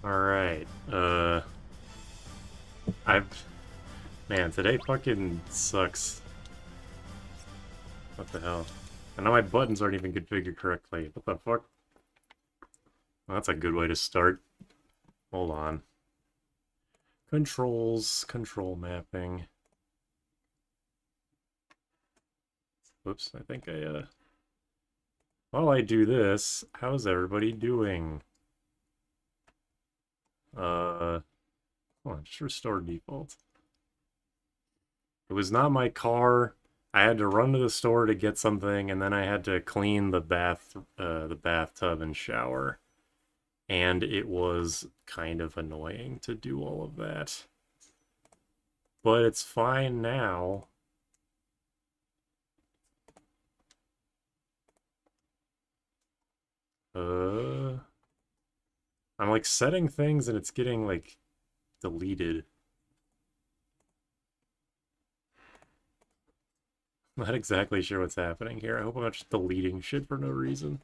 Alright, man, today fucking sucks. What the hell? I know my buttons aren't even configured correctly. What the fuck? Well, that's a good way to start. Hold on. Controls, control mapping. Whoops, I think while I do this, how's everybody doing? Hold on, just restore default. It was not my car. I had to run to the store to get something, and then I had to clean the bathtub and shower. And it was kind of annoying to do all of that. But it's fine now. I'm like setting things and it's getting like deleted. I'm not exactly sure what's happening here. I hope I'm not just deleting shit for no reason.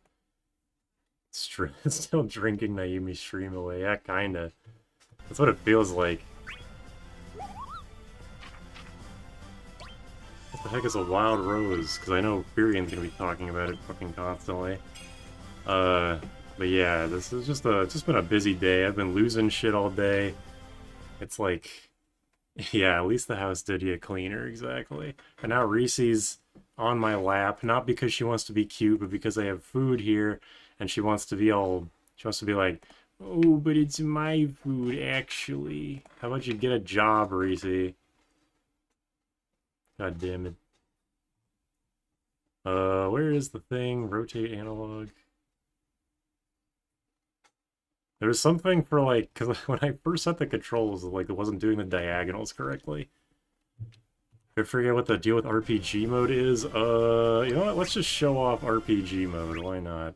Still drinking Nayumi's stream away. Yeah, kinda. That's what it feels like. What the heck is a wild rose? Because I know Furion's gonna be talking about it fucking constantly. But yeah, this is just been a busy day. I've been losing shit all day. It's like, yeah, at least the house did get cleaner, exactly. And now Reese's on my lap, not because she wants to be cute, but because I have food here, and she wants to be like, oh, but it's my food, actually. How about you get a job, Reese? God damn it. Where is the thing? Rotate analog. There was something for, like, because when I first set the controls, like, it wasn't doing the diagonals correctly. I forget what the deal with RPG mode is. You know what? Let's just show off RPG mode. Why not?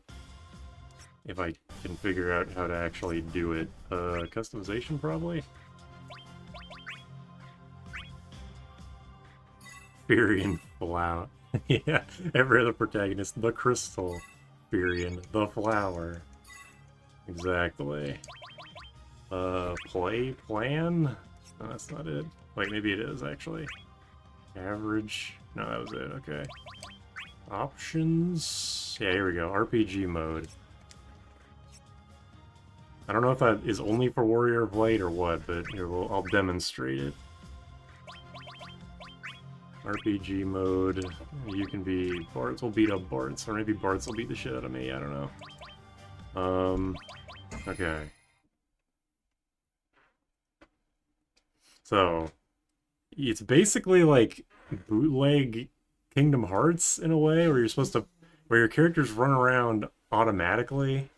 If I can figure out how to actually do it. Customization, probably? Furion Flower. Yeah, every other protagonist. The Crystal. Furion. The Flower. Exactly. Play plan? No, that's not it. Wait, maybe it is, actually. Average. No, that was it, okay. Options. Yeah, here we go. RPG mode. I don't know if that is only for Warrior of Light or what, but here, I'll demonstrate it. RPG mode. You can be... Bards will beat up Bards, or maybe Bards will beat the shit out of me, I don't know. Okay. So, it's basically like bootleg Kingdom Hearts in a way, where you're supposed to, where your characters run around automatically.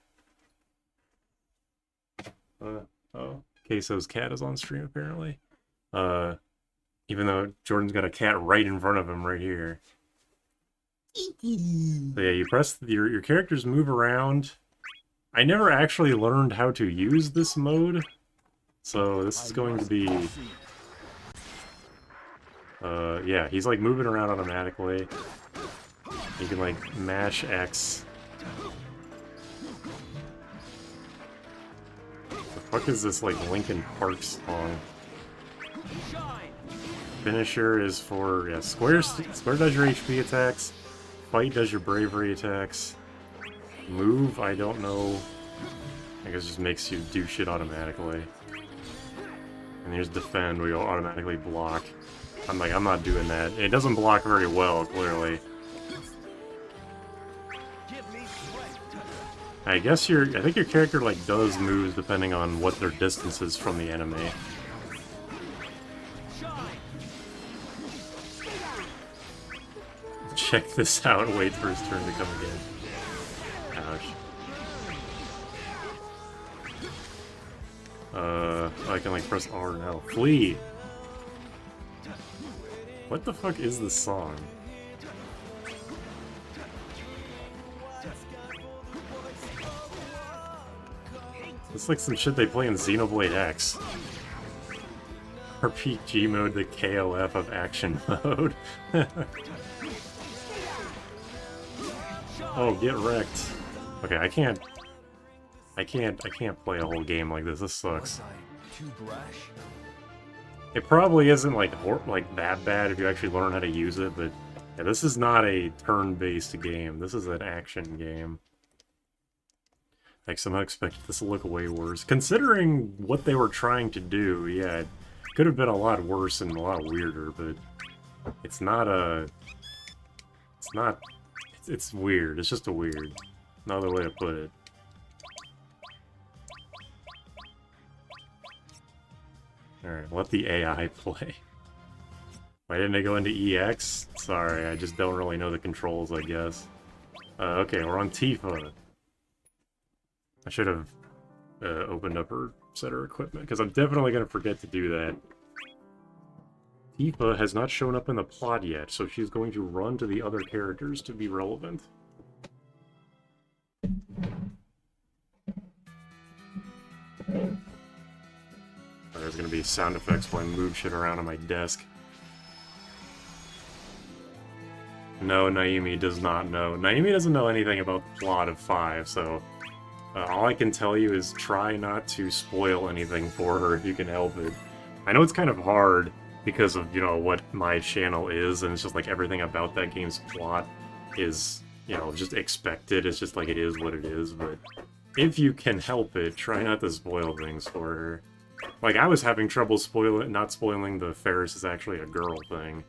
Oh, Queso's cat is on stream apparently. Even though Jordan's got a cat right in front of him right here. So yeah, you press, your characters move around. I never actually learned how to use this mode, so this is going to be... yeah, he's like moving around automatically. You can like mash X. The fuck is this like Linkin Park song? Finisher is for, yeah, Square does your HP attacks. Fight does your bravery attacks. Move, I don't know. I guess just makes you do shit automatically. And here's defend, where you'll automatically block. I'm not doing that. It doesn't block very well, clearly. I think your character, like, does moves depending on what their distance is from the enemy. Check this out, wait for his turn to come again. Ouch. I can like press R now. Flee! What the fuck is this song? It's like some shit they play in Xenoblade X. RPG mode, the KOF of action mode. Oh, get wrecked. Okay, I can't... I can't play a whole game like this. This sucks. Was I too brash? It probably isn't like that bad if you actually learn how to use it, but yeah, this is not a turn-based game. This is an action game. I somehow expected this to look way worse. Considering what they were trying to do, yeah, it could have been a lot worse and a lot weirder, but it's not a... It's not... It's weird. It's just a weird. Another way to put it. Alright, let the AI play. Why didn't I go into EX? Sorry, I just don't really know the controls, I guess. Okay, we're on Tifa. I should have opened up her set of equipment, because I'm definitely going to forget to do that. Tifa has not shown up in the plot yet, so she's going to run to the other characters to be relevant. There's going to be sound effects while I move shit around on my desk. No, Naomi does not know. Naomi doesn't know anything about the plot of 5, so... all I can tell you is try not to spoil anything for her if you can help it. I know it's kind of hard because of, you know, what my channel is, and it's just like everything about that game's plot is, you know, just expected. It's just like it is what it is, but if you can help it, try not to spoil things for her. Like, I was having trouble not spoiling the Ferris is actually a girl thing.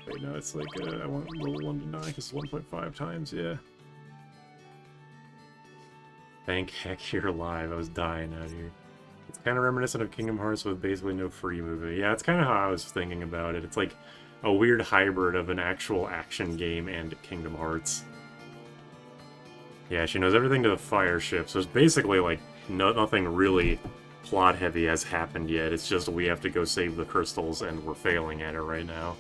Wait, no, it's like, I want roll 1 to 9, because 1.5 times, yeah. Thank heck you're alive, I was dying out here. It's kind of reminiscent of Kingdom Hearts with basically no free movement. Yeah, it's kind of how I was thinking about it. It's like a weird hybrid of an actual action game and Kingdom Hearts. Yeah, she knows everything to the fire ship, so it's basically like nothing really plot-heavy has happened yet. It's just we have to go save the crystals, and we're failing at it right now.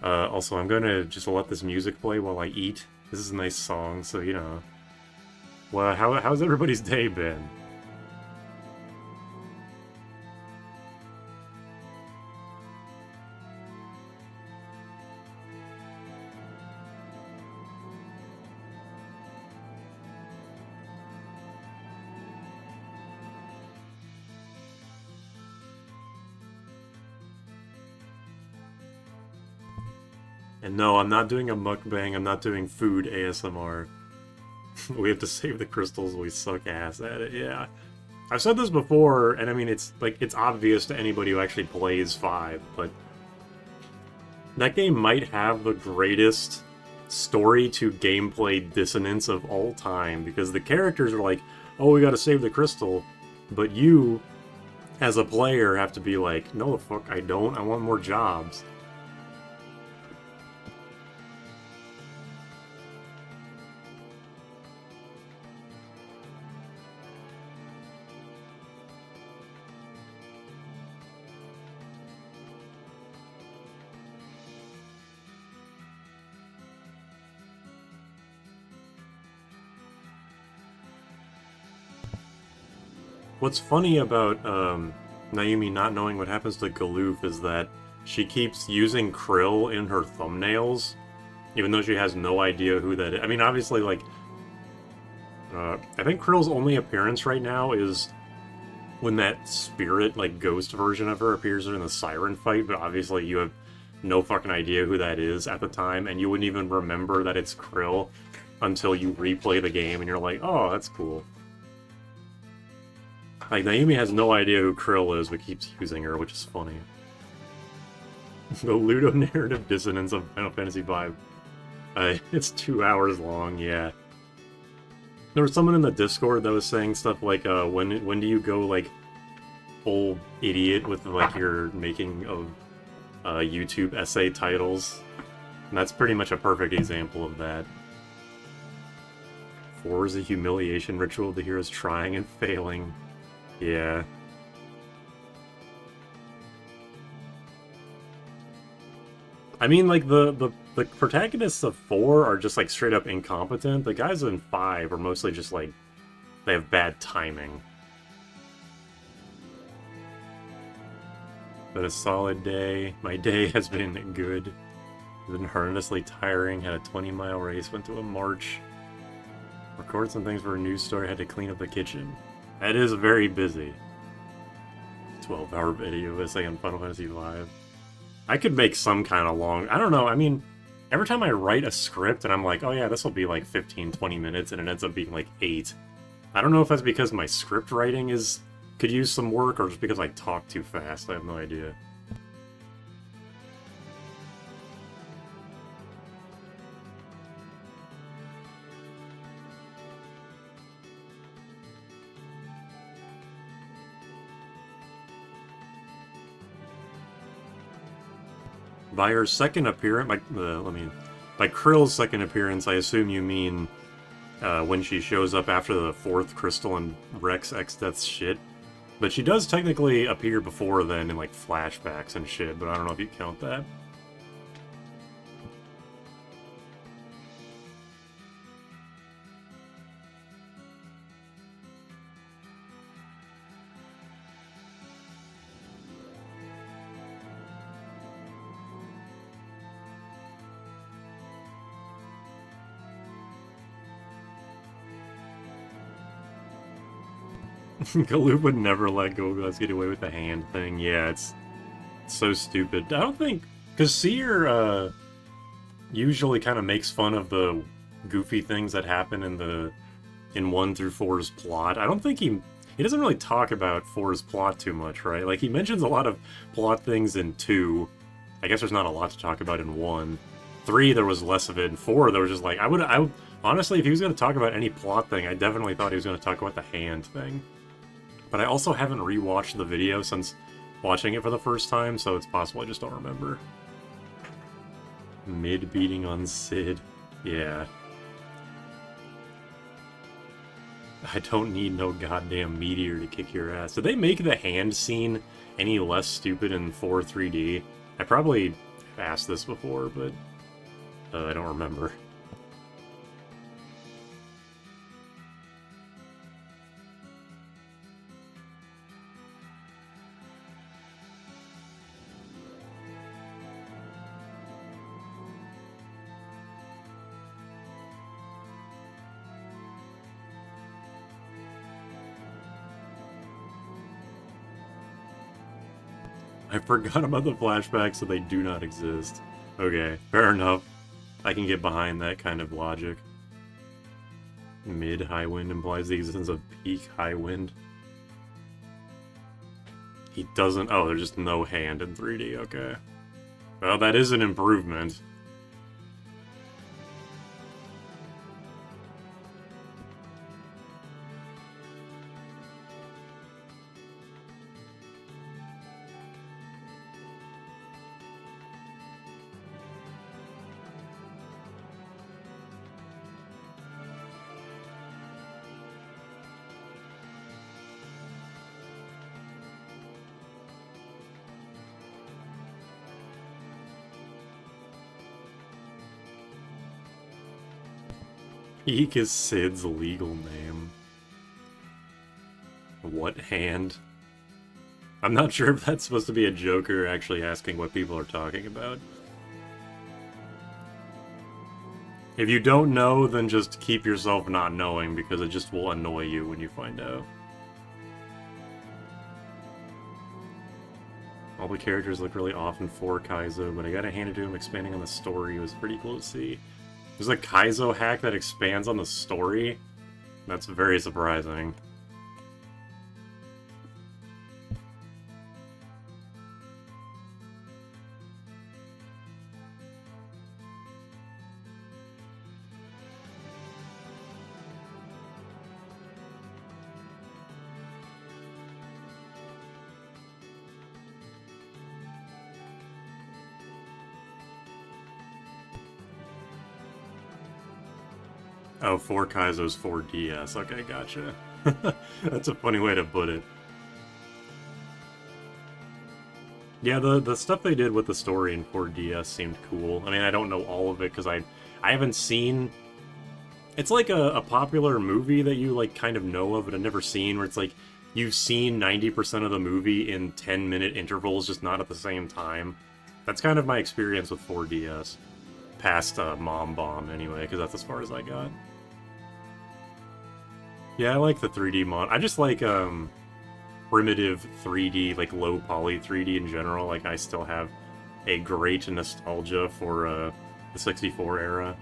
Also, I'm gonna just let this music play while I eat. This is a nice song, so, you know. Well, how's everybody's day been? And no, I'm not doing a mukbang, I'm not doing food ASMR. We have to save the crystals, we suck ass at it, yeah. I've said this before, and I mean, it's like, it's obvious to anybody who actually plays 5, but that game might have the greatest story to gameplay dissonance of all time, because the characters are like, oh, we gotta save the crystal, but you, as a player, have to be like, no the fuck I don't, I want more jobs. What's funny about Naomi not knowing what happens to Galoof is that she keeps using Krill in her thumbnails, even though she has no idea who that is. I mean, obviously, like, I think Krill's only appearance right now is when that spirit, like, ghost version of her appears in the Siren fight, but obviously you have no fucking idea who that is at the time, and you wouldn't even remember that it's Krill until you replay the game, and you're like, oh, that's cool. Like, Naomi has no idea who Krill is, but keeps using her, which is funny. The ludonarrative dissonance of Final Fantasy V. It's 2 hours long, yeah. There was someone in the Discord that was saying stuff like, when do you go, like, full idiot with, like, your making of YouTube essay titles? And that's pretty much a perfect example of that. 4 is a humiliation ritual, the heroes trying and failing. Yeah. I mean, like, the protagonists of 4 are just, like, straight up incompetent. The guys in 5 are mostly just, like, they have bad timing. Been a solid day. My day has been good. It's been horrendously tiring. Had a 20-mile race. Went to a march. Record some things for a news story. Had to clean up the kitchen. That is very busy. 12-hour video essay on Final Fantasy V. I could make some kind of long... I don't know, I mean, every time I write a script and I'm like, oh yeah, this will be like 15, 20 minutes, and it ends up being like 8. I don't know if that's because my script writing could use some work, or just because I talk too fast. I have no idea. By her second appearance, by Krill's second appearance, I assume you mean when she shows up after the 4th crystal and wrecks X-Death's shit. But she does technically appear before then in, like, flashbacks and shit, but I don't know if you count that. Galoob would never let go. Let's get away with the hand thing. Yeah, it's so stupid. I don't think... Because Seer usually kind of makes fun of the goofy things that happen in 1 through 4's plot. I don't think he doesn't really talk about 4's plot too much, right? Like, he mentions a lot of plot things in 2. I guess there's not a lot to talk about in 1. 3, there was less of it. In 4, there was just like... honestly, if he was going to talk about any plot thing, I definitely thought he was going to talk about the hand thing. But I also haven't rewatched the video since watching it for the first time, so it's possible I just don't remember. Mid-beating on Sid. Yeah. I don't need no goddamn meteor to kick your ass. Did they make the hand scene any less stupid in 4 3D? I probably asked this before, but I don't remember. I forgot about the flashbacks, so they do not exist. Okay, fair enough. I can get behind that kind of logic. Mid-high wind implies the existence of peak high wind. He doesn't... Oh, there's just no hand in 3D, okay. Well, that is an improvement. Eek is Sid's legal name. What hand? I'm not sure if that's supposed to be a joke or actually asking what people are talking about. If you don't know, then just keep yourself not knowing, because it just will annoy you when you find out. All the characters look really off in 4 Kaizo, but I gotta hand it to him, expanding on the story was pretty cool to see. There's a Kaizo hack that expands on the story? That's very surprising. Oh, 4 Kaizo's 4 DS. Okay, gotcha. That's a funny way to put it. Yeah, the stuff they did with the story in 4DS seemed cool. I mean, I don't know all of it, because I haven't seen... It's like a popular movie that you, like, kind of know of, but I've never seen, where it's like, you've seen 90% of the movie in 10-minute intervals, just not at the same time. That's kind of my experience with 4DS. Past Mom Bomb, anyway, because that's as far as I got. Yeah, I like the 3D mod. I just like, primitive 3D, like low-poly 3D in general. Like, I still have a great nostalgia for, the 64 era.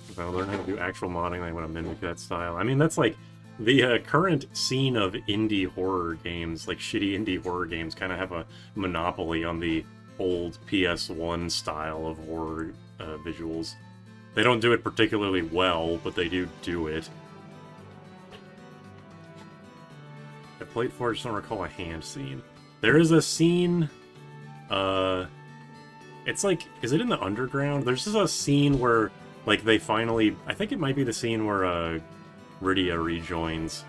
If I learn how to do actual modding, I want to mimic that style. I mean, that's like the current scene of indie horror games, like shitty indie horror games, kind of have a monopoly on the old PS1 style of horror visuals. They don't do it particularly well, but they do it. I played for it, just don't recall a hand scene. There is a scene, it's like, is it in the underground? There's just a scene where, like, they finally, I think it might be the scene where, Rydia rejoins,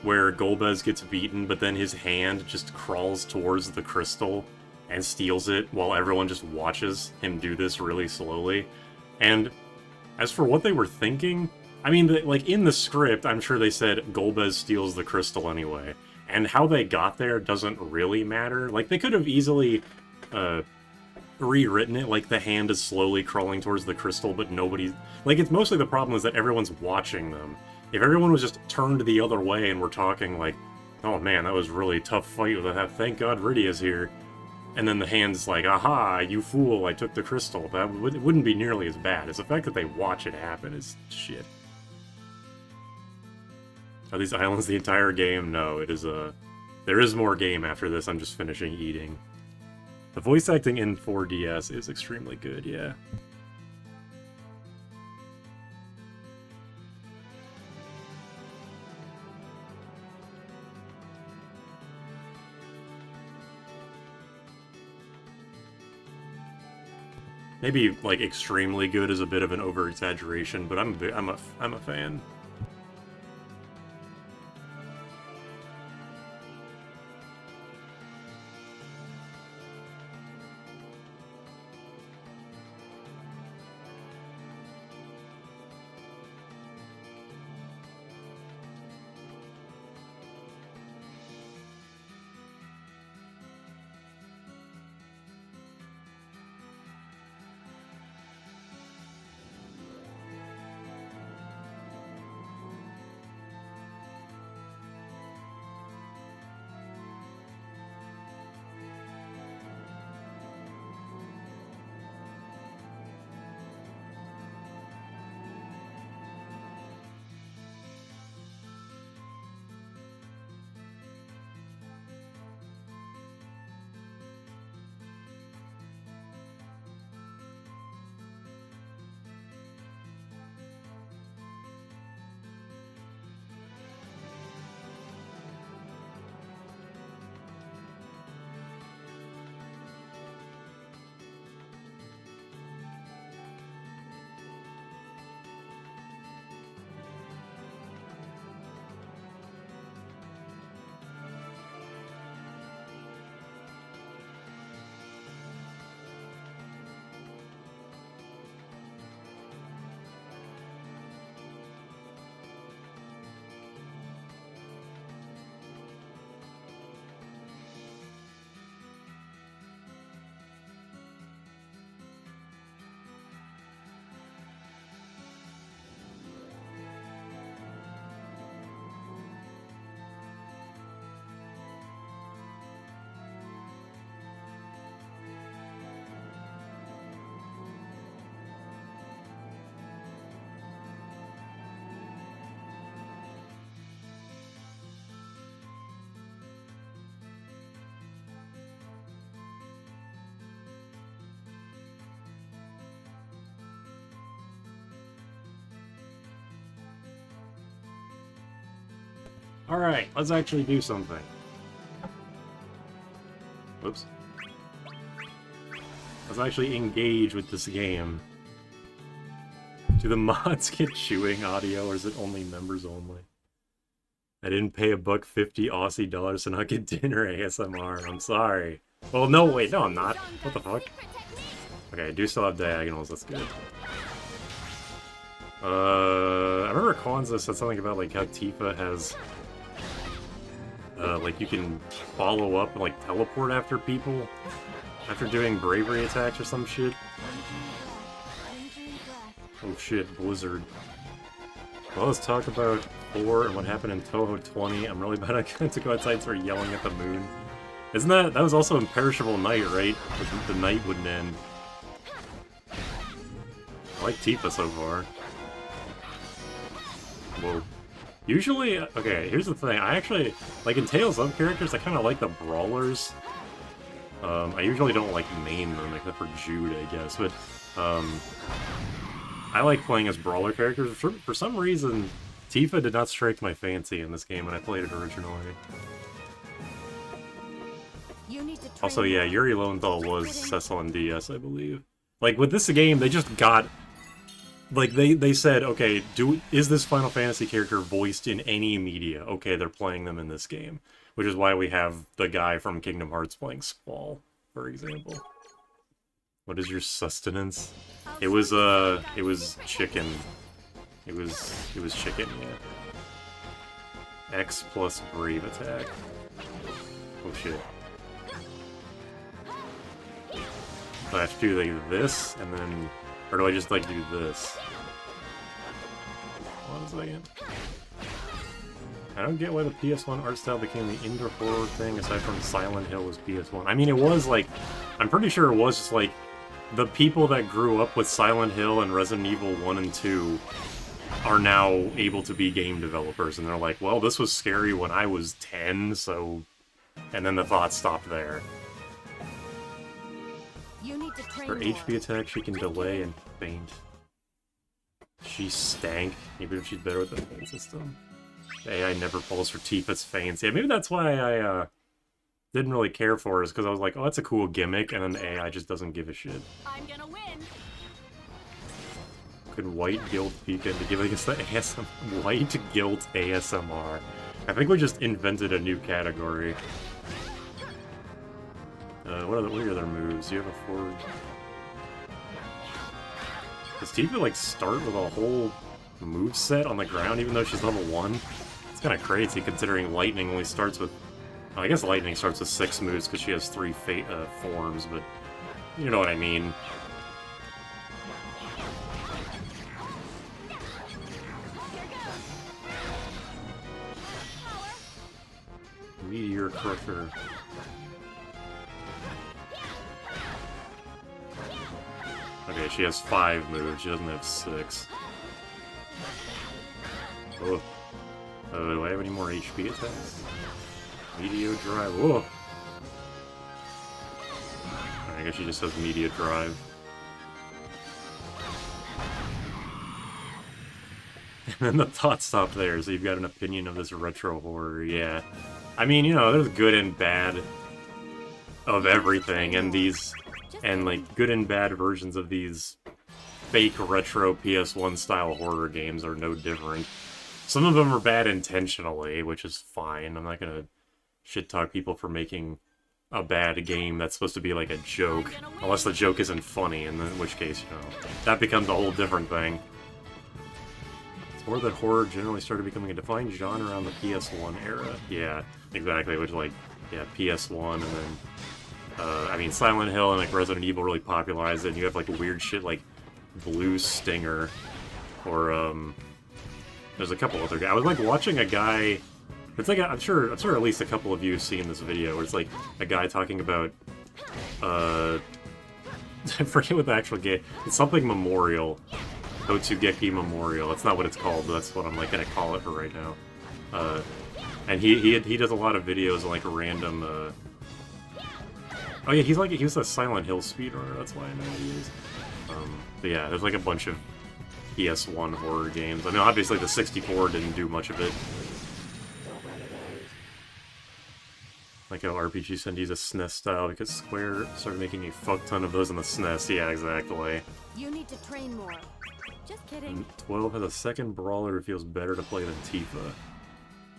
where Golbez gets beaten, but then his hand just crawls towards the crystal and steals it while everyone just watches him do this really slowly. And as for what they were thinking, I mean, like, in the script, I'm sure they said Golbez steals the crystal anyway. And how they got there doesn't really matter. Like, they could have easily, rewritten it like the hand is slowly crawling towards the crystal, but nobody's... Like, it's mostly the problem is that everyone's watching them. If everyone was just turned the other way and we're talking like, oh man, that was really a tough fight with that, thank God Rydia's here. And then the hand's like, aha, you fool, I took the crystal. That it wouldn't be nearly as bad. It's the fact that they watch it happen is shit. Are these islands the entire game? No, it is there is more game after this, I'm just finishing eating. The voice acting in 4DS is extremely good, yeah. Maybe, like, extremely good is a bit of an over-exaggeration, but I'm a fan. Alright, let's actually do something. Whoops. Let's actually engage with this game. Do the mods get chewing audio, or is it only members only? I didn't pay $1.50 Aussie dollars to not get dinner ASMR. I'm sorry. Well, no, wait, no, I'm not. What the fuck? Okay, I do still have diagonals, that's good. I remember Kwanzaa said something about, like, how Tifa has like you can follow up and like teleport after people after doing bravery attacks or some shit. Oh shit, Blizzard. Well, let's talk about 4 and what happened in Toho 20. I'm really bad to go outside and start yelling at the moon. Isn't that was also Imperishable Night, right? The night wouldn't end. I like Tifa so far. Whoa. Usually, okay, here's the thing. I actually, like in Tales of characters, I kind of like the brawlers. I usually don't like main them, except for Jude, I guess, but, I like playing as brawler characters. For some reason, Tifa did not strike my fancy in this game when I played it originally. Also, yeah, Yuri Lowenthal was Cecil and DS, I believe. Like, with this game, they just got... Like, they said, okay, is this Final Fantasy character voiced in any media? Okay, they're playing them in this game. Which is why we have the guy from Kingdom Hearts playing Squall, for example. What is your sustenance? It was chicken. It was chicken, yeah. X plus brave attack. Oh shit. So I have to do like this, and then... Or do I just like do this? Hold on a second. I don't get why the PS1 art style became the indoor horror thing, aside from Silent Hill was PS1. I mean, it was like... I'm pretty sure it was just like... The people that grew up with Silent Hill and Resident Evil 1 and 2 are now able to be game developers, and they're like, well, this was scary when I was 10, so... And then the thought stopped there. For HP attack, she can delay and faint. She stank, even if she's better with the feint system. The AI never falls for Tifa's feints. Yeah, maybe that's why I didn't really care for her, is because I was like, oh, that's a cool gimmick, and then the AI just doesn't give a shit. I'm gonna win. Could White Guild peek in to give against the ASMR? White Guild ASMR. I think we just invented a new category. What are your other moves? Do you have a forward? Does Tifa, like, start with a whole moveset on the ground, even though she's level 1? It's kind of crazy, considering Lightning only starts with... Well, I guess Lightning starts with 6 moves, because she has 3 forms, but... You know what I mean. Meteor Crusher. Okay, she has 5 moves, she doesn't have 6. Oh. Do I have any more HP attacks? Meteor Drive, whoa! I guess she just has Meteor Drive. And then the thought stopped there, so you've got an opinion of this retro horror, yeah. I mean, you know, there's good and bad of everything, and these... And, like, good and bad versions of these fake retro PS1 style horror games are no different. Some of them are bad intentionally, which is fine. I'm not gonna shit-talk people for making a bad game that's supposed to be like a joke. Unless the joke isn't funny, and in which case, you know, that becomes a whole different thing. It's more that horror generally started becoming a defined genre around the PS1 era. Yeah, exactly, which, like, yeah, PS1, and then... I mean, Silent Hill and like Resident Evil really popularized it, and you have like weird shit like Blue Stinger, or there's a couple other guys. I was like watching a guy. It's like I'm sure at least a couple of you have seen this video where it's like a guy talking about I forget what the actual game. It's something Memorial, Hotsugeki Memorial. That's not what it's called, but that's what I'm like gonna call it for right now. And he does a lot of videos of like random. Oh yeah, he was a Silent Hill speedrunner, that's why I know who he is. But yeah, there's like a bunch of PS1 horror games. I mean, obviously the 64 didn't do much of it. Like how RPG Sendi's a SNES style, because Square started making a fuck ton of those in the SNES. Yeah, exactly. You need to train more. Just kidding. And 12 has a second brawler who feels better to play than Tifa.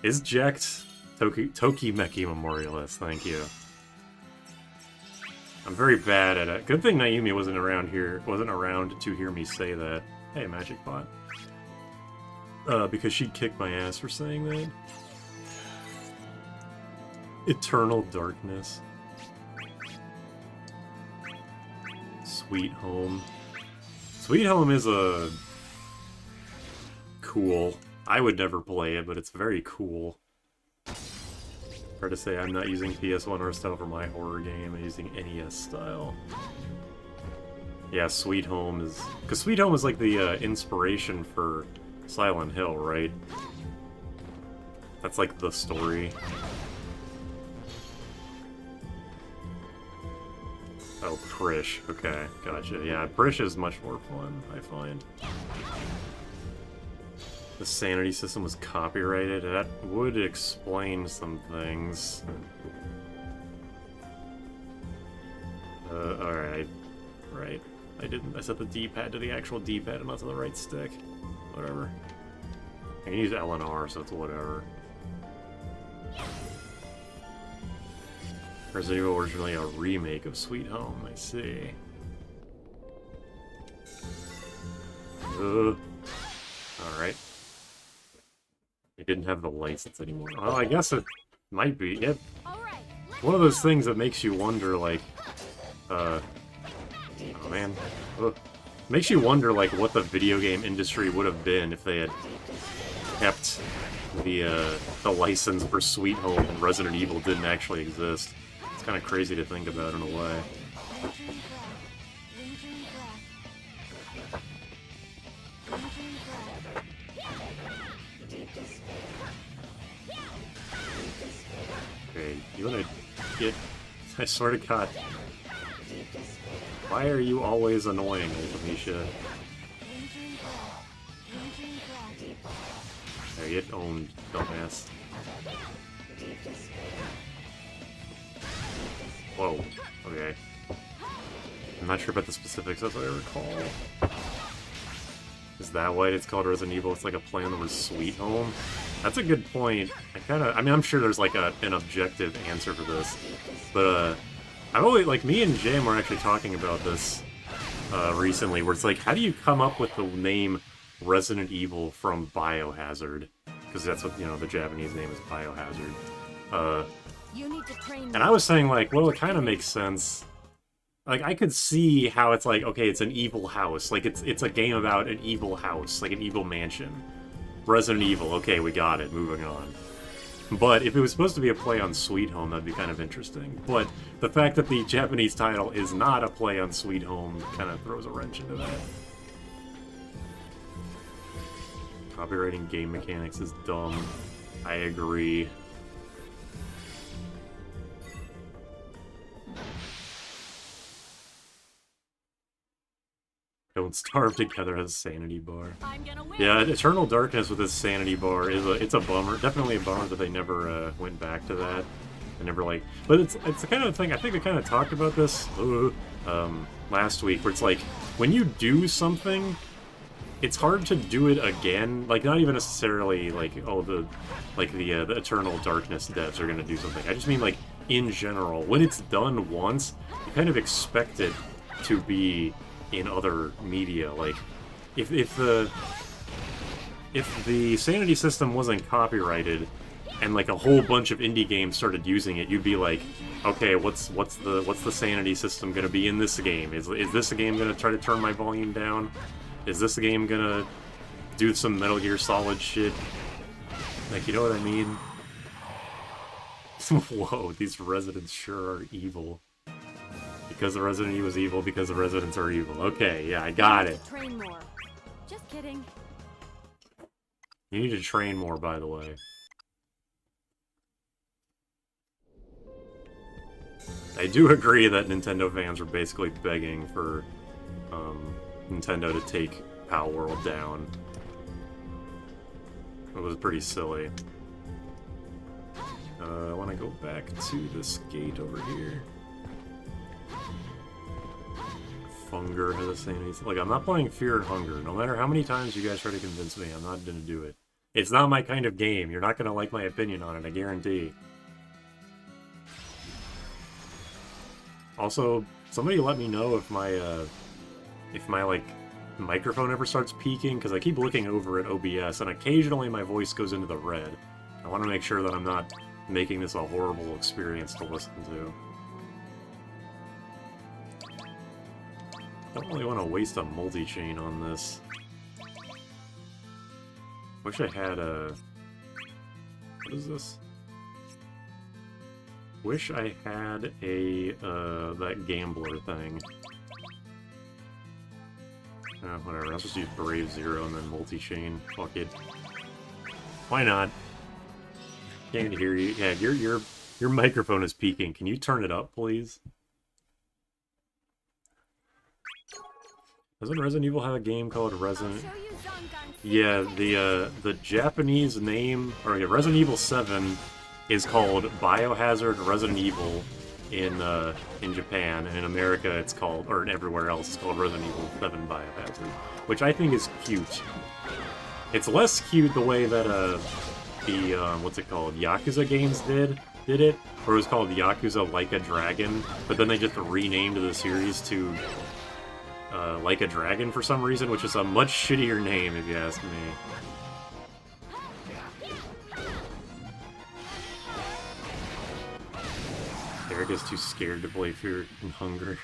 Is Jacked Tokimeki Memorialist, thank you. I'm very bad at it. Good thing Naomi wasn't around to hear me say that. Hey, Magic Bot. Because she'd kick my ass for saying that. Eternal Darkness. Sweet Home. Sweet Home is a... cool. I would never play it, but it's very cool. Hard to say I'm not using PS1 or style for my horror game, I'm using NES style. Yeah, Sweet Home is... because Sweet Home is like the inspiration for Silent Hill, right? That's like the story. Oh, Prish. Okay, gotcha. Yeah, Prish is much more fun, I find. The sanity system was copyrighted. That would explain some things. Alright. Right. I set the D-pad to the actual D-pad and not to the right stick. Whatever. I can use LNR, so it's whatever. Resident Evil originally a remake of Sweet Home, I see. Alright. It didn't have the license anymore. Well, I guess it might be. Yeah. One of those things that makes you wonder, like, oh man. Ugh. Makes you wonder, like, what the video game industry would have been if they had kept the license for Sweet Home and Resident Evil didn't actually exist. It's kind of crazy to think about in a way. Okay, you wanna get... I swear to God. Why are you always annoying, Ultimisha? There, get owned, dumbass. Whoa, okay. I'm not sure about the specifics as I recall. Is that why it's called Resident Evil? It's like a play on the word Sweet Home? That's a good point. I mean, I'm sure there's like an objective answer for this. But, I've always, like, me and Jam were actually talking about this recently, where it's like, how do you come up with the name Resident Evil from Biohazard? Because that's what, you know, the Japanese name is Biohazard. You need to train and I was saying, like, well, it kind of makes sense. Like, I could see how it's like, okay, it's an evil house. Like, it's a game about an evil house, like an evil mansion. Resident Evil, okay, we got it, moving on. But if it was supposed to be a play on Sweet Home, that'd be kind of interesting. But the fact that the Japanese title is not a play on Sweet Home kind of throws a wrench into that. Copywriting game mechanics is dumb. I agree. Don't starve together as a sanity bar. Yeah, Eternal Darkness with this sanity bar is it's a bummer. Definitely a bummer that they never went back to that. They never like, but it's the kind of thing. I think they kind of talked about this last week, where it's like when you do something, it's hard to do it again. Like not even necessarily like the Eternal Darkness devs are gonna do something. I just mean like in general, when it's done once, you kind of expect it to be in other media. Like if the sanity system wasn't copyrighted and like a whole bunch of indie games started using it, you'd be like, okay, what's the sanity system gonna be in this game? Is this a game gonna try to turn my volume down? Is this a game gonna do some Metal Gear Solid shit? Like, you know what I mean? Whoa, these residents sure are evil. Because the Resident Evil is evil, because the residents are evil. Okay, yeah, I got it. Train more. Just kidding. You need to train more, by the way. I do agree that Nintendo fans are basically begging for Nintendo to take Pal World down. It was pretty silly. I want to go back to this gate over here. Hunger has a sanity. Like, I'm not playing Fear and Hunger. No matter how many times you guys try to convince me, I'm not gonna do it. It's not my kind of game. You're not gonna like my opinion on it, I guarantee. Also, somebody let me know if my like microphone ever starts peaking, because I keep looking over at OBS and occasionally my voice goes into the red. I want to make sure that I'm not making this a horrible experience to listen to. I don't really want to waste a multi-chain on this. Wish I had a... What is this? Wish I had a, that gambler thing. Whatever, I'll just use Brave Zero and then multi-chain. Fuck it. Why not? Can't hear you. Yeah, your microphone is peaking. Can you turn it up, please? Doesn't Resident Evil have a game called Resident... Yeah, the Japanese name, or yeah, Resident Evil 7 is called Biohazard Resident Evil in Japan, and in America it's called, or everywhere else it's called Resident Evil 7 Biohazard, which I think is cute. It's less cute the way that the what's it called, Yakuza games did it, where it was called Yakuza Like a Dragon, but then they just renamed the series to Like a Dragon for some reason, which is a much shittier name if you ask me. Eric is too scared to play Fear and Hunger.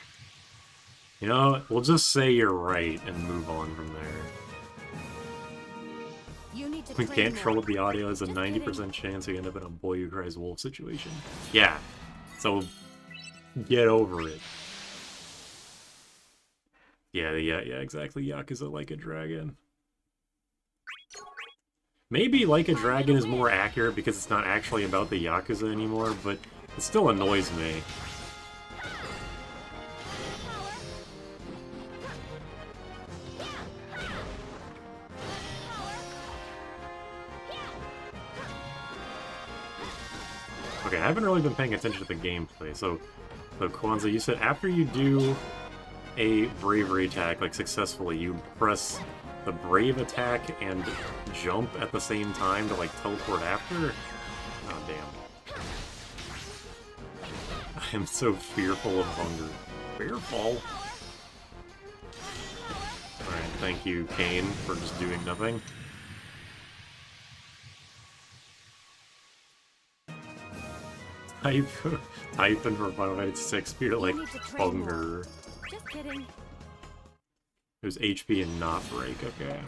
You know, we'll just say you're right and move on from there. We can't control the audio. There's a 90% chance we end up in a Boy Who Cries Wolf situation. Yeah, so get over it. Yeah, exactly. Yakuza Like a Dragon. Maybe Like a Dragon is more accurate because it's not actually about the Yakuza anymore, but it still annoys me. Okay, I haven't really been paying attention to the gameplay, so Kwanzaa, you said after you do a bravery attack, like successfully, you press the brave attack and jump at the same time to like teleport after? Oh damn. I am so fearful of hunger. Fearful? Alright, thank you, Kane, for just doing nothing. Type in for Final Fantasy 6 Fear like hunger. Just kidding. It was HP and not break, okay.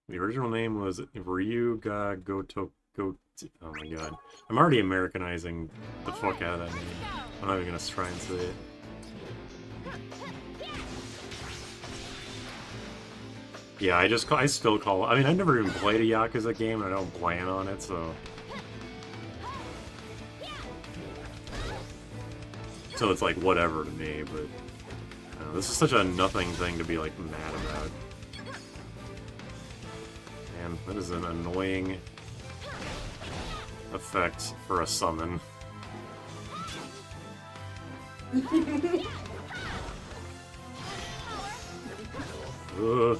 The original name was Ryuga Goto... Oh my god. I'm already Americanizing the fuck out of that name. I'm not even gonna try and say it. Yeah, I still call it... I mean, I've never even played a Yakuza game, and I don't plan on it, so... So it's like, whatever to me, but... this is such a nothing thing to be, like, mad about. Man, that is an annoying effect for a summon. Ugh.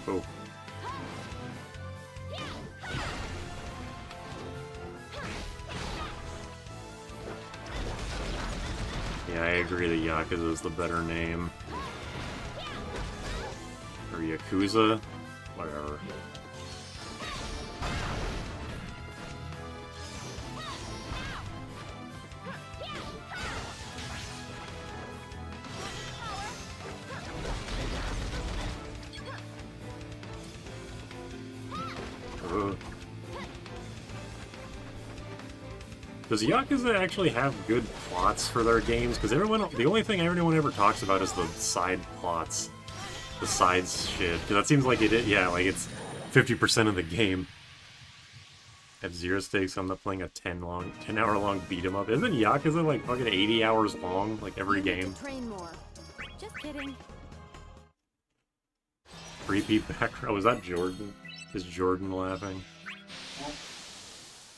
Oh. Yeah, I agree that Yakuza is the better name. Or Yakuza? Whatever. Does Yakuza actually have good plots for their games? Because the only thing everyone ever talks about is the side plots. The sides shit. Because that seems like yeah, like it's 50% of the game. At zero stakes, I'm not playing a 10-hour long beat 'em up. Isn't Yakuza like fucking 80 hours long, like every game? Train more. Just kidding. Repeat background. Was that Jordan? Is Jordan laughing?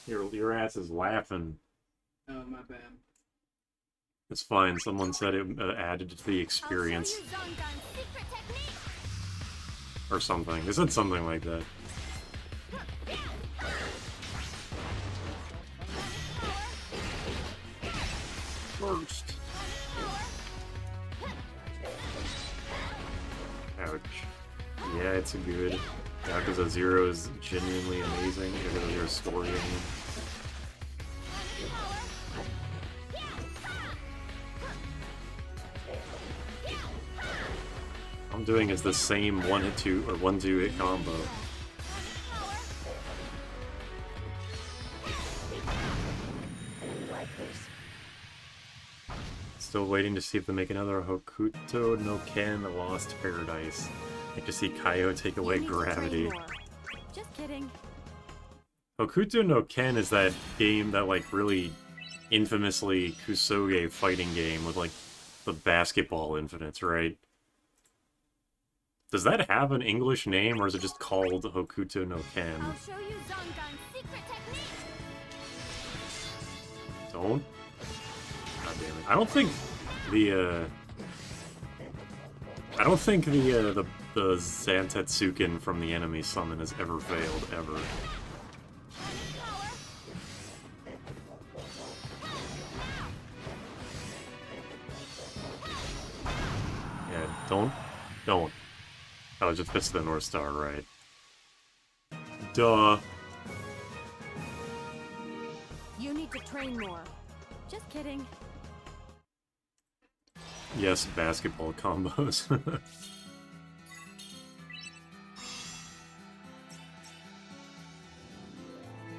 Your ass is laughing. Oh, my bad. It's fine. Someone said it added to the experience. Or something. They said something like that. Ouch. Yeah, it's a good. Yakuza 0 is genuinely amazing. Yakuza 0 story, I mean. All I'm doing is the same 1-hit 2 or 1-2 hit combo. Still waiting to see if they make another Hokuto no Ken Lost Paradise. Like to see Kaio take away gravity. Just kidding. Hokuto no Ken is that game, that like really infamously Kusoge fighting game with like the basketball infinites, right? Does that have an English name, or is it just called Hokuto no Ken? I'll show you Zongan's secret technique. Don't? God damn it. I don't think the Zantetsuken from the enemy summon has ever failed, ever. Yeah, don't. Oh, just Fist of the North Star, right. Duh. You need to train more. Just kidding. Yes, basketball combos.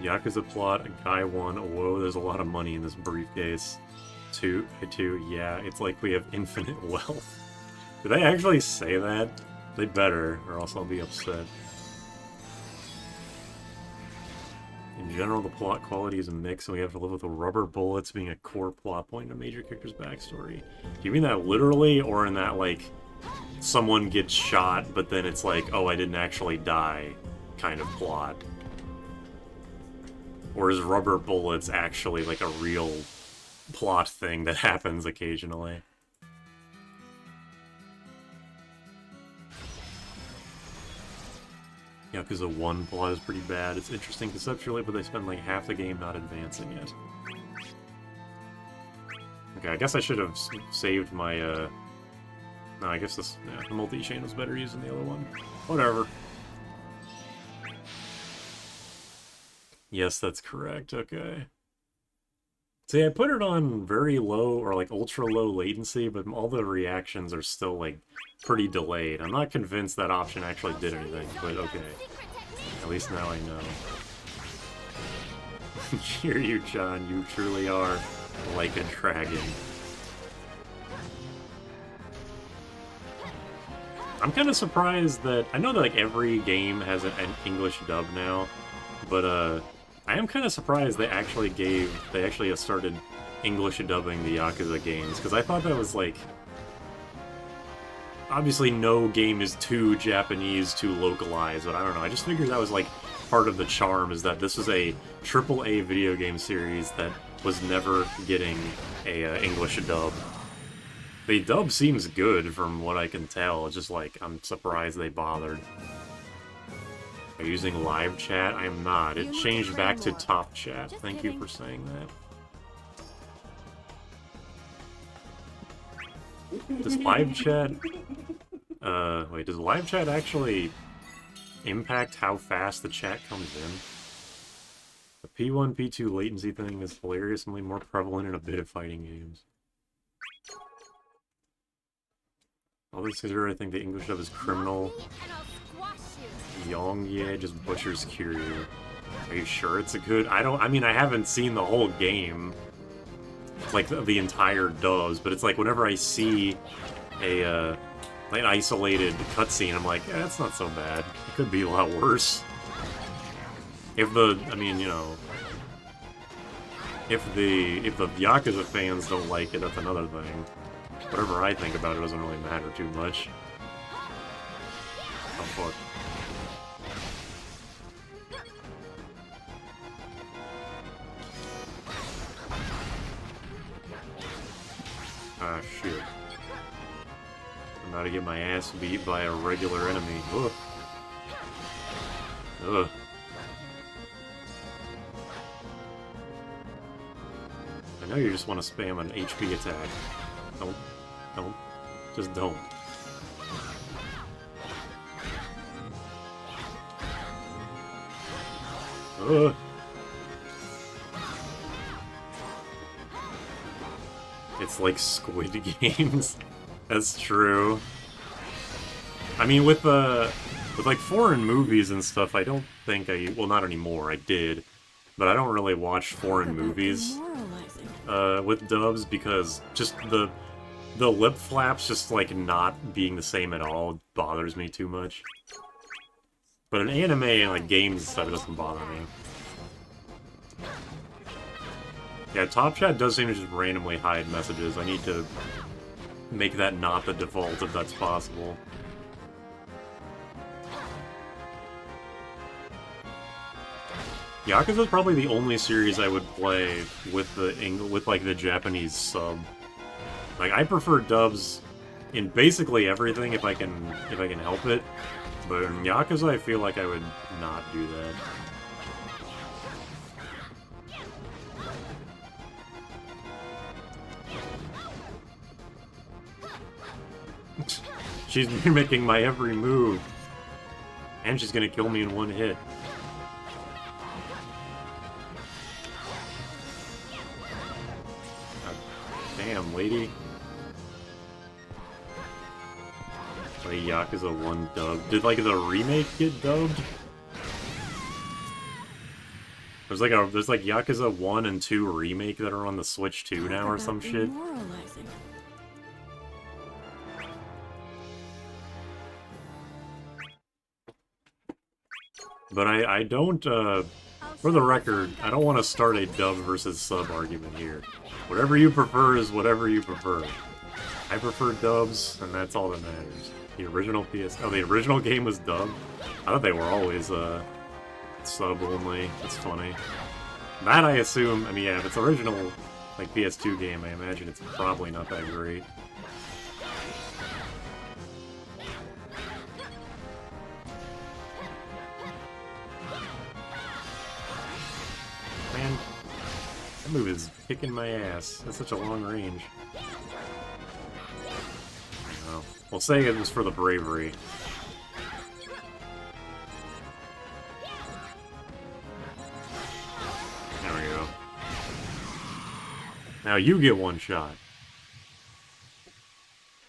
Yakuza plot, guy 1. Whoa, there's a lot of money in this briefcase. 2, yeah, it's like we have infinite wealth. Did they actually say that? They better, or else I'll be upset. In general, the plot quality is a mix, and we have to live with the rubber bullets being a core plot point in a major character's backstory. Do you mean that literally, or in that, like, someone gets shot, but then it's like, oh, I didn't actually die kind of plot? Or is rubber bullets actually, like, a real plot thing that happens occasionally? Yakuza 1 plot is pretty bad. It's interesting conceptually, but they spend like half the game not advancing it. Okay, I guess I should have saved my, No, I guess the multi-chain was better using the other one. Whatever. Yes, that's correct, okay. See, I put it on very low, or like ultra-low latency, but all the reactions are still, like, pretty delayed. I'm not convinced that option actually did anything, but okay. At least now I know. Cheer you, John. You truly are like a dragon. I'm kind of surprised that... I know that, like, every game has an English dub now, but, I am kind of surprised they actually started English dubbing the Yakuza games, because I thought that was, like... Obviously, no game is too Japanese to localize, but I don't know. I just figured that was, like, part of the charm, is that this is a AAA video game series that was never getting a English dub. The dub seems good, from what I can tell. It's just, like, I'm surprised they bothered. Are you using live chat? I am not. It changed back to top chat. Thank you for saying that. Does live chat... wait, does live chat actually impact how fast the chat comes in? The P1, P2 latency thing is hilariously more prevalent in a bit of fighting games. All this considered, I think the English dub is criminal. Yongye just butchers Kiryu. Are you sure it's a good... I mean, I haven't seen the whole game, like, the entire dubs, but it's like, whenever I see a, like, an isolated cutscene, I'm like, that's not so bad. It could be a lot worse. If I mean, you know... If the Yakuza fans don't like it, that's another thing. Whatever I think about it doesn't really matter too much. Oh, fuck. Ah, shit. I'm about to get my ass beat by a regular enemy. Ugh. Ugh. I know you just want to spam an HP attack. Don't. Just don't. Ugh. It's like Squid Games. That's true. I mean, with like foreign movies and stuff, I don't think well, not anymore. I did, but I don't really watch foreign movies with dubs because just the lip flaps just like not being the same at all bothers me too much. But in anime and like games and stuff, it doesn't bother me. Yeah, Top Chat does seem to just randomly hide messages. I need to make that not the default if that's possible. Yakuza is probably the only series I would play with the Japanese sub. Like, I prefer dubs in basically everything if I can help it, but in Yakuza I feel like I would not do that. She's mimicking my every move. And she's gonna kill me in one hit. God damn, lady. Play Yakuza 1 dubbed. Did, like, the remake get dubbed? There's like Yakuza 1 and 2 remake that are on the Switch 2 now or some shit. But I don't, for the record, I don't want to start a dub versus sub argument here. Whatever you prefer is whatever you prefer. I prefer dubs, and that's all that matters. The original the original game was dubbed? I thought they were always, sub only. That's funny. That I assume, I mean, yeah, if it's original, like, PS2 game, I imagine it's probably not that great. Man, that move is kicking my ass. That's such a long range. Oh. We'll say it was for the bravery. There we go. Now you get one shot.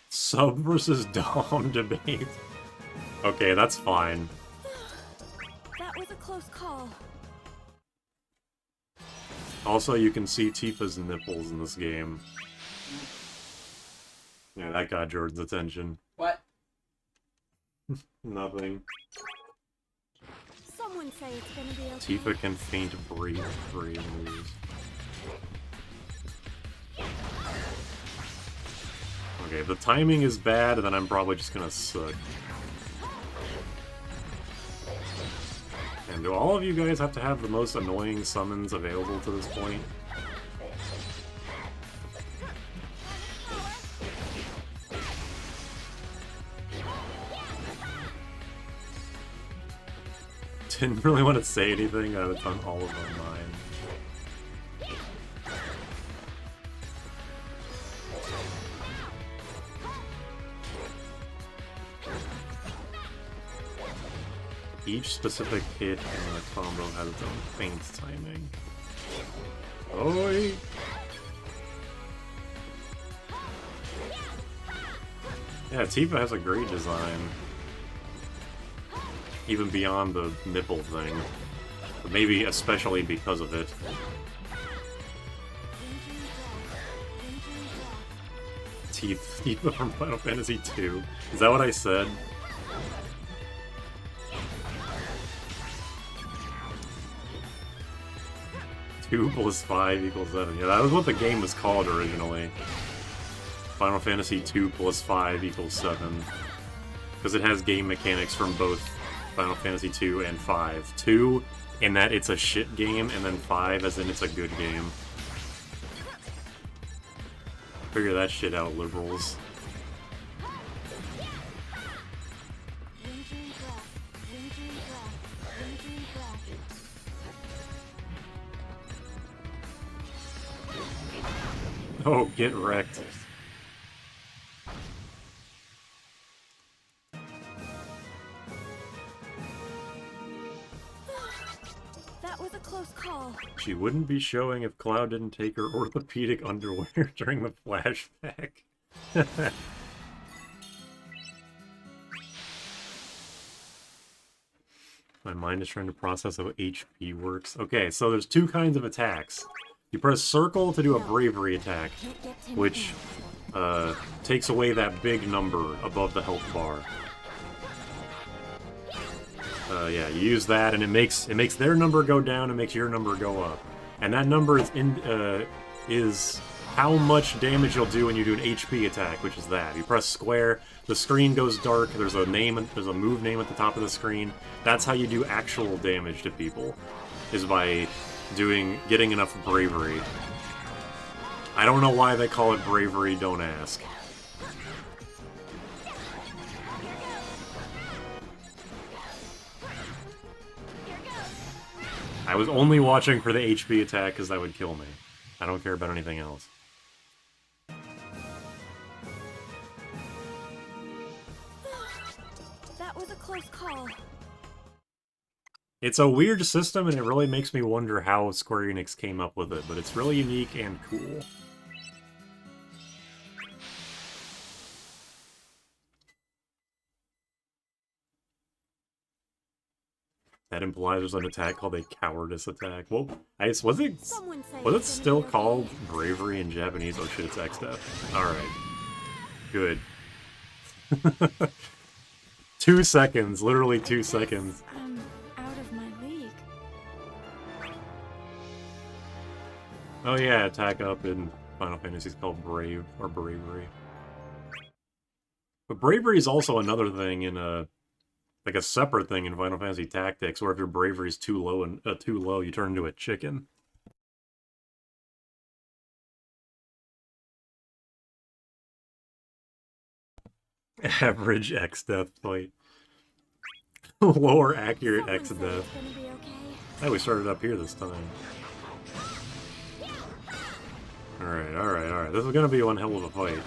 Sub versus Dom debate. Okay, that's fine. That was a close call. Also, you can see Tifa's nipples in this game. Yeah, that got Jordan's attention. What? Nothing. Someone say it's gonna be okay. Tifa can feint brave moves. Okay, the timing is bad, and then I'm probably just gonna suck. And do all of you guys have to have the most annoying summons available to this point? Didn't really want to say anything, I was on all of my mind. Each specific hit in the combo has its own feint timing. Oi! Yeah, Tifa has a great design. Even beyond the nipple thing. But maybe especially because of it. Tifa from Final Fantasy II. Is that what I said? Two plus 5 equals 7. Yeah, that was what the game was called originally. Final Fantasy 2 plus 5 equals 7. Because it has game mechanics from both Final Fantasy 2 and 5. 2 in that it's a shit game, and then 5 as in it's a good game. Figure that shit out, liberals. Oh, get wrecked. That That was a close call. She wouldn't be showing if Cloud didn't take her orthopedic underwear during the flashback. My mind is trying to process how HP works. Okay, so there's two kinds of attacks. You press circle to do a bravery attack, which takes away that big number above the health bar. Yeah, you use that, and it makes their number go down and makes your number go up. And that number is how much damage you'll do when you do an HP attack, which is that. You press square, the screen goes dark, there's a move name at the top of the screen. That's how you do actual damage to people, is by getting enough bravery. I don't know why they call it bravery, don't ask. I was only watching for the HP attack because that would kill me. I don't care about anything else. That was a close call. It's a weird system, and it really makes me wonder how Square Enix came up with it, but it's really unique and cool. That implies there's an attack called a cowardice attack. Well, was it still called bravery in Japanese? Oh shit, it's X-Death. Alright. Good. 2 seconds, literally 2 seconds. I'm out of my league. Oh yeah, attack up in Final Fantasy is called Brave, or Bravery. But Bravery is also another thing in like a separate thing in Final Fantasy Tactics, where if your bravery is too low, you turn into a chicken. Average X-Death fight. Lower accurate X-Death. Okay. Hey, we started up here this time. Alright. This is gonna be one hell of a fight.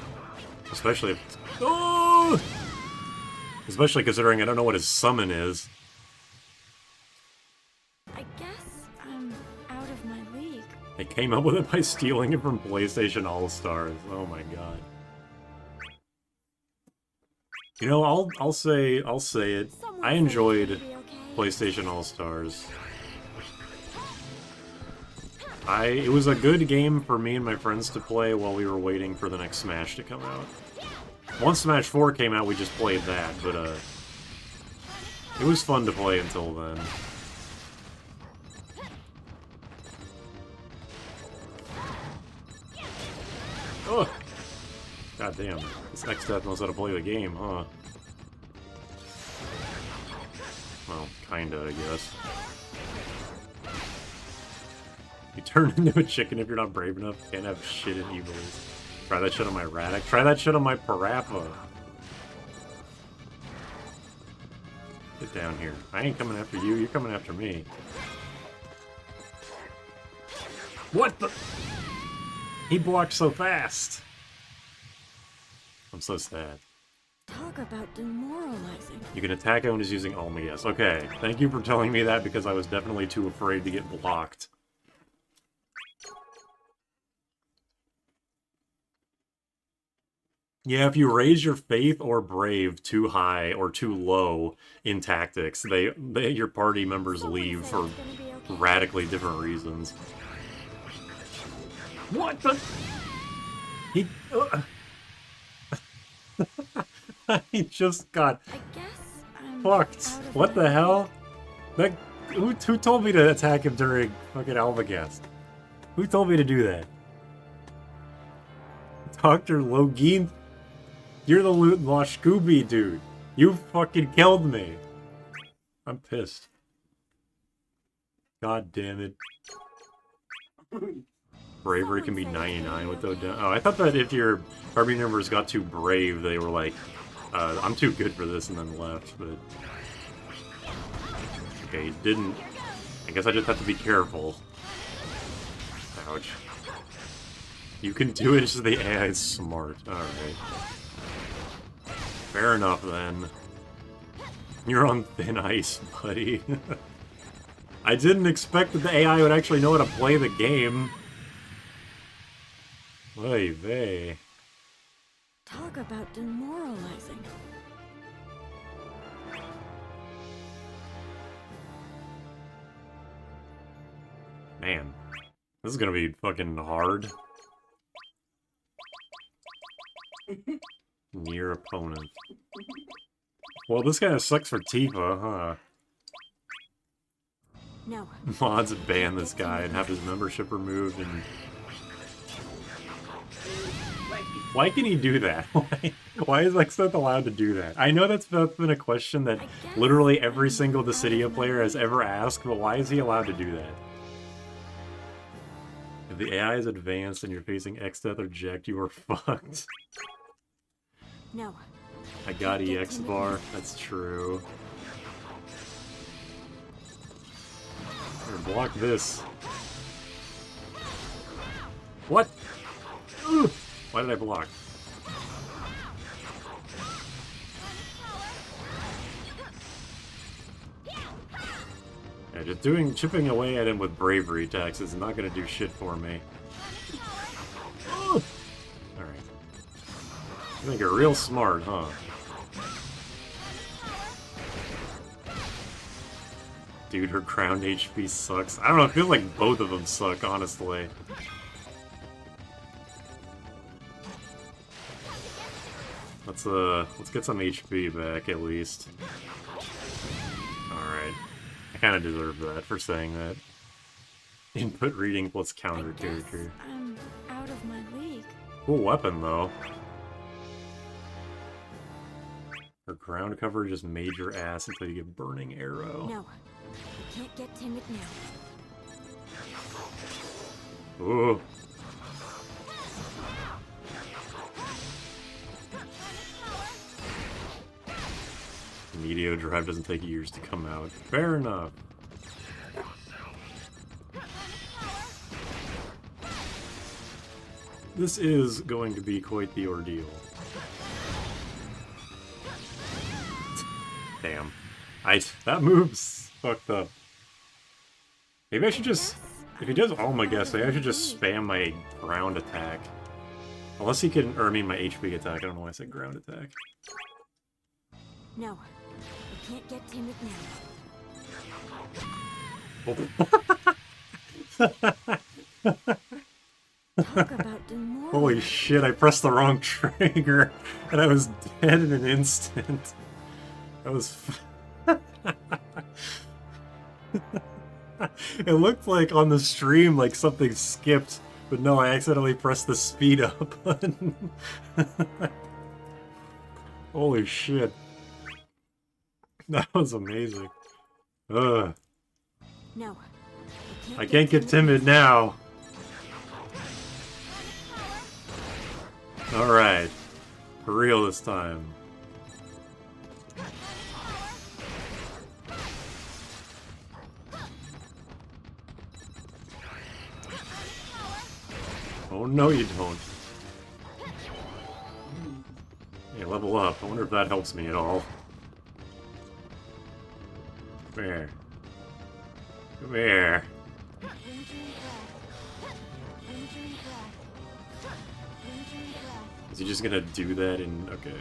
Especially if... Oh! Especially considering I don't know what his summon is. I guess I'm out of my league. They came up with it by stealing it from PlayStation All-Stars. Oh my god. You know, I'll say it. I enjoyed PlayStation All-Stars. It was a good game for me and my friends to play while we were waiting for the next Smash to come out. Once Smash 4 came out, we just played that, but it was fun to play until then. Oh! God damn, this X-Death knows how to play the game, huh? Well, kinda, I guess. You turn into a chicken if you're not brave enough. Can't have shit in Evil's. Try that shit on my Radek. Try that shit on my Parappa. Get down here. I ain't coming after you, you're coming after me. What the? He blocked so fast. I'm so sad. Talk about demoralizing. You can attack when he's using Alma, yes. Okay, thank you for telling me that because I was definitely too afraid to get blocked. Yeah, if you raise your faith or brave too high or too low in tactics, your party members leave for radically different reasons. What the? He he just got fucked. What the hell? That who told me to attack him during fucking Alvagast? Who told me to do that? Dr. Login? You're the Loot Lost Scooby dude. You fucking killed me. I'm pissed. God damn it. Bravery can be 99 with those down. Oh, I thought that if your party members got too brave, they were like, I'm too good for this, and then left, but... Okay, he didn't. I guess I just have to be careful. Ouch. You can do it, it's just the AI is smart. Alright. Fair enough, then. You're on thin ice, buddy. I didn't expect that the AI would actually know how to play the game. Oy vey. Talk about demoralizing. Man, this is gonna be fucking hard. Near opponent. Well, this kind of sucks for Tifa, huh? No. Mods ban this guy and have his membership removed and... Why can he do that? Why is Exeth allowed to do that? I know that's been a question that literally every single Dissidia player has ever asked, but why is he allowed to do that? If the AI is advanced and you're facing Exeth or Jekt, you are fucked. No. I got EX bar, that's true. Here, block this. What? Ugh. Why did I block? Yeah, just chipping away at him with bravery attacks is not gonna do shit for me. Alright. I think you're real smart, huh? Dude, her crowned HP sucks. I don't know, it feels like both of them suck, honestly. Let's get some HP back, at least. Alright. I kinda deserve that for saying that. Input reading plus counter character. I'm out of my league. Cool weapon, though. Her ground cover just made your ass until you get Burning Arrow. No. You can't get timid now. Ooh. Meteor Drive doesn't take years to come out. Fair enough. This is going to be quite the ordeal. Damn. That move's fucked up. Maybe I should just... If he does all my guess, maybe I should just spam my ground attack. Unless he can... Or I mean my HP attack. I don't know why I said ground attack. No. You can't get timid now. Talk about demoralizing. Holy shit, I pressed the wrong trigger, and I was dead in an instant. That was... It looked like on the stream like something skipped, but no, I accidentally pressed the speed up button. Holy shit. That was amazing. Ugh. No. I can't get timid now. Alright. For real this time. Oh no you don't. Yeah, level up. I wonder if that helps me at all. Come here. Come here. Is he just gonna do that in... Okay.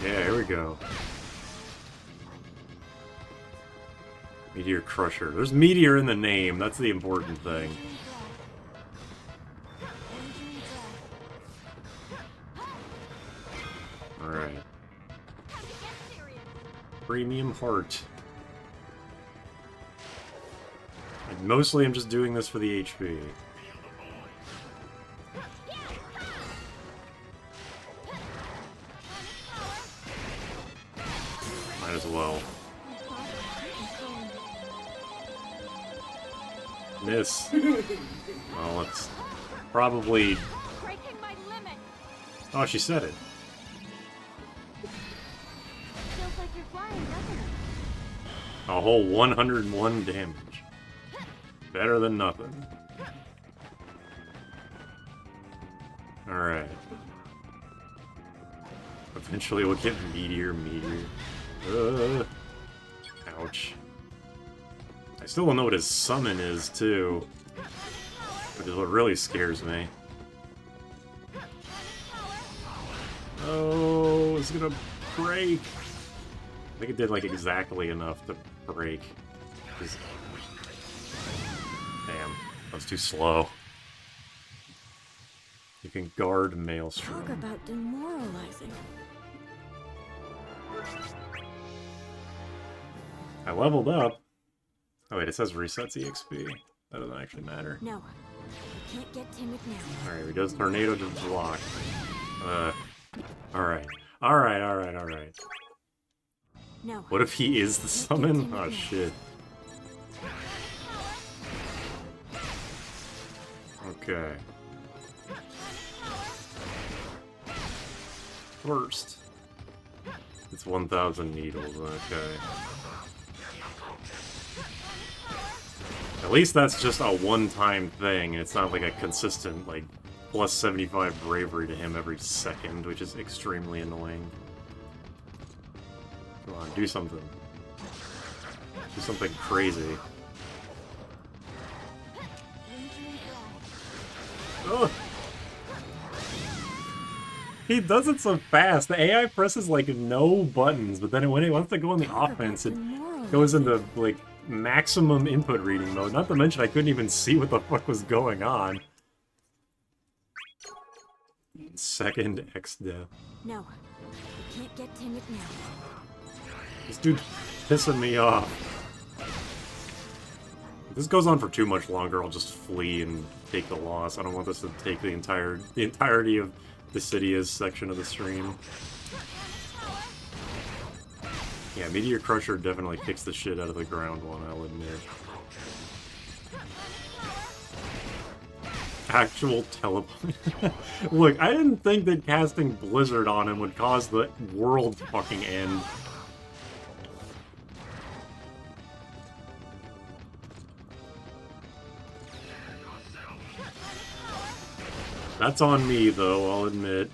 Yeah, here we go. Meteor Crusher. There's Meteor in the name, that's the important thing. Alright. Premium Heart. And mostly I'm just doing this for the HP. Might as well. Miss. Well, it's probably... Breaking my limit. Oh, she said it. Feels like you're flying, doesn't it? A whole 101 damage. Better than nothing. Alright. Eventually we'll get meteor. Ouch. I still don't know what his summon is, too. Which is what really scares me. Oh, it's gonna break! I think it did, like, exactly enough to break. Just... Damn, that was too slow. You can guard Maelstrom. Talk about demoralizing. I leveled up. Oh wait, it says resets EXP. That doesn't actually matter. No, you can't get timid now. Alright, he does Tornado to block. Alright. No. What if he is the summon? Oh shit. Okay. First. It's 1,000 needles, okay. At least that's just a one-time thing, and it's not like a consistent, like, plus 75 bravery to him every second, which is extremely annoying. Come on, do something. Do something crazy. Ugh. He does it so fast. The AI presses, like, no buttons, but then when it wants to go on the offense, it goes into, like, maximum input reading mode. Not to mention I couldn't even see what the fuck was going on. Second X death. No, you can't get timid now. This dude's pissing me off. If this goes on for too much longer, I'll just flee and take the loss. I don't want this to take the entirety of Dissidia's section of the stream. Yeah, Meteor Crusher definitely kicks the shit out of the ground one, I'll admit. Actual teleport. Look, I didn't think that casting Blizzard on him would cause the world to fucking end. That's on me, though, I'll admit.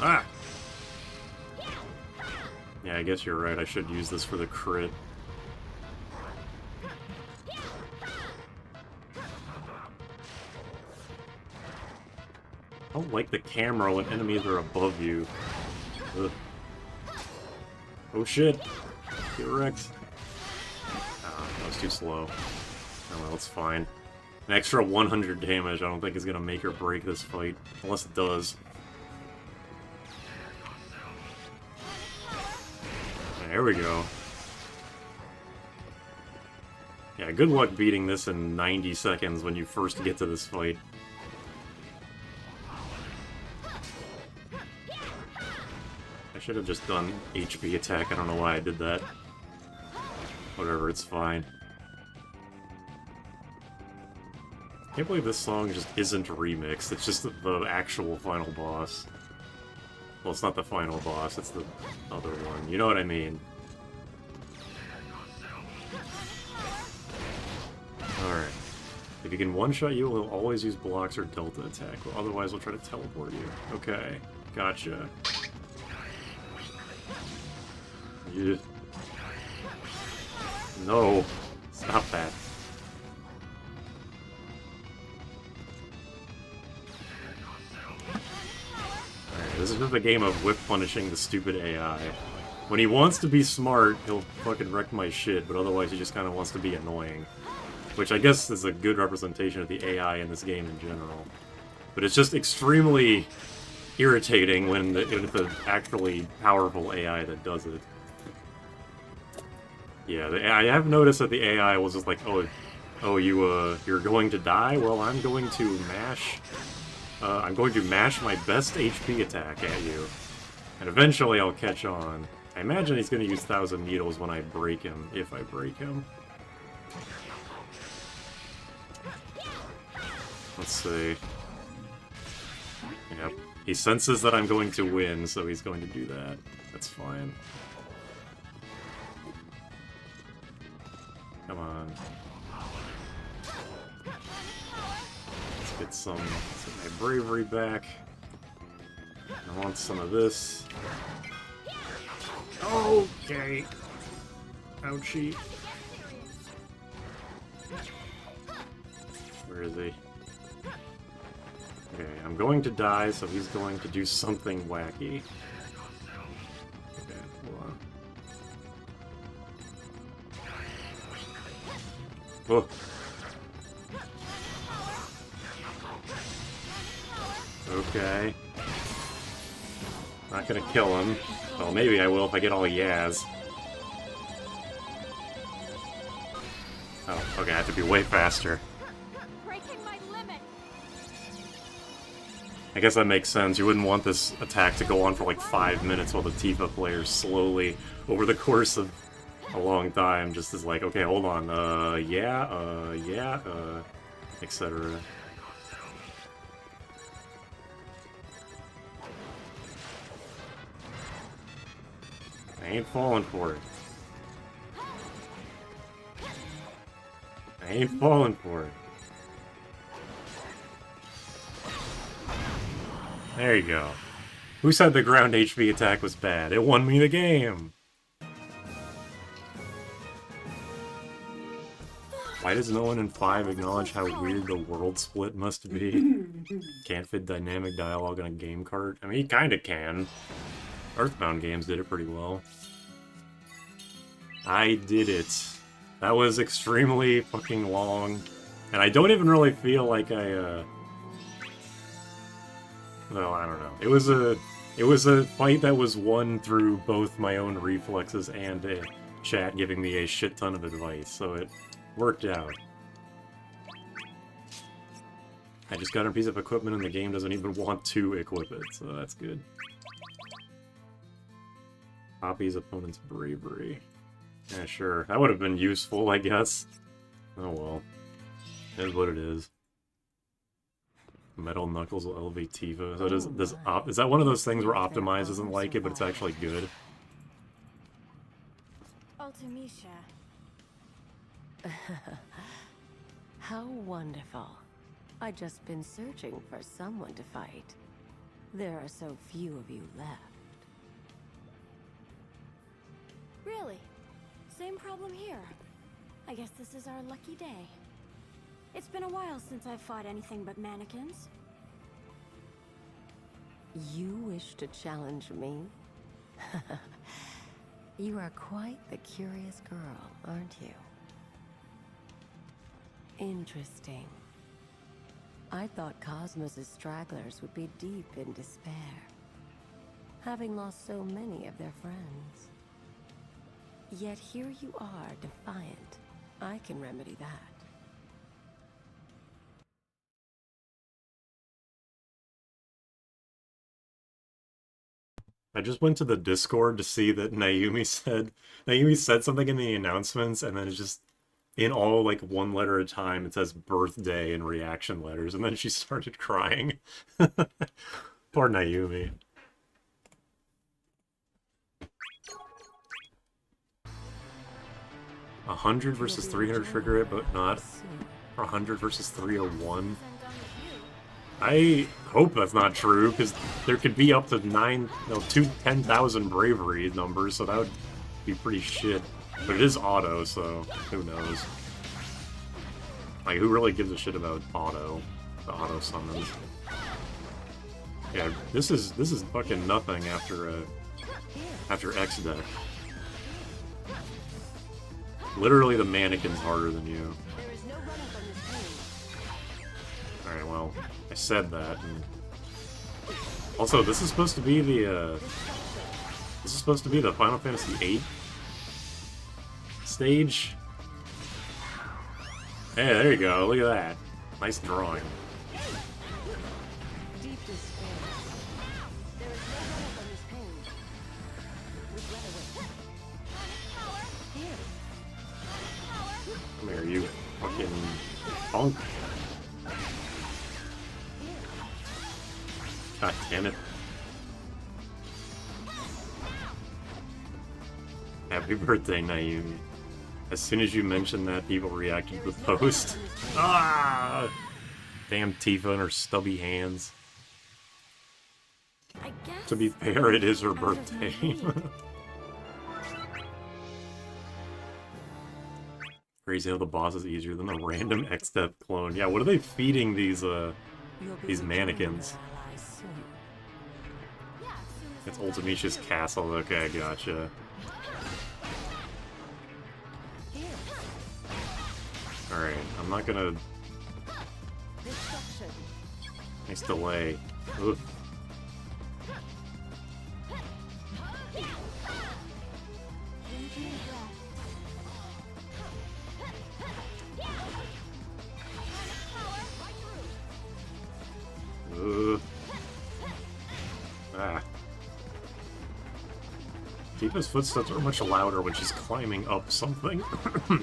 Ah! Yeah, I guess you're right. I should use this for the crit. I don't like the camera when enemies are above you. Ugh. Oh shit! Get wrecked. Ah, that was too slow. Oh well, it's fine. An extra 100 damage I don't think is gonna make or break this fight. Unless it does. There we go. Yeah, good luck beating this in 90 seconds when you first get to this fight. I should have just done HP attack, I don't know why I did that. Whatever, it's fine. I can't believe this song just isn't remixed, it's just the actual final boss. Well, it's not the final boss, it's the other one. You know what I mean. Alright. If he can one-shot you, he'll always use blocks or delta attack. Well, otherwise, he'll try to teleport you. Okay. Gotcha. Yeah. No. Stop that. This is just a game of whip punishing the stupid AI. When he wants to be smart, he'll fucking wreck my shit, but otherwise he just kind of wants to be annoying. Which I guess is a good representation of the AI in this game in general. But it's just extremely irritating when it's an actually powerful AI that does it. Yeah, I have noticed that the AI was just like, oh, you're going to die? Well, I'm going to mash my best HP attack at you. And eventually I'll catch on. I imagine he's going to use 1,000 Needles when I break him, if I break him. Let's see. Yep. He senses that I'm going to win, so he's going to do that. That's fine. Come on. Let's Get some of my bravery back. I want some of this. Okay. Ouchie. Where is he? Okay, I'm going to die, so he's going to do something wacky. Okay, hold on. Oh. Okay. Not gonna kill him. Well, maybe I will if I get all the Yaz. Oh, okay, I have to be way faster. Breaking my limit. I guess that makes sense. You wouldn't want this attack to go on for like 5 minutes while the Tifa players slowly, over the course of a long time, just is like, okay, hold on, etc. I ain't falling for it. I ain't falling for it. There you go. Who said the ground HP attack was bad? It won me the game! Why does no one in 5 acknowledge how weird the world split must be? Can't fit dynamic dialogue on a game cart? I mean, he kinda can. Earthbound games did it pretty well. I did it. That was extremely fucking long. And I don't even really feel like I, well, I don't know. It was a fight that was won through both my own reflexes and a chat giving me a shit ton of advice, so it worked out. I just got a piece of equipment and the game doesn't even want to equip it, so that's good. Copy's opponent's bravery. Yeah, sure. That would have been useful, I guess. Oh well. It is what it is. Metal Knuckles will elevate Tifa. So is that one of those things where Optimize doesn't like it, but it's actually good? Ultimisha. How wonderful. I've just been searching for someone to fight. There are so few of you left. Really? Same problem here. I guess this is our lucky day. It's been a while since I've fought anything but mannequins. You wish to challenge me? You are quite the curious girl, aren't you? Interesting. I thought Cosmos' stragglers would be deep in despair, having lost so many of their friends. Yet here you are, defiant. I can remedy that. I just went to the Discord to see that Naomi said something in the announcements, and then it's just, in all, like, one letter at a time, it says birthday in reaction letters, and then she started crying. Poor Naomi. A 100 versus 300 trigger it, but not 100 versus 301. I hope that's not true, because there could be up to 10,000 bravery numbers, so that would be pretty shit. But it is auto, so who knows? Like, who really gives a shit about auto? The auto summons. Yeah, this is fucking nothing after X deck. Literally, the mannequin's harder than you. Alright, well, I said that. And also, this is supposed to be the Final Fantasy VIII stage. Hey, there you go. Look at that. Nice drawing. Come here, you fucking punk. God damn it. Happy birthday, Naomi. As soon as you mentioned that, people reacted to the post. Ah! Damn Tifa and her stubby hands. I guess. To be fair, it is her out of my birthday. league. Crazy how the boss is easier than a random X-Death clone. Yeah, what are they feeding these You'll be these rejoining mannequins? your allies soon. Yeah, as It's soon as I'm done Ultimicia's with you. castle. Okay, gotcha. Here, Alright, I'm not gonna... destruction. Nice delay. Ugh. Ugh. Ah. Tifa's footsteps are much louder when she's climbing up something. Come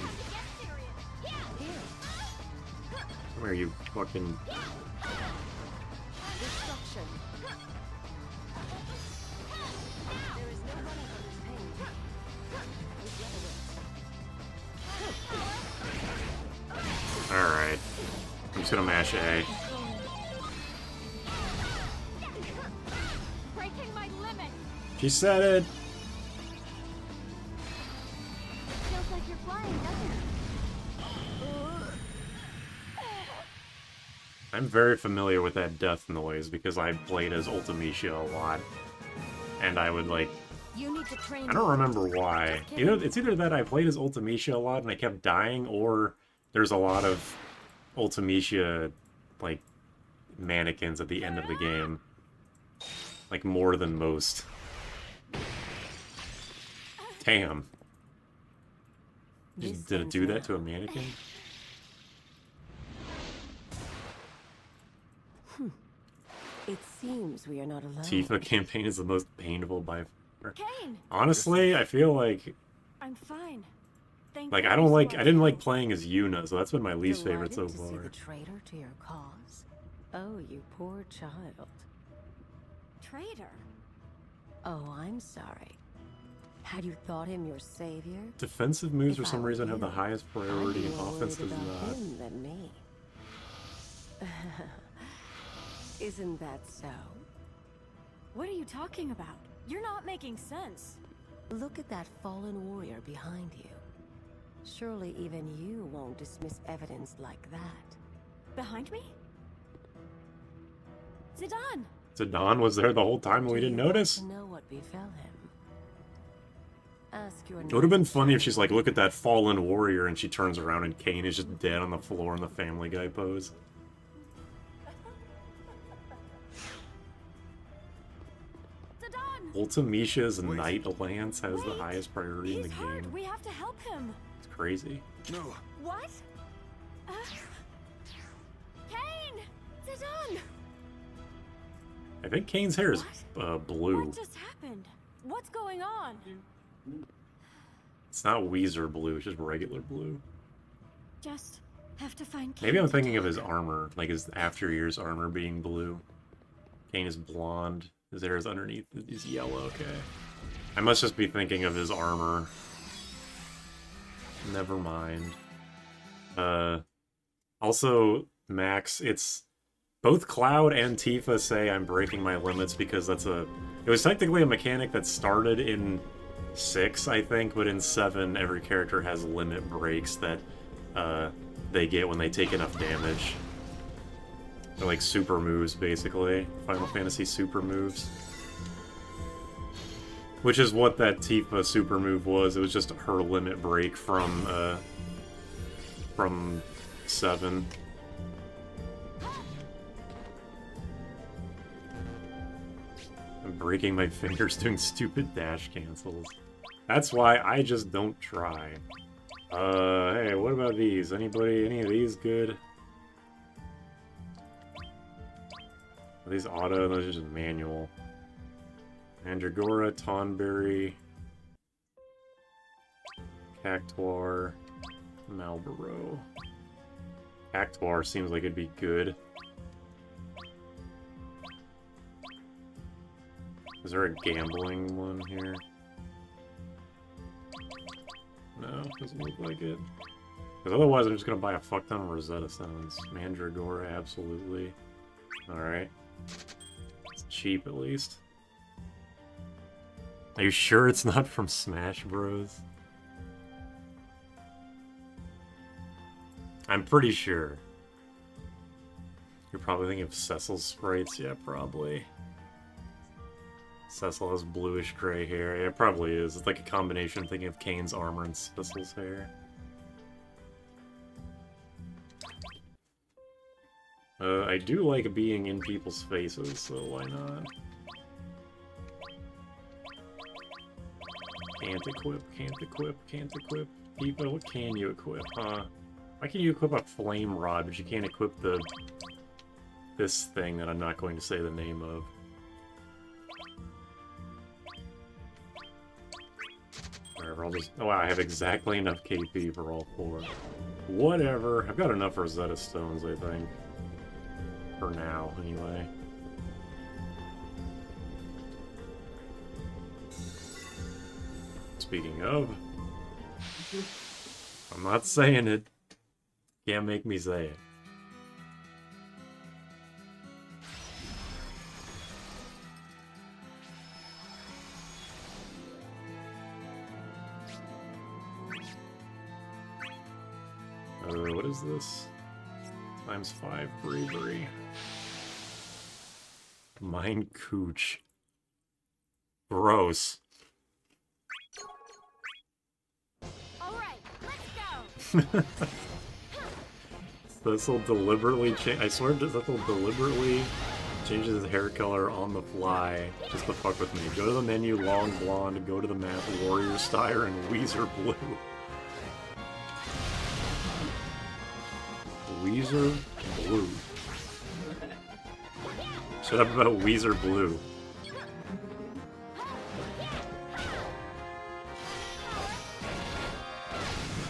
here, you fucking... Destruction. There is no running from this pain. Regret it. Alright. I'm just gonna mash A. Breaking my limit. She said it! Feels like you're flying, doesn't it? I'm very familiar with that death noise because I played as Ultimecia a lot. And I would, like... You need to train. I don't remember why. Just You know, kidding. it's either that I played as Ultimecia a lot and I kept dying, or there's a lot of Ultimecia, like, mannequins at the end of the game. Like, more than most. Damn. This Did it ends do now. that to a mannequin? It seems we are not alone. Tifa campaign is the most painful by far. Kane, Honestly, I feel like I'm fine. Thank I goodness don't you like are I didn't too. like playing as Yuna, so that's been my least favorite so Delighted to see far. the traitor to your cause. Oh, you poor child. Traitor. Oh, I'm sorry. Had you thought him your savior? Defensive moves for If I some were reason have the you, highest I'd priority be and more offense worried does about not. him than me. Isn't that so? What are you talking about? You're not making sense. Look at that fallen warrior behind you. Surely even you won't dismiss evidence like that. Behind me? Zidane! Zidane was there the whole time and we Do didn't you want notice? to know what befell him? Ask your It would have been knight funny if child. she's like, look at that fallen warrior, and she turns around and Kane is just dead on the floor in the Family Guy pose. Zidane! Ultimecia's Knight Lance has the Wait, highest priority in the He's hurt. game. We have to help him. It's crazy. No. What? Kane! Zidane! I think Kane's hair is blue. What just happened? What's going on? It's not Weezer blue, it's just regular blue. Just have to find Kane. Maybe I'm to thinking of talk. his armor, like his after years armor being blue. Kane is blonde. His hair is underneath is yellow, okay. I must just be thinking of his armor. Never mind. Also, Max, it's... Both Cloud and Tifa say I'm breaking my limits because that's a... It was technically a mechanic that started in 6, I think, but in 7, every character has limit breaks that they get when they take enough damage. They're like super moves, basically. Final Fantasy super moves. Which is what that Tifa super move was. It was just her limit break from 7. I'm breaking my fingers doing stupid dash cancels. That's why I just don't try. Hey, what about these? Anybody, any of these good? Are these auto? Those are just manual. Mandragora, Tonberry, Cactuar, Malboro. Cactuar seems like it'd be good. Is there a gambling one here? No, doesn't look like it. Because otherwise I'm just gonna buy a fuck ton of Rosetta Stones. Mandragora, absolutely. Alright. It's cheap, at least. Are you sure it's not from Smash Bros? I'm pretty sure. You're probably thinking of Cecil's sprites? Yeah, probably. Cecil has bluish gray hair. Yeah, it probably is. It's like a combination thinking of Kane's armor and Cecil's hair. I do like being in people's faces, so why not? Can't equip, can't equip, can't equip. Tifa, what can you equip, huh? Why can you equip a flame rod, but you can't equip this thing that I'm not going to say the name of? Whatever, I'll just... Oh, wow, I have exactly enough KP for all four. Whatever. I've got enough Rosetta Stones, I think. For now, anyway. Speaking of... I'm not saying it. Can't make me say it. What is this? Times 5 bravery. Mine cooch. Gross. Alright, let's go! This'll deliberately change. I swear this'll deliberately changes his hair color on the fly just to fuck with me. Go to the menu, long blonde, go to the map, warrior style, and Weezer blue. Weezer blue. Shut up about Weezer blue.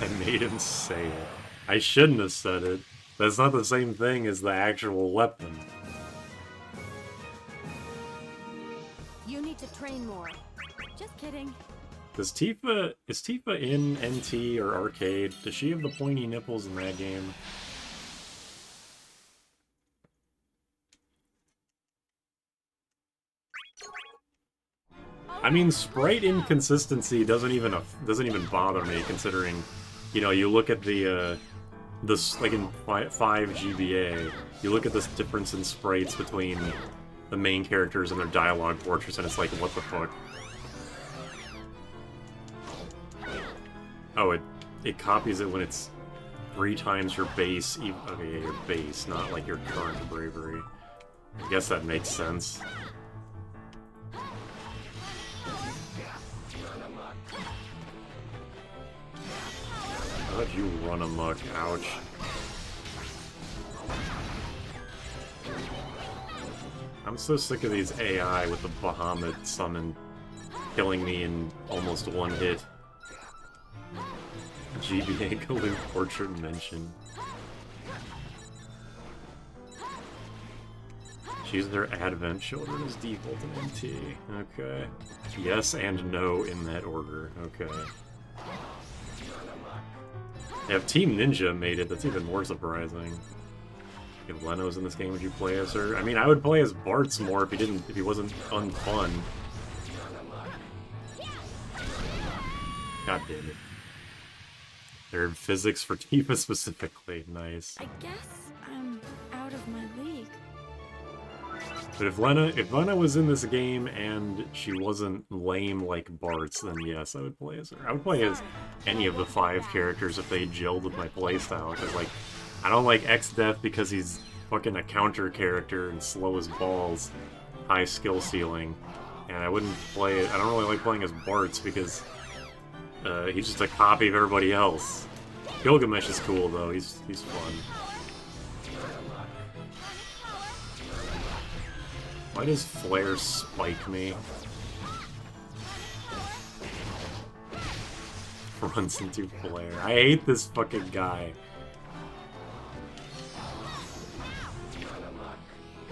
I made him say it. I shouldn't have said it. That's not the same thing as the actual weapon. You need to train more. Just kidding. Is Tifa in NT or arcade? Does she have the pointy nipples in that game? I mean, sprite inconsistency doesn't even bother me, considering, you know, you look at the this, like in 5 GBA, you look at this difference in sprites between the main characters and their dialogue portraits, and it's like, what the fuck? Oh, it copies it when it's 3 times your base, okay, your base, not like your current bravery. I guess that makes sense. How about you run amok? Ouch. I'm so sick of these AI with the Bahamut summon killing me in almost one hit. GBA Galoo Portrait mention. Choose their Advent children as default in NT. Okay. Yes and no in that order. Okay. Yeah, if Team Ninja made it, that's even more surprising. If Leno's in this game, would you play as her? I mean, I would play as Bartz more if he wasn't unfun. God damn it. They're physics for Tifa specifically. Nice. I guess I'm out of my league. But if Lena was in this game and she wasn't lame like Bartz, then yes, I would play as her. I would play as any of the 5 characters if they gelled with my playstyle, because, like, I don't like X-Death because he's fucking a counter character and slow as balls, high skill ceiling, and I wouldn't play it. I don't really like playing as Bartz because he's just a copy of everybody else. Gilgamesh is cool though. He's fun. Why does Flare spike me? Runs into Flare. I hate this fucking guy.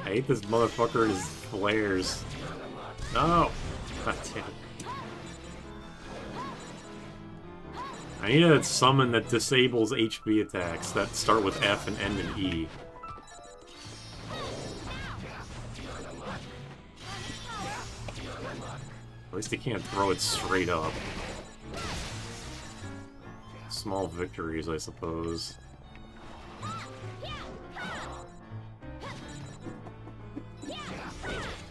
I hate this motherfucker and his flares. No! God damn it. I need a summon that disables HP attacks that start with F and end in E. At least he can't throw it straight up. Small victories, I suppose.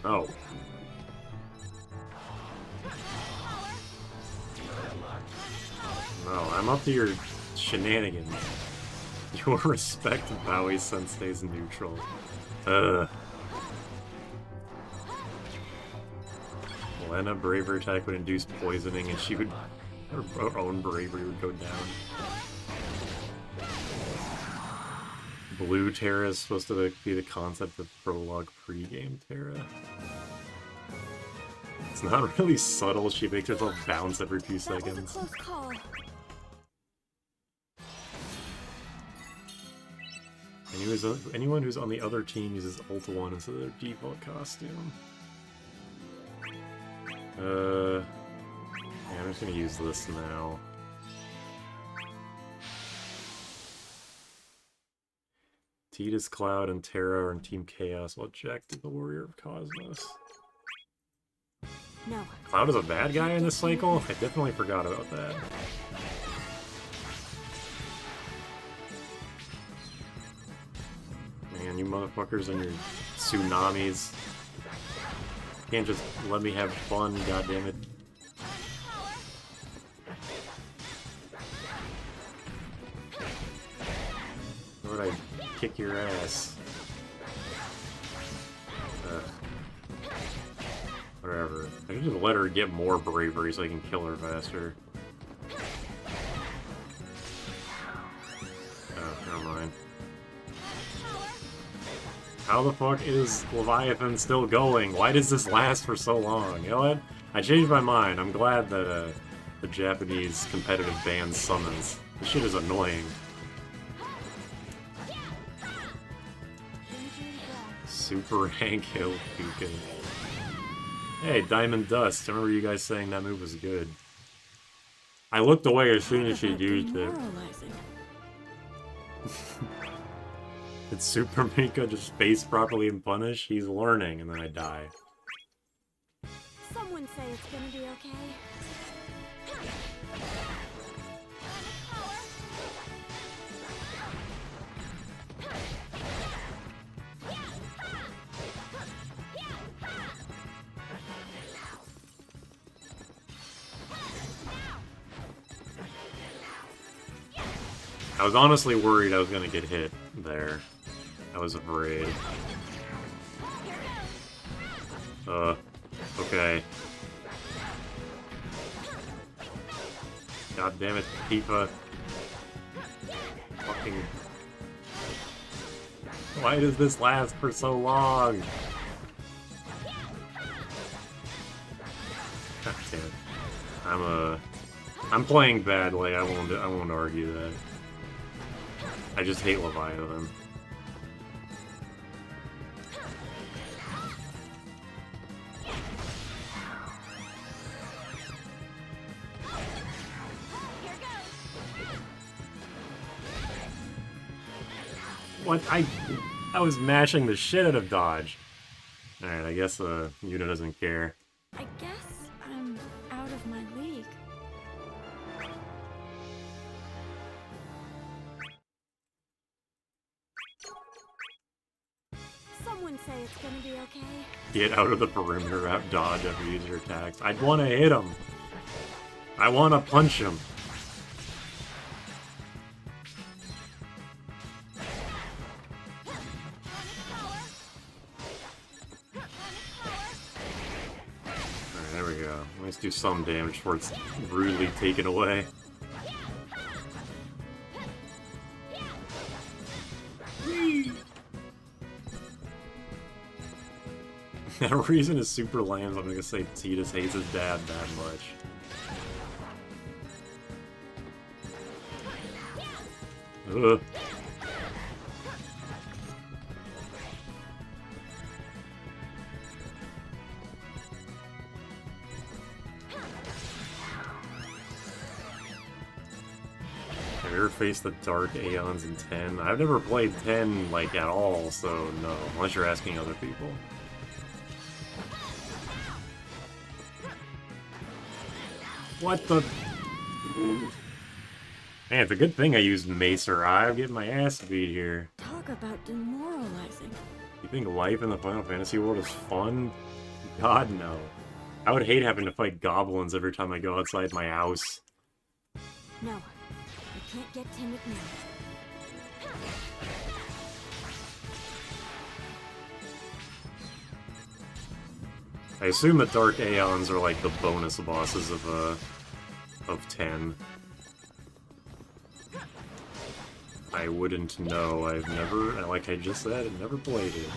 Oh. No, I'm up to your shenanigans. Your respect Bowie Sensei's neutral. Lena bravery attack would induce poisoning and she would... her own bravery would go down. Blue Terra is supposed to be the concept of Prologue pre-game Terra. It's not really subtle, she makes herself bounce every few seconds. That was a close call. Anyone who's on the other team uses Ult 1 instead of their default costume. Yeah, I'm just gonna use this now. Tidus, Cloud, and Terra are in Team Chaos, while Jack did the Warrior of Cosmos. No. Cloud is a bad guy in this cycle? I definitely forgot about that. Man, you motherfuckers and your tsunamis. Can't just let me have fun, goddammit. How would I kick your ass? Whatever. I should just let her get more bravery so I can kill her faster. Oh, never mind. How the fuck is Leviathan still going? Why does this last for so long? You know what? I changed my mind. I'm glad that the Japanese competitive bans summons. This shit is annoying. Super Hank Hill Pukin. Hey, Diamond Dust. I remember you guys saying that move was good. I looked away as soon as she used it. Did Super Mika just space properly and punish? He's learning, and then I die. Someone say it's gonna be okay. I was honestly worried I was gonna get hit there. I was afraid. Okay. God damn it, Tifa. Fucking... Why does this last for so long? God damn it. I'm playing badly, I won't argue that. I just hate Leviathan. What? I was mashing the shit out of dodge. Alright, I guess Yuna doesn't care. I guess I'm out of my league. Someone say it's gonna be okay. Get out of the perimeter, out dodge after you use your attacks. I'd want to hit him. I want to punch him. Alright, there we go. Let's do some damage before it's rudely taken away. That reason is super lame, so I'm gonna say Tidus hates his dad that much. Ugh. Have you ever faced the Dark Aeons in 10? I've never played 10, like, at all, so no. Unless you're asking other people. What the... Man, it's a good thing I used Mace or I'm getting my ass beat here. Talk about demoralizing. You think life in the Final Fantasy world is fun? God, no. I would hate having to fight goblins every time I go outside my house. No, you can't get timid now. I assume the Dark Aeons are like the bonus bosses of 10. I wouldn't know. I've never, like I just said, I've never played it.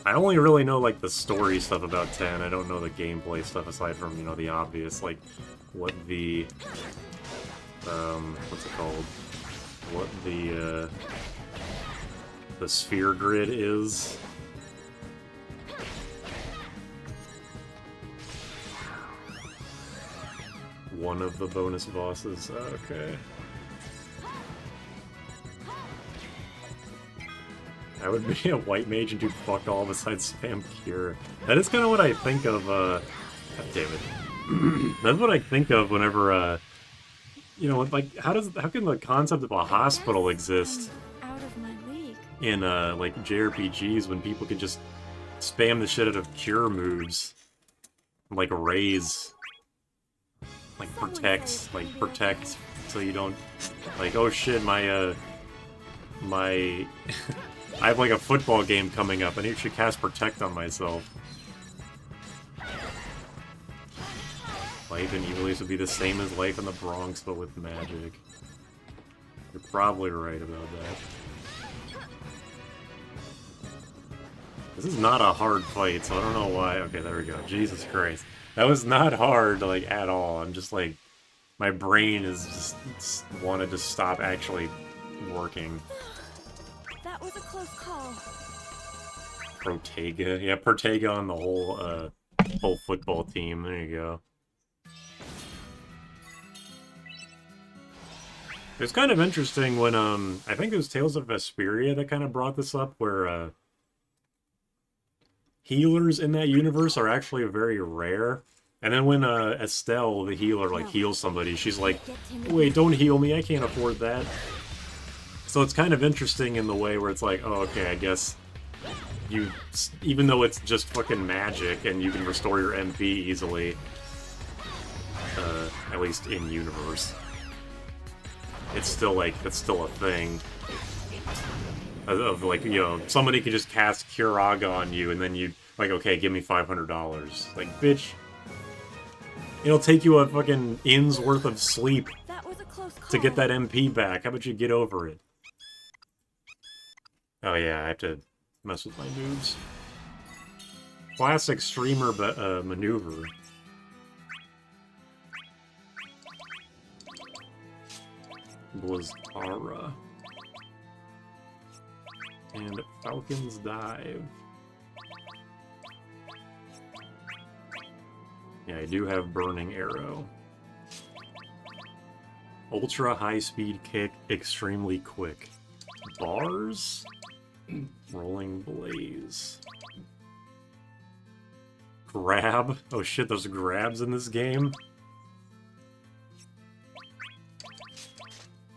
I only really know, like, the story stuff about 10. I don't know the gameplay stuff aside from, you know, the obvious, like, what the, what's it called? What the sphere grid is. One of the bonus bosses. Okay. I would be a white mage and do fuck all besides spam cure. That is kind of what I think of, God damn it. That's what I think of whenever, you know, like, how can the concept of a hospital exist Out of my league. in, like, JRPGs when people can just spam the shit out of cure moves? Like, raise. Like, protect, so you don't, like, oh shit, my, I have, like, a football game coming up. I need to cast Protect on myself. Life in Evilise would be the same as life in the Bronx, but with magic. You're probably right about that. This is not a hard fight, so I don't know why. Okay, there we go. Jesus Christ. That was not hard, like, at all. I'm just, like, my brain is just wanted to stop actually working. That was a close call. Protega. Yeah, Protega on the whole football team. There you go. It's kind of interesting when, I think it was Tales of Vesperia that kind of brought this up, where, healers in that universe are actually very rare. And then when, Estelle, the healer, like, heals somebody, she's like, wait, don't heal me, I can't afford that. So it's kind of interesting in the way where it's like, oh, okay, I guess you, even though it's just fucking magic and you can restore your MP easily, at least in universe, it's still like, that's still a thing. Of like, you know, somebody could just cast Curaga on you and then you, like, okay, give me $500. Like, bitch, it'll take you a fucking inn's worth of sleep That was a close call. to get that MP back. How about you get over it? Oh yeah, I have to mess with my moves. Classic streamer maneuver. Blizzara. And Falcon's Dive. Yeah, I do have Burning Arrow. Ultra high speed kick, extremely quick. Bars? Rolling Blaze. Grab? Oh shit, there's grabs in this game?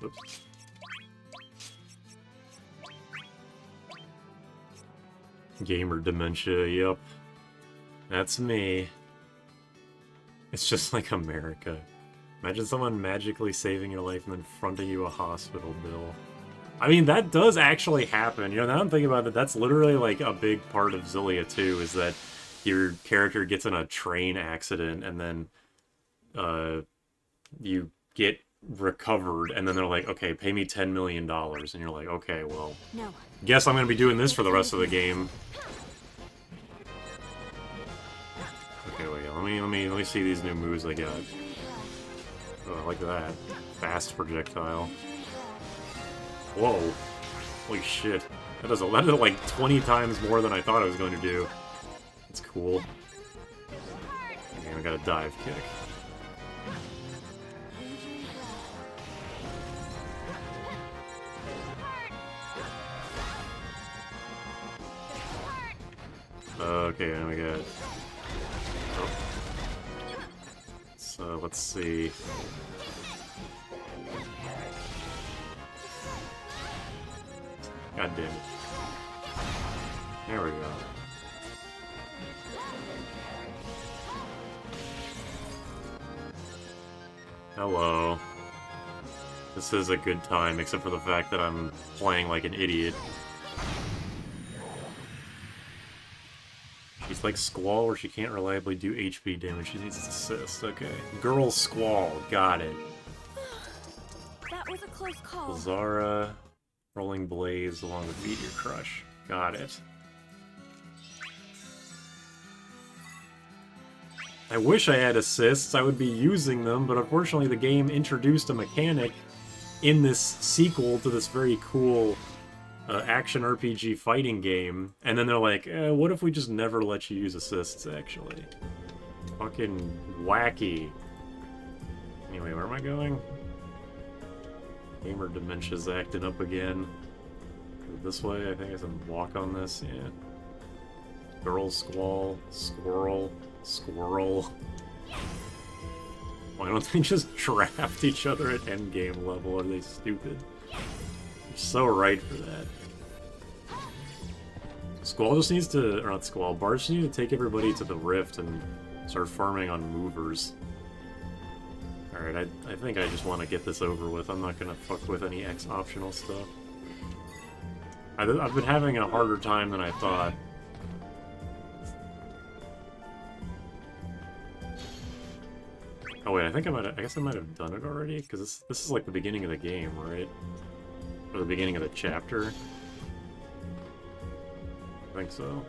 Oops. Gamer dementia, yep. That's me. It's just like America. Imagine someone magically saving your life and then fronting you a hospital bill. I mean, that does actually happen. You know, now I'm thinking about it, that's literally like a big part of Xillia 2, is that your character gets in a train accident and then you get recovered, and then they're like, okay, pay me $10 million. And you're like, okay, well, No. guess I'm gonna be doing this for the rest of the game. Okay, wait, let me see these new moves I got. Oh, I like that. Fast projectile. Whoa. Holy shit. That does like 20 times more than I thought I was going to do. It's cool. And I got a dive kick. Okay, and we got... Oh. So, let's see. God damn it. There we go. Hello. This is a good time, except for the fact that I'm playing like an idiot. She's like Squall, where she can't reliably do HP damage. She needs assist. Okay. Girl Squall. Got it. That was a close call. Zara, Rolling Blaze, along with Meteor Crush. Got it. I wish I had assists. I would be using them, but unfortunately the game introduced a mechanic in this sequel to this very cool action RPG fighting game, and then they're like, what if we just never let you use assists, actually? Fucking wacky. Anyway, where am I going? Gamer dementia's acting up again. This way, I think I can walk on this, yeah. Girl Squall, Squirrel, Squirrel. Why don't they just draft each other at endgame level? Are they stupid? You're so right for that. Squall just needs to, or not Squall, Bart just needs to take everybody to the Rift and start farming on movers. Alright, I think I just want to get this over with. I'm not gonna fuck with any X optional stuff. I've been having a harder time than I thought. Oh wait, I guess I might have done it already, because this is like the beginning of the game, right? Or the beginning of the chapter. I think so.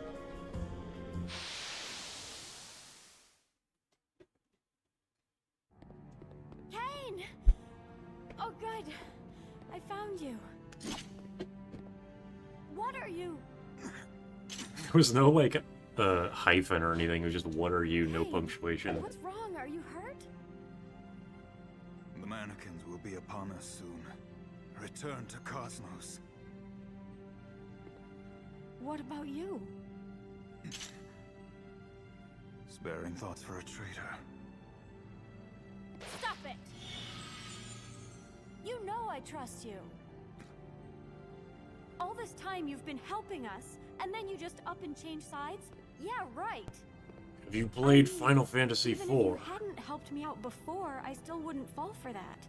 Kane! Oh good. I found you. What are you? There was no, like, hyphen or anything. It was just, what are you? No Kane, punctuation. What's wrong? Are you hurt? The mannequins will be upon us soon. Return to Cosmos. What about you? Sparing thoughts for a traitor. Stop it! You know I trust you. All this time you've been helping us, and then you just up and change sides? Yeah, right. Have you played Final Fantasy Even IV? if you hadn't helped me out before, I still wouldn't fall for that.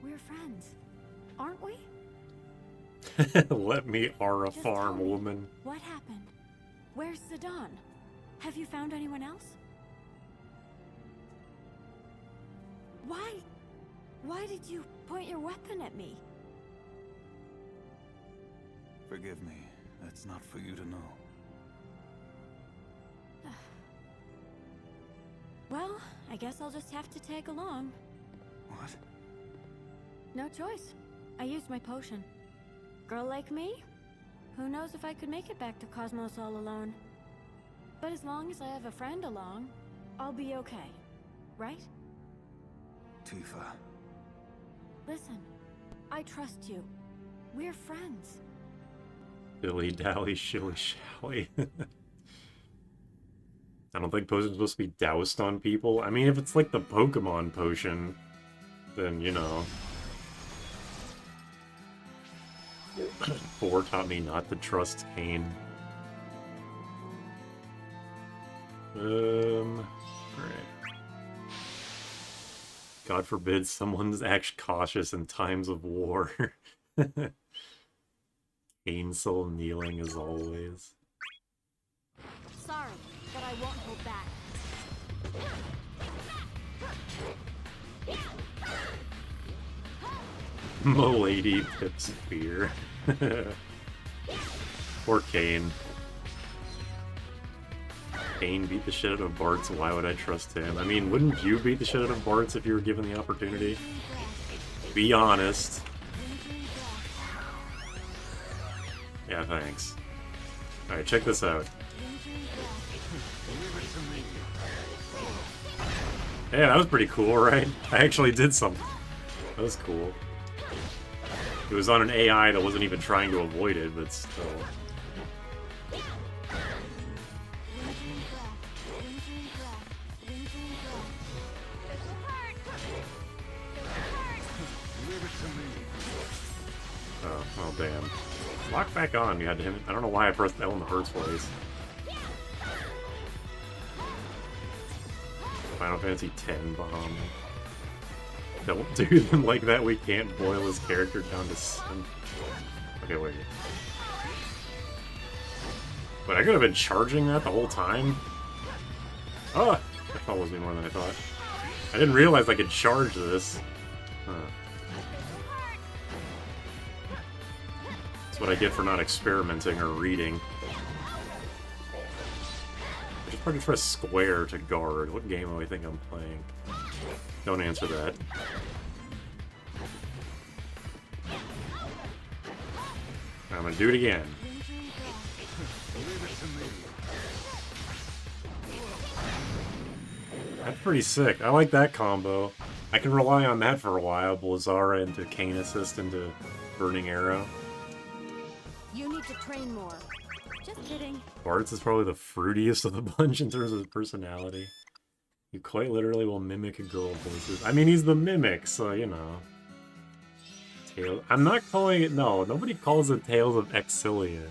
We're friends, aren't we? Let me Ara Just farm, tell me, woman. What happened? Where's Zidane? Have you found anyone else? Why did you point your weapon at me? Forgive me. That's not for you to know. Well, I guess I'll just have to tag along. What? No choice. I used my potion. Girl like me? Who knows if I could make it back to Cosmos all alone. But as long as I have a friend along, I'll be okay. Right? Tifa. Listen, I trust you. We're friends. Dilly dally, shilly shally. I don't think potions are supposed to be doused on people. I mean, if it's like the Pokemon potion, then, you know. 4 taught me not to trust Kane. Alright. God forbid someone's act cautious in times of war. Kane soul kneeling as always. Sorry, but I won't hold back. Milady tips fear. Poor Kane. Kane beat the shit out of Bartz, why would I trust him? I mean, wouldn't you beat the shit out of Bartz if you were given the opportunity? Be honest. Yeah, thanks. Alright, check this out. Yeah, that was pretty cool, right? I actually did something. That was cool. It was on an AI that wasn't even trying to avoid it, but still. Oh, damn. Lock back on, you had to hit it. I don't know why I pressed L in the first place. Final Fantasy X Bahamut. Don't do them like that, we can't boil his character down to sin. Okay, wait. But I could have been charging that the whole time? Oh! That follows me more than I thought. I didn't realize I could charge this. Huh. That's what I get for not experimenting or reading. I should probably press square to guard. What game do I think I'm playing? Don't answer that. I'm gonna do it again. That's pretty sick. I like that combo. I can rely on that for a while. Blizzara into Cane Assist into Burning Arrow. You need to train more. Just kidding. Bartz is probably the fruitiest of the bunch in terms of personality. You quite literally will mimic a girl voices. I mean, he's the mimic, so, you know. I'm not calling it... No, nobody calls it Tales of Exilia.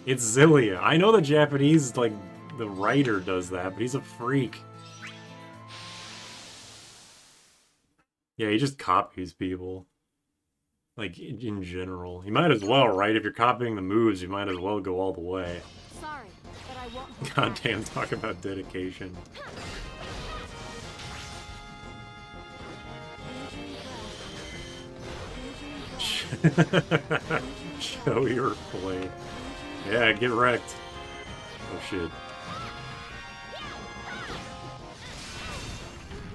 It's Zilia. I know the Japanese, like, the writer does that, but he's a freak. Yeah, he just copies people. Like, in general. You might as well, right? If you're copying the moves, you might as well go all the way. Sorry, but I won't. Goddamn, talk about dedication. Show your play. Yeah, get wrecked. Oh shit.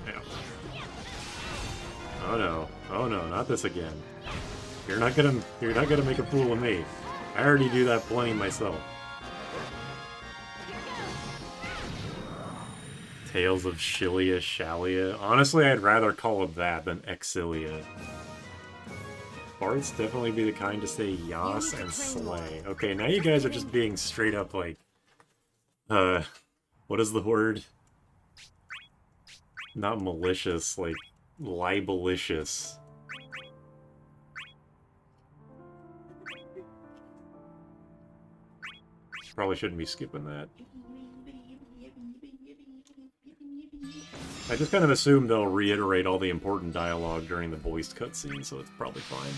Yeah. Oh no. Oh no, not this again. You're not gonna make a fool of me. I already do that plenty myself. Tales of Shilia Shalia. Honestly, I'd rather call it that than Exilia. Bards definitely be the kind to say Yas and Slay. Okay, now you guys are just being straight up like... what is the word? Not malicious, like, libelicious. Probably shouldn't be skipping that. I just kind of assume they'll reiterate all the important dialogue during the voiced cutscene, so it's probably fine.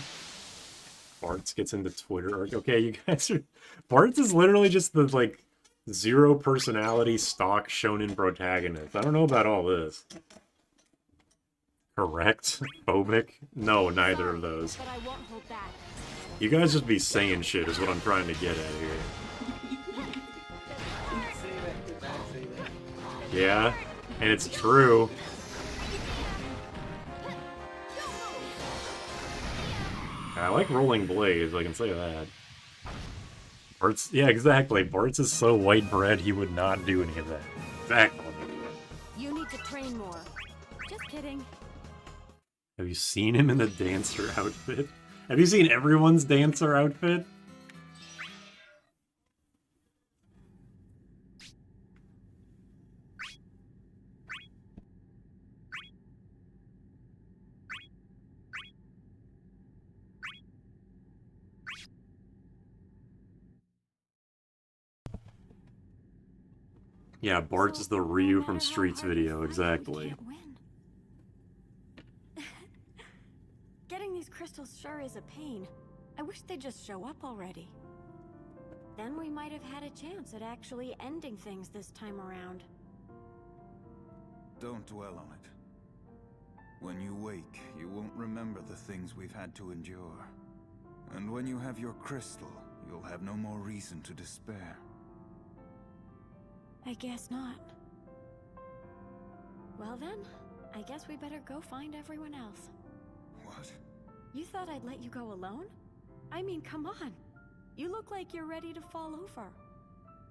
Bartz gets into Twitter. Okay, you guys are... Bartz is literally just the, like, zero personality stock shonen protagonist. I don't know about all this. Correct? Phobic? No, neither of those. But I won't hold back. You guys just be saying shit is what I'm trying to get at here. Yeah, and it's true. I like rolling blades, I can say that. Bartz, yeah, exactly. Bartz is so white bread he would not do any of that. Exactly. You need to train more. Just kidding. Have you seen him in the dancer outfit? Have you seen everyone's dancer outfit? Yeah, Bartz is the Ryu from Streets video, exactly. Getting these crystals sure is a pain. I wish they'd just show up already. Then we might have had a chance at actually ending things this time around. Don't dwell on it. When you wake, you won't remember the things we've had to endure. And when you have your crystal, you'll have no more reason to despair. I guess not. Well then, I guess we better go find everyone else. What? You thought I'd let you go alone? I mean, come on. You look like you're ready to fall over.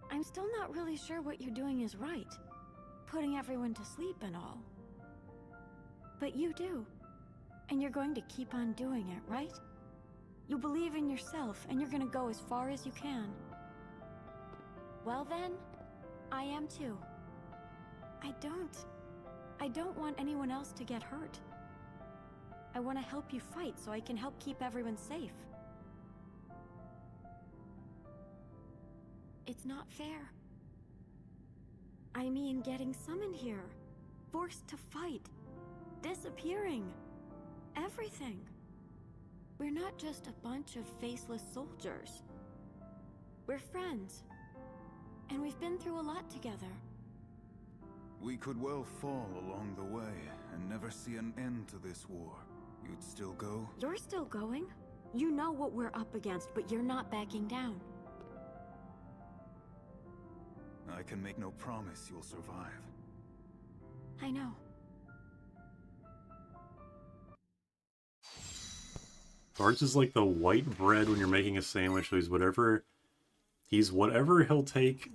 I'm still not really sure what you're doing is right. Putting everyone to sleep and all. But you do. And you're going to keep on doing it, right? You believe in yourself, and you're gonna go as far as you can. Well then, I am too. I don't want anyone else to get hurt. I want to help you fight so I can help keep everyone safe. It's not fair. I mean, getting summoned here, forced to fight, disappearing, everything. We're not just a bunch of faceless soldiers. We're friends, and we've been through a lot together. We could well fall along the way and never see an end to this war. You'd still go? You're still going? You know what we're up against, but you're not backing down. I can make no promise you'll survive. I know. Bart's is like the white bread when you're making a sandwich, so he's whatever he'll take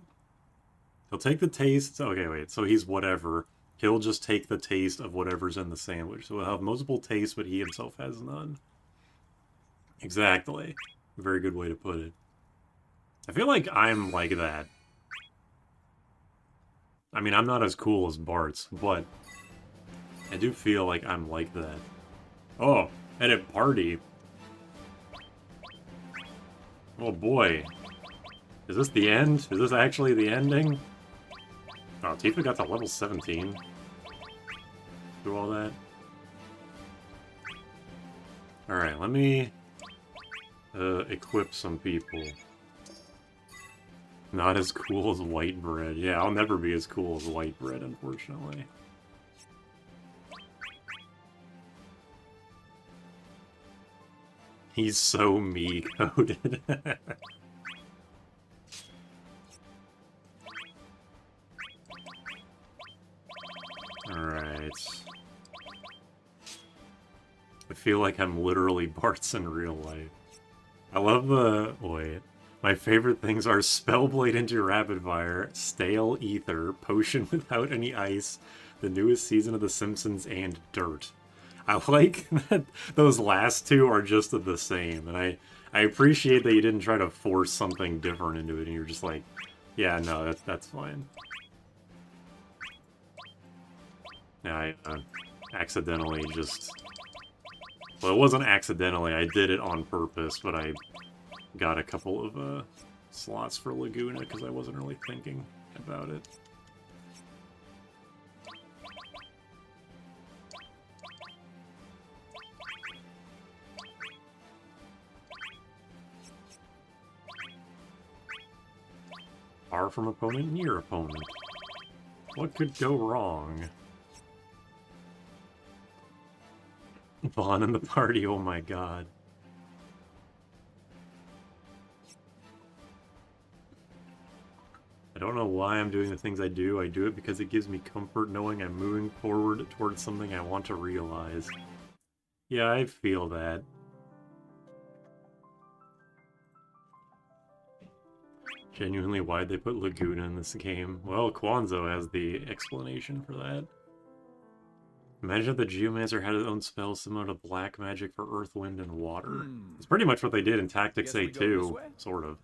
the taste. Okay, wait, so he's whatever. He'll just take the taste of whatever's in the sandwich. So he'll have multiple tastes, but he himself has none. Exactly. Very good way to put it. I feel like I'm like that. I mean, I'm not as cool as Bart's, but I do feel like I'm like that. Oh, edit party. Oh boy. Is this the end? Is this actually the ending? Oh, Tifa got to level 17. Do all that. Alright, let me equip some people. Not as cool as white bread. Yeah, I'll never be as cool as white bread, unfortunately. He's so me-coded. Alright. I feel like I'm literally Bart's in real life. I love the... wait. My favorite things are Spellblade into Rapid Fire, Stale Ether, Potion without any ice, the newest season of The Simpsons, and Dirt. I like that those last two are just the same, and I appreciate that you didn't try to force something different into it, and you're just like, yeah, no, that's fine. Yeah, I accidentally just... well, it wasn't accidentally, I did it on purpose, but I got a couple of slots for Laguna because I wasn't really thinking about it. Far from opponent, near opponent. What could go wrong? Vaughn in the party, oh my god. I don't know why I'm doing the things I do. I do it because it gives me comfort knowing I'm moving forward towards something I want to realize. Yeah, I feel that. Genuinely, why'd they put Laguna in this game? Well, Kwanzo has the explanation for that. Imagine if the Geomancer had his own spell similar to black magic for earth, wind, and water. It's pretty much what they did in Tactics A2, sort of.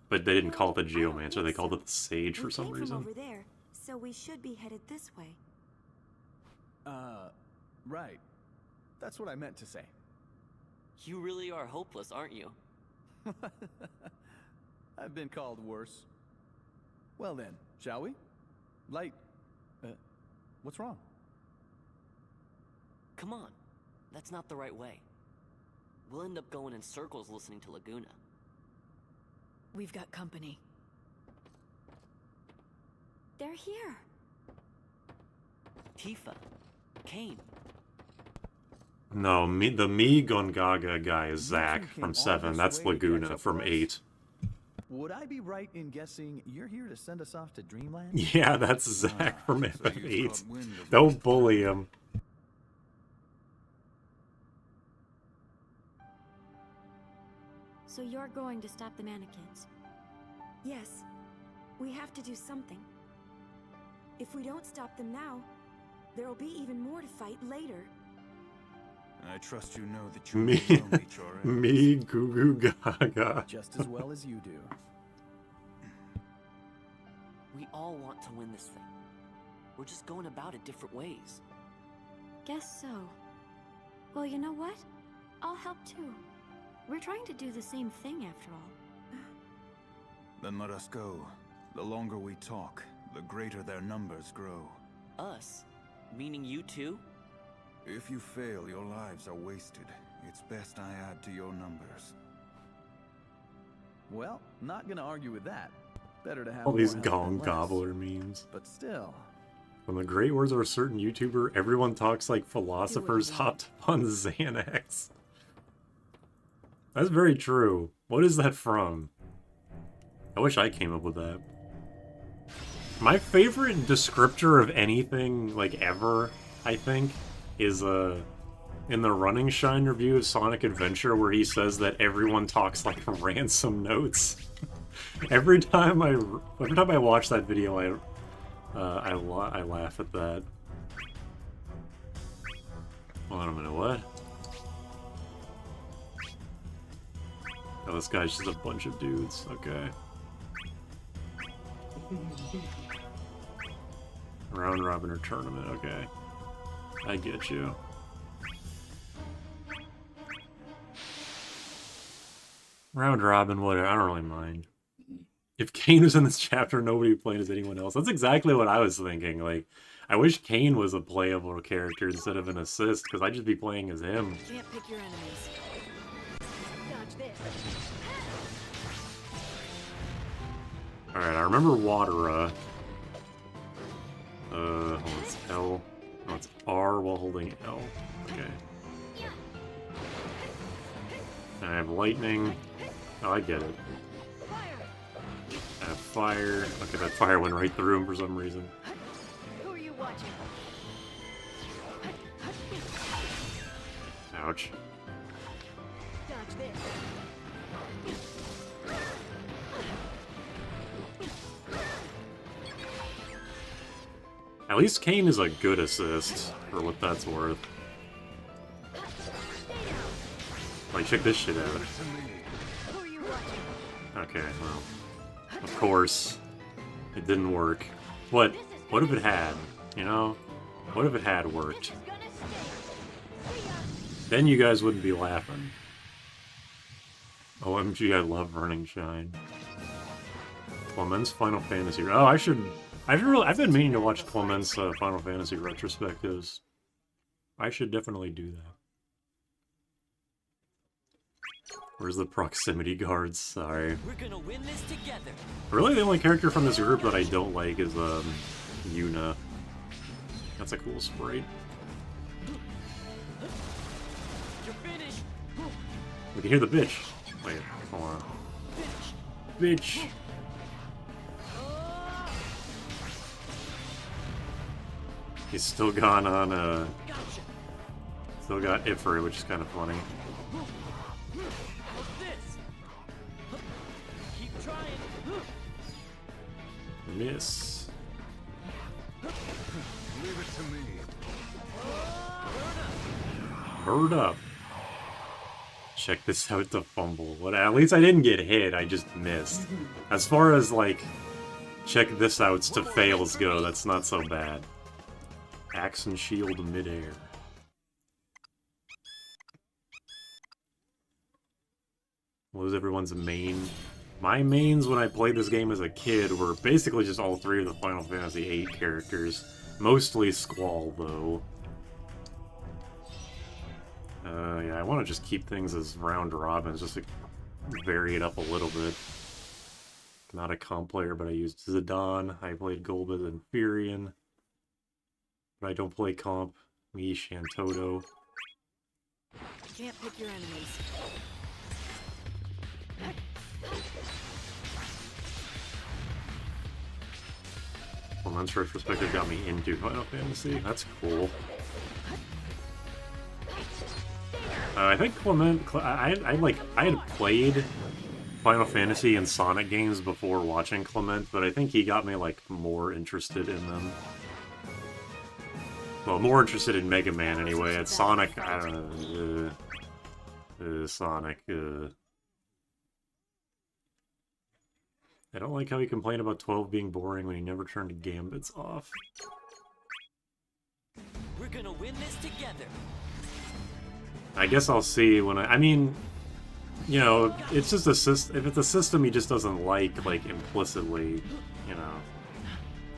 But they didn't call it the Geomancer, they called it the Sage for some reason. Over there, so we should be headed this way. Right. That's what I meant to say. You really are hopeless, aren't you? I've been called worse. Well then, shall we? Light... what's wrong? Come on. That's not the right way. We'll end up going in circles listening to Laguna. We've got company. They're here. Tifa. Kane. No, the Me Gongaga guy is Zack from 7. That's Laguna from 8. Would I be right in guessing you're here to send us off to Dreamland? Yeah, that's Zack from So you've FF8. caught wind of Don't bully him. So you're going to stop the mannequins? Yes. We have to do something. If we don't stop them now, there'll be even more to fight later. I trust you know that you Me, will reach our ends. me Goo Goo Gaga. Just as well as you do. We all want to win this thing. We're just going about it different ways. Guess so. Well, you know what? I'll help too. We're trying to do the same thing after all. Then let us go. The longer we talk, the greater their numbers grow. Us? Meaning you too? If you fail, your lives are wasted. It's best I add to your numbers. Well, not gonna argue with that. Better to have All more these help gong than less. gobbler memes. But still, From the great words of a certain YouTuber, everyone talks like philosophers hopped on Xanax. That's very true. What is that from? I wish I came up with that. My favorite descriptor of anything, like, ever, I think, is, in the Running Shine review of Sonic Adventure, where he says that everyone talks like ransom notes. every time I watch that video, I laugh at that. Hold on a minute, what? Oh, this guy's just a bunch of dudes. Okay. Round robin or tournament, okay. I get you. Round robin, whatever, I don't really mind. If Kane was in this chapter, nobody would play as anyone else. That's exactly what I was thinking. Like, I wish Kane was a playable character instead of an assist, because I'd just be playing as him. Can't pick your enemies. Dodge this. Alright, I remember Watera. Hold on, it's L. No, it's R while holding L. Okay. And I have lightning. Oh, I get it. I have fire. Okay, that fire went right through him for some reason. Who are you watching? Ouch. Dodge this. At least Kane is a good assist, for what that's worth. Like, check this shit out. Who are you watching? Okay, well, of course, it didn't work. What if it had, you know? What if it had worked? Then you guys wouldn't be laughing. OMG, I love Running Shine. Clement's Final Fantasy. Oh, I've been meaning to watch Clement's Final Fantasy retrospectives. I should definitely do that. Where's the proximity guards? Sorry. We're gonna win this together. Really, the only character from this group that I don't like is Yuna. That's a cool sprite. You're finished. We can hear the bitch. Wait, hold on. Bitch. He's still gone on, still got Ifrit, which is kind of funny. How's this? Keep trying. Miss. Leave it to me. Bird up. Check this out, the fumble. What? At least I didn't get hit, I just missed. As far as, like, check this outs to fails go, that's not so bad. Axe and shield midair. What was everyone's main? My mains when I played this game as a kid were basically just all three of the Final Fantasy VIII characters. Mostly Squall, though. Yeah, I want to just keep things as round robins, just to vary it up a little bit. Not a comp player, but I used Zidane. I played Golbez and Furion. But I don't play comp. Me, Shantoto. Can't pick your enemies. Clement's retrospective got me into Final Fantasy. That's cool. I think Clement... I had played Final Fantasy and Sonic games before watching Clement, but I think he got me, like, more interested in them. Well, more interested in Mega Man, anyway. At Sonic, I don't know. Sonic, I don't like how he complained about 12 being boring when he never turned Gambits off. We're gonna win this together. I guess I'll see when I mean, you know, it's just a system. If it's a system he just doesn't like implicitly, you know.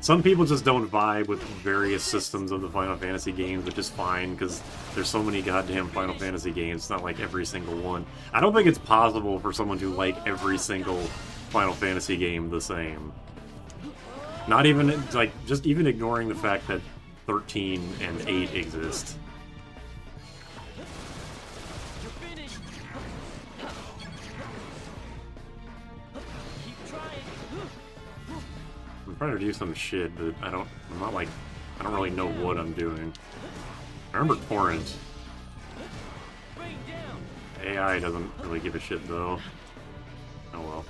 Some people just don't vibe with various systems of the Final Fantasy games, which is fine, because there's so many goddamn Final Fantasy games, it's not like every single one. I don't think it's possible for someone to like every single Final Fantasy game the same. Not even, like, just even ignoring the fact that 13 and 8 exist. I'm trying to do some shit, but I don't really know what I'm doing. I remember Torrent. AI doesn't really give a shit, though. Oh well.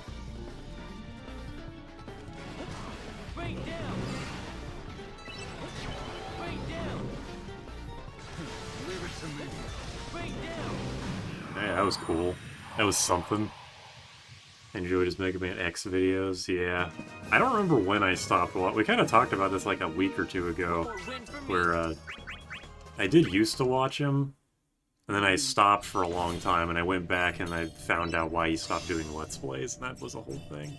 Hey, that was cool. That was something. Enjoyed his Mega Man X videos, yeah. I don't remember when I stopped. We kind of talked about this like a week or two ago, where I did used to watch him, and then I stopped for a long time, and I went back and I found out why he stopped doing Let's Plays, and that was the whole thing.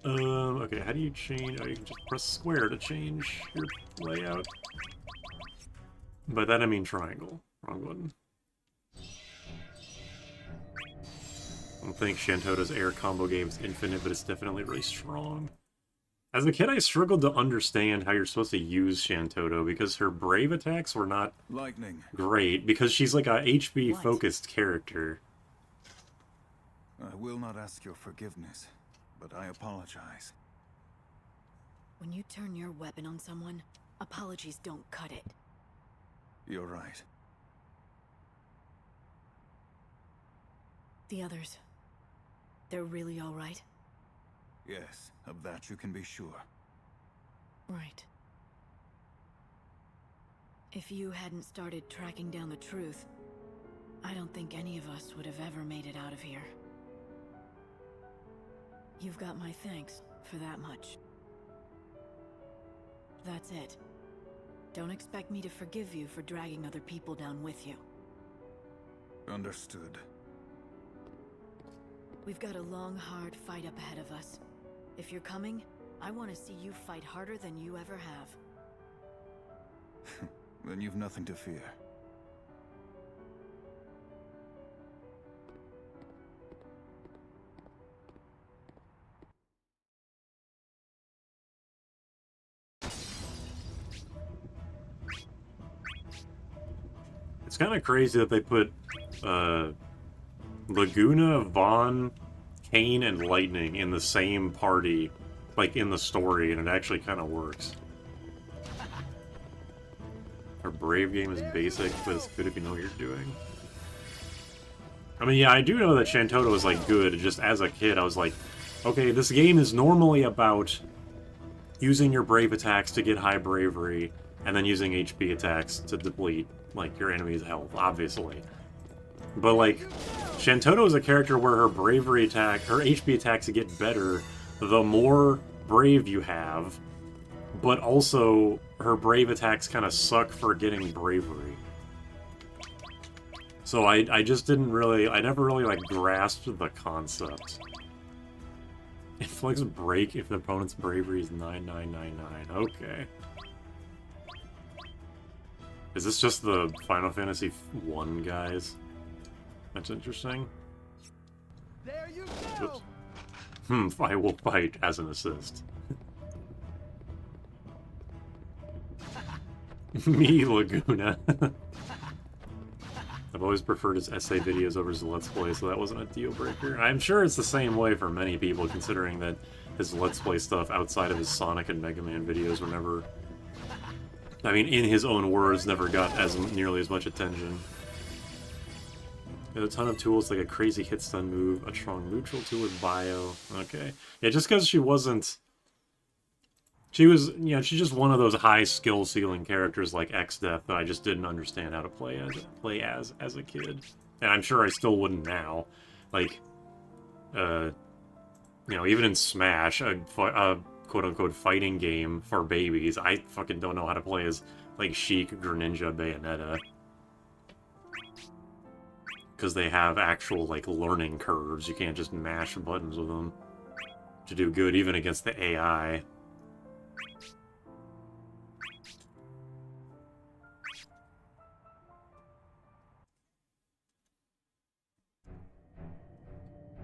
Okay, how do you change? Oh, you can just press square to change your layout. By that I mean triangle. Wrong button. I don't think Shantoto's air combo game is infinite, but it's definitely really strong. As a kid, I struggled to understand how you're supposed to use Shantoto, because her brave attacks were not great, because she's like a HB-focused character. I will not ask your forgiveness, but I apologize. When you turn your weapon on someone, apologies don't cut it. You're right. The others, they're really all right? Yes, of that you can be sure. Right. If you hadn't started tracking down the truth, I don't think any of us would have ever made it out of here. You've got my thanks for that much. That's it. Don't expect me to forgive you for dragging other people down with you. Understood. We've got a long, hard fight up ahead of us. If you're coming, I want to see you fight harder than you ever have. Then you've nothing to fear. It's kind of crazy that they put Laguna, Vaughn, Kane, and Lightning in the same party, like in the story, and it actually kind of works. Our Brave game is basic, but it's good if you know what you're doing. I mean, yeah, I do know that Shantoto is, like, good. Just as a kid, I was like, okay, this game is normally about using your Brave attacks to get high bravery, and then using HP attacks to deplete, like, your enemy's health, obviously. But, like, Shantoto is a character where her bravery attack, her HP attacks get better the more brave you have, but also her brave attacks kind of suck for getting bravery. So I just didn't really, I never really, like, grasped the concept. Inflicts break if the opponent's bravery is 9999. Okay. Is this just the Final Fantasy 1 guys? That's interesting. There you go. Oops. I will fight as an assist. Me, Laguna. I've always preferred his essay videos over his Let's Play, so that wasn't a deal breaker. I'm sure it's the same way for many people, considering that his Let's Play stuff outside of his Sonic and Mega Man videos were never... I mean, in his own words, never got nearly as much attention. There's a ton of tools, like a crazy hit stun move, a strong neutral tool with bio. Okay. Yeah, just because she wasn't... She was, you know, she's just one of those high skill ceiling characters like X-Death that I just didn't understand how to play as a kid. And I'm sure I still wouldn't now. Like, you know, even in Smash, a quote-unquote fighting game for babies, I fucking don't know how to play as, like, Sheik, Greninja, Bayonetta. because they have actual, like, learning curves. You can't just mash buttons with them to do good, even against the AI.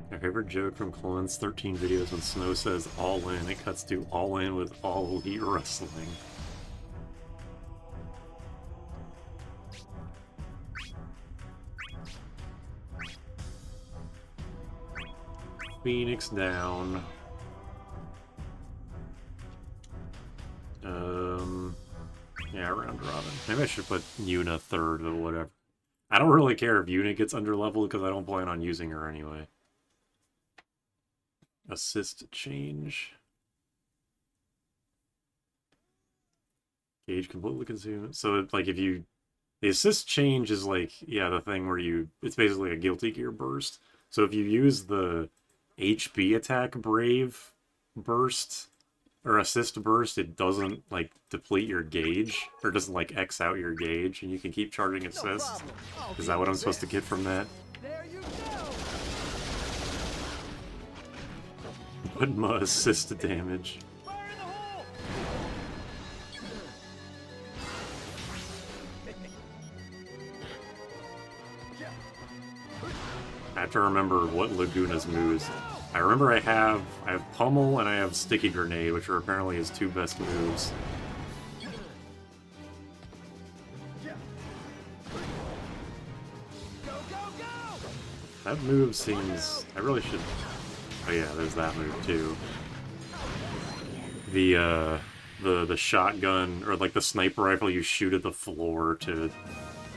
My favorite joke from Clement's 13 videos when Snow says all in, it cuts to all in with all elite wrestling. Phoenix down. Yeah, round robin. Maybe I should put Yuna third, but whatever. I don't really care if Yuna gets underleveled because I don't plan on using her anyway. Assist change. Gauge completely consumed. So, like, if you... The assist change is, like, yeah, the thing where you... It's basically a Guilty Gear burst. So if you use the HP attack Brave burst, or assist burst, it doesn't, like, deplete your gauge, or doesn't, like, X out your gauge, and you can keep charging assist. Is that what I'm supposed to get from that? There you go. Budma assist damage. Fire in the hole. I have to remember what Laguna's moves. I remember I have Pummel and I have Sticky Grenade, which are apparently his two best moves. That move seems... I really should... Oh yeah, there's that move too. The shotgun, or like the sniper rifle you shoot at the floor to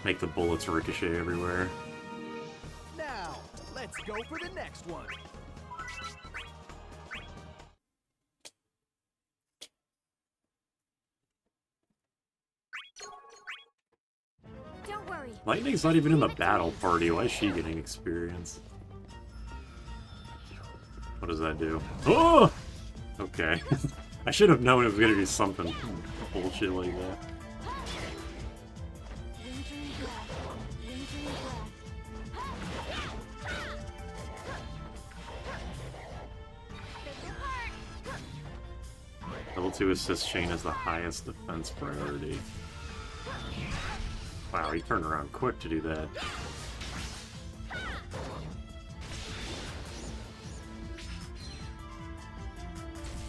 make the bullets ricochet everywhere. Now, let's go for the next one. Don't worry. Lightning's not even in the battle party. Why is she getting experience? What does that do? Oh! Okay. I should have known it was gonna do something bullshit like that. Level 2 assist chain is the highest defense priority. Wow, he turned around quick to do that.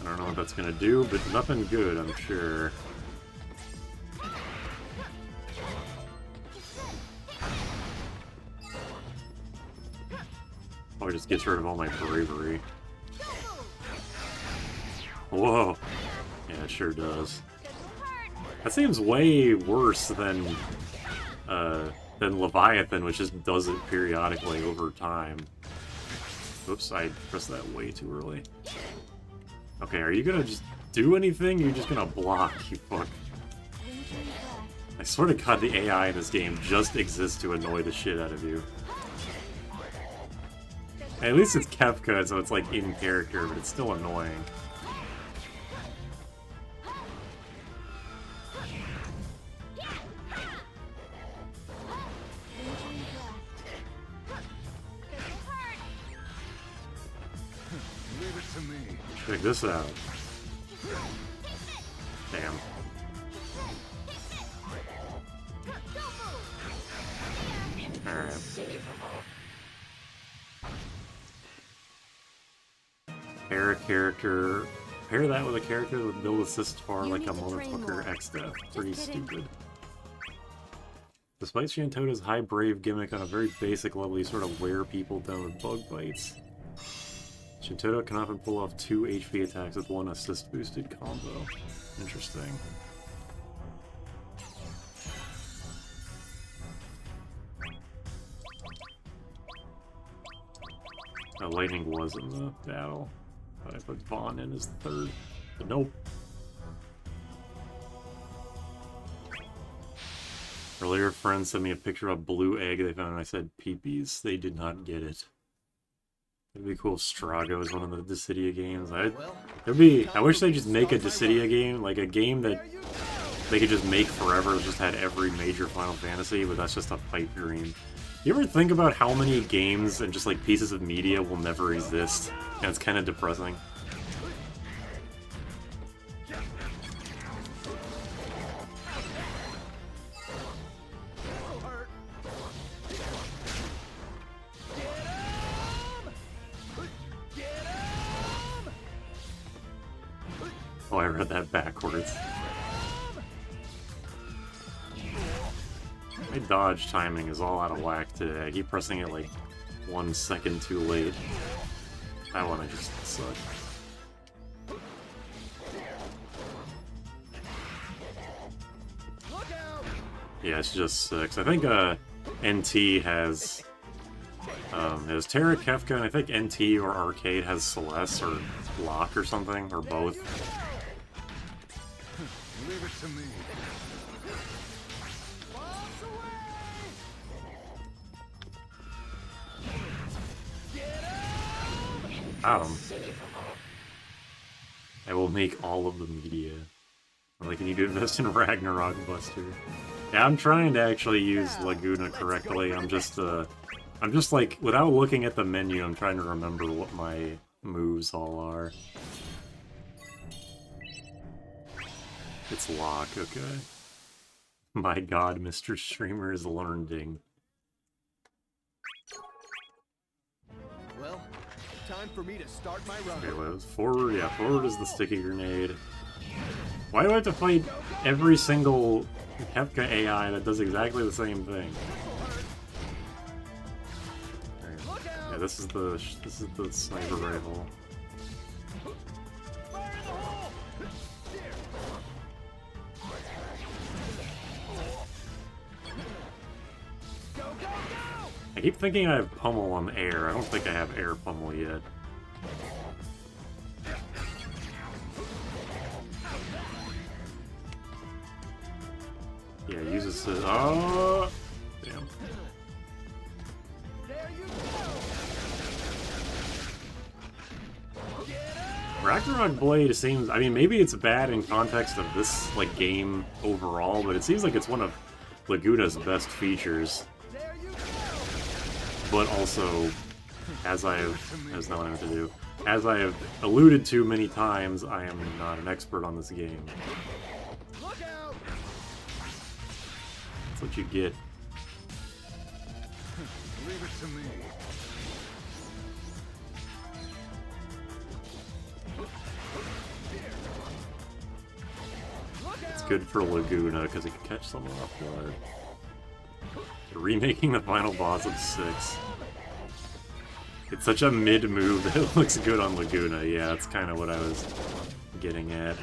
I don't know what that's gonna do, but nothing good, I'm sure. Probably just gets rid of all my bravery. Whoa! Yeah, it sure does. That seems way worse than Leviathan, which just does it periodically over time. Oops, I pressed that way too early. Okay, are you gonna just do anything? You're just gonna block, you fuck. I swear to God, the AI in this game just exists to annoy the shit out of you. At least it's Kefka, so it's like in character, but it's still annoying. Check this out. Damn. Alright. Pair a character. Pair that with a character that would build assist far like a motherfucker X-Death. Pretty stupid. Despite Shantota's high brave gimmick on a very basic level, you sort of wear people down with bug bites. Shintota can often pull off 2 HP attacks with 1 assist boosted combo. Interesting. Lightning was in the battle. But I put Vaughn in as third. But nope. Earlier, friends sent me a picture of a blue egg they found and I said peepees. They did not get it. It'd be cool if Strago is one of the Dissidia games. I wish they'd just make a Dissidia game, like a game that they could just make forever, just had every major Final Fantasy, but that's just a pipe dream. You ever think about how many games and just like pieces of media will never exist? And it's kind of depressing. Oh, I read that backwards. My dodge timing is all out of whack today. I keep pressing it like 1 second too late. That one I just suck. Yeah, it's just 6. I think NT has Terra Kefka, and I think NT or Arcade has Celeste or Locke or something, or both. Leave it to me. Got him. I will make all of the media. I'm like, you need to invest in Ragnarok Buster. Yeah, I'm trying to actually use Laguna correctly. I'm just like, without looking at the menu, I'm trying to remember what my moves all are. It's Locke, okay. My god, Mr. Streamer is learning. Well, time for me to start my run. Okay, well, forward, yeah, forward is the sticky grenade. Why do I have to fight every single Kefka AI that does exactly the same thing? Right. Yeah, this is the sniper rifle. I keep thinking I have pummel on air. I don't think I have air pummel yet. Yeah, use this to... Oh! Damn. Ragnarok Blade seems... I mean, maybe it's bad in context of this, like, game overall, but it seems like it's one of Laguna's best features. But also, as I have alluded to many times, I am not an expert on this game. That's what you get. Leave it to me. It's good for Laguna because it can catch someone off guard. Remaking the final boss of 6. It's such a mid move that it looks good on Laguna. Yeah, that's kind of what I was getting at.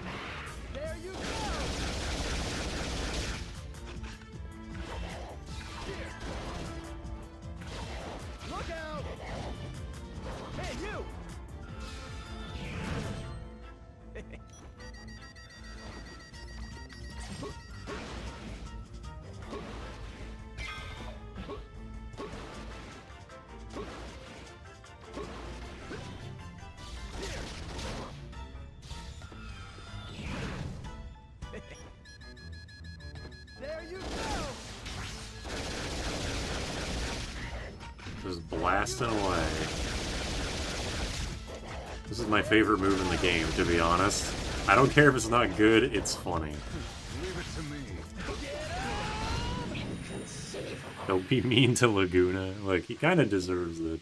Just blasting away. This is my favorite move in the game, to be honest. I don't care if it's not good, it's funny. Leave it to me. Don't be mean to Laguna. Like, he kind of deserves it.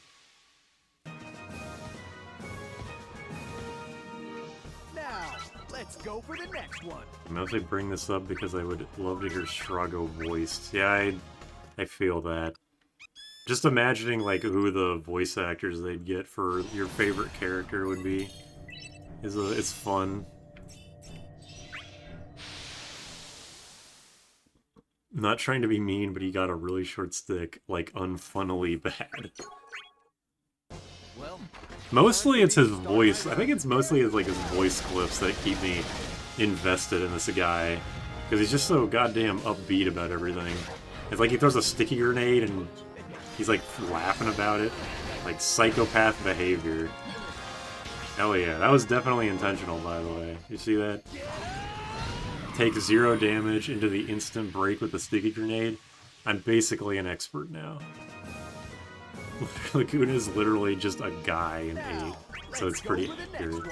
Now, let's go for the next one. I mostly bring this up because I would love to hear Strago voiced. Yeah, I feel that. Just imagining, like, who the voice actors they'd get for your favorite character would be is fun. I'm not trying to be mean, but he got a really short stick, like, unfunnily bad. Well, Mostly it's his voice. I think it's mostly his voice clips that keep me invested in this guy. Because he's just so goddamn upbeat about everything. It's like he throws a sticky grenade and he's like laughing about it. Like psychopath behavior. Hell yeah, that was definitely intentional, by the way. You see that? Take 0 damage into the instant break with the sticky grenade. I'm basically an expert now. Laguna is literally just a guy in 8, so it's pretty accurate.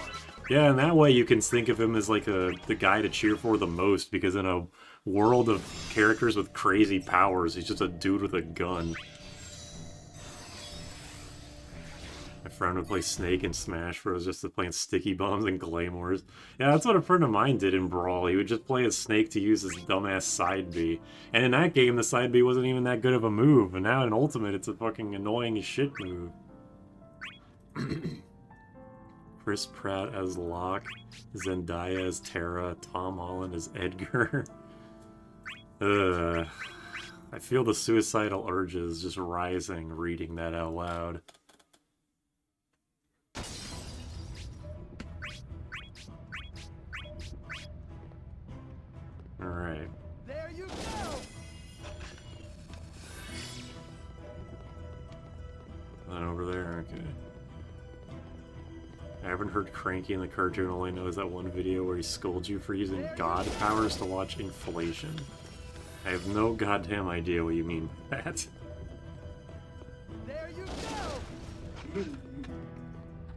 Yeah, and that way you can think of him as like the guy to cheer for the most, because in a world of characters with crazy powers, he's just a dude with a gun. My friend would play Snake in Smash Bros. Just playing sticky bombs and claymores. Yeah, that's what a friend of mine did in Brawl. He would just play as Snake to use his dumbass side B. And in that game, the side B wasn't even that good of a move. And now in Ultimate, it's a fucking annoying as shit move. Chris Pratt as Locke, Zendaya as Terra, Tom Holland as Edgar. Ugh. I feel the suicidal urges just rising reading that out loud. Alright. There you go. Then over there, okay. I haven't heard Cranky in the cartoon, all I know is that one video where he scolds you for using god powers to watch inflation. I have no goddamn idea what you mean by that. There you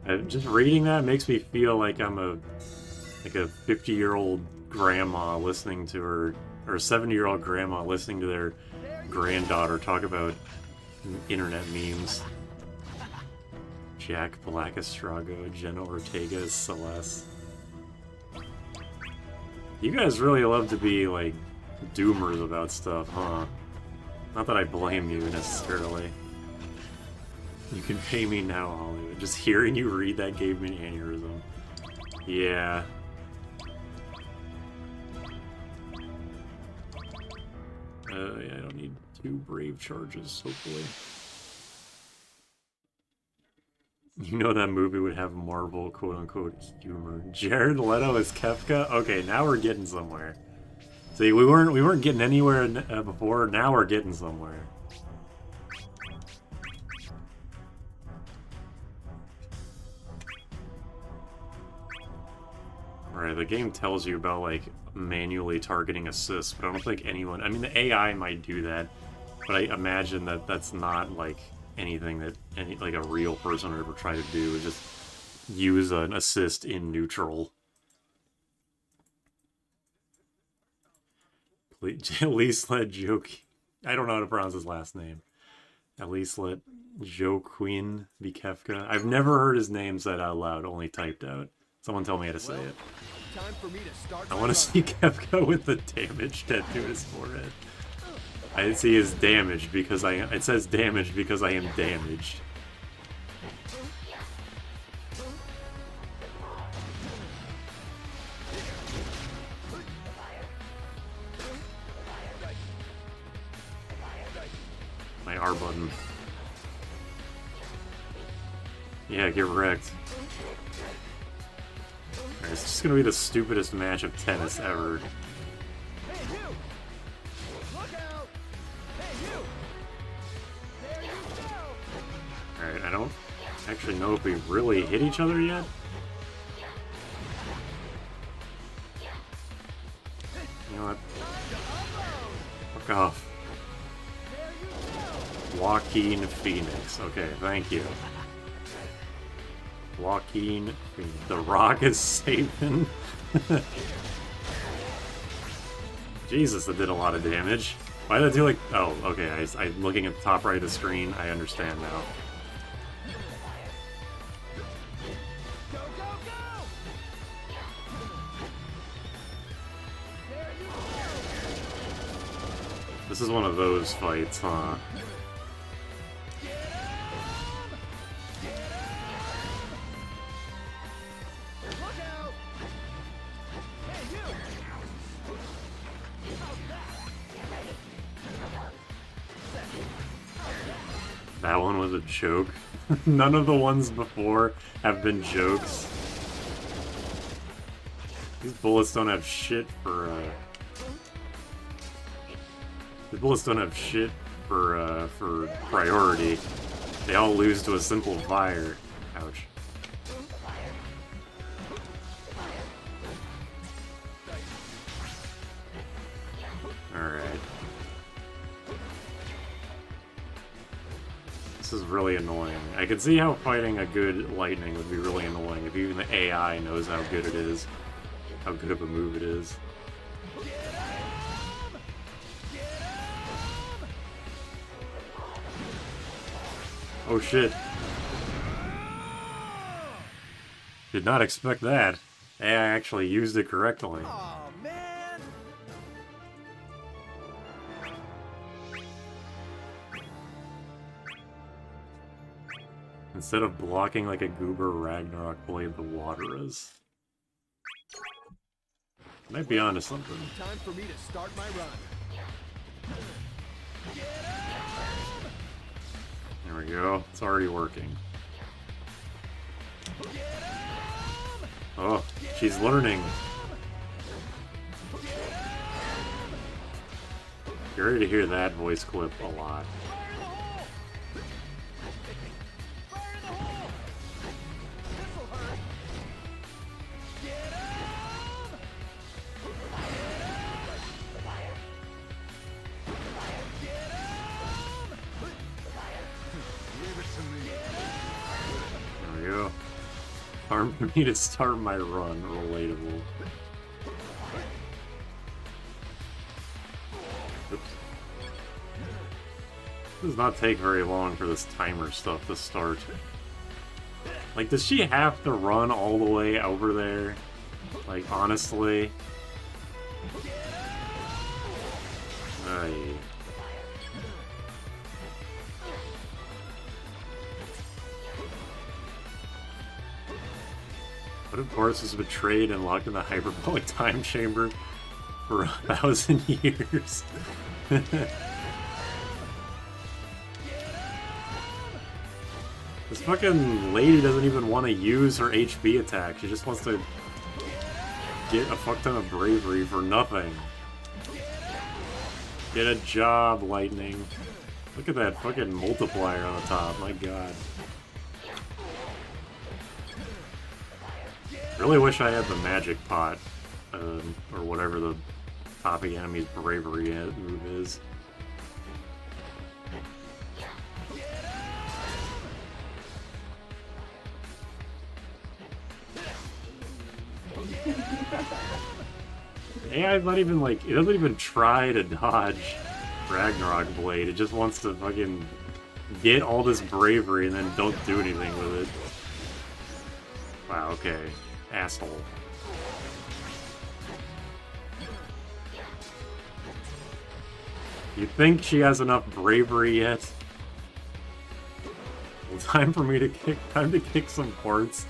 go. Just reading that makes me feel like I'm a 50-year-old grandma listening to her, or a 70-year-old grandma listening to their granddaughter talk about internet memes. Jack Black as Strago, Jenna Ortega as Celeste. You guys really love to be, like, doomers about stuff, huh? Not that I blame you, necessarily. You can pay me now, Hollywood. Just hearing you read that gave me an aneurysm. Yeah. Yeah, I don't need 2 brave charges, hopefully. You know that movie would have Marvel quote-unquote humor. Jared Leto as Kefka? Okay, now we're getting somewhere. See, we weren't getting anywhere before, now we're getting somewhere. Right, the game tells you about, like, manually targeting assists, but I don't think anyone... I mean, the AI might do that, but I imagine that that's not, like, anything that like a real person would ever try to do, is just use an assist in neutral. At least let Joke... I don't know how to pronounce his last name. At least let Joaquin be Kefka. I've never heard his name said out loud, only typed out. Someone tell me how to say it. Time for me to start. I want to see Kefka with the damage tattoo to his forehead. I see his damage because it says damage because I am damaged. My R button. Yeah, get wrecked. Alright, it's just gonna be the stupidest match of tennis ever. Alright, I don't actually know if we really hit each other yet. You know what? Fuck off. Joaquin Phoenix. Okay, thank you. Joaquin Phoenix. The Rock is saving. Jesus, that did a lot of damage. Why did I do like... Oh, okay, I'm looking at the top right of the screen. I understand now. This is one of those fights, huh? That one was a joke. None of the ones before have been jokes. These bullets don't have shit for, The bullets don't have shit for priority. They all lose to a simple fire. Ouch. Alright. This is really annoying. I can see how fighting a good lightning would be really annoying if even the AI knows how good it is. How good of a move it is. Oh shit. Did not expect that. AI actually used it correctly. Oh man! Instead of blocking like a goober, Ragnarok played the water is. Might be onto something. Time for me to start my run. There we go. It's already working. Oh, she's learning. You're ready to hear that voice clip a lot. There we go. Time for me to start my run. Relatable. Oops. It does not take very long for this timer stuff to start. Like, does she have to run all the way over there? Like, honestly? Aye. What if Boris is betrayed and locked in the hyperbolic time chamber for 1,000 years? This fucking lady doesn't even want to use her HB attack. She just wants to get a fuck ton of bravery for nothing. Get a job, Lightning. Look at that fucking multiplier on the top. My god. Really wish I had the magic pot, or whatever the topping enemy's bravery move is. AI's not even like, it doesn't even try to dodge Ragnarok Blade, it just wants to fucking get all this bravery and then don't do anything with it. Wow, okay. Asshole. You think she has enough bravery yet? Well, time to kick some ports.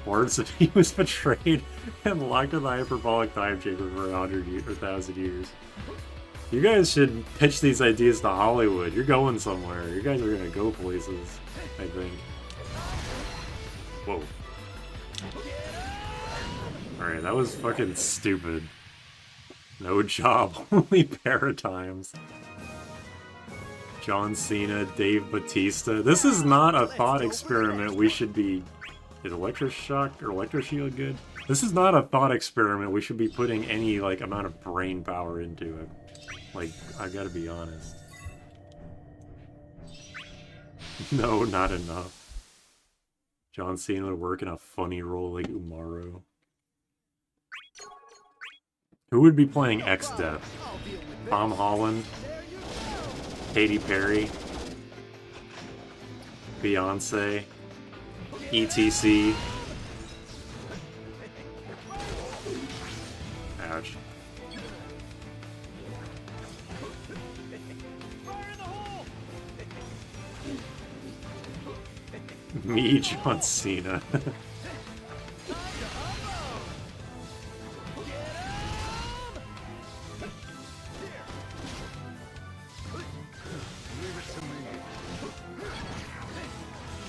Boards if he was betrayed and locked in the hyperbolic time chamber for 100 years, or 1,000 years. You guys should pitch these ideas to Hollywood. You're going somewhere. You guys are gonna go places, I think. Whoa. Alright, that was fucking stupid. No job, only paratimes. John Cena, Dave Bautista. This is not a thought experiment we should be... Is Electroshock or Electroshield good? This is not a thought experiment we should be putting any, like, amount of brain power into it. Like, I gotta be honest. No, not enough. John Cena would work in a funny role like Umaru. Who would be playing X-Death? Tom Holland? Katy Perry? Beyonce? ETC? Ouch. Me, John Cena.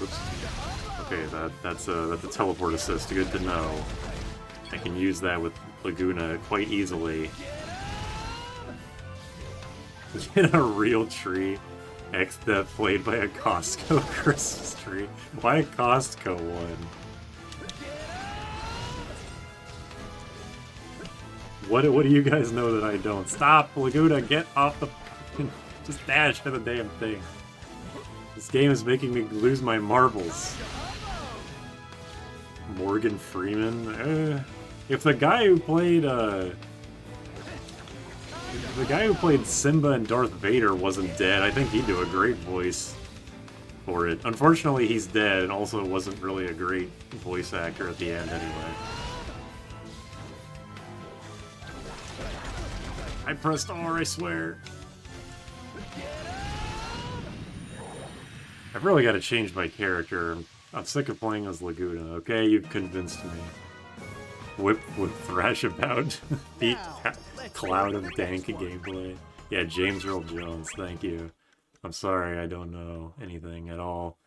Oops. Okay, that's a teleport assist. Good to know. I can use that with Laguna quite easily. Get a real tree. X-Death played by a Costco Christmas tree. Why a Costco one? What do you guys know that I don't? Stop, Laguna, get off the... Just dash for the damn thing. This game is making me lose my marbles. Morgan Freeman? If the guy who played, Simba and Darth Vader wasn't dead, I think he'd do a great voice for it. Unfortunately, he's dead, and also wasn't really a great voice actor at the end anyway. I pressed R, I swear. I've really got to change my character. I'm sick of playing as Laguna, okay? You've convinced me. Whip thrash about. Peak cloud of dank gameplay. Yeah, James Earl Jones, thank you. I'm sorry, I don't know anything at all.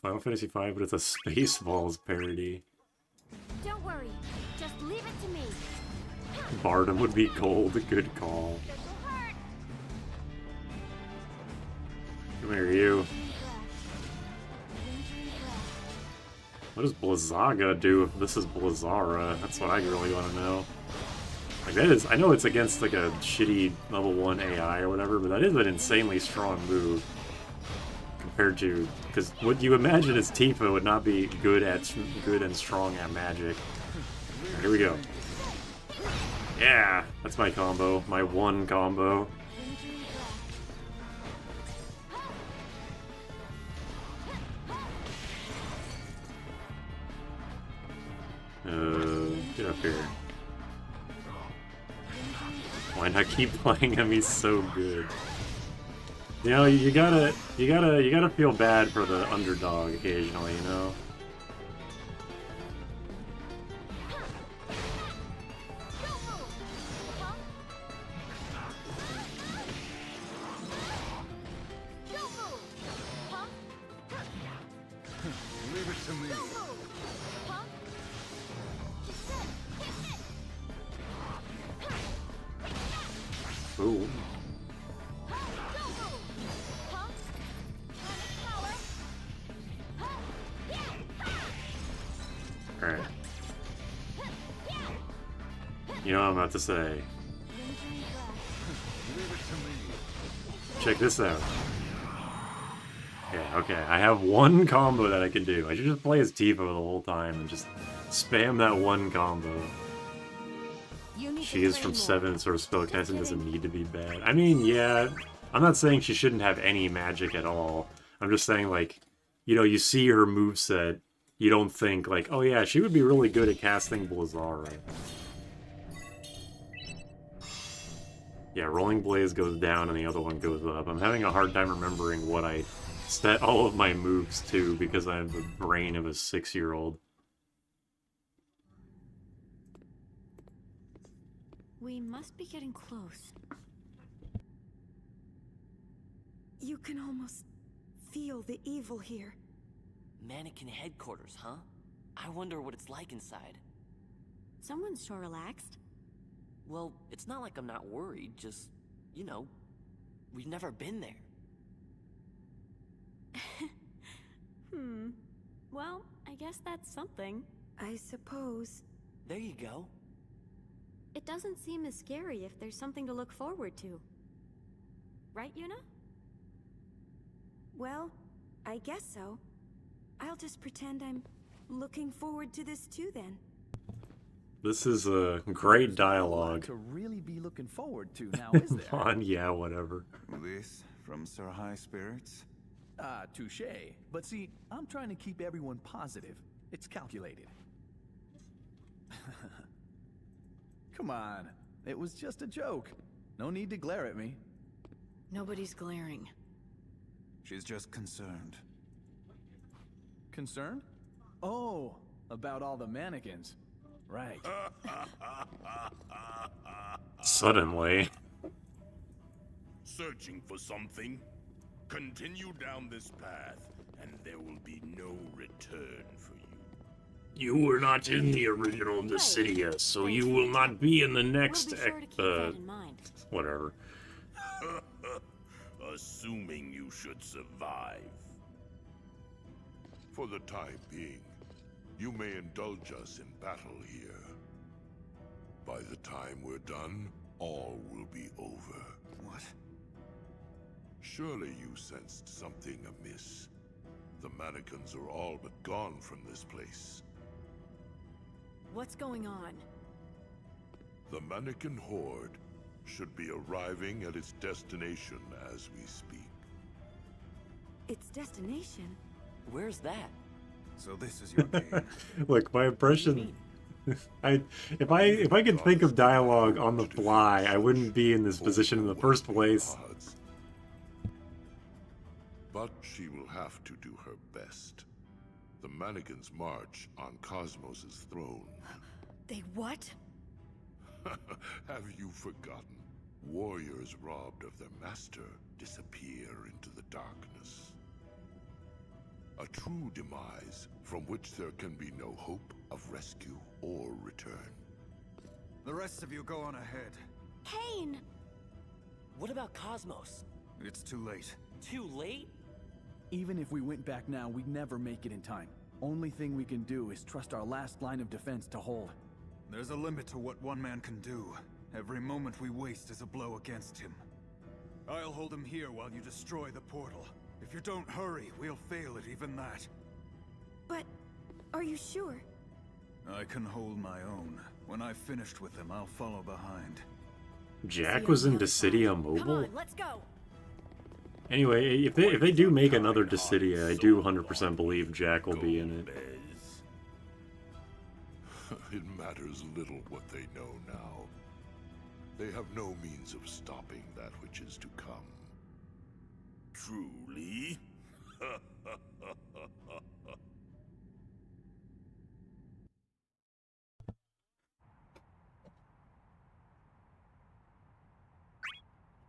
Final Fantasy V, but it's a Spaceballs parody. Don't worry, just leave it to me. Bardem would be gold, good call. Come here, you. What does Blizzaga do if this is Blizzara? That's what I really want to know. Like, that is, I know it's against, like, a shitty level 1 AI or whatever, but that is an insanely strong move. Compared to, because what you imagine is Tifa would not be good and strong at magic. Right, here we go. Yeah, that's my combo, my one combo. Get up here. Why not keep playing him? He's so good. You know, you gotta feel bad for the underdog occasionally, you know? Leave it to me. Ooh. Alright. You know what I'm about to say. Check this out. Yeah, okay. I have one combo that I can do. I should just play as Tifa the whole time and just spam that one combo. She is from 7, sort of spellcasting doesn't need to be bad. I mean, yeah, I'm not saying she shouldn't have any magic at all. I'm just saying, like, you know, you see her moveset, you don't think, like, oh yeah, she would be really good at casting Blizzara. Yeah, Rolling Blaze goes down and the other one goes up. I'm having a hard time remembering what I set all of my moves to because I have the brain of a 6-year-old. We must be getting close. You can almost feel the evil here. Mannequin headquarters, huh? I wonder what it's like inside. Someone's sure relaxed. Well, it's not like I'm not worried, just, you know, we've never been there. Well, I guess that's something. I suppose. There you go. It doesn't seem as scary if there's something to look forward to. Right, Yuna? Well, I guess so. I'll just pretend I'm looking forward to this too then. This is a great dialogue. To really be looking forward to now, is there? Fun, yeah, whatever. This from Sir High Spirits? Touche. But see, I'm trying to keep everyone positive. It's calculated. Come on. It was just a joke. No need to glare at me. Nobody's glaring. She's just concerned. Concerned? Oh, about all the mannequins. Right. Suddenly. Searching for something? Continue down this path, and there will be no return for you. You were not in the original Dissidia, so you will not be in the next, We'll be sure to keep that in mind. whatever. Assuming you should survive. For the time being, you may indulge us in battle here. By the time we're done, all will be over. What? Surely you sensed something amiss. The mannequins are all but gone from this place. What's going on? The mannequin horde should be arriving at its destination as we speak. Its destination? Where's that? So this is your game. Look, my impression. If I could think of dialogue on the fly, I wouldn't be in this position in the first place. But she will have to do her best. The mannequins march on Cosmos's throne. They what? Have you forgotten? Warriors robbed of their master disappear into the darkness. A true demise from which there can be no hope of rescue or return. The rest of you go on ahead. Kane! What about Cosmos? It's too late. Too late? Even if we went back now, we'd never make it in time. Only thing we can do is trust our last line of defense to hold. There's a limit to what one man can do. Every moment we waste is a blow against him. I'll hold him here while you destroy the portal. If you don't hurry, we'll fail at even that. But are you sure? I can hold my own. When I've finished with him, I'll follow behind. Jack was in Dissidia Come Mobile? on, let's go! Anyway, if they do make another Dissidia, I do 100% believe Jack will be in it. It matters little what they know now. They have no means of stopping that which is to come. Truly?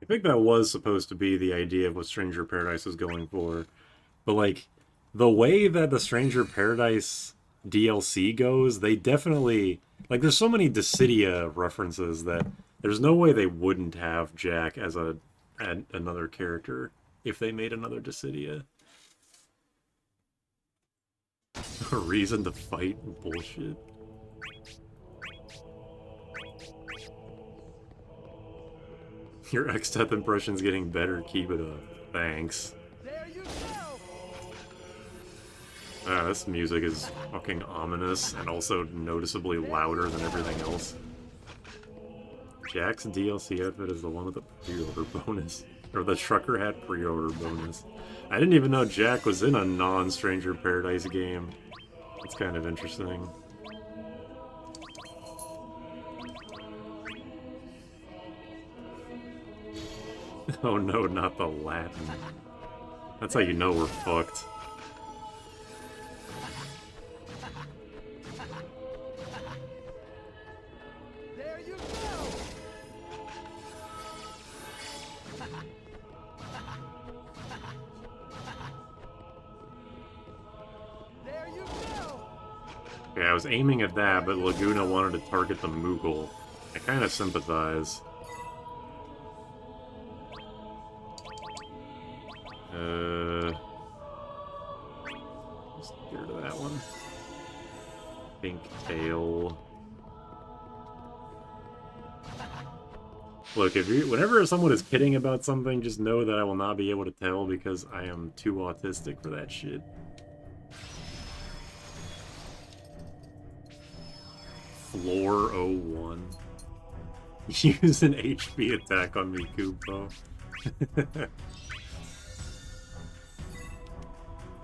I think that was supposed to be the idea of what Stranger Paradise was going for. But, like, the way that the Stranger Paradise DLC goes, they definitely... Like, there's so many Dissidia references that there's no way they wouldn't have Jack as another character if they made another Dissidia. A reason to fight? Bullshit. Your X-Death impression's getting better, keep it up. Thanks. There you go! Ah, this music is fucking ominous and also noticeably louder than everything else. Jack's DLC outfit is the one with the pre-order bonus. Or the trucker hat pre-order bonus. I didn't even know Jack was in a non-Stranger Paradise game. It's kind of interesting. Oh no, not the Latin. That's how you know we're fucked. There you go! There you go! Yeah, I was aiming at that, but Laguna wanted to target the Moogle. I kind of sympathize. Just get rid of that one. Pink tail. Look, whenever someone is kidding about something, just know that I will not be able to tell because I am too autistic for that shit. Floor 01. Use an HP attack on me, Kupo.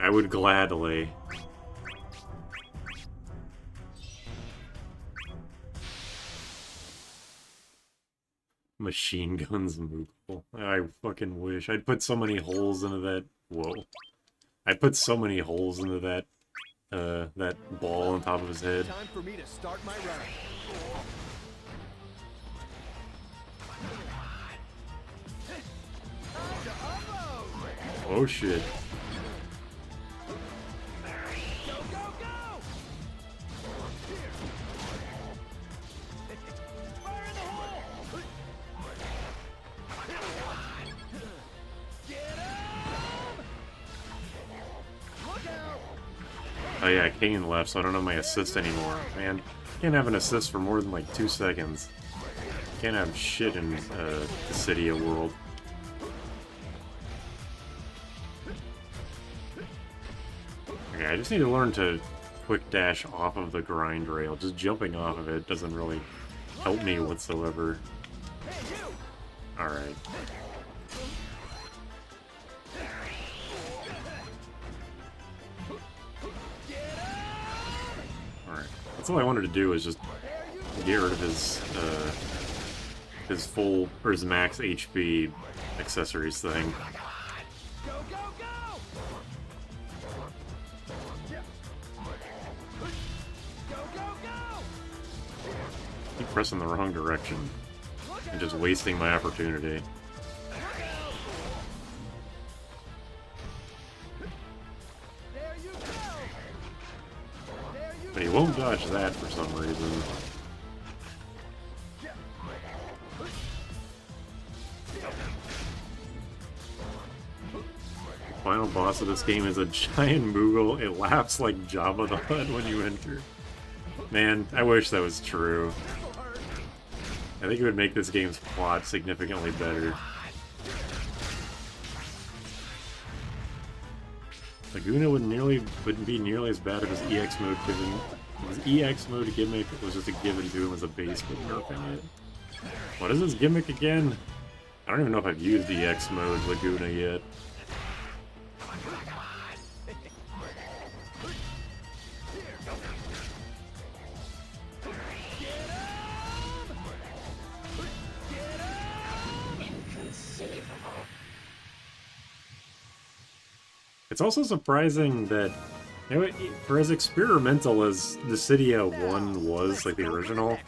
I would gladly. Machine guns Moogle. I fucking wish. I'd put so many holes into that. Whoa. I'd put so many holes into that that ball on top of his head. Time for me to start my round. Oh shit. Go, go, go! Here. Fire in the hole! Get him! Look out! Oh yeah, Kane left, so I don't have my assist anymore. Man, can't have an assist for more than like 2 seconds. Can't have shit in Dissidia world. Okay, I just need to learn to quick dash off of the grind rail. Just jumping off of it doesn't really help me whatsoever. Alright. Alright. That's all I wanted to do, is just get rid of his full, or his max HP accessories thing. Keep pressing the wrong direction and just wasting my opportunity. But he won't dodge that for some reason. The final boss of this game is a giant Moogle. It laughs like Jabba the Hutt when you enter. Man, I wish that was true. I think it would make this game's plot significantly better. Laguna wouldn't be nearly as bad if his EX mode gimmick was just a given to him as a base with nerfing it. What is this gimmick again? I don't even know if I've used EX mode Laguna yet. It's also surprising that, you know, for as experimental as Dissidia 1 was, like the original,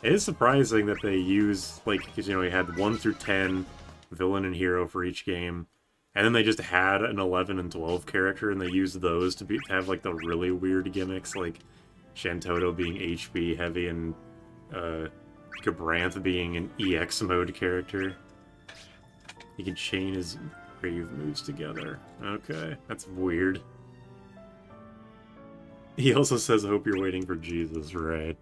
it is surprising that they use, like, because, you know, you had 1 through 10, villain and hero for each game, and then they just had an 11 and 12 character, and they used those to have, like, the really weird gimmicks, like Shantoto being HP heavy, and Gabranth being an EX mode character. He can chain his brave moves together. Okay, that's weird. He also says, hope you're waiting for Jesus, right?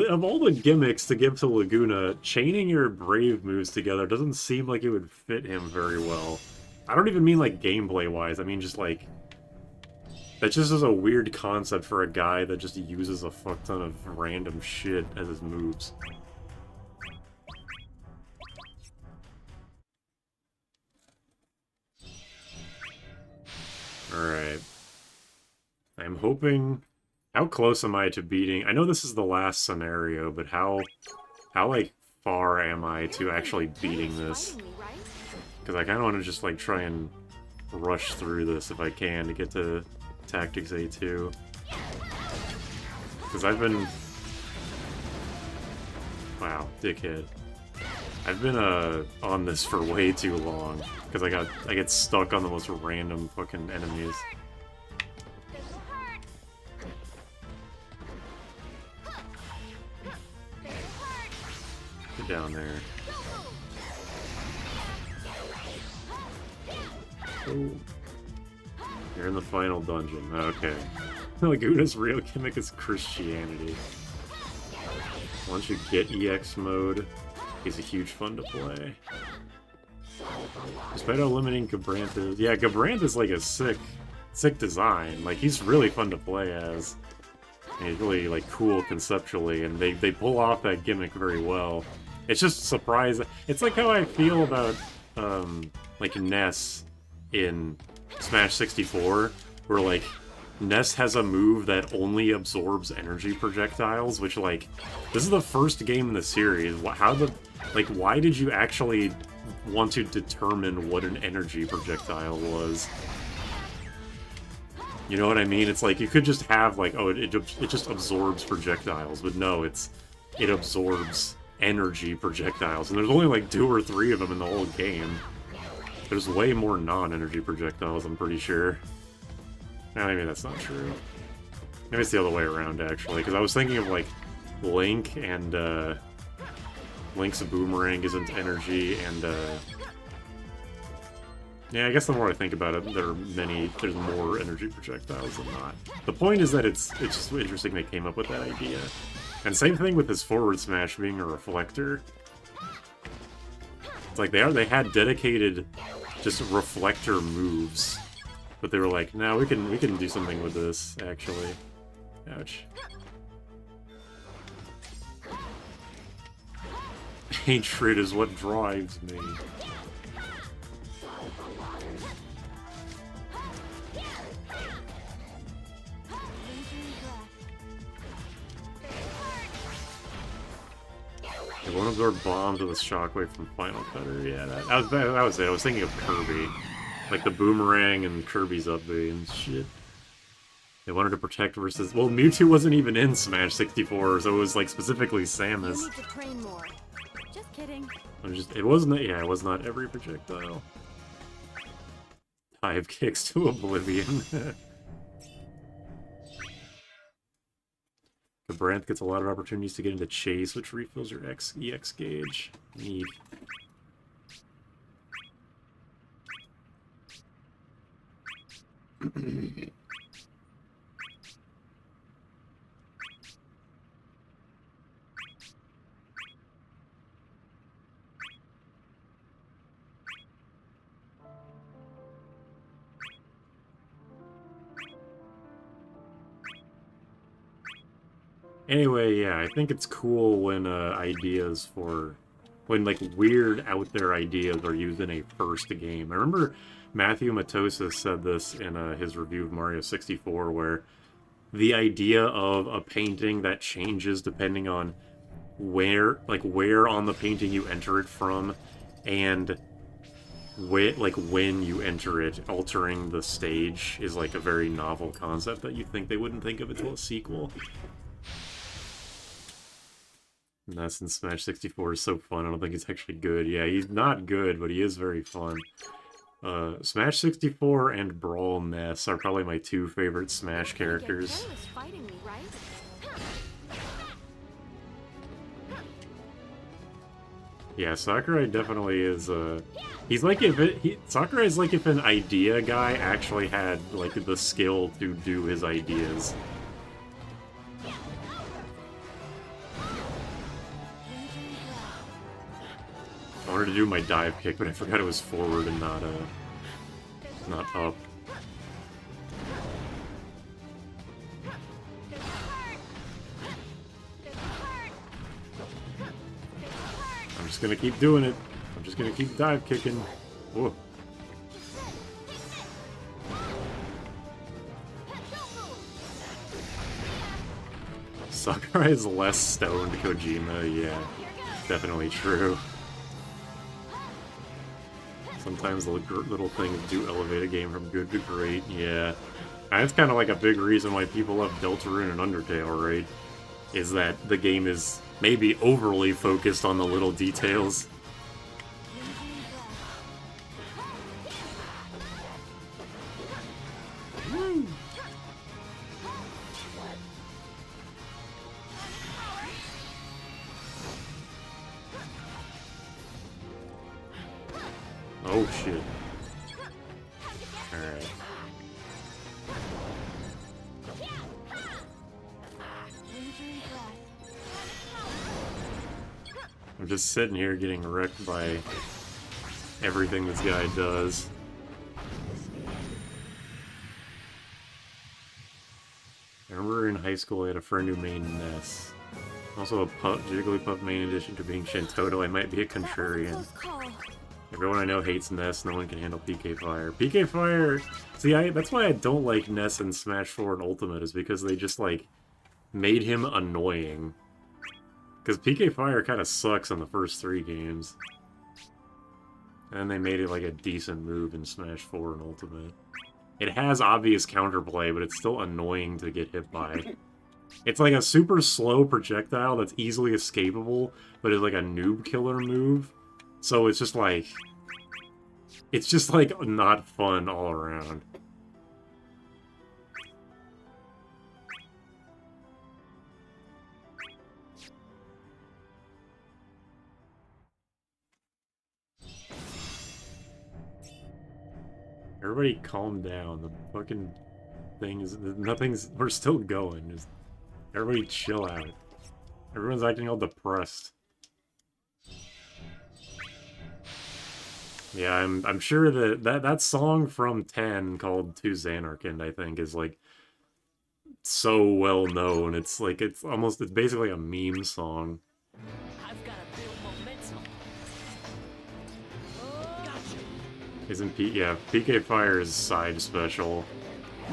Of all the gimmicks to give to Laguna, chaining your brave moves together doesn't seem like it would fit him very well. I don't even mean like gameplay-wise, I mean just like... That just is a weird concept for a guy that just uses a fuck ton of random shit as his moves. Alright. I'm hoping... How close am I to beating... I know this is the last scenario, but how like, far am I to actually beating this? Because I kind of want to just, like, try and rush through this if I can to get to Tactics A2. Because I've been... Wow, dickhead. I've been, on this for way too long. Because I get stuck on the most random fucking enemies. Get down there. Oh. You're in the final dungeon. Okay. Laguna's real gimmick is Christianity. Once you get EX mode, he's a huge fun to play. Despite how limiting Gabranth is... Yeah, Gabranth is like a sick design. Like, he's really fun to play as. And he's really, like, cool conceptually, and they pull off that gimmick very well. It's just surprising. It's like how I feel about, like, Ness in Smash 64, where, like, Ness has a move that only absorbs energy projectiles, which, like, this is the first game in the series. Why did you actually want to determine what an energy projectile was? You know what I mean? It's like, you could just have, like, oh, it just absorbs projectiles, but no, it absorbs energy projectiles, and there's only, like, 2 or 3 of them in the whole game. There's way more non-energy projectiles, I'm pretty sure. Nah, maybe that's not true. Maybe it's the other way around, actually, because I was thinking of, like, Link, and, Link's boomerang isn't energy, and, yeah, I guess the more I think about it, there's more energy projectiles than not. The point is that it's just interesting they came up with that idea. And same thing with his forward smash being a reflector. It's like they had dedicated just reflector moves But they were like, "No, we can do something with this, actually." Ouch. Hatred is what drives me. It won't absorb bombs with a shockwave from Final Cutter. Yeah, that was it. I was thinking of Kirby. Like the boomerang and Kirby's update and shit. They wanted to protect versus... Well, Mewtwo wasn't even in Smash 64, so it was like specifically Samus. You need to train more. Just kidding. It wasn't... Yeah, it was not every projectile. Dive kicks to oblivion. Branth gets a lot of opportunities to get into Chase, which refills your EX gauge. Neat. Anyway, yeah, I think it's cool when when like weird out there ideas are used in a first game. I remember Matthew Matosis said this in his review of Mario 64, where the idea of a painting that changes depending on where on the painting you enter it from, and when you enter it, altering the stage is like a very novel concept that you think they wouldn't think of until a sequel. Ness in Smash 64 is so fun. I don't think he's actually good. Yeah, he's not good, but he is very fun. Smash 64 and Brawl Ness are probably my two favorite Smash characters. Fighting me, right? Yeah, Sakurai definitely is, he's like Sakurai is like if an idea guy actually had, like, the skill to do his ideas. I wanted to do my dive kick, but I forgot it was forward and not up. I'm just gonna keep doing it. I'm just gonna keep dive kicking. Whoa. Sakurai is less stoned Kojima, yeah. Definitely true. Sometimes the little things do elevate a game from good to great, yeah. And it's kind of like a big reason why people love Deltarune and Undertale, right? Is that the game is maybe overly focused on the little details. Oh shit. Alright. I'm just sitting here getting wrecked by everything this guy does. I remember in high school I had a friend who made Ness. Also a Jigglypuff main addition to being Shintoto. I might be a contrarian. Everyone I know hates Ness, no one can handle PK Fire. PK Fire... See, that's why I don't like Ness in Smash 4 and Ultimate, is because they just, like, made him annoying. Because PK Fire kind of sucks on the first 3 games. And they made it, like, a decent move in Smash 4 and Ultimate. It has obvious counterplay, but it's still annoying to get hit by. It's like a super slow projectile that's easily escapable, but is like a noob killer move. So it's just like not fun all around. Everybody calm down. The fucking thing is, we're still going. Just, everybody chill out. Everyone's acting all depressed. Yeah, I'm sure that song from 10 called To Xanarkand, I think, is like so well known. It's like it's basically a meme song. I've got to build momentum. Gotcha. Isn't yeah, PK Fire's side special,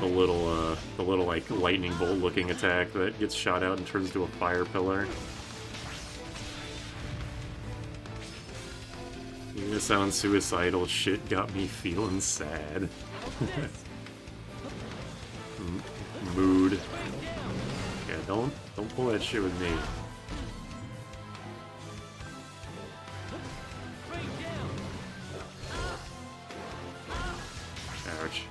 the little like lightning bolt looking attack that gets shot out and turns into a fire pillar. Even to sound suicidal, shit got me feeling sad. Mood. Yeah, don't pull that shit with me. Ouch.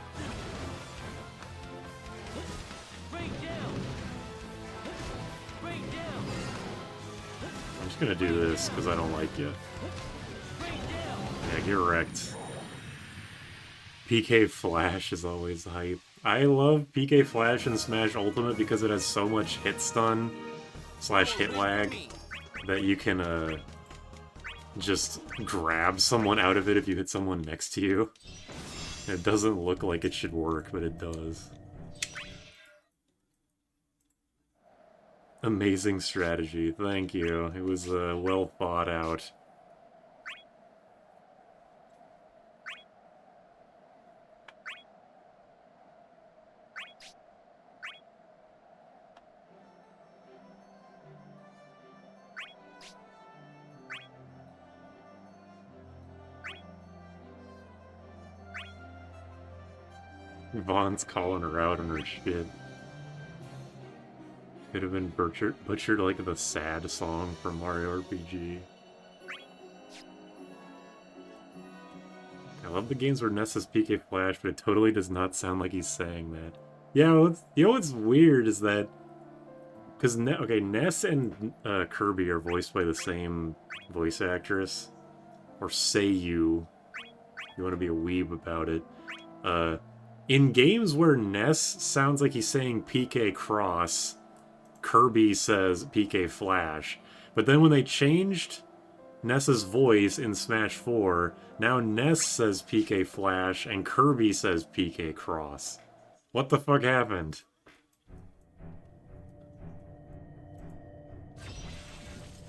I'm just gonna do this because I don't like you. Yeah, get wrecked. PK Flash is always hype. I love PK Flash in Smash Ultimate because it has so much hit stun / hit lag that you can just grab someone out of it if you hit someone next to you. It doesn't look like it should work, but it does. Amazing strategy, thank you. It was well thought out. Vaughn's calling her out on her shit. Could have been butchered like the sad song from Mario RPG. I love the games where Ness is PK Flash, but it totally does not sound like he's saying that. Yeah, you know what's weird is that... Because, okay, Ness and Kirby are voiced by the same voice actress. Or Seiyu. You want to be a weeb about it. In games where Ness sounds like he's saying PK Cross, Kirby says PK Flash. But then when they changed Ness's voice in Smash 4, now Ness says PK Flash and Kirby says PK Cross. What the fuck happened?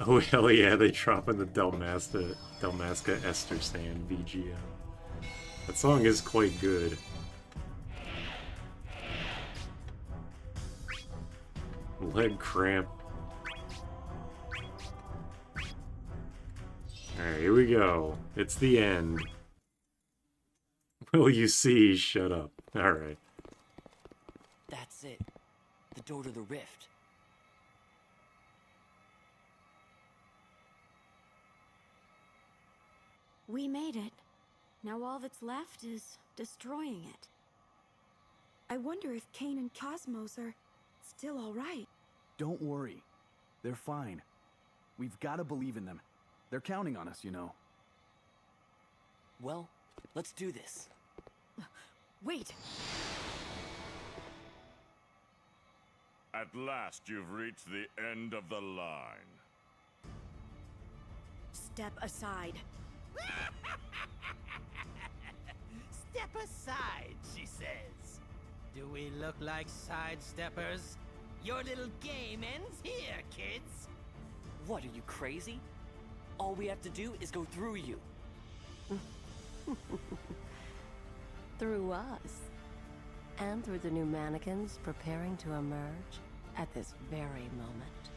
Oh hell yeah, they drop in the Dalmasca Esther Sand BGM. That song is quite good. Leg cramp. Alright, here we go. It's the end. Will you see? Shut up. Alright. That's it. The door to the rift. We made it. Now all that's left is destroying it. I wonder if Kane and Cosmos are still all right. Don't worry. They're fine. We've got to believe in them. They're counting on us, you know. Well, let's do this. Wait! At last you've reached the end of the line. Step aside. Step aside, she says. Do we look like sidesteppers? Your little game ends here, kids. What, are you crazy? All we have to do is go through you. Through us. And through the new mannequins preparing to emerge at this very moment.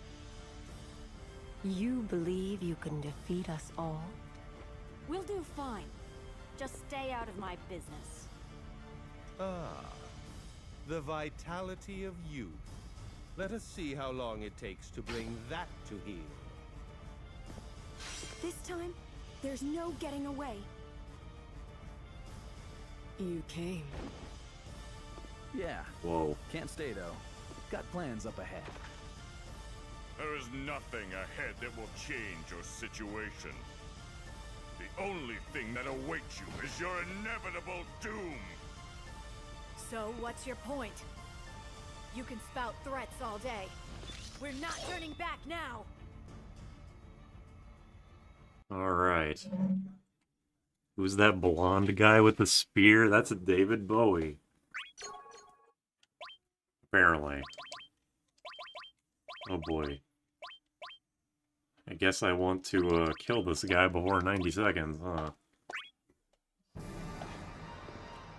You believe you can defeat us all? We'll do fine. Just stay out of my business. Ah, the vitality of youth. Let us see how long it takes to bring that to heel. This time, there's no getting away. You came. Yeah. Whoa. Can't stay, though. Got plans up ahead. There is nothing ahead that will change your situation. The only thing that awaits you is your inevitable doom. So what's your point? You can spout threats all day. We're not turning back now! Alright. Who's that blonde guy with the spear? That's a David Bowie. Apparently. Oh boy. I guess I want to kill this guy before 90 seconds, huh?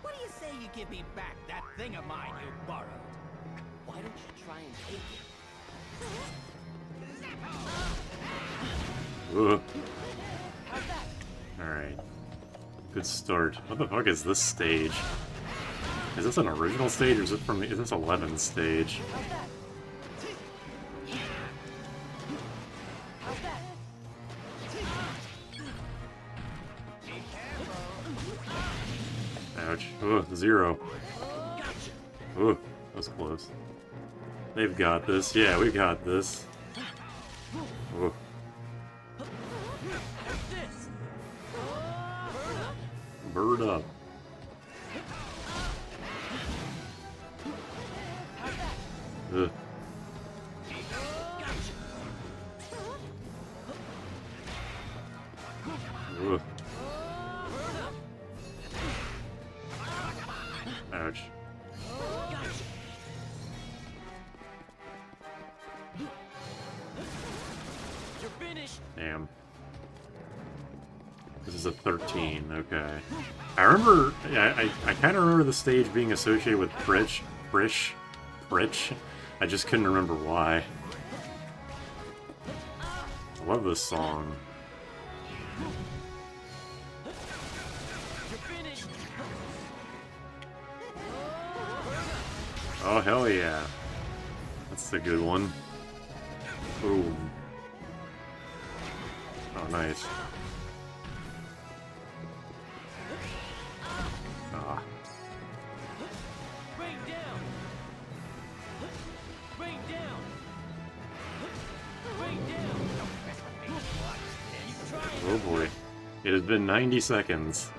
What do you say you give me back that thing of mine you borrowed? Why don't you try and take it? Alright. Good start. What the fuck is this stage? Is this an original stage or is it from is this 11's stage? Ouch. Ugh, 0. Ugh, that was close. They've got this. Yeah, we got this. Ugh. Bird up. Ugh. Ugh. Ouch. You're finished. Damn. This is a 13, okay. I remember, I kind of remember the stage being associated with Frisch. I just couldn't remember why. I love this song. Oh, hell yeah. That's a good one. Boom. Oh, nice. Ah. Rain down. Rain down. Rain down. Oh boy. It has been 90 seconds.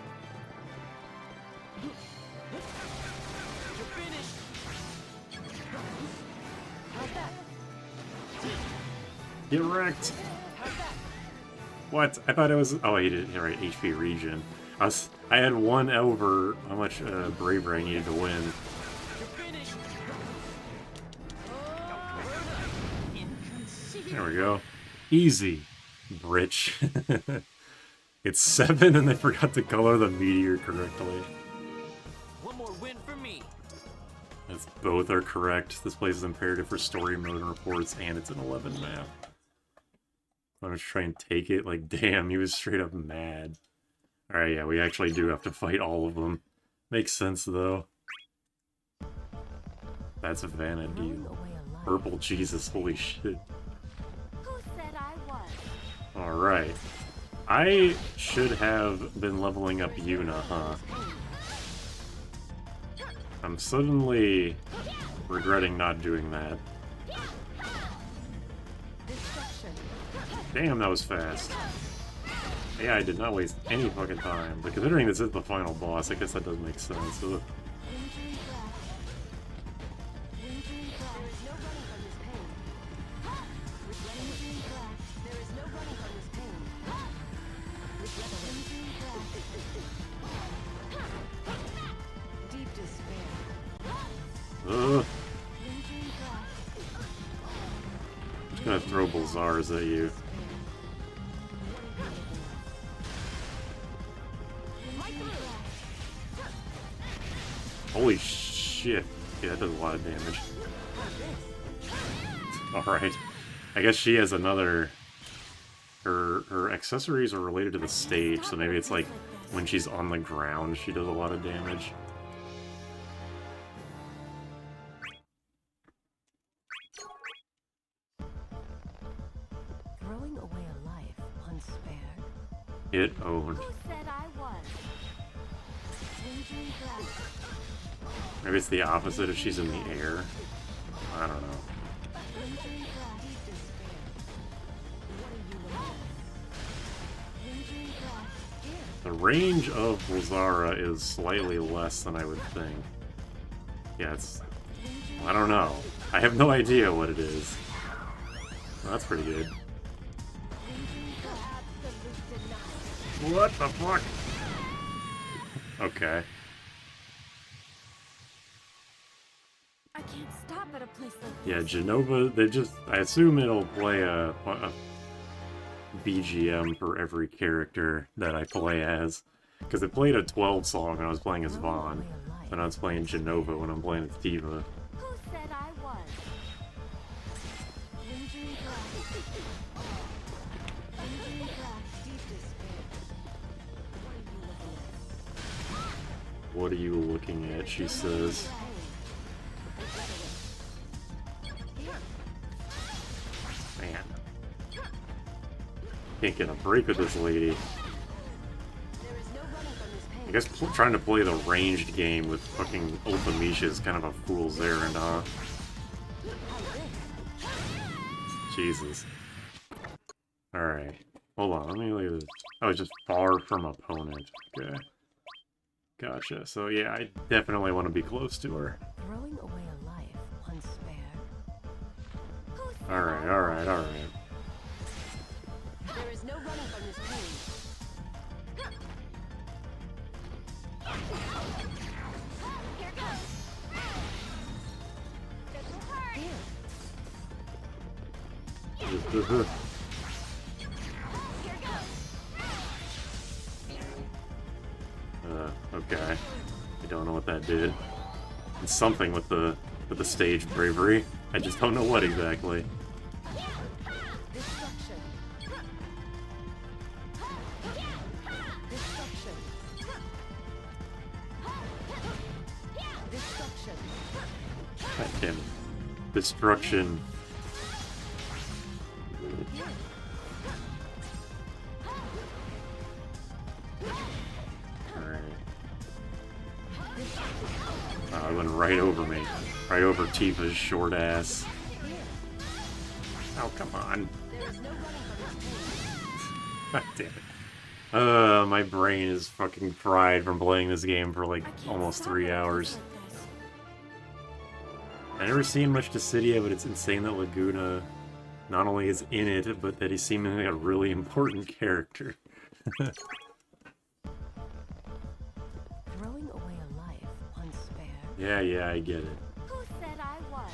Get wrecked! What? I thought it was... Oh, he did it right. HP regen. I had one over how much bravery I needed to win. There we go. Easy, Britch. It's 7 and they forgot to color the meteor correctly. One more win for me. That's, both are correct. This place is imperative for story mode and reports, and it's an 11 map. I'm gonna try and take it. Like, damn, he was straight up mad. Alright, yeah, we actually do have to fight all of them. Makes sense, though. That's a vanity. Purple Jesus, holy shit. Who said I was? Alright. I should have been leveling up Yuna, huh? I'm suddenly regretting not doing that. Damn, that was fast. Yeah, I did not waste any fucking time. But considering this is the final boss, I guess that does make sense. Ugh. Ugh. I'm just gonna throw Balzars at you. Holy shit. Yeah, that does a lot of damage. Alright. I guess she has another... Her accessories are related to the stage, so maybe it's like when she's on the ground she does a lot of damage. Throwing away a life unspared. It owned. Who said I was? Maybe it's the opposite if she's in the air. I don't know. The range of Balzara is slightly less than I would think. Yeah, it's... I don't know. I have no idea what it is. Well, that's pretty good. What the fuck? Okay. I can't stop at a place like this. Yeah, Genova, they just... I assume it'll play a BGM for every character that I play as. Because it played a 12 song when I was playing as Vaughn. And I was playing Genova when I'm playing as Tifa. Who said I was? Wintry grass. Wintry grass. Deep despair. What are you looking at, she says. Man. Can't get a break with this lady. I guess trying to play the ranged game with fucking Ultimisha is kind of a fool's errand, huh? Jesus. Alright. Hold on, let me look at this. Oh, it's just far from opponent. Okay. Gotcha. So yeah, I definitely want to be close to her. Throwing away a life, one spare. Alright, alright, alright. There is no running from this pain. Here goes. This will hurt. Here goes. Okay. I don't know what that did. It's something with the stage bravery. I just don't know what exactly. Destruction. Destruction. Destruction. God damn it. Destruction. Alright. Oh, it went right over me. Right over Tifa's short ass. Oh, come on. God damn it. My brain is fucking fried from playing this game for like almost 3 hours. I've never seen much Dissidia, but it's insane that Laguna not only is in it, but that he's seemingly a really important character. Throwing away a life, one spare. Yeah, I get it. Who said I was?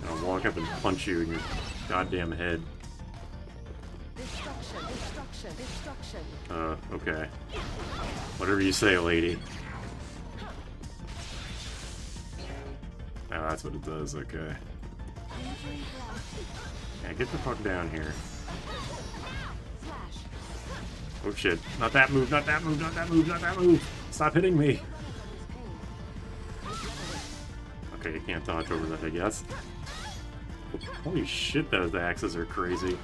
I'll walk up and punch you in your goddamn head. Destruction, destruction, destruction. Okay. Whatever you say, lady. Oh, that's what it does, okay. Yeah, get the fuck down here. Oh shit. Not that move, not that move, not that move, not that move! Stop hitting me! Okay, you can't dodge over that, I guess. Holy shit, those axes are crazy.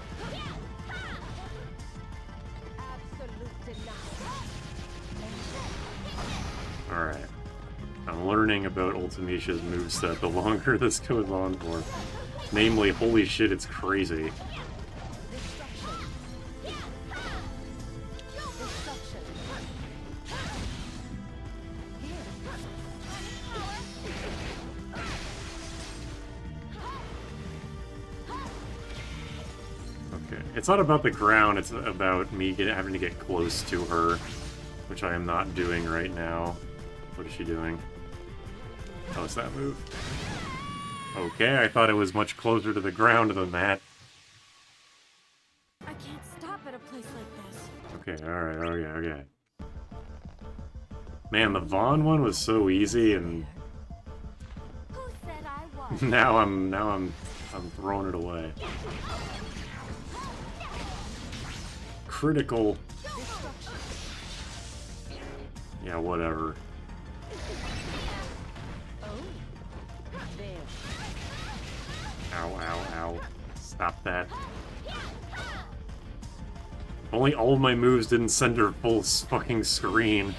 Alright. I'm learning about Ultimisha's moveset the longer this goes on for. Namely, holy shit, it's crazy. Okay. It's not about the ground, it's about me having to get close to her, which I am not doing right now. What is she doing? Oh, it's that move. Okay, I thought it was much closer to the ground than that. I can't stop at a place like this. Okay, alright, okay. Man, the Vaughn one was so easy, and Who said I was? now I'm throwing it away. Critical. Yeah, whatever. Ow, ow, ow. Stop that. Only all of my moves didn't send her full fucking screen.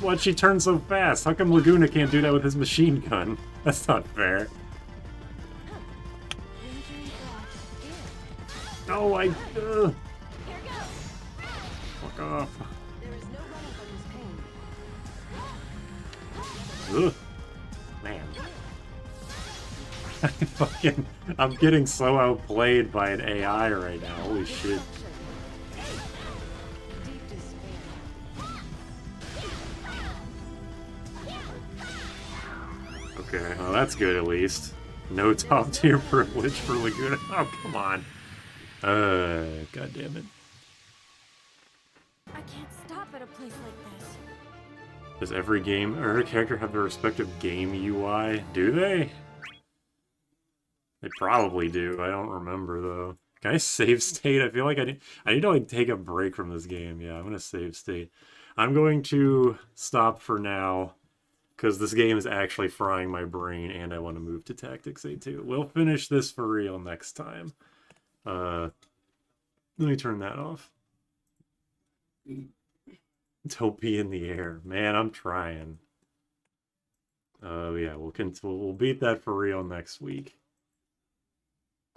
Why'd she turn so fast? How come Laguna can't do that with his machine gun? That's not fair. No, fuck off. Ugh. Man. I'm getting so outplayed by an AI right now. Holy shit. Okay, well that's good at least. No top tier privilege for Laguna. Oh, come on. God damn it. I can't stop at a place like this. Does every game or every character have their respective game UI? Do they? They probably do. I don't remember though. Can I save state? I feel like I need to like take a break from this game. Yeah, I'm gonna save state. I'm going to stop for now because this game is actually frying my brain and I want to move to Tactics A2. We'll finish this for real next time. Let me turn that off. Don't be in the air. Man, I'm trying. Yeah, we'll beat that for real next week.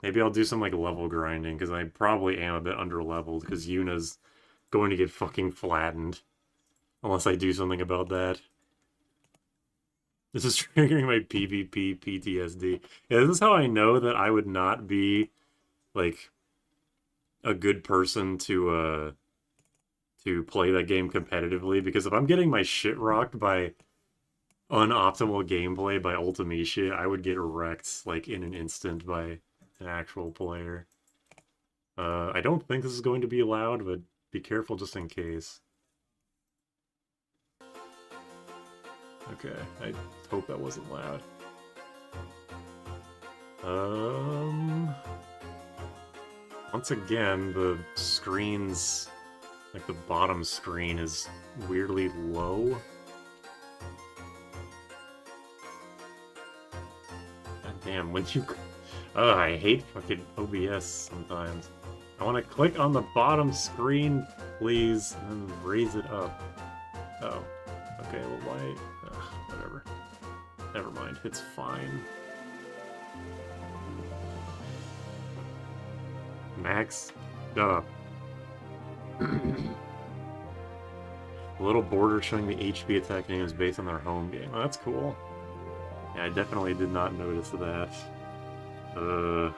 Maybe I'll do some, like, level grinding, because I probably am a bit under-leveled, because Yuna's going to get fucking flattened. Unless I do something about that. This is triggering my PvP PTSD. Yeah, this is how I know that I would not be, like, a good person to play that game competitively, because if I'm getting my shit rocked by unoptimal gameplay by Ultimecia, I would get wrecked, like, in an instant by an actual player. I don't think this is going to be allowed, but be careful just in case. Okay, I hope that wasn't loud. Once again, the screens, like the bottom screen is weirdly low. God damn, when you... Ugh, I hate fucking OBS sometimes. I want to click on the bottom screen, please, and then raise it up. Oh. Okay, well, why? Whatever. Never mind, it's fine. Max, shut up. A little border showing the HP attack name is based on their home game. Oh, that's cool. Yeah, I definitely did not notice that. My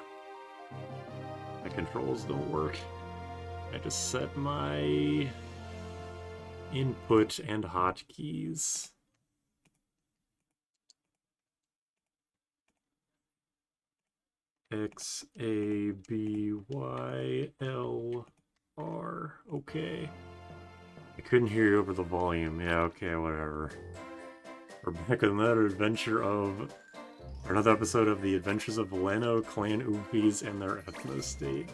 controls don't work. I just set my input and hotkeys. X, A, B, Y, L, R. Okay. I couldn't hear you over the volume. Yeah, okay, whatever. We're back with another adventure of... or another episode of The Adventures of Leno, Clan Oophies, and their ethno-state.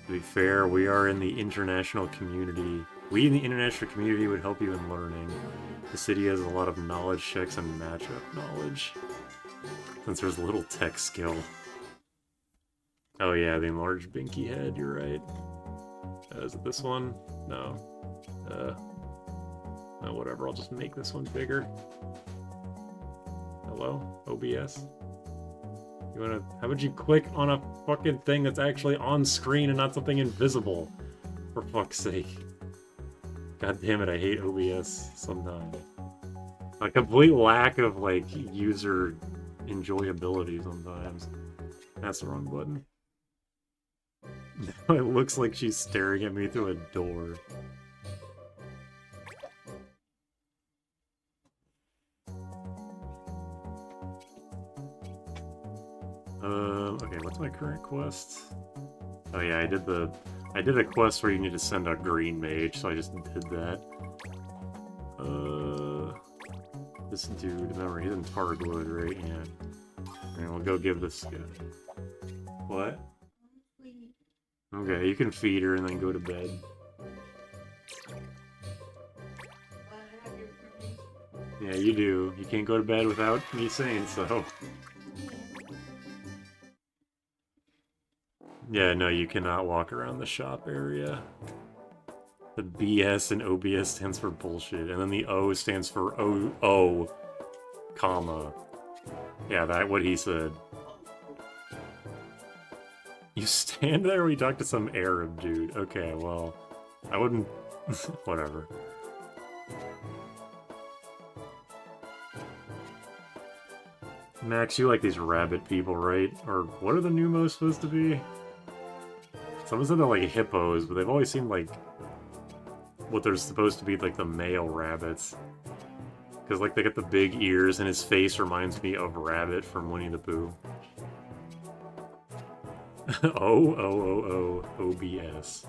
To be fair, we are in the international community. We in the international community would help you in learning. Dissidia has a lot of knowledge checks and matchup knowledge. Since there's little tech skill. Oh yeah, the enlarged binky head, you're right. Is it this one? No. No, whatever, I'll just make this one bigger. Hello? OBS? You wanna... How would you click on a fucking thing that's actually on screen and not something invisible? For fuck's sake. God damn it, I hate OBS sometimes. A complete lack of, like, user enjoyability sometimes. That's the wrong button. Now it looks like she's staring at me through a door. Okay, what's my current quest? Oh yeah, I did a quest where you need to send a green mage, so I just did that. This dude, remember, he's in Targwood, right? Yeah. And we'll go give this guy. What? Okay, you can feed her and then go to bed. Yeah, you do. You can't go to bed without me saying so. Yeah, no, you cannot walk around the shop area. The BS in OBS stands for bullshit, and then the O stands for O, comma. Yeah, that's what he said. You stand there when you talk to some Arab dude. Okay, well, I wouldn't... whatever. Max, you like these rabbit people, right? Or what are the Numos supposed to be? Someone said they're like hippos, but they've always seemed like what they're supposed to be, like the male rabbits. Because like they got the big ears, and his face reminds me of Rabbit from Winnie the Pooh. OBS.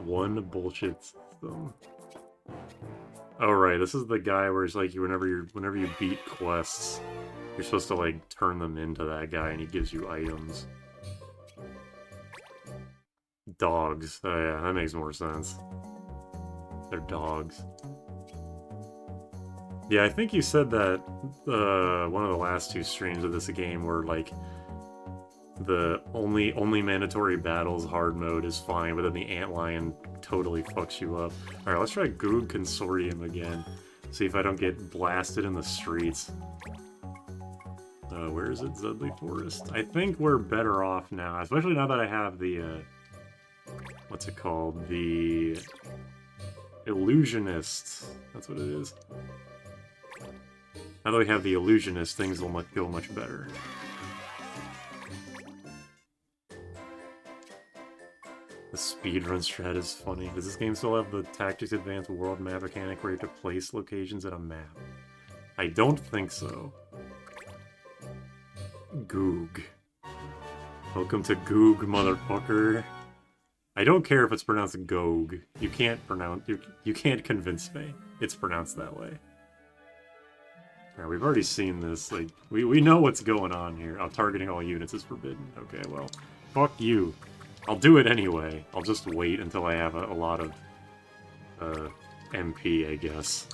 One bullshit system. Oh right, this is the guy where it's like whenever you beat quests, you're supposed to like turn them into that guy, and he gives you items. Dogs. Oh yeah, that makes more sense. They're dogs. Yeah, I think you said that one of the last two streams of this game where like the only mandatory battles hard mode is fine, but then the Antlion totally fucks you up. Alright, let's try Goog Consortium again. See if I don't get blasted in the streets. Where is it? Zudley Forest? I think we're better off now, especially now that I have the, what's it called? The Illusionist. That's what it is. Now that we have the Illusionist, things will go much better. The speedrun strat is funny. Does this game still have the Tactics Advanced World Map mechanic where you have to place locations in a map? I don't think so. Goog. Welcome to Goog, motherfucker. I don't care if it's pronounced Gog. You can't convince me. It's pronounced that way. Alright, we've already seen this. Like, we know what's going on here. Oh, targeting all units is forbidden. Okay, well, fuck you. I'll do it anyway. I'll just wait until I have a lot of MP, I guess.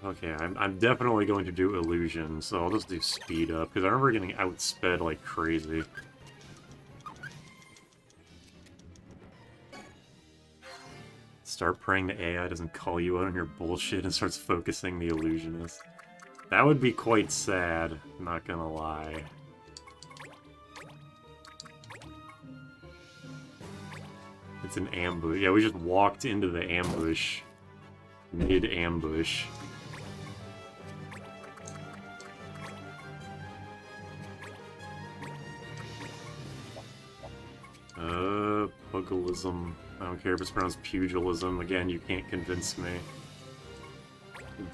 Okay, I'm definitely going to do Illusion, so I'll just do Speed Up, because I remember getting outsped like crazy. Start praying the AI doesn't call you out on your bullshit and starts focusing the Illusionist. That would be quite sad, not gonna lie. It's an ambush. Yeah, we just walked into the ambush. Mid-ambush. Pugilism. I don't care if it's pronounced pugilism. Again, you can't convince me.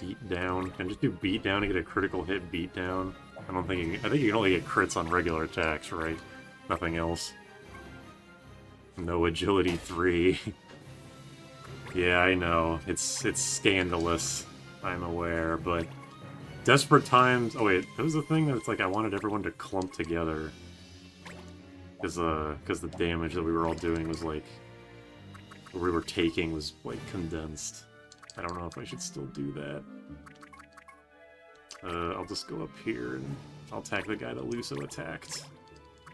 Beat down. Can I just do beat down to get a critical hit beat down? I don't think I think you can only get crits on regular attacks, right? Nothing else. No agility 3. Yeah, I know. It's scandalous. I'm aware, but desperate times. Oh wait, that was the thing that it's like I wanted everyone to clump together, because the damage that we were all doing was like, what we were taking was like condensed. I don't know if I should still do that. I'll just go up here and I'll attack the guy that Luso attacked.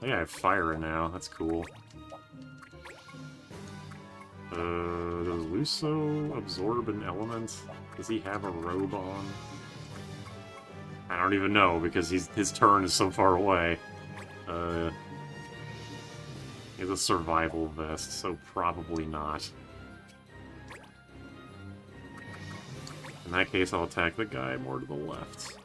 Oh yeah, I have fire now. That's cool. Does Luso absorb an element? Does he have a robe on? I don't even know, because his turn is so far away. He has a survival vest, so probably not. In that case, I'll attack the guy more to the left.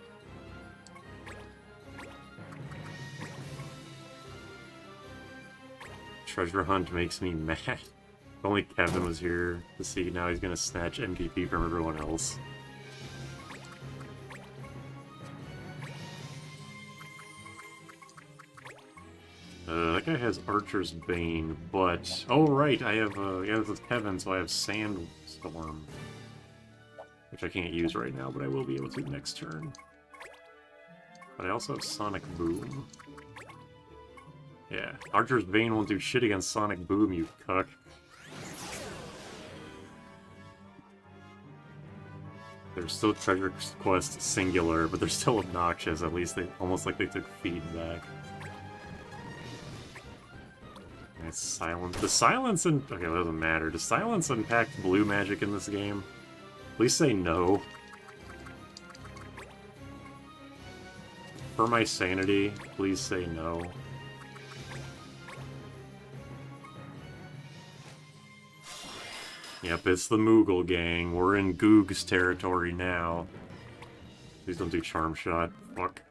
Treasure hunt makes me mad. If only Kevin was here to see. Now he's gonna snatch MVP from everyone else. That guy has Archer's Bane, but... Oh, right, I have, yeah, this is Kevin, so I have Sandstorm. Which I can't use right now, but I will be able to next turn. But I also have Sonic Boom. Yeah, Archer's Bane won't do shit against Sonic Boom, you cuck. They're still Treasure Quest singular, but they're still obnoxious. At least they almost like they took feedback. Nice silence. Does silence and okay, that doesn't matter. Does silence impact blue magic in this game? Please say no. For my sanity, please say no. Yep, it's the Moogle gang. We're in Goog's territory now. Please don't do Charm Shot. Fuck.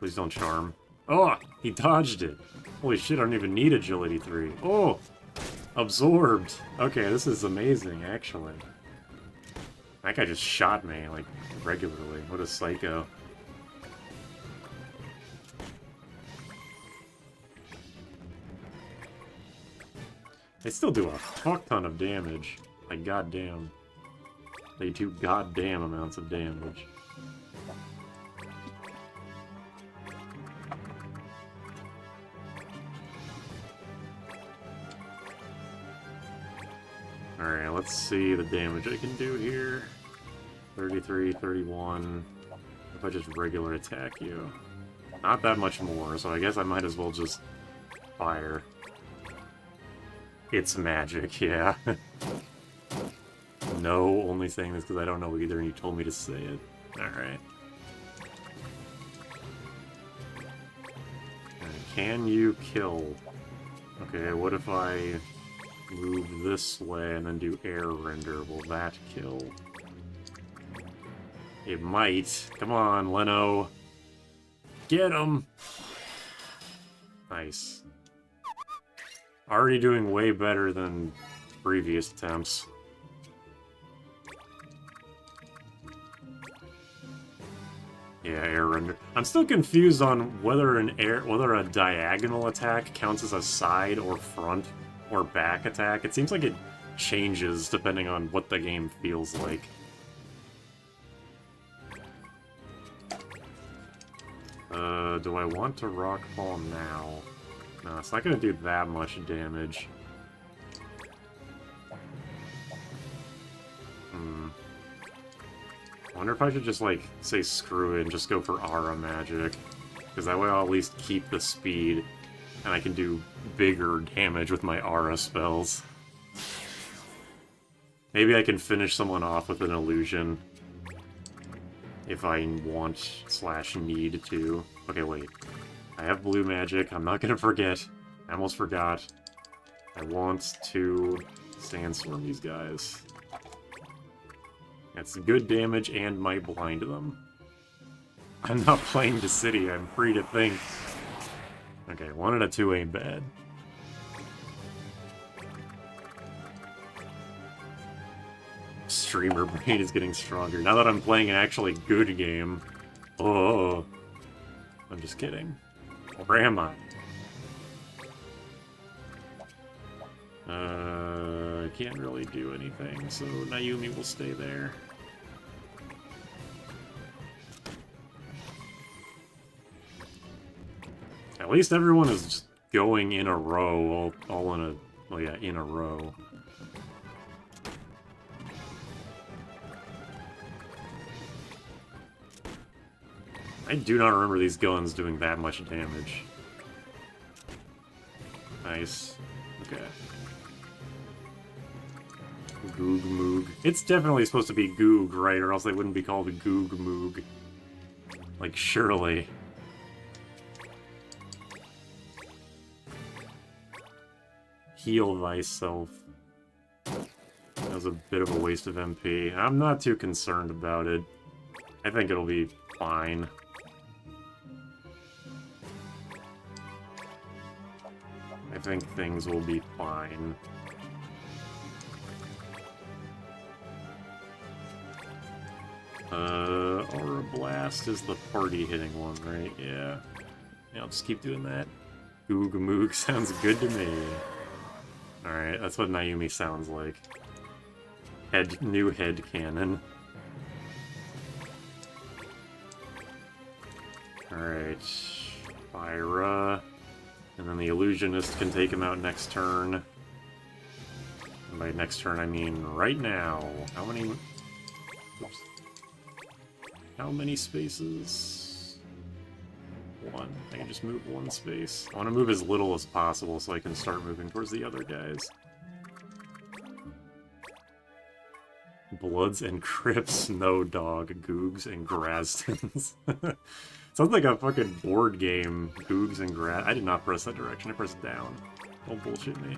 Please don't Charm. Oh! He dodged it! Holy shit, I don't even need Agility 3. Oh! Absorbed! Okay, this is amazing, actually. That guy just shot me, like, regularly. What a psycho. They still do a fuck ton of damage. Like, goddamn. They do goddamn amounts of damage. Alright, let's see the damage I can do here. 33, 31. If I just regular attack you. Not that much more, so I guess I might as well just fire. It's magic, yeah. No, only saying this because I don't know either and you told me to say it. Alright. Can you kill? Okay, what if I move this way and then do air render? Will that kill? It might. Come on, Leno. Get him! Nice. Already doing way better than previous attempts. Yeah, air render. I'm still confused on whether a diagonal attack counts as a side or front or back attack. It seems like it changes depending on what the game feels like. Do I want to Rockfall now? No, it's not gonna do that much damage. I wonder if I should just, like, say screw it and just go for Aura Magic. Because that way I'll at least keep the speed, and I can do bigger damage with my Aura spells. Maybe I can finish someone off with an illusion. If I want / need to. Okay, wait. I have blue magic. I'm not gonna forget. I almost forgot. I want to sandstorm these guys. That's good damage and might blind them. I'm not playing Dissidia, I'm free to think. Okay, 1 and a 2 ain't bad. Streamer brain is getting stronger. Now that I'm playing an actually good game. Oh, I'm just kidding. Where am I? I can't really do anything, so Naomi will stay there. At least everyone is just going in a row, all in a, well, yeah, in a row. I do not remember these guns doing that much damage. Nice. Okay. Goog Moog. It's definitely supposed to be Goog, right? Or else they wouldn't be called Goog Moog. Like, surely. Heal thyself. That was a bit of a waste of MP. I'm not too concerned about it. I think it'll be fine. I think things will be fine. Aura Blast is the party-hitting one, right? Yeah. Yeah, I'll just keep doing that. Goog Moog sounds good to me. Alright, that's what Naomi sounds like. New head cannon. Alright. Fyra. And then the illusionist can take him out next turn. And by next turn, I mean right now. How many... Oops. How many spaces? One. I can just move one space. I want to move as little as possible so I can start moving towards the other guys. Bloods and Crips, no dog, Googs and Grastons. Sounds like a fucking board game, Googs and I did not press that direction, I pressed down. Don't bullshit me.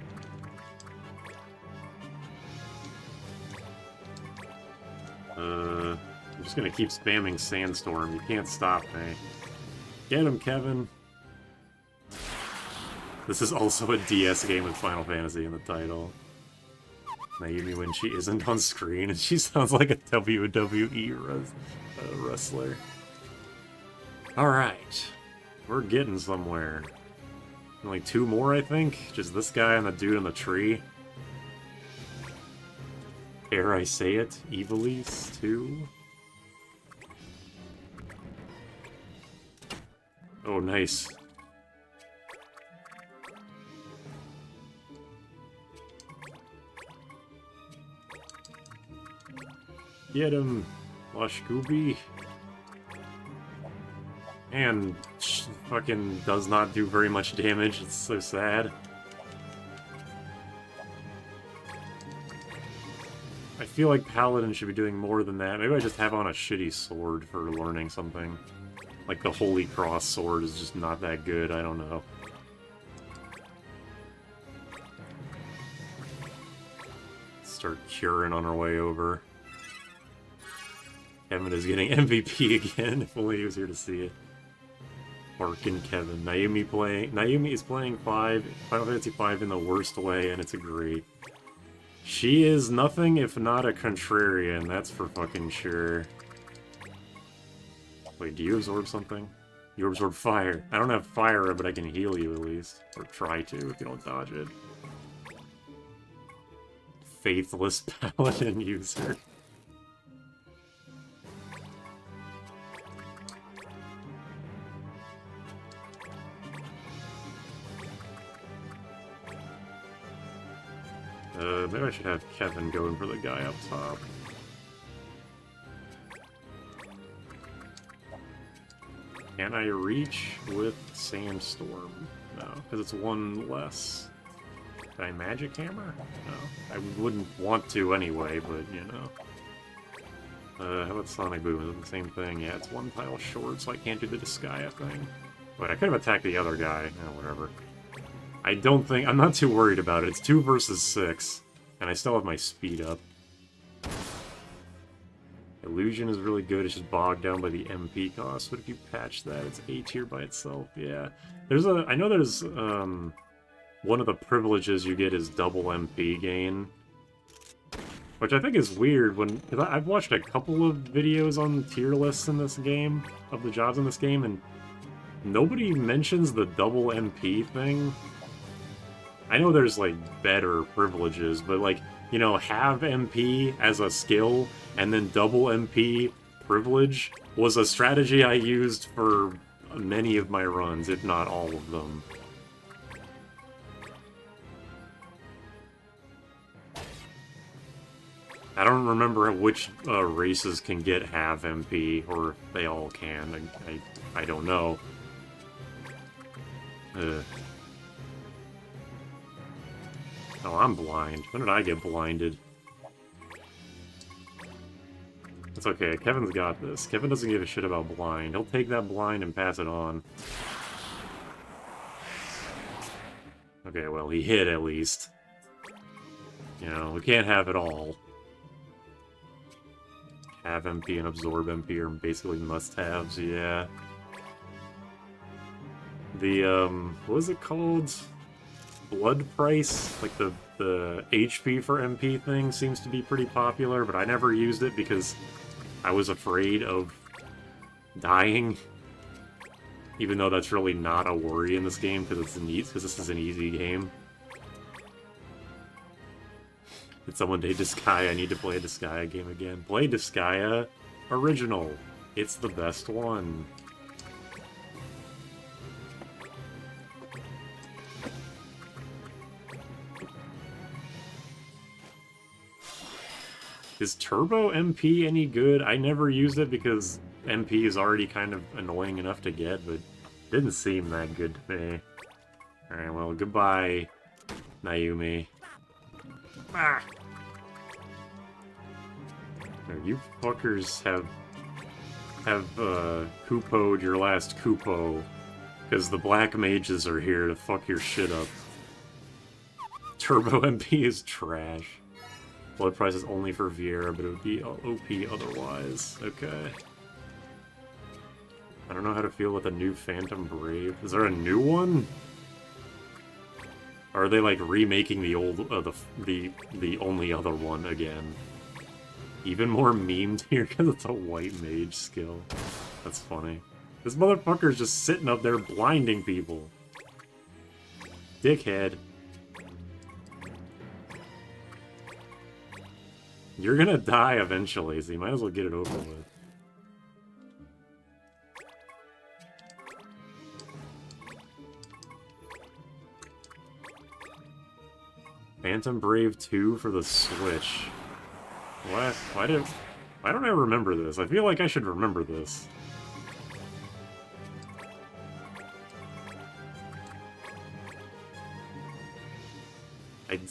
I'm just gonna keep spamming Sandstorm, you can't stop me. Get him, Kevin! This is also a DS game with Final Fantasy in the title. Naomi when she isn't on screen, and she sounds like a WWE wrestler. Alright. We're getting somewhere. Only 2 more, I think? Just this guy and the dude in the tree. Dare I say it? Evilise, too? Oh, nice. Get him, Washkubi. And fucking does not do very much damage, it's so sad. I feel like Paladin should be doing more than that. Maybe I just have on a shitty sword for learning something. Like the Holy Cross sword is just not that good, I don't know. Start curing on our way over. Kevin is getting MVP again, if only he was here to see it. Barkin' Kevin. Naomi is playing Final Fantasy V in the worst way, and it's a great. She is nothing if not a contrarian, that's for fucking sure. Wait, do you absorb something? You absorb fire. I don't have fire, but I can heal you at least. Or try to, if you don't dodge it. Faithless Paladin user. Maybe I should have Kevin going for the guy up top. Can I reach with Sandstorm? No, because it's 1 less. Can I Magic Hammer? No. I wouldn't want to anyway, but, you know. How about Sonic Boom? Is it the same thing? Yeah, it's 1 tile short, so I can't do the Dissidia thing. Wait, I could have attacked the other guy. Whatever. I don't think... I'm not too worried about it. It's 2 versus 6. And I still have my speed up. Illusion is really good, it's just bogged down by the MP cost. What if you patch that? It's A tier by itself, yeah. I know there's, one of the privileges you get is double MP gain. Which I think is weird because I've watched a couple of videos on tier lists in this game, of the jobs in this game, and nobody mentions the double MP thing. I know there's, like, better privileges, but, like, you know, have MP as a skill, and then double MP privilege was a strategy I used for many of my runs, if not all of them. I don't remember which races can get have MP, or if they all can. I don't know. Oh, I'm blind. When did I get blinded? It's okay, Kevin's got this. Kevin doesn't give a shit about blind. He'll take that blind and pass it on. Okay, well, he hit at least. You know, we can't have it all. Have MP and absorb MP are basically must-haves, yeah. The, what was it called? Blood price? Like, the HP for MP thing seems to be pretty popular, but I never used it because I was afraid of dying. Even though that's really not a worry in this game, because this is an easy game. Did someone say Dissidia? I need to play a Dissidia game again. Play Dissidia Original. It's the best one. Is Turbo MP any good? I never used it because MP is already kind of annoying enough to get, but didn't seem that good to me. Alright, well, goodbye, Naomi. Ah! No, you fuckers have Kupo'd your last Kupo, because the black mages are here to fuck your shit up. Turbo MP is trash. Blood price is only for Vieira, but it would be OP otherwise. Okay. I don't know how to feel with a new Phantom Brave. Is there a new one? Or are they like remaking the old, the only other one again? Even more memed here because it's a white mage skill. That's funny. This motherfucker's just sitting up there blinding people. Dickhead. You're gonna die eventually, so you might as well get it over with. Phantom Brave 2 for the Switch. What? Why don't I remember this? I feel like I should remember this.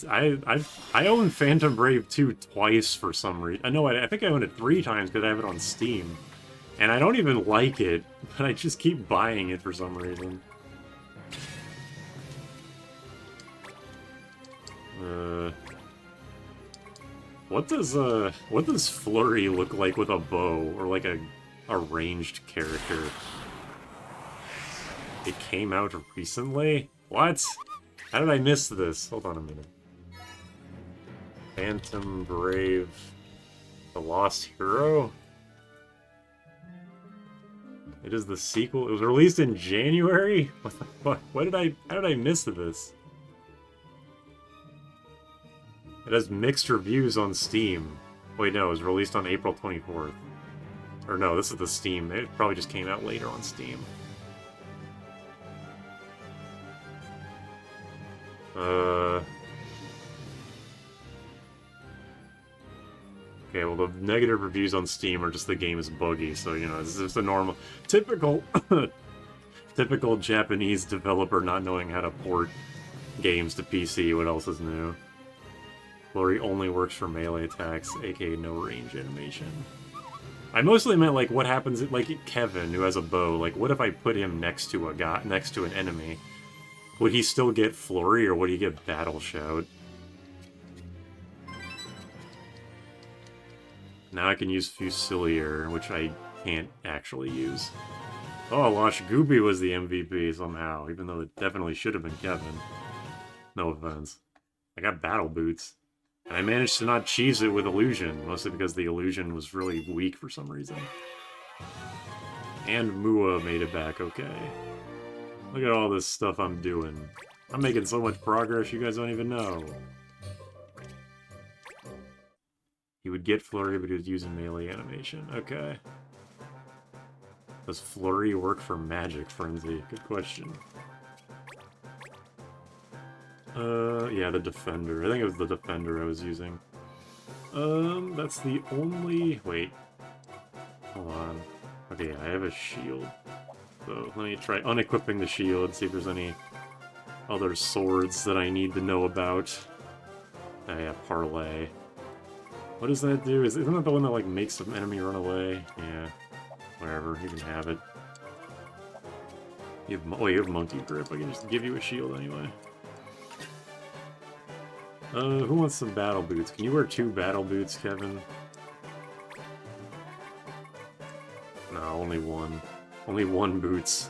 I own Phantom Brave 2 twice for some reason. I think I owned it 3 times because I have it on Steam. And I don't even like it, but I just keep buying it for some reason. What does Flurry look like with a bow, or like a ranged character? It came out recently? What? How did I miss this? Hold on a minute. Phantom Brave... The Lost Hero? It is the sequel. It was released in January? What the fuck? How did I miss this? It has mixed reviews on Steam. Wait, no, it was released on April 24th. Or no, this is the Steam. It probably just came out later on Steam. Okay, well, the negative reviews on Steam are just the game is buggy, so, you know, this is just a normal... Typical... typical Japanese developer not knowing how to port games to PC. What else is new? Flurry only works for melee attacks, aka no range animation. I mostly meant, like, what happens, like, Kevin, who has a bow, like, what if I put him next to an enemy? Would he still get Flurry, or would he get Battle Shout? Now I can use Fusilier, which I can't actually use. Oh, Losh Goopy was the MVP somehow, even though it definitely should have been Kevin. No offense. I got Battle Boots. And I managed to not cheese it with Illusion, mostly because the Illusion was really weak for some reason. And Mua made it back okay. Look at all this stuff I'm doing. I'm making so much progress you guys don't even know. He would get Flurry, but he was using melee animation. Okay. Does Flurry work for Magic Frenzy? Good question. Yeah, the Defender. I think it was the Defender I was using. That's the only... Wait. Hold on. Okay, I have a shield. So let me try unequipping the shield, see if there's any other swords that I need to know about. Oh yeah, Parlay. What does that do? Isn't that the one that, like, makes an enemy run away? Yeah. Whatever, you can have it. You have Monkey Grip. I can just give you a shield anyway. Who wants some Battle Boots? Can you wear 2 Battle Boots, Kevin? No, only 1. Only 1 Boots.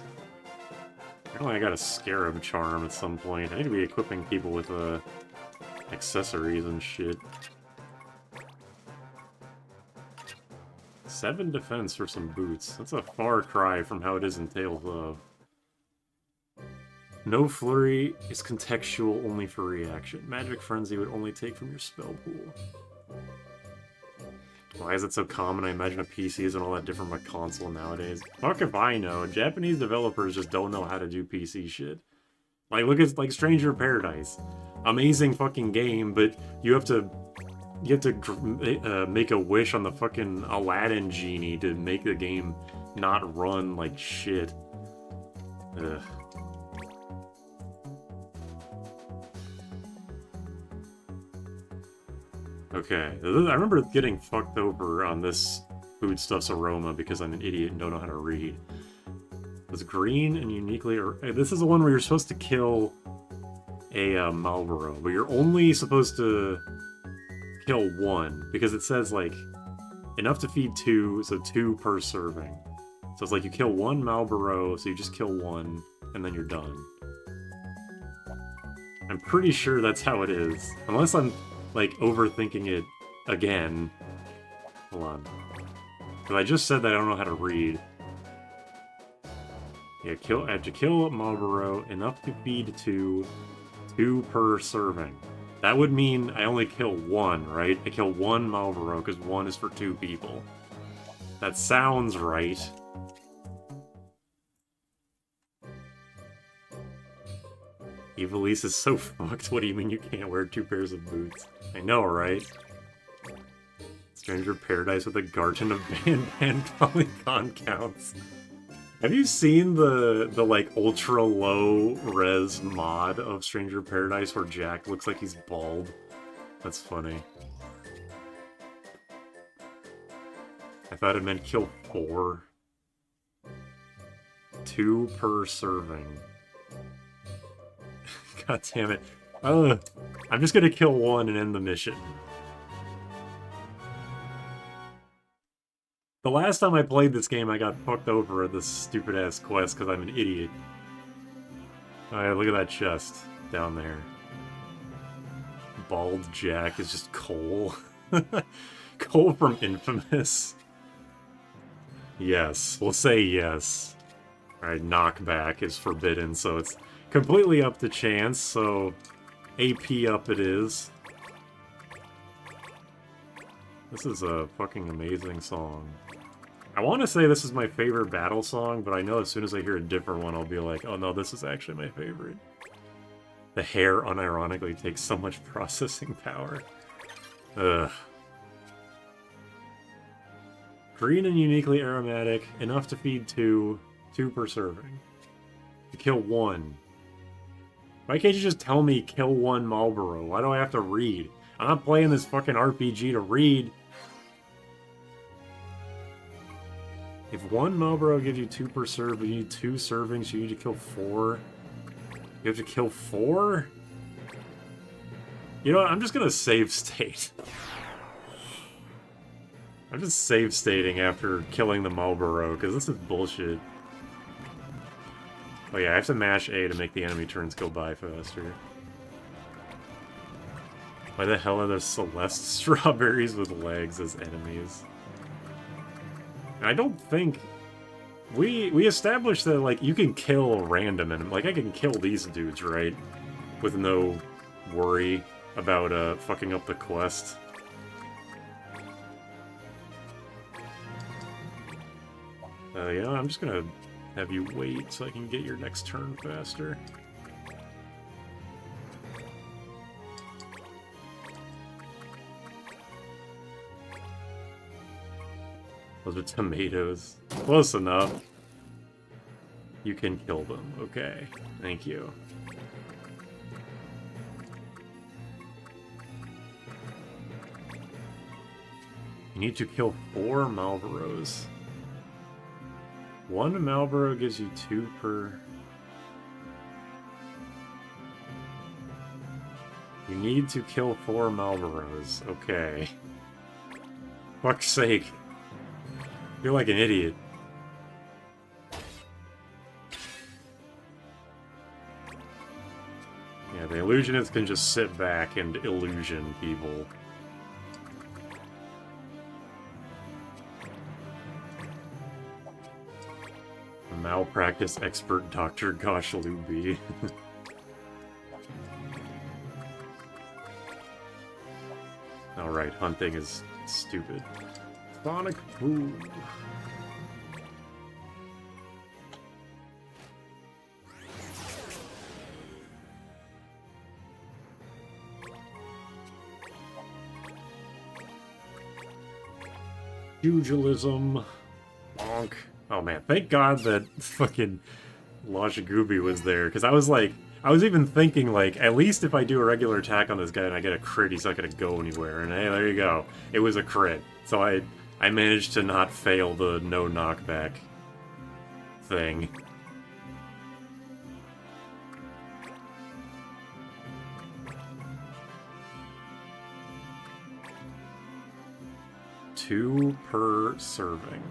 Apparently I got a Scarab Charm at some point. I need to be equipping people with, accessories and shit. 7 defense for some boots. That's a far cry from how it is in Tales of. No Flurry is contextual only for reaction. Magic Frenzy would only take from your spell pool. Why is it so common? I imagine a PC isn't all that different from a console nowadays. Fuck if I know. Japanese developers just don't know how to do PC shit. Like, look at, like, Stranger of Paradise. Amazing fucking game, but you have to make a wish on the fucking Aladdin genie to make the game not run like shit. Ugh. Okay, I remember getting fucked over on this foodstuff's aroma because I'm an idiot and don't know how to read. It's green and uniquely... This is the one where you're supposed to kill a Marlboro, but you're only supposed to kill one, because it says, like, enough to feed 2, so 2 per serving. So it's like you kill 1 Marlboro, so you just kill 1, and then you're done. I'm pretty sure that's how it is. Unless I'm, like, overthinking it again. Hold on. Because I just said that I don't know how to read. Yeah, I have to kill Marlboro, enough to feed 2, 2 per serving. That would mean I only kill 1, right? I kill 1 Marlboro, because 1 is for 2 people. That sounds right. Evilise is so fucked. What do you mean you can't wear 2 pairs of boots? I know, right? Stranger Paradise with a garden of Ban polygon counts. Have you seen the like ultra low res mod of Stranger Paradise where Jack looks like he's bald? That's funny. I thought it meant kill 4. 2 per serving. God damn it. I'm just gonna kill 1 and end the mission. The last time I played this game, I got fucked over at this stupid-ass quest because I'm an idiot. Alright, look at that chest down there. Bald Jack is just Cole. Cole from Infamous. Yes, we'll say yes. Alright, knockback is forbidden, so it's completely up to chance, so AP up it is. This is a fucking amazing song. I want to say this is my favorite battle song, but I know as soon as I hear a different one, I'll be like, oh no, this is actually my favorite. The hair unironically takes so much processing power. Ugh. Green and uniquely aromatic, enough to feed 2, 2 per serving. To kill 1. Why can't you just tell me kill 1 Marlboro? Why do I have to read? I'm not playing this fucking RPG to read. If 1 Marlboro gives you 2 per serve, but you need 2 servings, you need to kill 4. You have to kill 4? You know what, I'm just gonna save state. I'm just save stating after killing the Marlboro, because this is bullshit. Oh yeah, I have to mash A to make the enemy turns go by faster. Why the hell are there Celeste strawberries with legs as enemies? I don't think... We established that, like, you can kill random enemies. Like, I can kill these dudes, right? With no worry about, fucking up the quest. You know, I'm just gonna have you wait so I can get your next turn faster. Those are tomatoes. Close enough. You can kill them. Okay. Thank you. You need to kill 4 Marlboros. 1 Marlboro gives you 2 per... You need to kill 4 Marlboros. Okay. Fuck's sake. I feel like an idiot. Yeah, the illusionists can just sit back and illusion people. Malpractice expert Dr. Goshlubi. Alright, hunting is stupid. Sonic Boom. Pugilism. Bonk. Oh man, thank God that fucking Lashigubi was there, because I was like, I was even thinking, like, at least if I do a regular attack on this guy and I get a crit, he's not gonna go anywhere, and hey, there you go. It was a crit. So I managed to not fail the no knockback thing. Two per serving.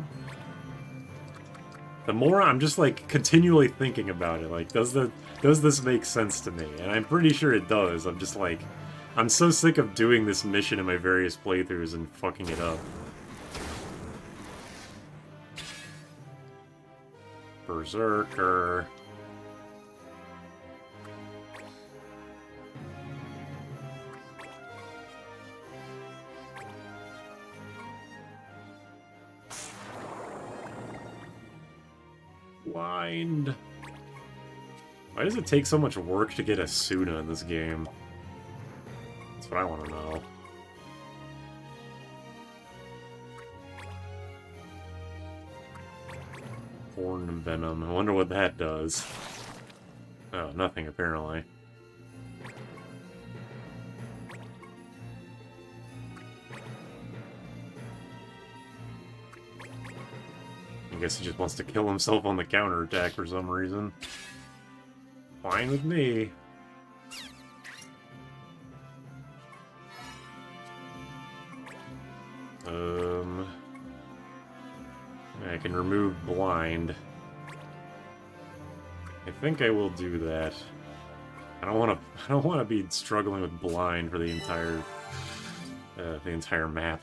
The more I'm just like continually thinking about it, like, does this make sense to me? And I'm pretty sure it does. I'm just like, I'm so sick of doing this mission in my various playthroughs and fucking it up. Berserker. Blind. Why does it take so much work to get a Suna in this game? That's what I want to know. Horn Venom. I wonder what that does. Oh, nothing apparently. I guess he just wants to kill himself on the counterattack for some reason. Fine with me. I can remove blind. I think I will do that. I don't want to be struggling with blind for the entire map.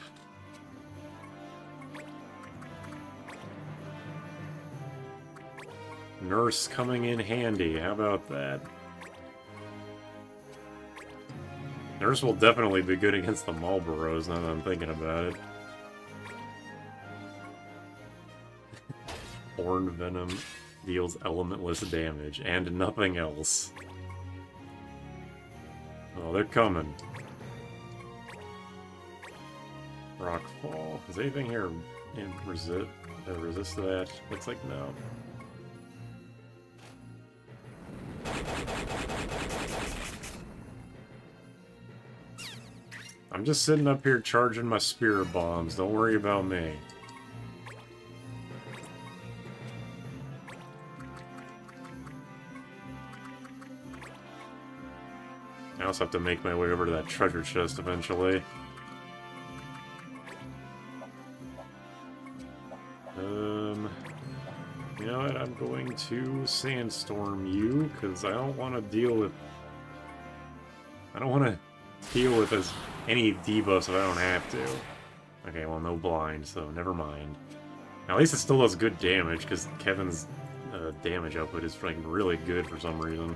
Nurse coming in handy. How about that? Nurse will definitely be good against the Marlboros now that I'm thinking about it. Horn Venom deals elementless damage and nothing else. Oh, they're coming. Rockfall. Is anything here resist that? Looks like no. I'm just sitting up here charging my spirit bombs. Don't worry about me. I also have to make my way over to that treasure chest eventually. You know what? I'm going to sandstorm you because I don't want to deal with. I don't want to deal with any debuffs if I don't have to. Okay, well, no blind, so never mind. At least it still does good damage because Kevin's damage output is like really good for some reason.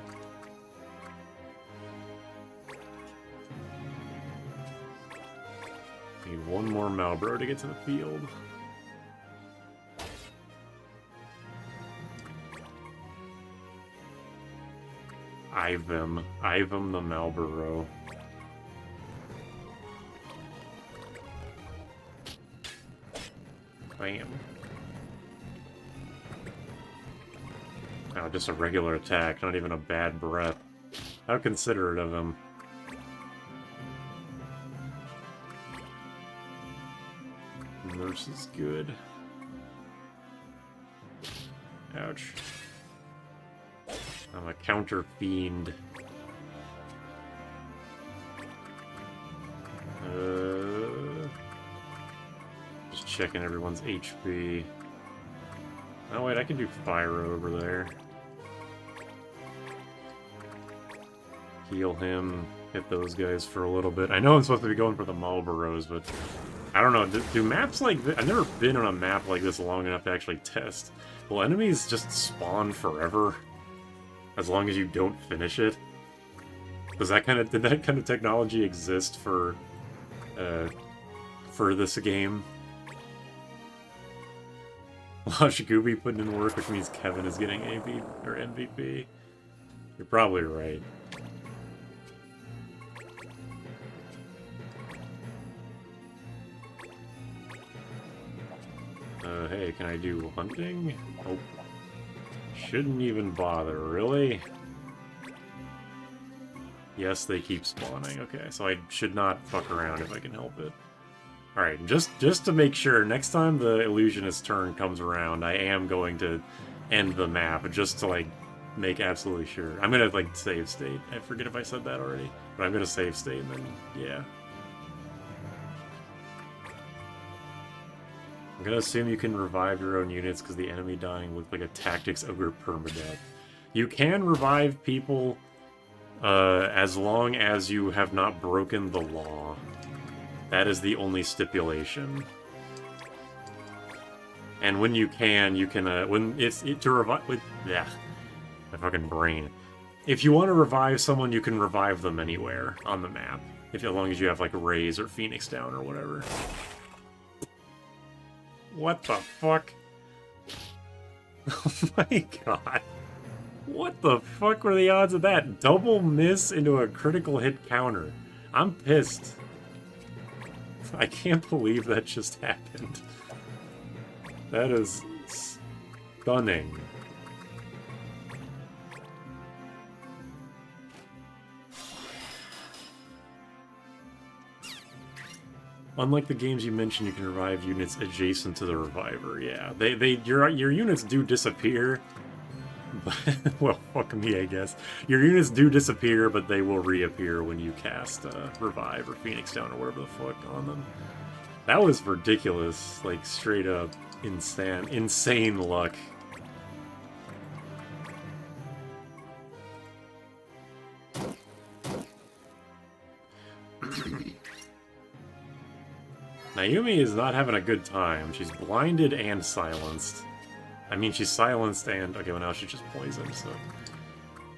Need one more Malbro to get to the field. Ivem the Malboro. Bam. Oh, just a regular attack, not even a bad breath. How considerate of him. Nurse is good. Ouch. I'm a counter fiend. Just checking everyone's HP. Oh wait, I can do fire over there. Heal him, hit those guys for a little bit. I know I'm supposed to be going for the Marlboros, but I don't know. Do maps like this... I've never been on a map like this long enough to actually test. Will enemies just spawn forever? As long as you don't finish it? Did that kind of technology exist for this game? Lashigubi putting in work, which means Kevin is getting AP or MVP. You're probably right. Hey, can I do hunting? Nope. Shouldn't even bother, really? Yes, they keep spawning. Okay, so I should not fuck around if I can help it. Alright, just to make sure, next time the illusionist's turn comes around, I am going to end the map, just to, like, make absolutely sure. I'm gonna, like, save state. I forget if I said that already, but I'm gonna save state and then, yeah. I'm gonna assume you can revive your own units because the enemy dying looked like a tactics ogre permadeath. You can revive people as long as you have not broken the law. That is the only stipulation. And when you can, when it's to revive with my fucking brain. If you want to revive someone, you can revive them anywhere on the map, as long as you have like Raise or Phoenix down or whatever. What the fuck? Oh my god. What the fuck were the odds of that? Double miss into a critical hit counter. I'm pissed. I can't believe that just happened. That is stunning. Unlike the games you mentioned, you can revive units adjacent to the reviver. Yeah, your units do disappear. But, well, fuck me, I guess. Your units do disappear, but they will reappear when you cast Revive or Phoenix Down or whatever the fuck on them. That was ridiculous. Like, straight up insane luck. Naomi is not having a good time. She's blinded and silenced. I mean, she's silenced and... Okay, well now she's just poisoned, so...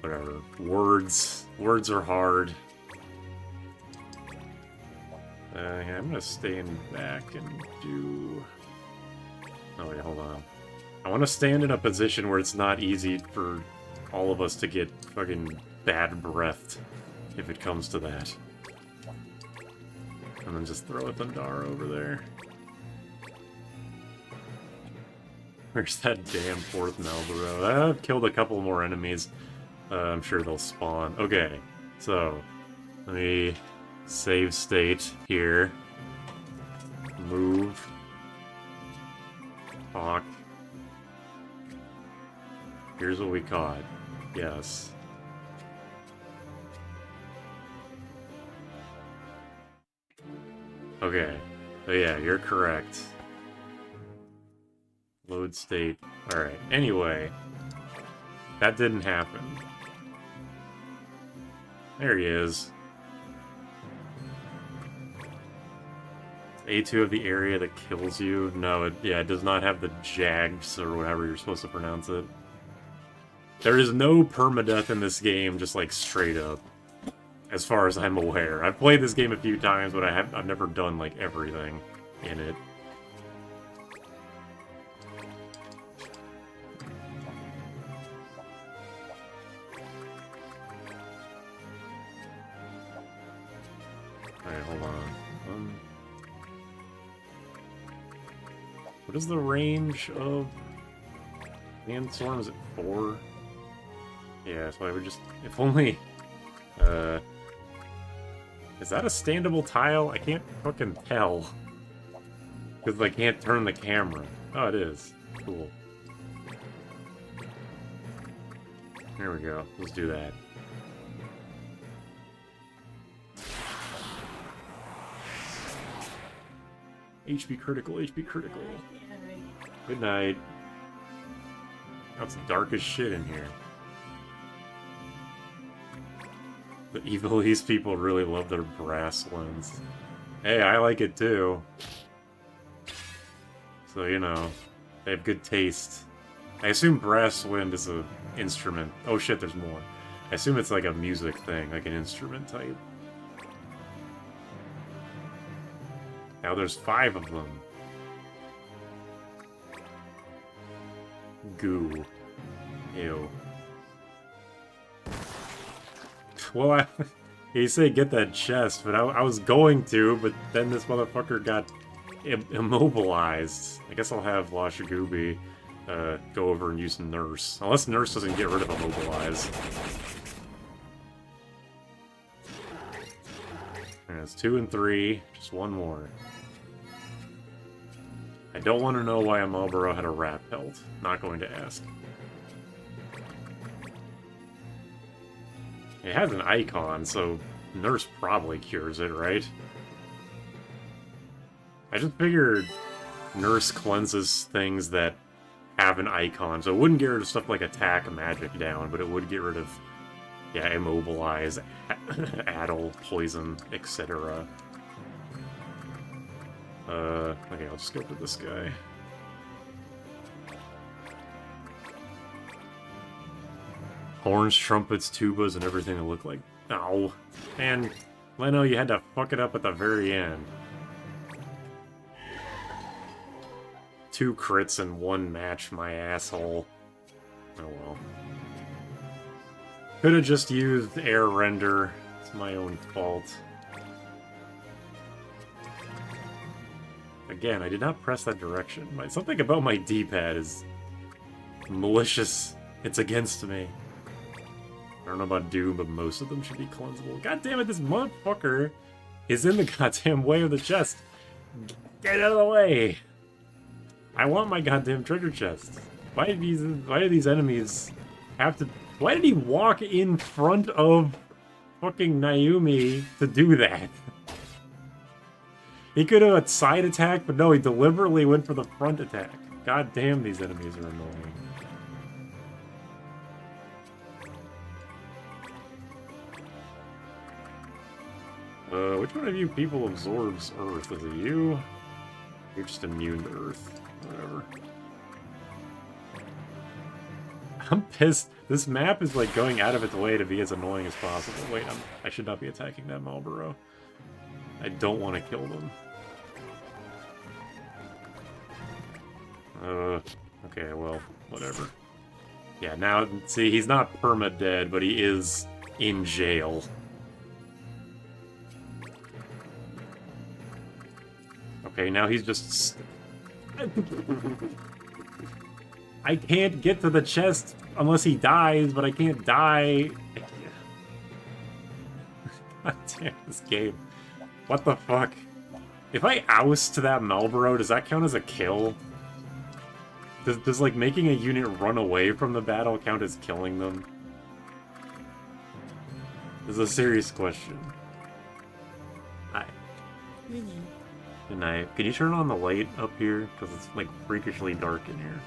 Whatever. Words. Words are hard. Yeah, I'm gonna stay in back and do... Oh wait, hold on. I want to stand in a position where it's not easy for all of us to get fucking bad-breathed, if it comes to that. And then just throw a Thundara over there. Where's that damn fourth Malboro? I've killed a couple more enemies. I'm sure they'll spawn. Okay, so let me save state here. Move. Talk. Here's what we caught. Yes. Okay. So yeah, you're correct. Load state. Alright, anyway. That didn't happen. There he is. A2 of the area that kills you. No, it does not have the jags or whatever you're supposed to pronounce it. There is no permadeath in this game, just like straight up. As far as I'm aware. I've played this game a few times, but I've never done like everything in it. Alright, hold on. What is the range of Sandstorm? Is it 4? Yeah, so I would just... If only... Is that a standable tile? I can't fucking tell. Because I can't turn the camera. Oh, it is. Cool. There we go. Let's do that. HP critical, HP critical. Good night. Oh, it's dark as shit in here. The Evilese people really love their brass ones. Hey, I like it too. So, you know, they have good taste. I assume brass wind is an instrument. Oh shit, there's more. I assume it's like a music thing, like an instrument type. Now there's 5 of them. Goo. Ew. Well, you say get that chest, but I was going to, but then this motherfucker got immobilized. I guess I'll have La Shagubi go over and use Nurse. Unless Nurse doesn't get rid of Immobilize. That's 2 and 3. Just one more. I don't want to know why a Marlboro had a rat pelt. Not going to ask. It has an icon, so Nurse probably cures it, right? I just figured Nurse cleanses things that have an icon, so it wouldn't get rid of stuff like attack, magic down, but it would get rid of, yeah, immobilize, addle, poison, etc. Okay, I'll just go for this guy. Horns, trumpets, tubas, and everything that look like... Ow. Man, Leno, you had to fuck it up at the very end. 2 crits in 1 match, my asshole. Oh well. Could have just used air render. It's my own fault. Again, I did not press that direction. Something about my D-pad is malicious. It's against me. I don't know about Doom, but most of them should be cleansable. God damn it, this motherfucker is in the goddamn way of the chest. Get out of the way! I want my goddamn treasure chest. Why do these enemies have to... Why did he walk in front of fucking Naomi to do that? He could have a side attack, but no, he deliberately went for the front attack. God damn, these enemies are annoying. Which one of you people absorbs Earth? Is it you? You're just immune to Earth. Whatever. I'm pissed. This map is like going out of its way to be as annoying as possible. Wait, I should not be attacking that Marlboro. I don't want to kill them. Okay, well, whatever. Yeah, now, see, he's not perma-dead, but he is in jail. Okay, now he's just... I can't get to the chest unless he dies, but I can't die. God damn this game. What the fuck? If I oust that Marlboro, does that count as a kill? Does like making a unit run away from the battle count as killing them? This is a serious question. Hi. Good night. Can you turn on the light up here? Because it's like freakishly dark in here.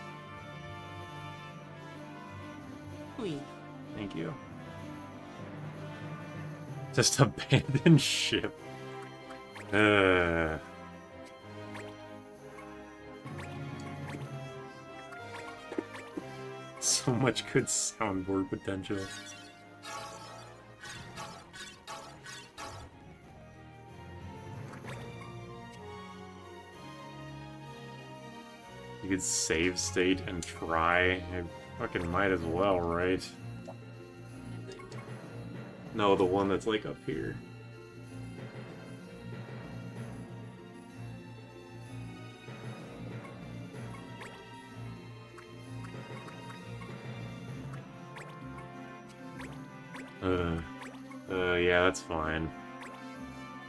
Oui. Thank you. Just abandoned ship. So much good soundboard potential. You could save state and try. I fucking might as well, right? No, the one that's like up here. Yeah, that's fine.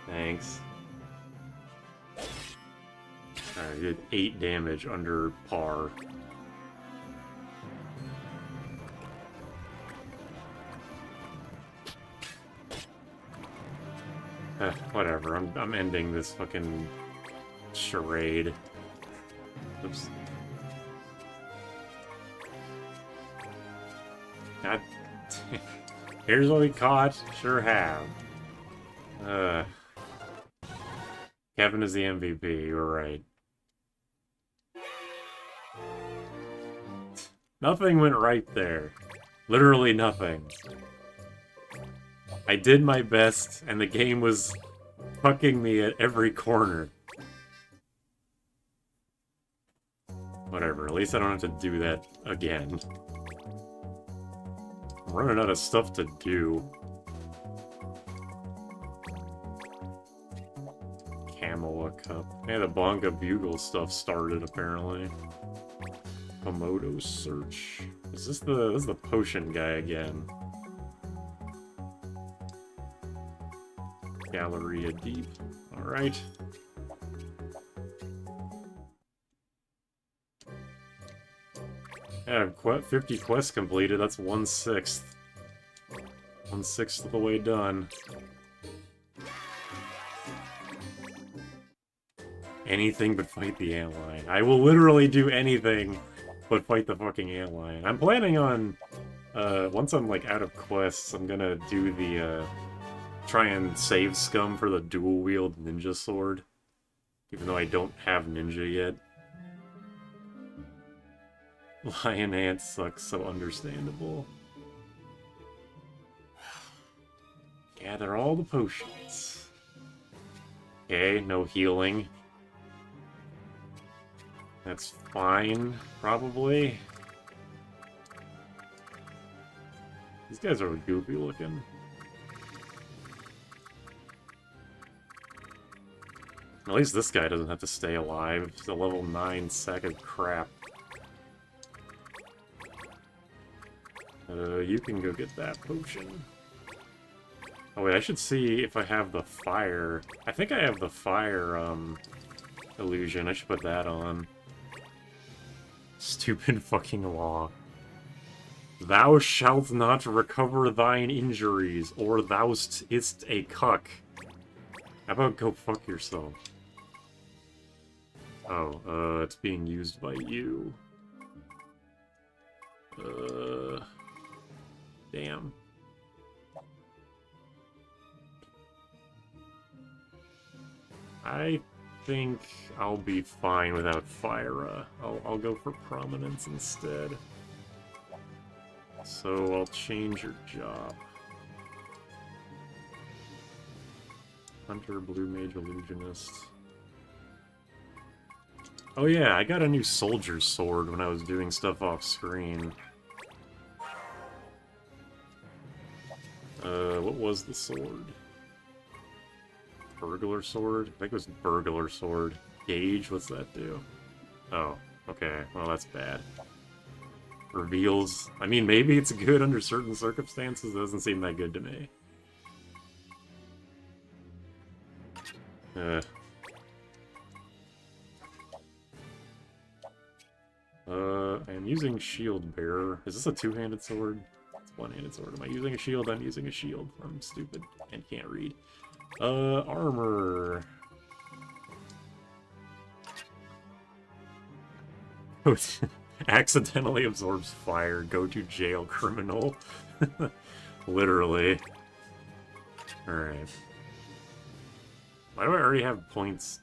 Thanks. Alright, did 8 damage under par. Whatever, I'm ending this fucking charade. Oops. God damn. Here's what we caught. Sure have. Kevin is the MVP, you're right. Nothing went right there. Literally nothing. I did my best, and the game was fucking me at every corner. Whatever, at least I don't have to do that again. I'm running out of stuff to do. Camel look. cup. Yeah, the Bonga Bugle stuff started, apparently. Komodo search. Is this the potion guy again? Galleria Deep. Alright. Yeah, 50 quests completed, that's 1/6. 1/6 of the way done. Anything but fight the antlion. I will literally do anything but fight the fucking antlion. I'm planning on, once I'm, like, out of quests, I'm gonna do the, try and save scum for the dual-wield ninja sword. Even though I don't have ninja yet. Lion Ant sucks, so understandable. Gather all the potions. Okay, no healing. That's fine, probably. These guys are goofy looking. At least this guy doesn't have to stay alive. He's a level 9 sack of crap. You can go get that potion. Oh wait, I should see if I have the fire. I think I have the fire, illusion. I should put that on. Stupid fucking law. Thou shalt not recover thine injuries, or thou is't a cuck. How about go fuck yourself? Oh, it's being used by you. Damn. I think I'll be fine without Fyra. I'll go for Prominence instead. So I'll change your job. Hunter, Blue Mage, Illusionist. Oh yeah, I got a new Soldier's Sword when I was doing stuff off screen. What was the sword? Burglar Sword? I think it was Burglar Sword. Gauge, what's that do? Oh, okay. Well, that's bad. Reveals... I mean, maybe it's good under certain circumstances. It doesn't seem that good to me. I'm using Shield Bearer. Is this a two-handed sword? It's one-handed sword. Am I using a shield? I'm using a shield. I'm stupid and can't read. Armor. Accidentally absorbs fire. Go to jail, criminal. Literally. Alright. Why do I already have points?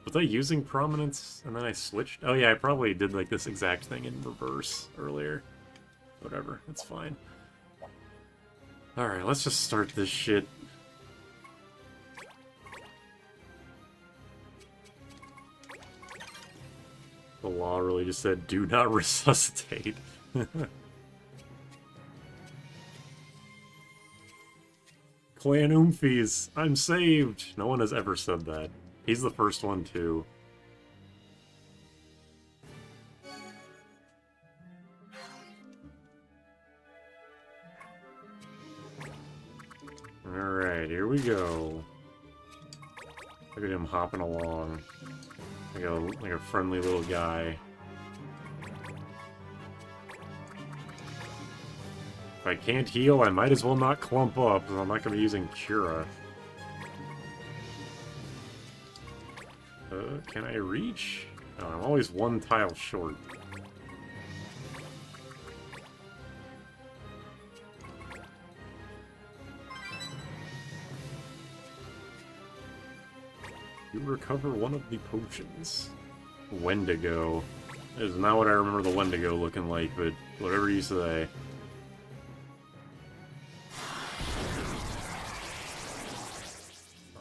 Was I using Prominence and then I switched? Oh yeah, I probably did like this exact thing in reverse earlier. Whatever, that's fine. Alright, let's just start this shit. The law really just said, do not resuscitate. Clan Oomphies, I'm saved! No one has ever said that. He's the first one, too. Alright, here we go. Look at him hopping along. Like a friendly little guy. If I can't heal, I might as well not clump up, because I'm not going to be using Cura. Can I reach? Oh, I'm always one tile short. You recover one of the potions. Wendigo. That is not what I remember the Wendigo looking like, but whatever you say.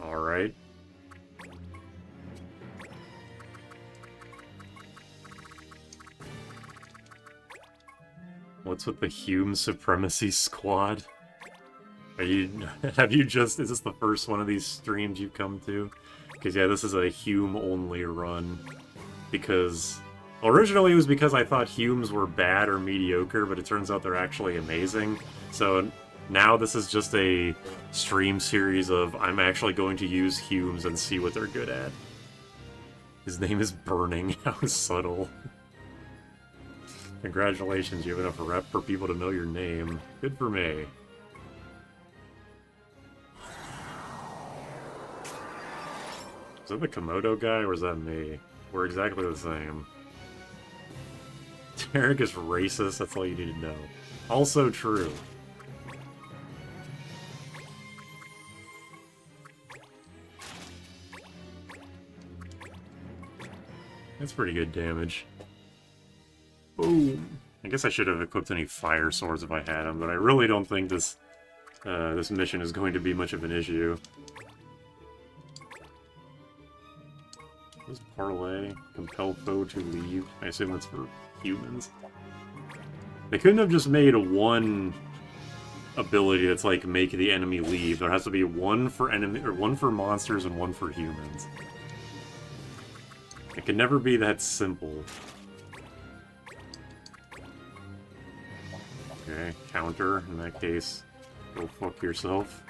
Alright. What's with the Hume Supremacy Squad? Have you just, is this the first one of these streams you've come to? Because, yeah, this is a Hume-only run. Because... Originally, it was because I thought Humes were bad or mediocre, but it turns out they're actually amazing. So now this is just a stream series of I'm actually going to use Humes and see what they're good at. His name is Burning. How subtle. Congratulations, you have enough rep for people to know your name. Good for me. Is that the Komodo guy, or is that me? We're exactly the same. Derek is racist, that's all you need to know. Also true. That's pretty good damage. Boom! I guess I should have equipped any fire swords if I had them, but I really don't think this this mission is going to be much of an issue. What's parlay? Compel foe to leave. I assume that's for humans. They couldn't have just made one ability that's like make the enemy leave. There has to be one for enemy or one for monsters and one for humans. It can never be that simple. Okay, counter. In that case, go fuck yourself.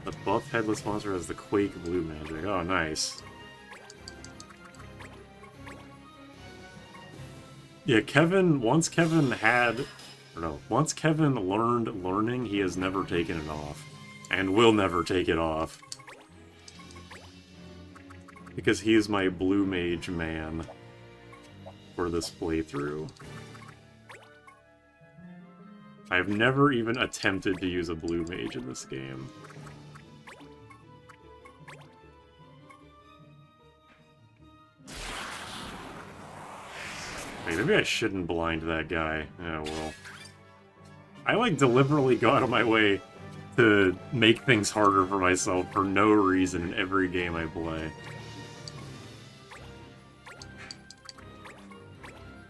The buff headless monster has the Quake blue magic. Oh, nice. Yeah, once Kevin learned learning, he has never taken it off. And will never take it off. Because he is my blue mage man for this playthrough. I've never even attempted to use a blue mage in this game. Wait, maybe I shouldn't blind that guy. Yeah, well. I, like, deliberately go out of my way to make things harder for myself for no reason in every game I play.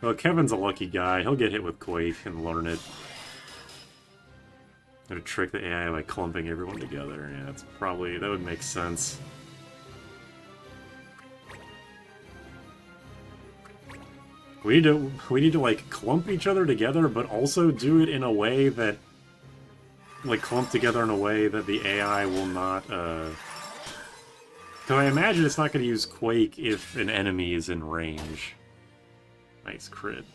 Well, Kevin's a lucky guy. He'll get hit with Quake and learn it. Gonna trick the AI by clumping everyone together. Yeah, that's probably... that would make sense. We need to like clump each other together, but also do it in a way that, like, clump together in a way that the AI will not, Because I imagine it's not going to use Quake if an enemy is in range. Nice crit.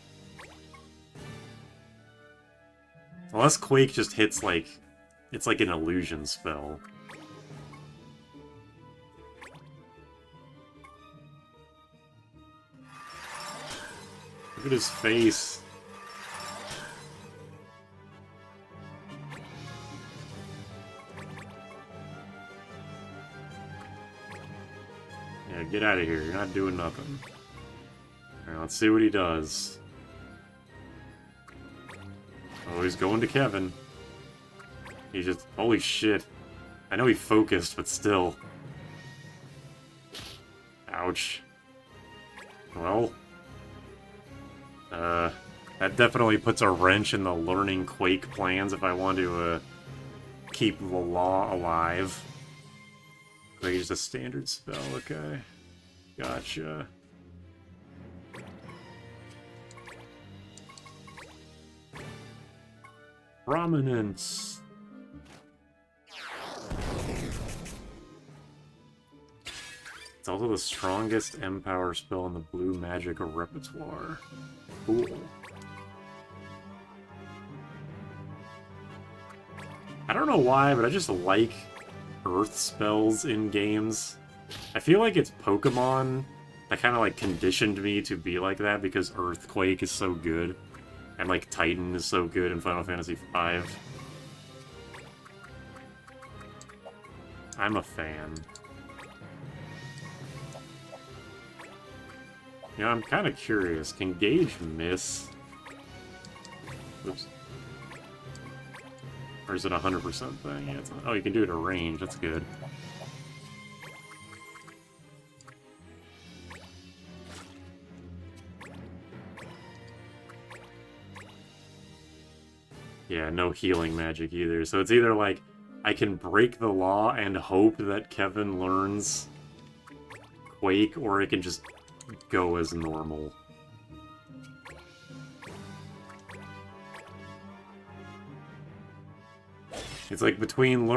Unless Quake just hits, like, it's like an illusion spell. Look at his face. Yeah, get out of here. You're not doing nothing. Alright, let's see what he does. Oh, he's going to Kevin. He just... holy shit. I know he focused, but still. Ouch. Well... that definitely puts a wrench in the learning Quake plans if I want to, keep the law alive. Like, just a standard spell, okay. Gotcha. Prominence. It's also the strongest Empower spell in the blue magic repertoire. Cool. I don't know why, but I just like Earth spells in games. I feel like it's Pokemon that kind of like conditioned me to be like that because Earthquake is so good. And like Titan is so good in Final Fantasy V. I'm a fan. You know, I'm kind of curious. Can Gage miss? Oops. Or is it a 100% thing? Yeah, oh, you can do it at range. That's good. Yeah, no healing magic either. So it's either like I can break the law and hope that Kevin learns Quake, or it can just go as normal. It's like between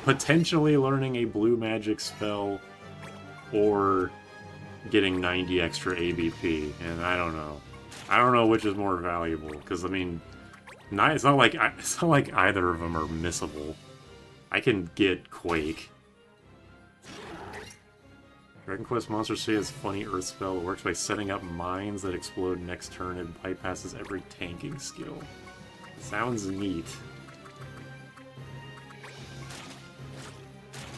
potentially learning a blue magic spell, or getting 90 extra ABP, and I don't know. I don't know which is more valuable, because, I mean, it's not like either of them are missable. I can get Quake. Dragon Quest Monster City has a funny Earth spell. It works by setting up mines that explode next turn and bypasses every tanking skill. Sounds neat.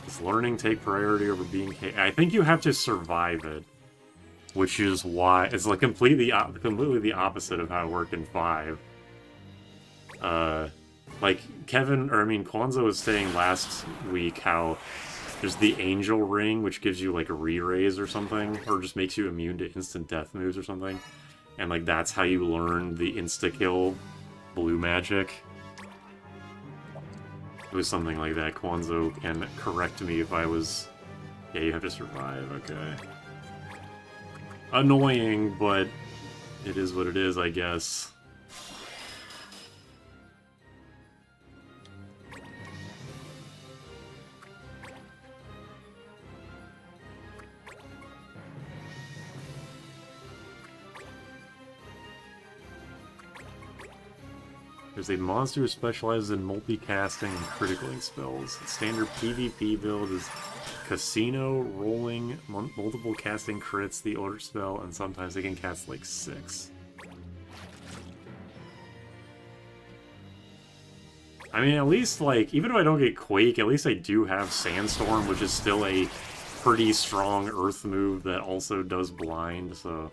Does learning take priority over being I think you have to survive it. Which is why it's like completely the opposite of how it worked in 5. Like Kwanzaa was saying last week how there's the Angel Ring, which gives you like a re-raise or something, or just makes you immune to instant death moves or something, and like that's how you learn the insta-kill blue magic. It was something like that. Kwanzaa can correct me if I was... Yeah, you have to survive, okay. Annoying, but it is what it is, I guess. There's a monster who specializes in multicasting and criticling spells. The standard PvP build is Casino, rolling, multiple casting crits, the order spell, and sometimes they can cast like 6. I mean, at least, like, even if I don't get Quake, at least I do have Sandstorm, which is still a pretty strong Earth move that also does Blind, so,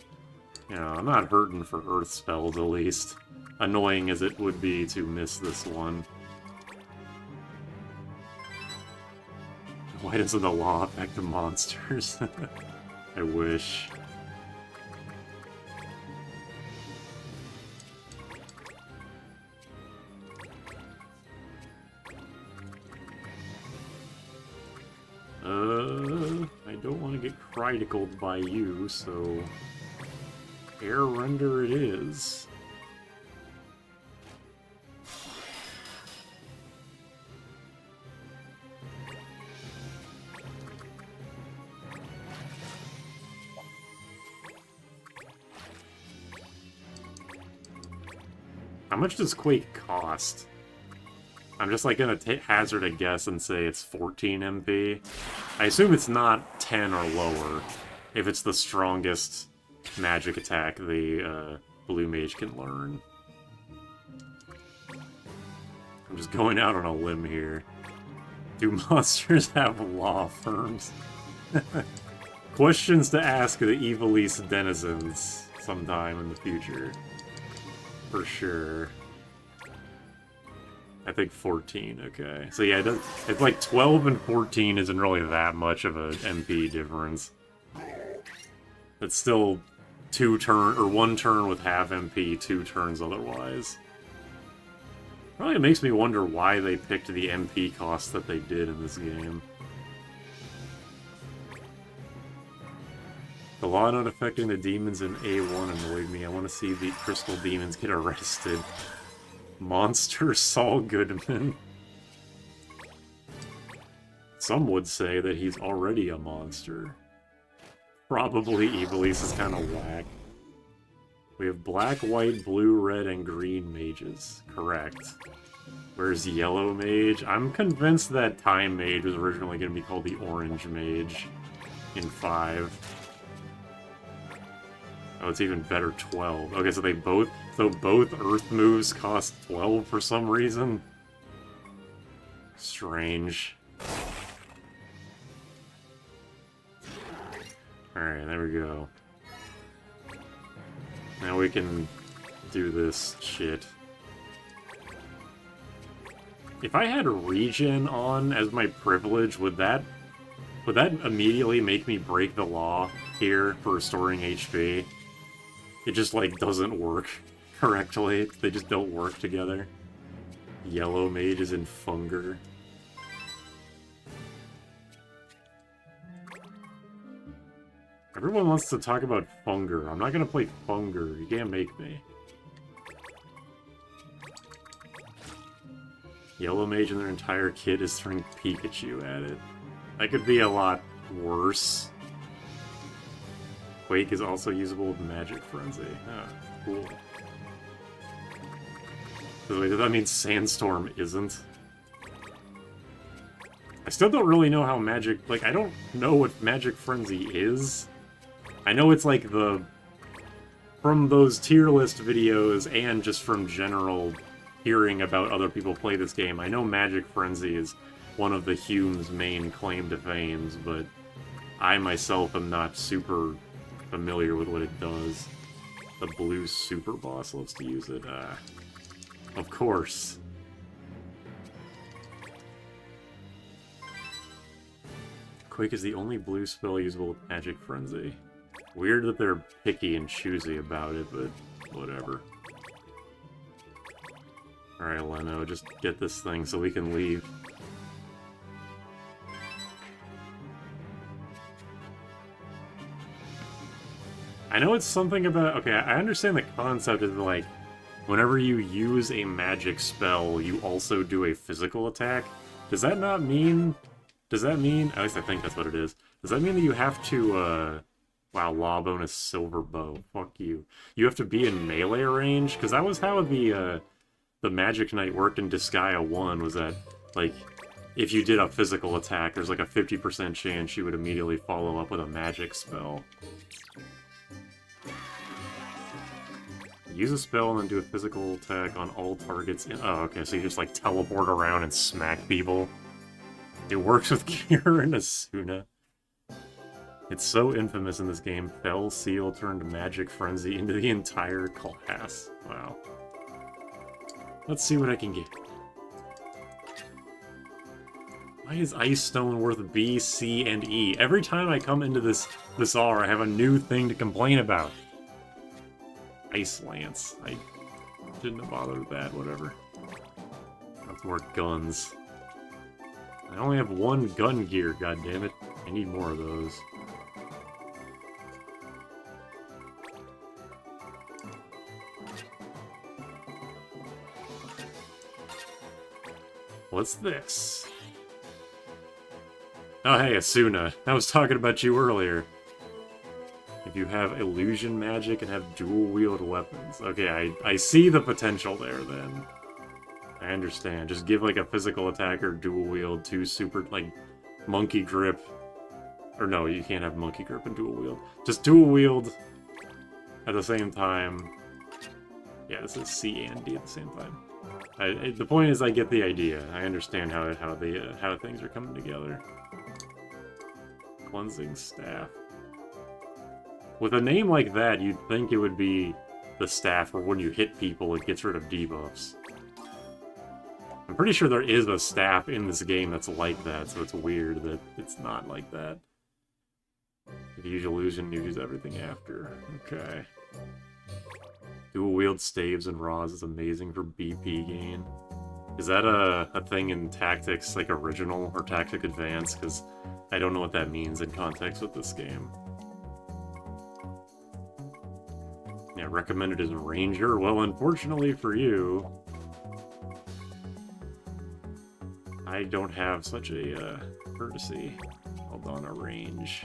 you know, I'm not hurting for Earth spells, at least. Annoying as it would be to miss this one. Why doesn't the law affect the monsters? I wish. I don't want to get criticaled by you, so... Air Render it is. How much does Quake cost? I'm just like gonna hazard a guess and say it's 14 MP. I assume it's not 10 or lower, if it's the strongest magic attack the blue mage can learn. I'm just going out on a limb here. Do monsters have law firms? Questions to ask the Evilise denizens sometime in the future. For sure. I think 14, okay. So yeah, it's like 12 and 14 isn't really that much of a MP difference. It's still 1 turn with half MP, 2 turns otherwise. Probably makes me wonder why they picked the MP cost that they did in this game. The law not affecting the demons in A1 annoyed me. I want to see the crystal demons get arrested. Monster Saul Goodman. Some would say that he's already a monster. Probably Evilise is kind of whack. We have black, white, blue, red, and green mages. Correct. Where's yellow mage? I'm convinced that time mage was originally going to be called the orange mage in 5. Oh, it's even better, 12. Okay, so both Earth moves cost 12 for some reason? Strange. Alright, there we go. Now we can do this shit. If I had regen on as my privilege, would that immediately make me break the law here for restoring HP? It just, like, doesn't work correctly. They just don't work together. Yellow mage is in Funger. Everyone wants to talk about Funger. I'm not gonna play Funger. You can't make me. Yellow Mage and their entire kit is throwing Pikachu at it. That could be a lot worse. Quake is also usable with Magic Frenzy. Ah, cool. Wait, does that mean Sandstorm isn't? I still don't really know how Magic... Like, I don't know what Magic Frenzy is. I know it's like the... From those tier list videos and just from general hearing about other people play this game, I know Magic Frenzy is one of the Hume's main claim to fame, but I myself am not super familiar with what it does. The blue super boss loves to use it. Of course. Quake is the only blue spell usable with Magic Frenzy. Weird that they're picky and choosy about it, but whatever. Alright, Leno, just get this thing so we can leave. I know it's something about... Okay, I understand the concept is like, whenever you use a magic spell, you also do a physical attack. Does that not mean... Does that mean... At least I think that's what it is. Does that mean that you have to, Wow, law bonus silver bow. Fuck you. You have to be in melee range? Because that was how the Magic Knight worked in Disgaea 1, was that, like, if you did a physical attack, there's like a 50% chance you would immediately follow up with a magic spell. Use a spell and then do a physical attack on all targets. Oh, okay, so you just, like, teleport around and smack people. It works with Cure and Asuna. It's so infamous in this game. Fell Seal turned Magic Frenzy into the entire class. Wow. Let's see what I can get. Why is Ice Stone worth B, C, and E? Every time I come into this R, I have a new thing to complain about. Ice Lance. I didn't bother with that, whatever. That's more guns. I only have one gun gear, goddammit. I need more of those. What's this? Oh, hey, Asuna. I was talking about you earlier. If you have illusion magic and have dual-wield weapons. Okay, I see the potential there, then. I understand. Just give, like, a physical attacker dual-wield, 2 super, like, monkey grip. Or no, you can't have monkey grip and dual-wield. Just dual-wield at the same time. Yeah, this is C and D at the same time. The point is, I get the idea. I understand how things are coming together. Cleansing Staff. With a name like that, you'd think it would be the staff where when you hit people, it gets rid of debuffs. I'm pretty sure there is a staff in this game that's like that, so it's weird that it's not like that. If you use illusion, you use everything after. Okay. Dual wield staves and raws is amazing for BP gain. Is that a thing in Tactics, like original or Tactic Advance? Because I don't know what that means in context with this game. Yeah, recommended as a ranger. Well, unfortunately for you, I don't have such a courtesy. Hold on, a range.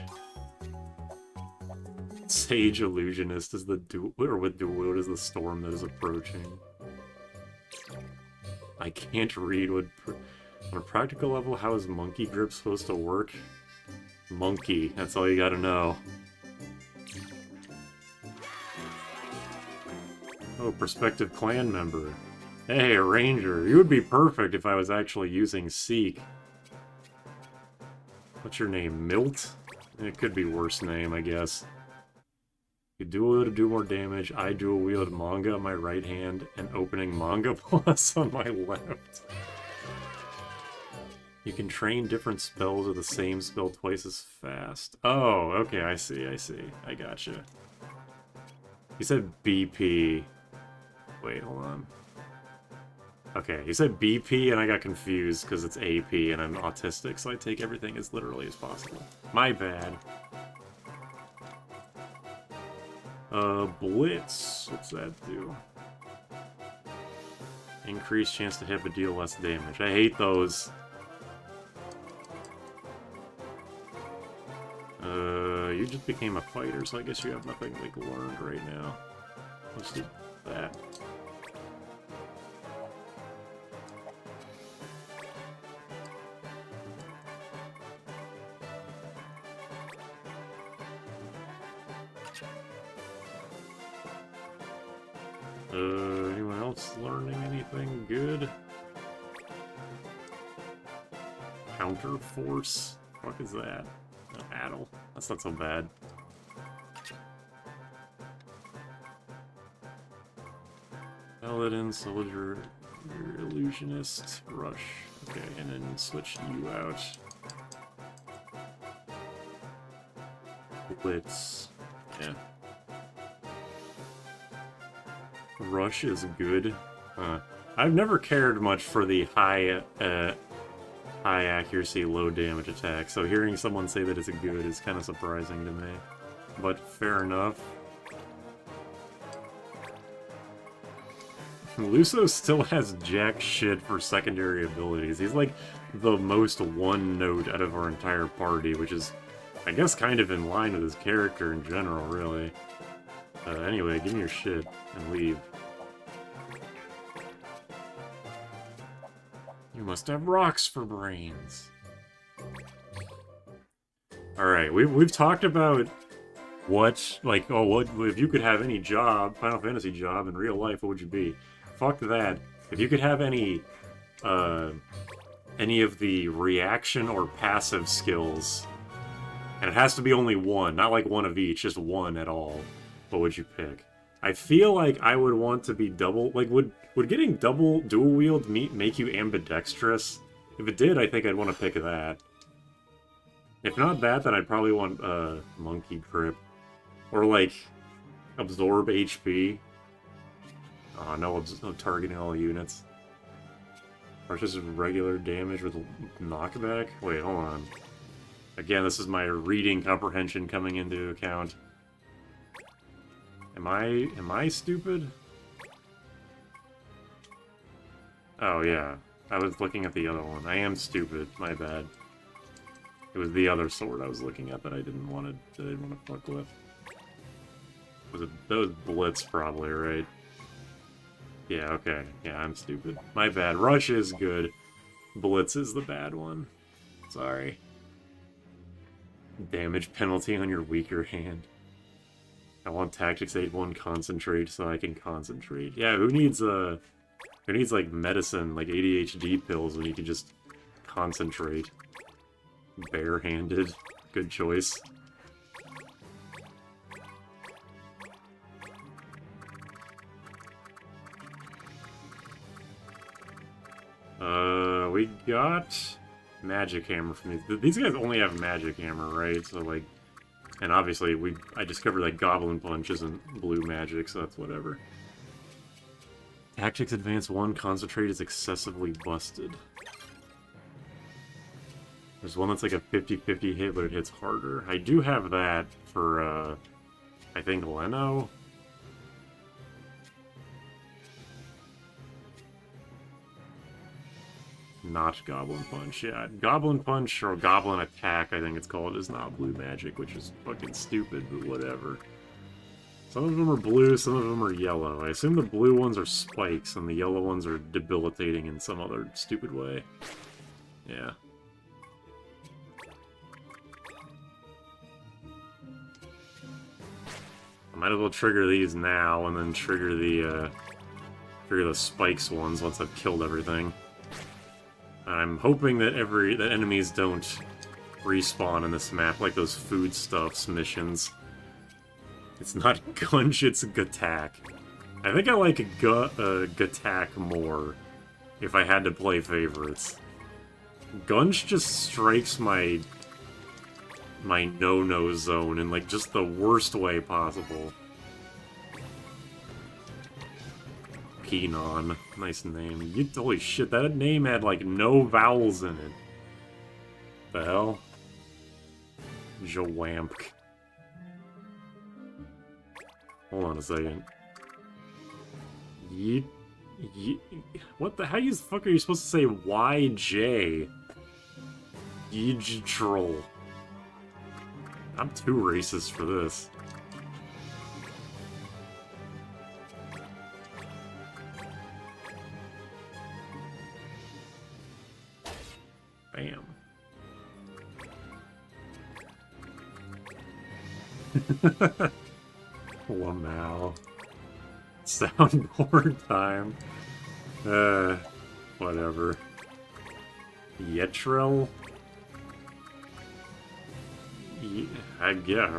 Sage Illusionist is the with dual wield is the storm that is approaching. I can't read what on a practical level. How is monkey grip supposed to work? Monkey. That's all you gotta know. Oh, prospective clan member. Hey, a ranger. You would be perfect if I was actually using Seek. What's your name? Milt? It could be worse name, I guess. You dual wield to do more damage. I dual wield manga on my right hand and opening manga plus on my left. You can train different spells with the same spell twice as fast. Oh, okay, I see. I gotcha. You said BP. Wait, hold on. Okay, you said BP and I got confused because it's AP and I'm autistic, so I take everything as literally as possible. My bad. Blitz. What's that do? Increased chance to hit but deal less damage. I hate those. You just became a fighter, so I guess you have nothing, like, learned right now. Let's do that. Anyone else learning anything good? Counter force? What is that? Battle. That's not so bad. Paladin, soldier, illusionist, rush. Okay, and then switch you out. Blitz. Yeah. Rush is good. I've never cared much for the high accuracy, low damage attack, so hearing someone say that it's good is kind of surprising to me. But fair enough. Luso still has jack shit for secondary abilities. He's like the most one note out of our entire party, which is, I guess, kind of in line with his character in general, really. Anyway, give me your shit and leave. You must have rocks for brains. Alright, we've talked about what, like, oh, what if you could have any job, Final Fantasy job in real life, what would you be? Fuck that. If you could have any of the reaction or passive skills, and it has to be only one, not like one of each, just one at all, what would you pick? I feel like I would want to be double, like, would getting dual wield make you ambidextrous? If it did, I think I'd want to pick that. If not that, then I'd probably want monkey grip. Or like absorb HP. Oh, no targeting all units. Or just regular damage with knockback? Wait, hold on. Again, this is my reading comprehension coming into account. Am I stupid? Oh yeah, I was looking at the other one. I am stupid, my bad. It was the other sword I was looking at that I didn't want to fuck with. That was Blitz probably, right? Yeah, okay. Yeah, I'm stupid. My bad. Rush is good. Blitz is the bad one. Sorry. Damage penalty on your weaker hand. I want Tactics 8-1 concentrate so I can concentrate. Yeah, who needs like medicine, like ADHD pills when you can just concentrate? Barehanded. Good choice. We got Magic Hammer from these guys only have Magic Hammer, right? So like, and obviously I discovered that Goblin Punch isn't blue magic, so that's whatever. Tactics Advance 1 Concentrate is excessively busted. There's one that's like a 50-50 hit, but it hits harder. I do have that for, I think, Leno. Not Goblin Punch, yeah. Goblin Punch, or Goblin Attack, I think it's called, is not blue magic, which is fucking stupid, but whatever. Some of them are blue, some of them are yellow. I assume the blue ones are spikes, and the yellow ones are debilitating in some other stupid way. Yeah. I might as well trigger these now, and then trigger the spikes ones once I've killed everything. I'm hoping that that enemies don't respawn in this map like those foodstuffs missions. It's not Gunge, it's Gattack. I think I like Gattack more if I had to play favorites. Gunge just strikes my no-no zone in like just the worst way possible. Keenon. Nice name. Holy shit, that name had like no vowels in it. The hell? Jawamp. Hold on a second. What the? How the fuck are you supposed to say YJ? Yeej troll. I'm too racist for this. Bam. Lamau. Soundboard time. Whatever. Yetrel? Yeah.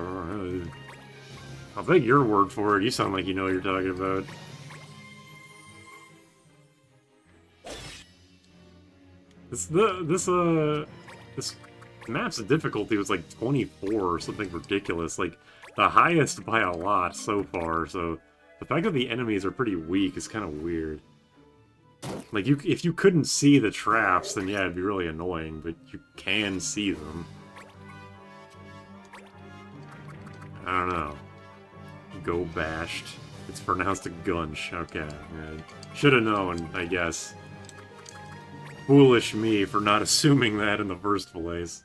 I'll take your word for it. You sound like you know what you're talking about. This map's difficulty was like 24 or something ridiculous. Like, the highest by a lot so far, so the fact that the enemies are pretty weak is kind of weird. Like, if you couldn't see the traps, then yeah, it'd be really annoying, but you can see them. I don't know. Go bashed. It's pronounced a gunch. Okay. Yeah. Should have known, I guess. Foolish me for not assuming that in the first place.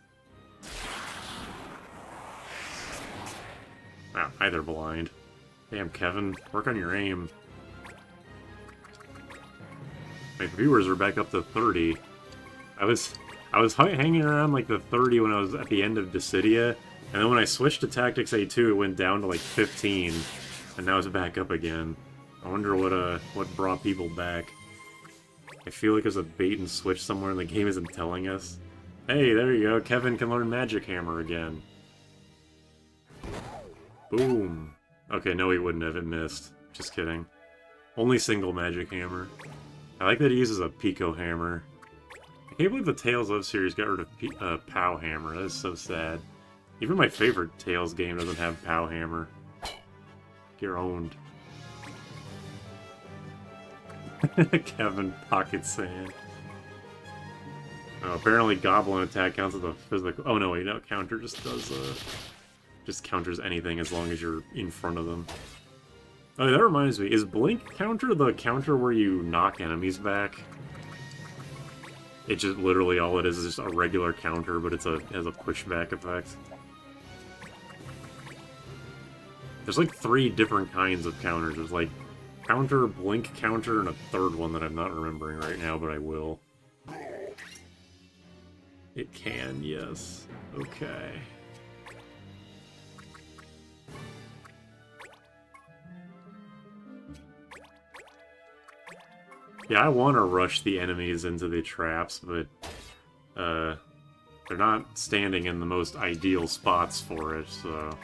Wow, hi there, blind. Damn, Kevin. Work on your aim. My viewers are back up to 30. I was hanging around like the 30 when I was at the end of Dissidia, and then when I switched to Tactics A2, it went down to like 15, and now it's back up again. I wonder what brought people back. I feel like there's a bait and switch somewhere and the game isn't telling us. Hey, there you go. Kevin can learn Magic Hammer again. Boom. Okay, no he wouldn't have. It missed. Just kidding. Only single Magic Hammer. I like that he uses a Pico Hammer. I can't believe the Tales of series got rid of POW Hammer. That is so sad. Even my favorite Tales game doesn't have POW Hammer. You're owned. Kevin Pocket Sand. Oh, apparently Goblin attack counts as a physical... Oh no, wait, no, counter just does, just counters anything as long as you're in front of them. Oh, that reminds me, is Blink counter the counter where you knock enemies back? It just literally all it is just a regular counter, but it has a pushback effect. There's like 3 different kinds of counters. There's like counter, blink counter, and a third one that I'm not remembering right now, but I will. It can, yes. Okay. Yeah, I want to rush the enemies into the traps, but they're not standing in the most ideal spots for it, so...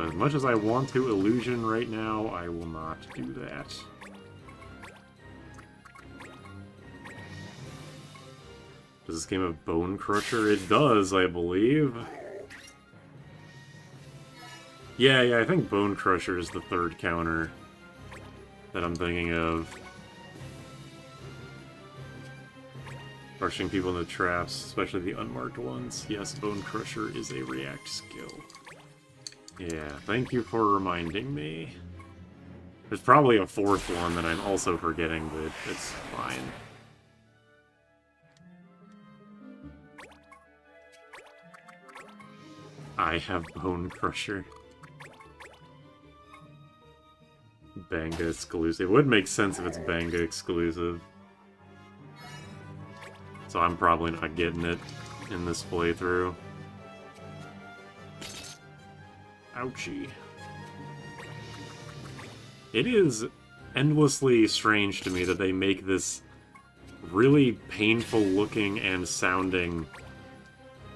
As much as I want to illusion right now, I will not do that. Does this game have Bone Crusher? It does, I believe. Yeah, I think Bone Crusher is the third counter that I'm thinking of. Rushing people into traps, especially the unmarked ones. Yes, Bone Crusher is a react skill. Yeah, thank you for reminding me. There's probably a fourth one that I'm also forgetting, but it's fine. I have Bone Crusher. Banga exclusive. It would make sense if it's Banga exclusive. So I'm probably not getting it in this playthrough. Ouchie. It is endlessly strange to me that they make this really painful looking and sounding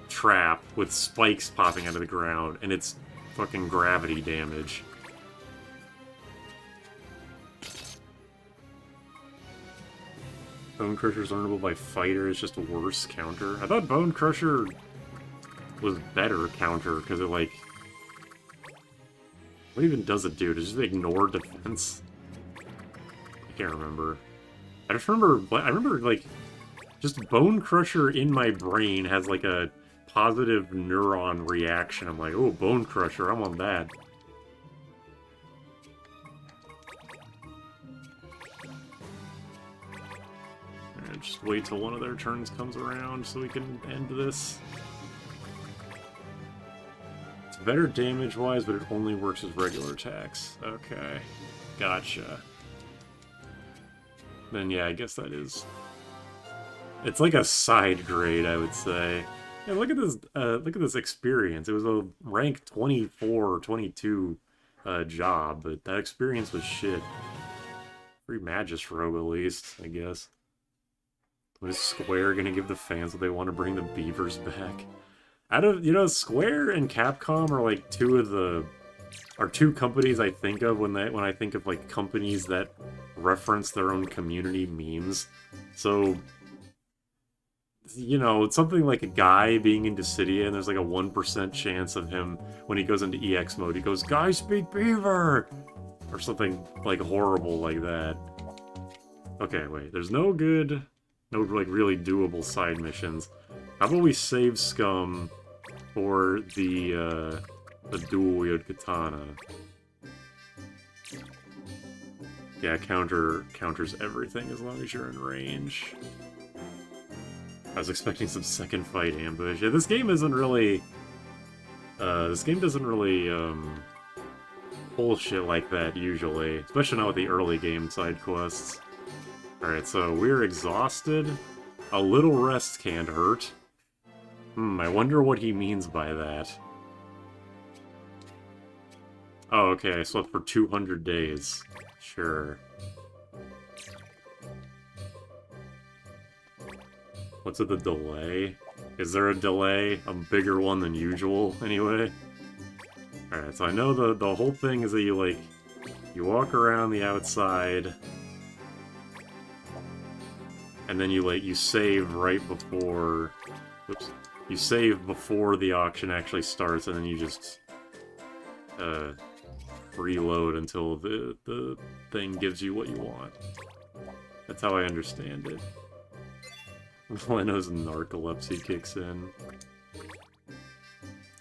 trap with spikes popping out of the ground, and it's fucking gravity damage. Bone Crusher is earnable by fighter, it's just a worse counter. I thought Bone Crusher was better counter, because it, like... What even does it do? Does it just ignore defense? I can't remember. I remember, like, just Bone Crusher in my brain has like a positive neuron reaction. I'm like, oh, Bone Crusher, I'm on that. Alright, just wait till one of their turns comes around so we can end this. It's better damage-wise, but it only works as regular attacks. Okay, gotcha. Then yeah, I guess that is... It's like a side grade, I would say. Yeah, look at this experience. It was a rank 24 or 22 job, but that experience was shit. Free Magus robe, at least, I guess. Is Square gonna give the fans what they want to bring the beavers back? Out of, you know, Square and Capcom are like two companies I think of when I think of like companies that reference their own community memes. So, you know, it's something like a guy being in Dissidia, and there's like a 1% chance of him, when he goes into EX mode, he goes, "Guy speak beaver!" Or something like horrible like that. Okay, wait, there's no like really doable side missions. How about we save Scum for the dual-wield katana? Yeah, counters everything as long as you're in range. I was expecting some second fight ambush. Yeah, this game isn't really... this game doesn't really, pull shit like that, usually. Especially not with the early game side quests. Alright, so we're exhausted. A little rest can't hurt. I wonder what he means by that. Oh, okay, I slept for 200 days. Sure. What's with the delay? Is there a delay? A bigger one than usual, anyway? Alright, so I know the whole thing is that you walk around the outside, and then you save right before... Whoops. You save before the auction actually starts, and then you just... reload until the thing gives you what you want. That's how I understand it. All I know is narcolepsy kicks in.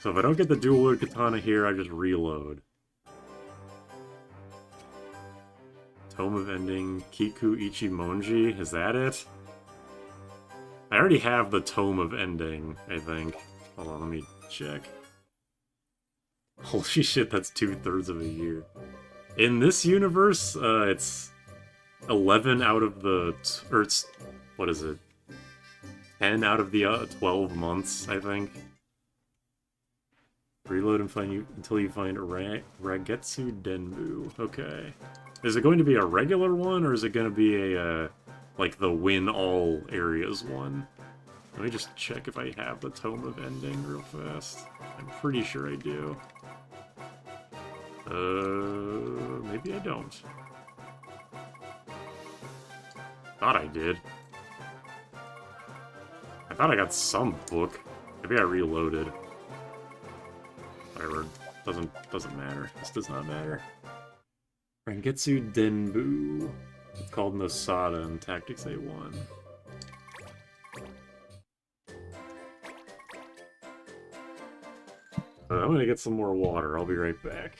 So if I don't get the dual-wield katana here, I just reload. Tome of Ending, Kiku Ichimonji, is that it? I already have the Tome of Ending, I think. Hold on, let me check. Holy shit, that's 2/3 of a year. In this universe, it's 11 out of the... or it's... what is it? 10 out of the 12 months, I think. Reload and until you find Ragetsu Denbu. Okay. Is it going to be a regular one, or is it going to be a, like, the win all areas one? Let me just check if I have the Tome of Ending real fast. I'm pretty sure I do. Maybe I don't. Thought I did. I thought I got some book. Maybe I reloaded. Whatever. Doesn't matter. This does not matter. Rangetsu Denbu. It's called Nosada in Tactics A1. I'm gonna get some more water. I'll be right back.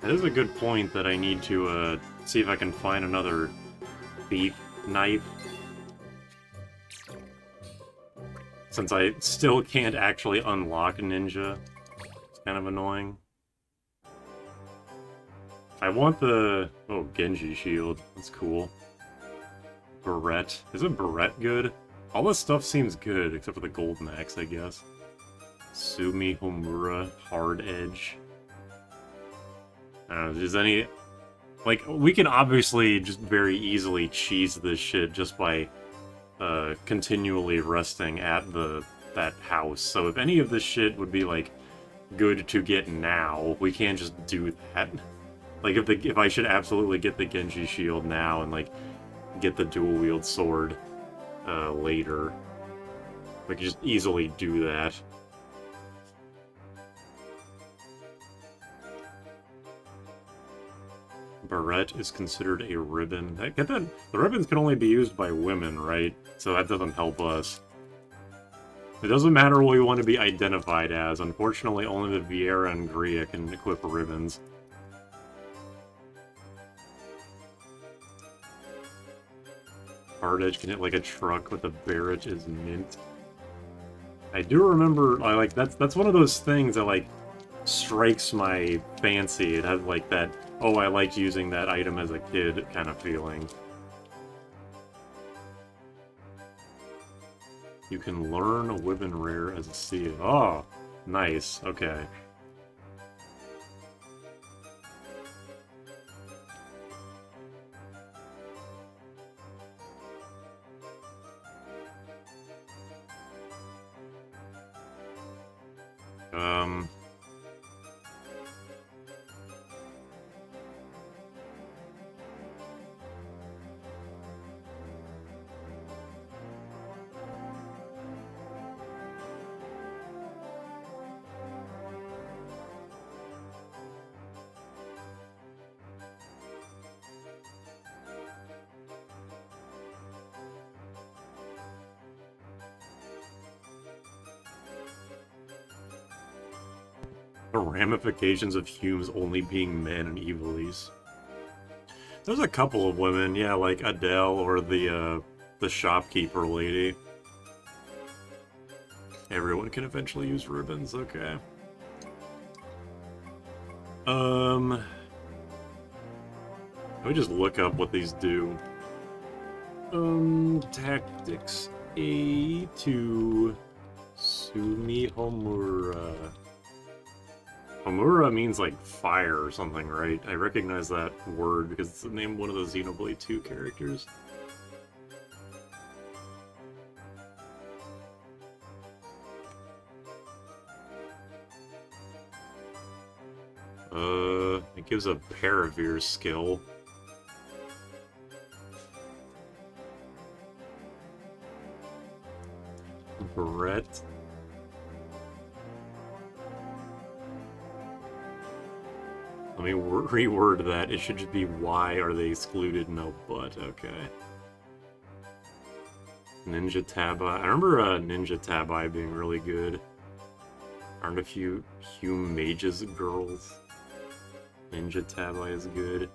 That is a good point that I need to see if I can find another thief knife. Since I still can't actually unlock Ninja. It's kind of annoying. I want the... Oh, Genji shield. That's cool. Barrette. Isn't Barrette good? All this stuff seems good, except for the golden axe, I guess. Sumi Homura, Hard Edge. I don't know, does any... Like, we can obviously just very easily cheese this shit just by continually resting at that house. So if any of this shit would be, like, good to get now, we can't just do that. Like, if I should absolutely get the Genji shield now and, like, get the dual-wield sword later, we could just easily do that. Barrette is considered a ribbon. Get that? The ribbons can only be used by women, right? So that doesn't help us. It doesn't matter what we want to be identified as. Unfortunately, only the Viera and Gria can equip ribbons. Hard Edge can hit like a truck, but the Barrett is mint. I do remember, that's one of those things that, like, strikes my fancy. It has, like, that, oh, I liked using that item as a kid kind of feeling. You can learn a weapon rare as a seal. Oh, nice. Okay. The ramifications of Humes only being men and evilies. There's a couple of women, yeah, like Adele or the shopkeeper lady. Everyone can eventually use ribbons, okay. Let me just look up what these do. Tactics A2 Sumi Homura. Homura means, like, fire or something, right? I recognize that word because it's the name of one of the Xenoblade 2 characters. It gives a Paravir skill. Barrette. Let me reword that. It should just be why are they excluded, no but. Okay. Ninja Tabai. I remember Ninja Tabai being really good. Aren't a few Hume Mages girls? Ninja Tabai is good.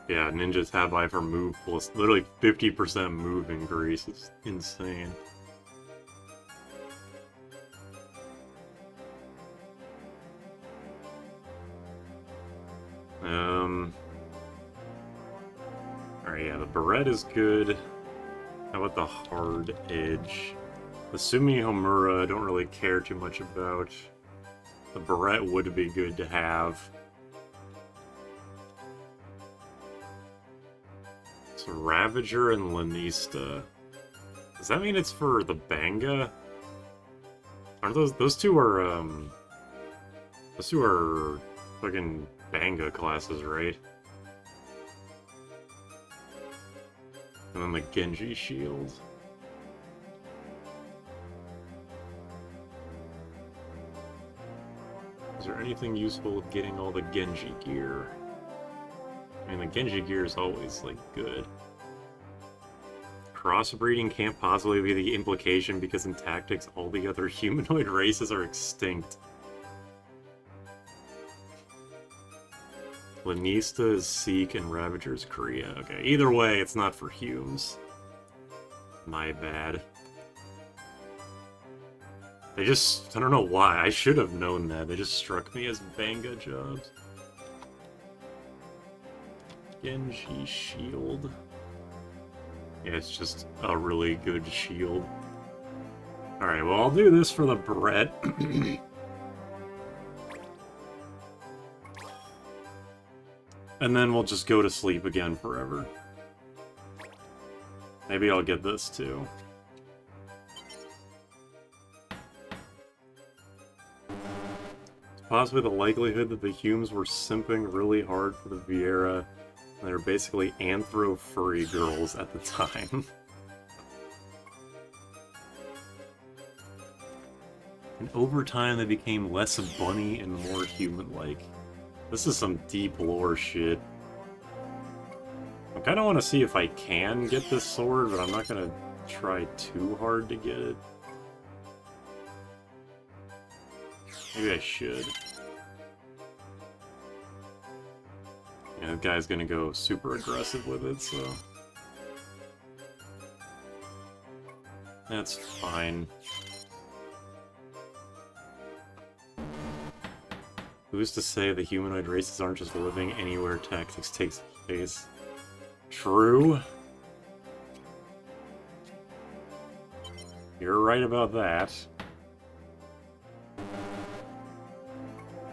Yeah, Ninja Tabai for move plus literally 50% move increase. It's insane. Alright, yeah, the Barrette is good. How about the Hard Edge? The Sumi Homura I don't really care too much about. The Barrette would be good to have. So Ravager and Lanista. Does that mean it's for the Banga? Aren't those two are fucking Banga classes, right? And then the Genji shield. Is there anything useful with getting all the Genji gear? I mean, the Genji gear is always, like, good. Crossbreeding can't possibly be the implication because in Tactics all the other humanoid races are extinct. Lanista is Sikh and Ravager is Korea. Okay, either way, it's not for Humes. My bad. They just... I don't know why. I should have known that. They just struck me as Banga jobs. Genji shield. Yeah, it's just a really good shield. Alright, well, I'll do this for the Brett. And then we'll just go to sleep again forever. Maybe I'll get this too. It's possibly the likelihood that the Humes were simping really hard for the Vieira, and they were basically anthro-furry girls at the time. And over time they became less bunny and more human-like. This is some deep lore shit. I kinda wanna see if I can get this sword, but I'm not gonna try too hard to get it. Maybe I should. Yeah, the guy's gonna go super aggressive with it, so... That's fine. Who's to say the humanoid races aren't just living anywhere tactics takes place? True. You're right about that.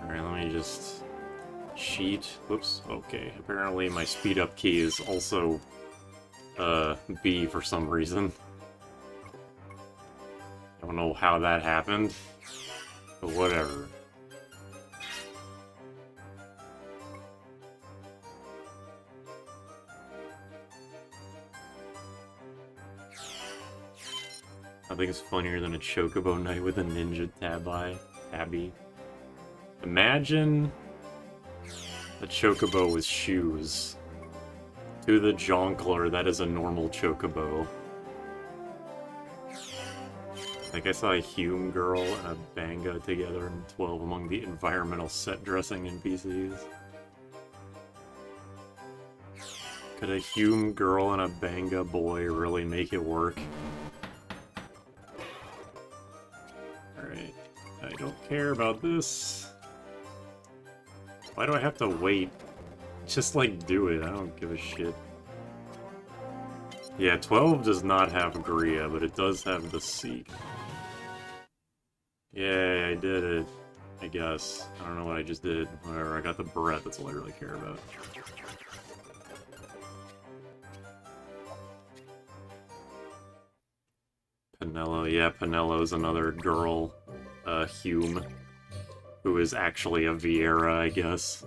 Alright, let me just... cheat. Whoops. Okay. Apparently my speed up key is also... B for some reason. I don't know how that happened. But whatever. Nothing's funnier than a chocobo knight with a ninja tabby. Imagine a chocobo with shoes. To the jonkler, that is a normal chocobo. Like I saw a Hume girl and a Banga together in 12 among the environmental set dressing NPCs. Could a Hume girl and a Banga boy really make it work? Alright, I don't care about this. Why do I have to wait? Just, like, do it. I don't give a shit. Yeah, 12 does not have Gria, but it does have the Seek. Yay, I did it. I guess. I don't know what I just did. Whatever, I got the Brett. That's all I really care about. Penello. Yeah, Penello's another girl, Hume, who is actually a Vieira, I guess.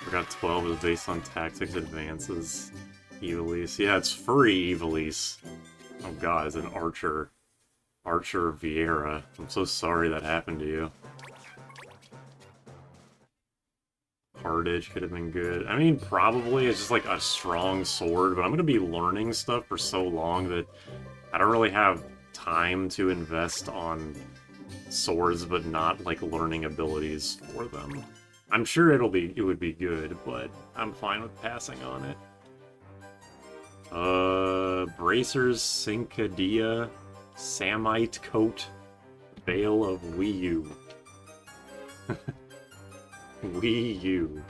Forgot 12 is based on tactics advances. Evilise. Yeah, it's free Evilise. Oh god, it's an archer. Archer Vieira. I'm so sorry that happened to you. Hard Edge could have been good. I mean, probably it's just like a strong sword, but I'm gonna be learning stuff for so long that I don't really have time to invest on swords, but not like learning abilities for them. I'm sure it would be good, but I'm fine with passing on it. Bracers, Cincadia, Samite Coat, Veil of Wii U. Wii U.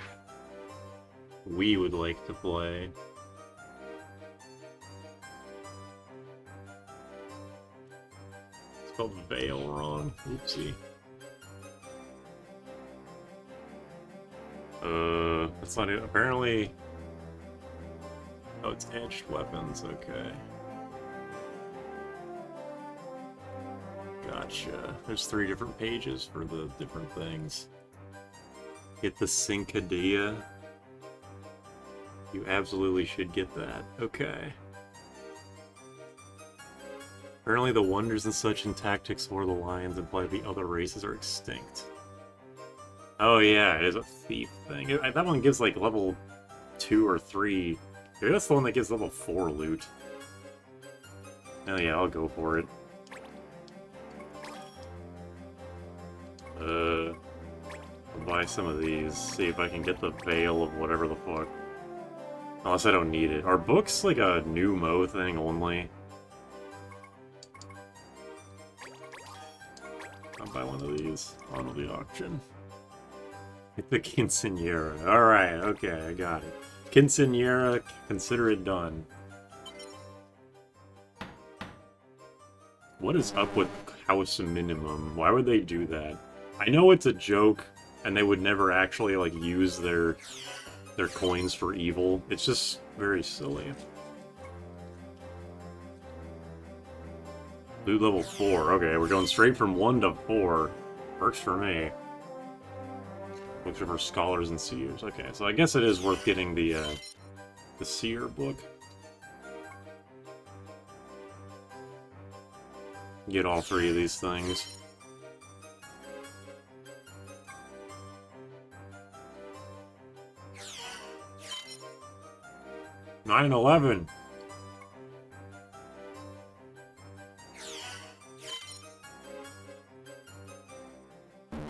We would like to play. It's spelled Veil wrong. Oopsie. That's not it. Apparently... Oh, it's edged weapons, okay. Gotcha. There's 3 different pages for the different things. Get the Cincadia. You absolutely should get that. Okay. Apparently the wonders and such in tactics for the lions imply the other races are extinct. Oh yeah, it is a thief thing. That one gives like level 2 or 3. Maybe that's the one that gives level 4 loot. Oh yeah, I'll go for it. buy some of these, see if I can get the Veil of whatever the fuck. Unless I don't need it. Are books like a new Mo thing only? I'll buy one of these on the auction. Hit the Quinceañera. Alright, okay, I got it. Quinceañera, consider it done. What is up with House Minimum? Why would they do that? I know it's a joke, and they would never actually, like, use their coins for evil. It's just very silly. Loot level 4. Okay, we're going straight from 1 to 4. Works for me. Looking for scholars and seers. Okay, so I guess it is worth getting the seer book. Get all 3 of these things. $9.11.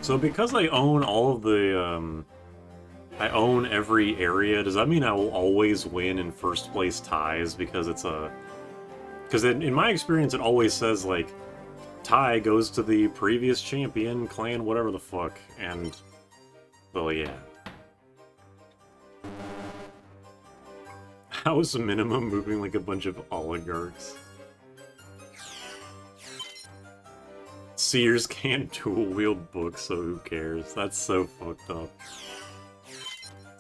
So because I own all of the, I own every area, does that mean I will always win in first place ties? Because it's a... Because in my experience, it always says, like, tie goes to the previous champion, clan, whatever the fuck, and... Well, yeah. House Minimum moving like a bunch of oligarchs. Seers can't dual-wield books, so who cares? That's so fucked up.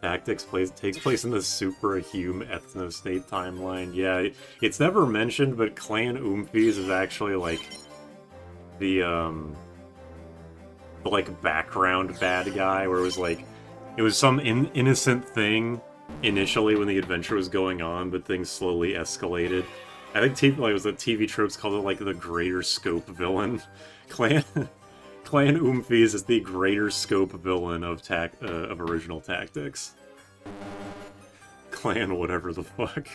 Tactics takes place in the Suprahume Ethnostate timeline. Yeah, it's never mentioned, but Clan Oomphies is actually, like, the like, background bad guy, where it was, like, it was some innocent thing initially when the adventure was going on, but things slowly escalated. I think it was the TV tropes called it, like, the greater scope villain. Clan Oomphies is the greater scope villain of original tactics. Clan whatever the fuck.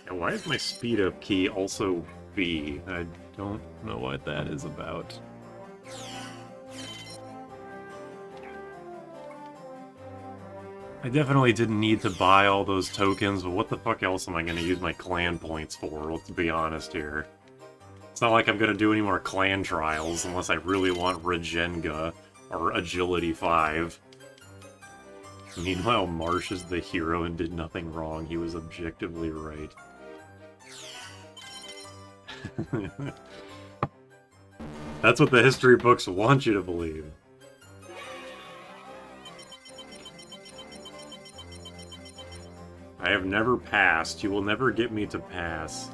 And why is my speed up key also B? I don't know what that is about. I definitely didn't need to buy all those tokens, but what the fuck else am I going to use my clan points for, let's be honest here. It's not like I'm going to do any more clan trials unless I really want Regenga or Agility 5. Meanwhile, Marsh is the hero and did nothing wrong. He was objectively right. That's what the history books want you to believe. I have never passed. You will never get me to pass.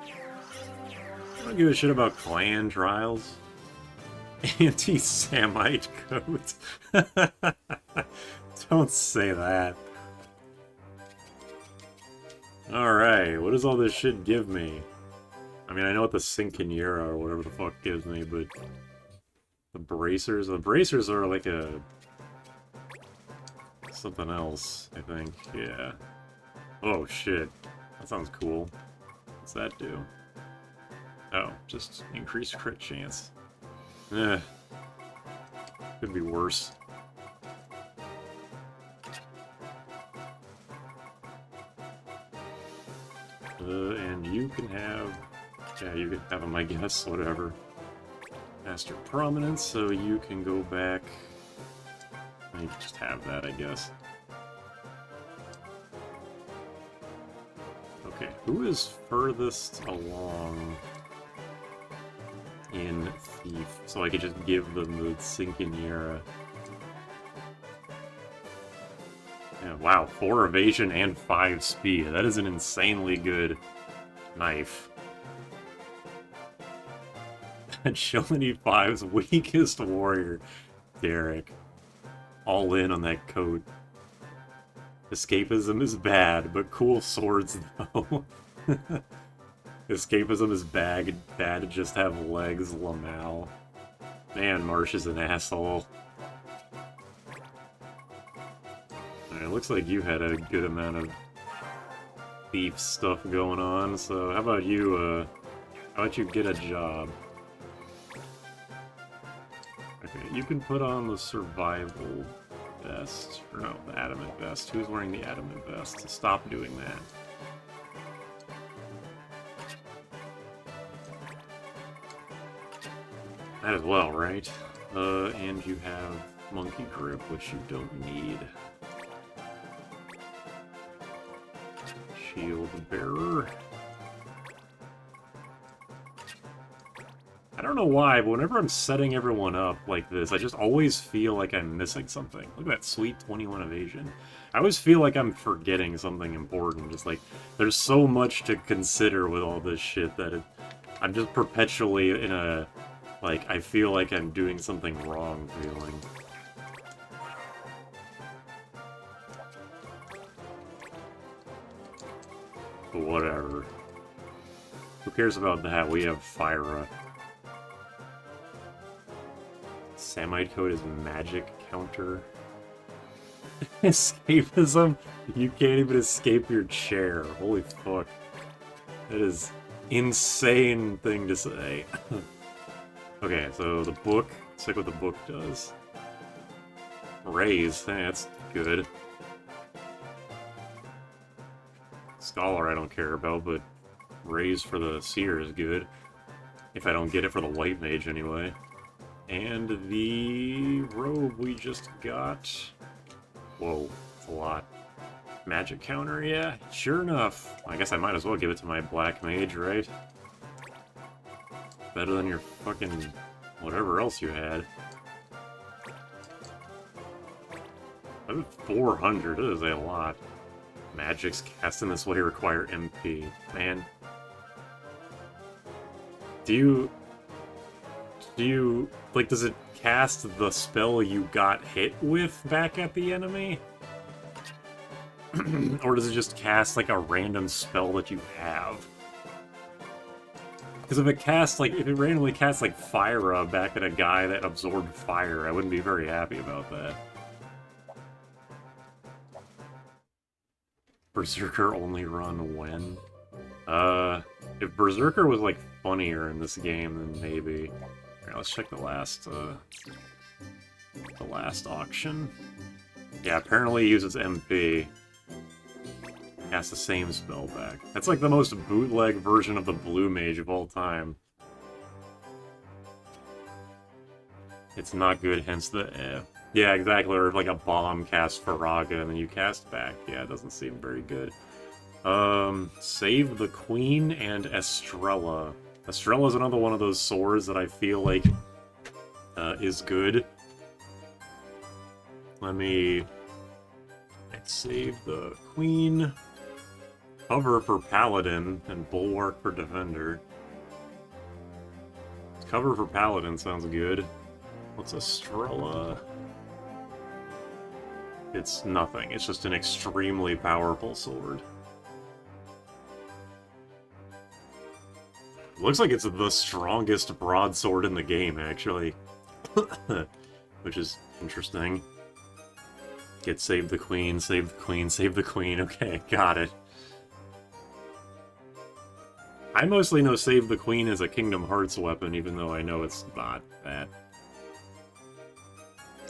I don't give a shit about clan trials. Anti-Samite coat. Don't say that. Alright, what does all this shit give me? I mean, I know what the Quinceañera or whatever the fuck gives me, but... The bracers are like a... something else, I think. Yeah. Oh, shit. That sounds cool. What's that do? Oh, just increased crit chance. Eh. Could be worse. And you can have... Yeah, you can have them, I guess, whatever. Master Prominence, so you can go back... You can just have that, I guess. Okay, who is furthest along in Thief? So I could just give them the Quinceañera. Yeah, wow, 4 evasion and 5 speed. That is an insanely good knife. Agility 5's weakest warrior, Derek. All in on that coat. Escapism is bad, but cool swords, though. Escapism is bad to just have legs, Lamal. Man, Marsh is an asshole. Alright, looks like you had a good amount of thief stuff going on, so how about you get a job? Okay, you can put on the survival vest, or no, the adamant vest. Who's wearing the adamant vest? Stop doing that. That as well, right? And you have monkey grip, which you don't need. Shield bearer. I don't know why, but whenever I'm setting everyone up like this, I just always feel like I'm missing something. Look at that sweet 21 evasion. I always feel like I'm forgetting something important. Just like, there's so much to consider with all this shit that I'm just perpetually in a, like, I feel like I'm doing something wrong feeling. But whatever. Who cares about that? We have Fyra. Samite code is magic counter. Escapism? You can't even escape your chair. Holy fuck. That is insane thing to say. Okay, so the book. Let's check what the book does. Raise. Hey, that's good. Scholar I don't care about, but raise for the seer is good. If I don't get it for the white mage anyway. And the robe we just got. Whoa, that's a lot. Magic counter, yeah, sure enough. I guess I might as well give it to my black mage, right? Better than your fucking whatever else you had. 400, that is a lot. Magics cast in this way require MP. Man. Do you, like, does it cast the spell you got hit with back at the enemy? Or does it just cast, like, a random spell that you have? Because if it randomly casts, like, Fyra back at a guy that absorbed fire, I wouldn't be very happy about that. Berserker only run when? If Berserker was, like, funnier in this game, then maybe. Alright, let's check the last auction. Yeah, apparently he uses MP. Casts the same spell back. That's like the most bootleg version of the Blue Mage of all time. It's not good, hence the eh. Yeah, exactly, or if like a bomb casts Faraga and then you cast back. Yeah, it doesn't seem very good. Save the Queen and Estrella. Estrella's another one of those swords that I feel like is good. Let's save the Queen. Cover for Paladin and Bulwark for Defender. Cover for Paladin sounds good. What's Estrella? It's nothing. It's just an extremely powerful sword. Looks like it's the strongest broadsword in the game, actually. Which is interesting. Get save the Queen, save the Queen, save the Queen. Okay, got it. I mostly know Save the Queen as a Kingdom Hearts weapon, even though I know it's not that.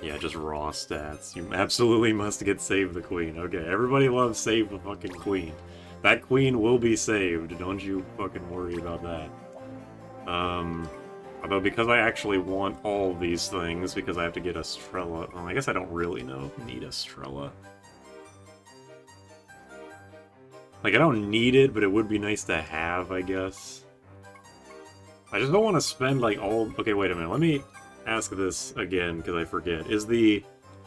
Yeah, just raw stats. You absolutely must get Save the Queen. Okay, everybody loves Save the fucking Queen. That Queen will be saved, don't you fucking worry about that. Although because I actually want all of these things, because I have to get Estrella, well, I guess I don't really need Estrella. Like, I don't need it, but it would be nice to have, I guess. I just don't want to spend, like, all... Okay, wait a minute. Let me ask this again, because I forget. Is the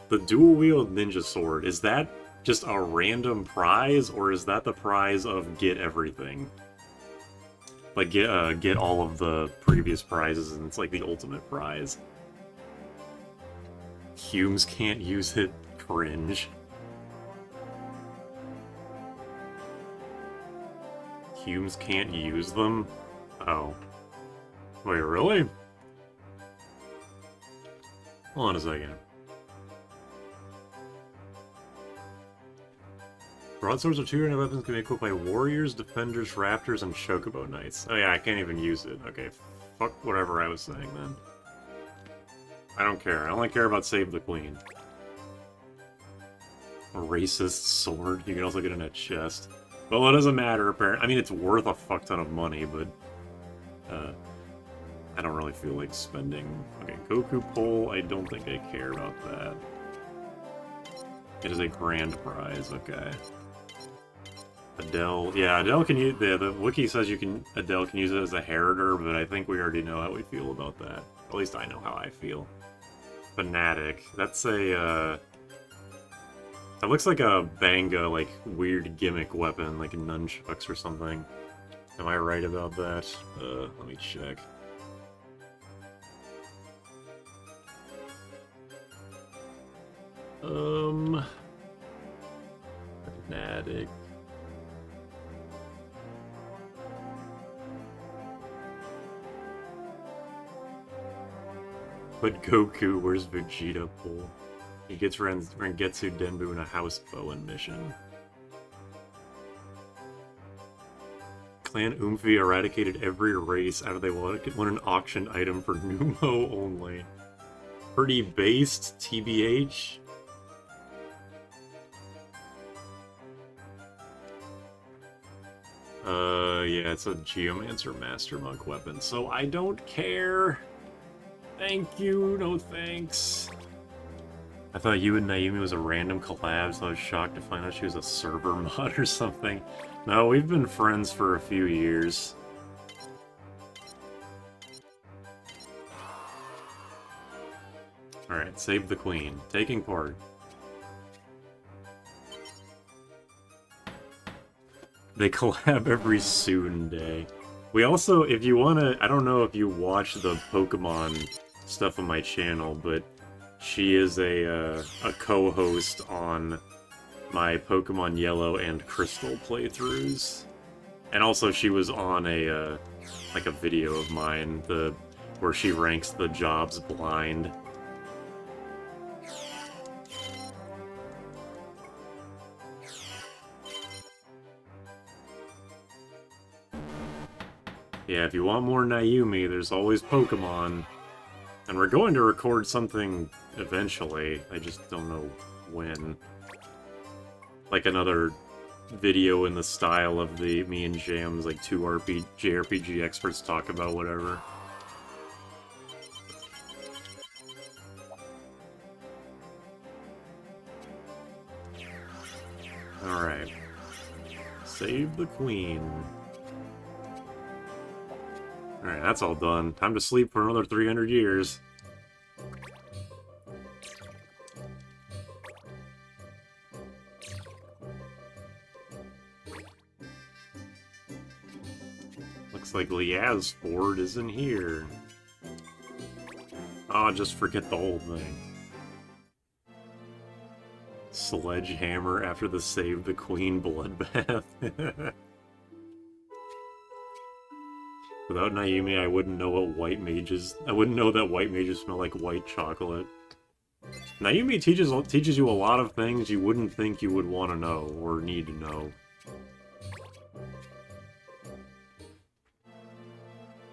dual-wield ninja sword, is that just a random prize, or is that the prize of get everything? Like, get all of the previous prizes, and it's, like, the ultimate prize. Humes can't use it. Cringe. Humes can't use them? Oh. Wait, really? Hold on a second. Broadswords are 2 weapons can be equipped by warriors, defenders, raptors, and chocobo knights. Oh yeah, I can't even use it. Okay, fuck whatever I was saying then. I don't care. I only care about Save the Queen. A racist sword. You can also get in a chest. Well, it doesn't matter, apparently. I mean, it's worth a fuck ton of money, but... I don't really feel like spending... Okay, Goku pole, I don't think I care about that. It is a grand prize, okay. Adele... Yeah, Adele can use... The wiki says Adele can use it as a heriter, but I think we already know how we feel about that. At least I know how I feel. Fanatic. That's a, that looks like a Banga, like, weird gimmick weapon, like nunchucks or something. Am I right about that? Let me check. Fanatic. But Goku, where's Vegeta pull? He gets Rengetsu Denbu in a housebow mission. Clan Umfi eradicated every race after they won an auction item for Numo only. Pretty based, TBH. Yeah, it's a Geomancer Master Monk weapon, so I don't care. Thank you, no thanks. I thought you and Naomi was a random collab, so I was shocked to find out she was a server mod or something. No, we've been friends for a few years. Alright, save the queen. Taking part. They collab every soon day. We also, if you wanna, I don't know if you watch the Pokemon stuff on my channel, but she is a co-host on my Pokemon Yellow and Crystal playthroughs. And also she was on a, like a video of mine, where she ranks the jobs blind. Yeah, if you want more Naomi, there's always Pokemon. And we're going to record something eventually, I just don't know when. Like another video in the style of the me and Jams, like two JRPG experts talk about whatever. Alright. Save the queen. Alright, that's all done. Time to sleep for another 300 years. Looks like Liaz Ford isn't here. Oh, just forget the whole thing. Sledgehammer after the Save the Queen bloodbath. Without Naomi, I wouldn't know what white mages... I wouldn't know that white mages smell like white chocolate. Naomi teaches you a lot of things you wouldn't think you would want to know, or need to know.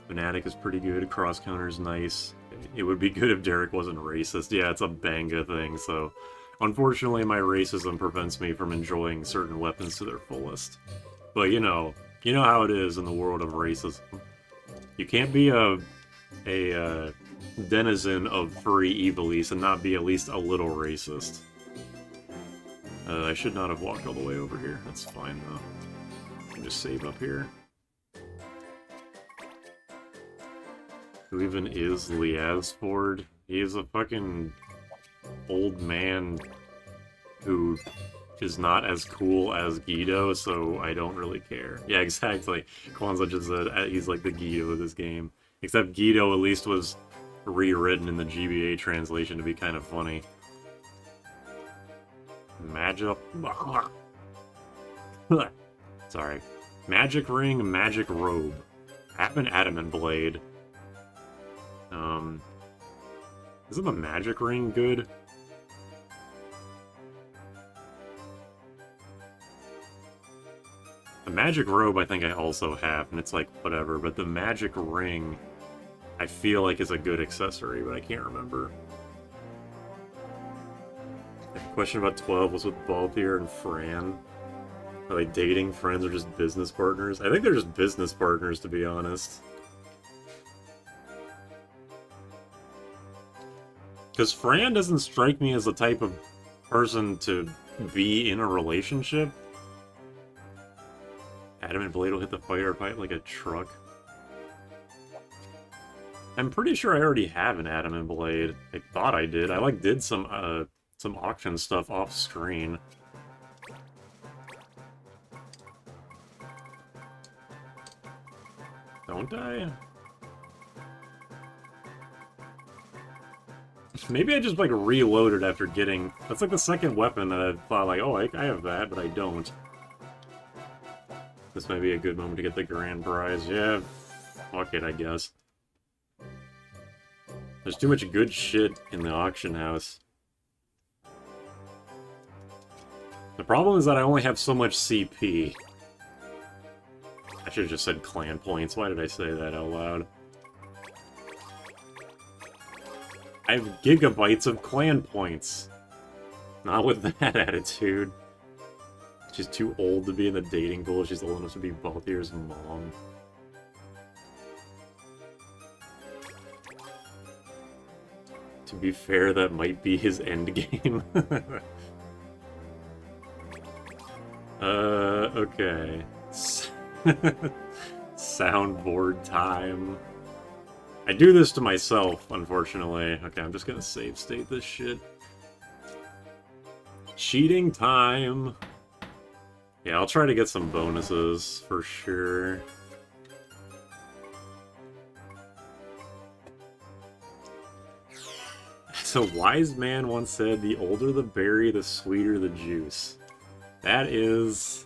Fnatic is pretty good, Cross Counter's nice. It would be good if Derek wasn't racist. Yeah, it's a Banga thing, so... Unfortunately, my racism prevents me from enjoying certain weapons to their fullest. But you know how it is in the world of racism. You can't be a denizen of furry Evilise and not be at least a little racist. I should not have walked all the way over here. That's fine, though. I can just save up here. Who even is Liaz Ford? He is a fucking old man who is not as cool as Guido, so I don't really care. Yeah, exactly. Kwanzaa just said he's like the Guido of this game. Except Guido at least was rewritten in the GBA translation to be kind of funny. Magic... Sorry. Magic Ring, Magic Robe. I have an Adamant Blade. Isn't the Magic Ring good? The magic robe I think I also have, and it's like, whatever, but the magic ring I feel like is a good accessory, but I can't remember. The question about 12 was with Balthier and Fran. Are they dating, friends, or just business partners? I think they're just business partners, to be honest. Because Fran doesn't strike me as the type of person to be in a relationship. Adamant blade will hit the fighter pipe like a truck. I'm pretty sure I already have an adamant blade. I thought I did. I like did some auction stuff off screen. Don't I? Maybe I just like reloaded after getting... That's like the second weapon that I thought like, oh, I have that, but I don't. This may be a good moment to get the grand prize. Yeah, fuck it, I guess. There's too much good shit in the auction house. The problem is that I only have so much CP. I should have just said clan points. Why did I say that out loud? I have gigabytes of clan points. Not with that attitude. She's too old to be in the dating pool. She's old enough to be Balthier's mom. To be fair, that might be his endgame. Okay. Soundboard time. I do this to myself, unfortunately. Okay, I'm just gonna save state this shit. Cheating time! Yeah, I'll try to get some bonuses, for sure. So, wise man once said, the older the berry, the sweeter the juice. That is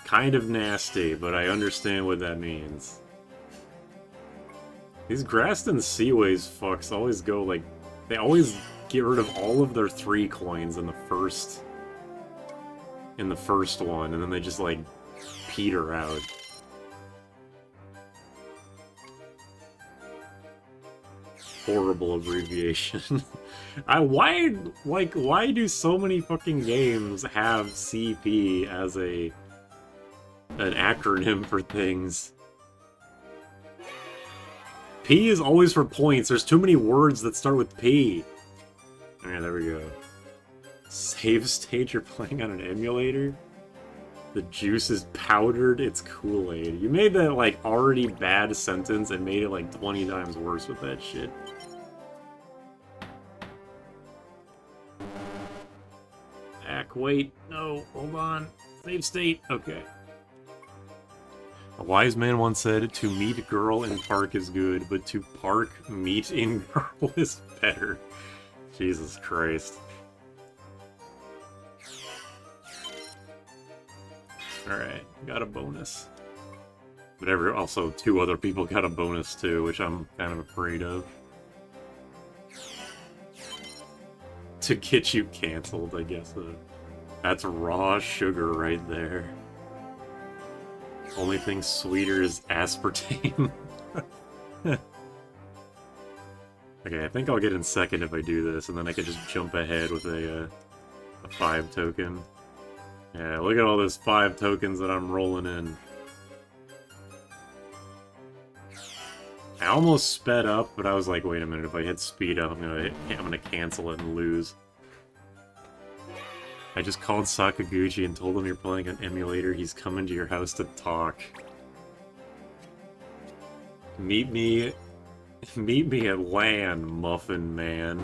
kind of nasty, but I understand what that means. These Graston Seaways fucks always go, like... They always get rid of all of their 3 coins in the first... In the first one, and then they just, like, peter out. Horrible abbreviation. Why do so many fucking games have CP as an acronym for things? P is always for points. There's too many words that start with P. Alright, there we go. Save state, you're playing on an emulator? The juice is powdered, it's Kool-Aid. You made that, like, already bad sentence and made it, like, 20 times worse with that shit. Wait, no, hold on. Save state, okay. A wise man once said, to meet girl in park is good, but to park meet in girl is better. Jesus Christ. Alright, got a bonus. But also 2 other people got a bonus too, which I'm kind of afraid of. To get you canceled, I guess. That's raw sugar right there. Only thing sweeter is aspartame. Okay, I think I'll get in second if I do this, and then I can just jump ahead with a 5 token. Yeah, look at all those 5 tokens that I'm rolling in. I almost sped up, but I was like, wait a minute, if I hit speed up, I'm gonna cancel it and lose. I just called Sakaguchi and told him you're playing an emulator. He's coming to your house to talk. Meet me at LAN, Muffin Man.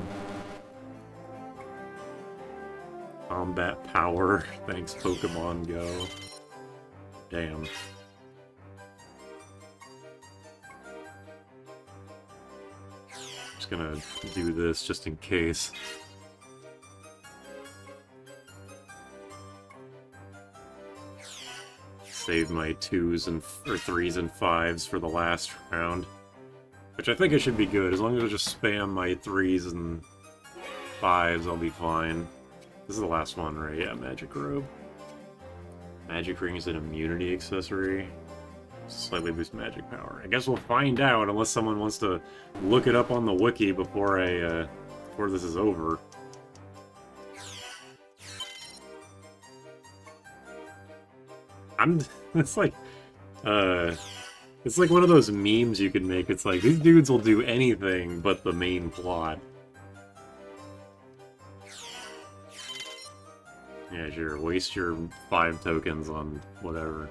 Combat power. Thanks, Pokemon Go. Damn. Just gonna do this just in case. Save my 2s and or 3s and 5s for the last round. Which I think I should be good. As long as I just spam my 3s and 5s, I'll be fine. This is the last one, right? Yeah, Magic Robe. Magic ring is an immunity accessory. Slightly boost magic power. I guess we'll find out unless someone wants to look it up on the wiki before before this is over. It's like one of those memes you can make. It's like, these dudes will do anything but the main plot. Yeah, sure, waste your 5 tokens on whatever.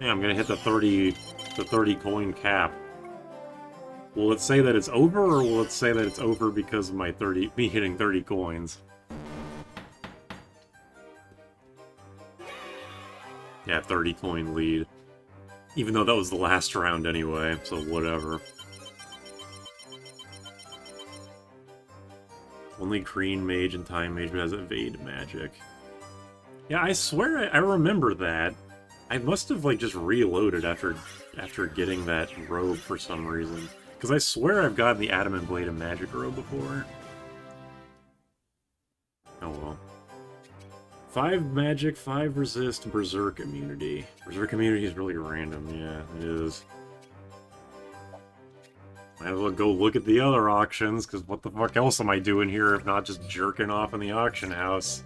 Yeah, I'm gonna hit the 30 coin cap. Will it say that it's over, or will it say that it's over because of me hitting 30 coins? Yeah, 30 coin lead. Even though that was the last round anyway, so whatever. Only Green Mage and Time Mage has evade magic. Yeah, I swear I remember that. I must have, like, just reloaded after getting that robe for some reason. Because I swear I've gotten the Adamant Blade of Magic robe before. Oh well. 5 magic, 5 resist, Berserk immunity. Berserk immunity is really random, yeah, it is. Might as well go look at the other auctions, because what the fuck else am I doing here if not just jerking off in the auction house?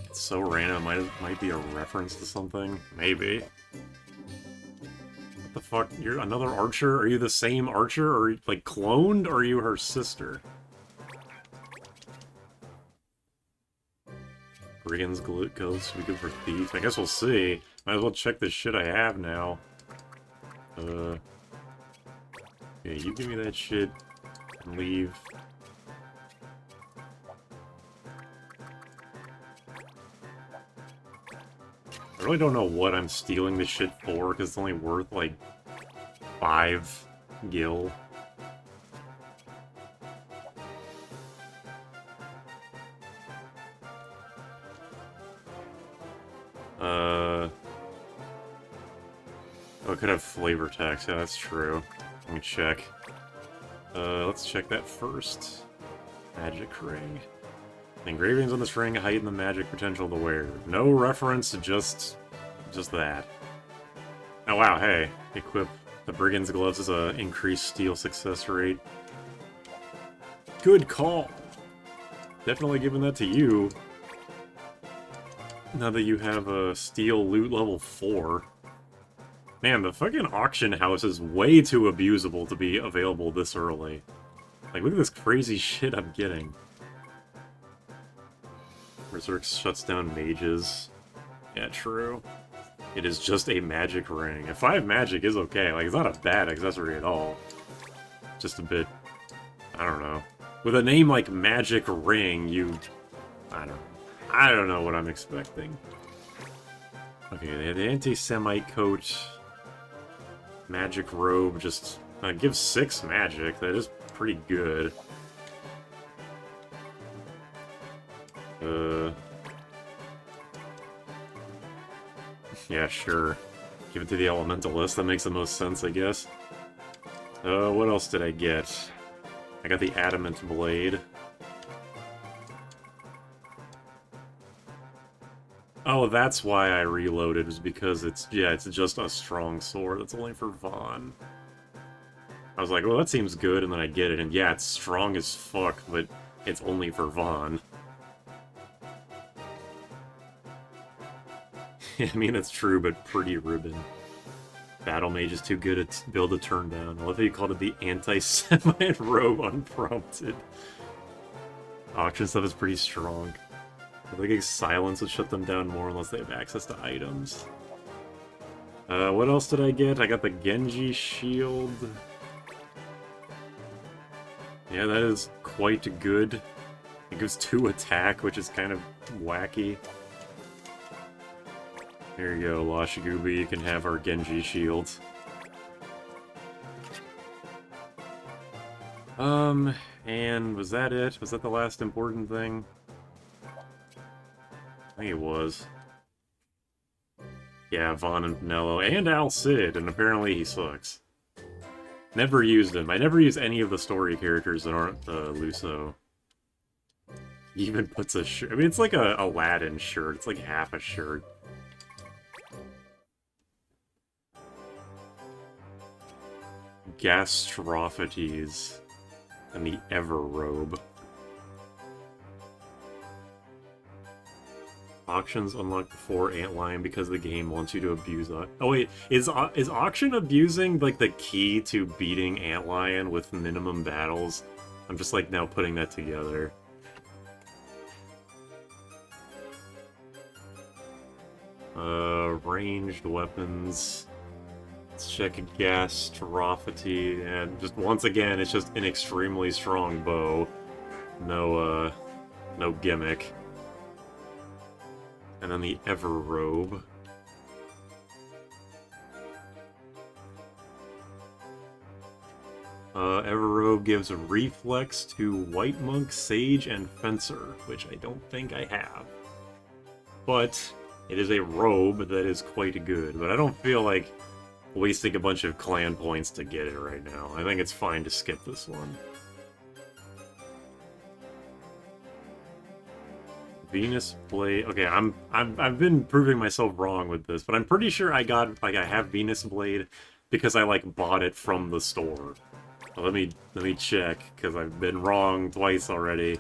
It's so random, might be a reference to something. Maybe. What the fuck? You're another archer? Are you the same archer? Or, like, cloned? Or are you her sister? Brigand's Ghost would be good for Thief. I guess we'll see. Might as well check this shit I have now. Yeah, you give me that shit and leave. I really don't know what I'm stealing this shit for, because it's only worth, like, 5 gil. Oh, it could have flavor text. Yeah, that's true. Let me check. Let's check that first. Magic ring. The engravings on this ring heighten the magic potential of the wearer. No reference, just that. Oh wow, hey. Equip the Brigand's Gloves as a increased steel success rate. Good call! Definitely giving that to you. Now that you have a steel loot level 4. Man, the fucking auction house is way too abusable to be available this early. Like, look at this crazy shit I'm getting. Berserk shuts down mages. Yeah, true. It is just a magic ring. A 5 magic is okay. Like, it's not a bad accessory at all. Just a bit... I don't know. With a name like Magic Ring, I don't know what I'm expecting. Okay, the anti-Semite coat... Magic robe just gives 6 magic. That is pretty good. Yeah, sure. Give it to the Elementalist. That makes the most sense, I guess. What else did I get? I got the Adamant Blade. Oh, that's why I reloaded, is because it's just a strong sword that's only for Vaughn. I was like, well, that seems good, and then I get it, and yeah, it's strong as fuck, but it's only for Vaughn. I mean, that's true, but pretty ribbon. Battle Mage is too good to build a turn down. I love how you called it the anti-Semite robe unprompted. Auction stuff is pretty strong. I think a silence would shut them down more unless they have access to items. What else did I get? I got the Genji shield. Yeah, that is quite good. It gives 2 attack, which is kind of wacky. Here you go, Lashigubi, you can have our Genji shield. And was that it? Was that the last important thing? I think it was. Yeah, Vaughn and Pinello, and Al Cid, and apparently he sucks. Never used him. I never use any of the story characters that aren't Luso. He even puts a shirt. I mean, it's like a Aladdin shirt. It's like half a shirt. Gastrophates and the Everrobe. Auctions unlock before Antlion because the game wants you to abuse it. Oh wait, is auction abusing like the key to beating Antlion with minimum battles? I'm just like now putting that together. Ranged weapons. Let's check a Gastrophates, and just once again, it's just an extremely strong bow. No, no gimmick. And then the Everrobe. Everrobe gives a reflex to White Monk, Sage, and Fencer, which I don't think I have. But it is a robe that is quite good, but I don't feel like wasting a bunch of clan points to get it right now. I think it's fine to skip this one. Venus Blade. Okay, I've been proving myself wrong with this, but I'm pretty sure I have Venus Blade because I like bought it from the store. So let me check because I've been wrong twice already.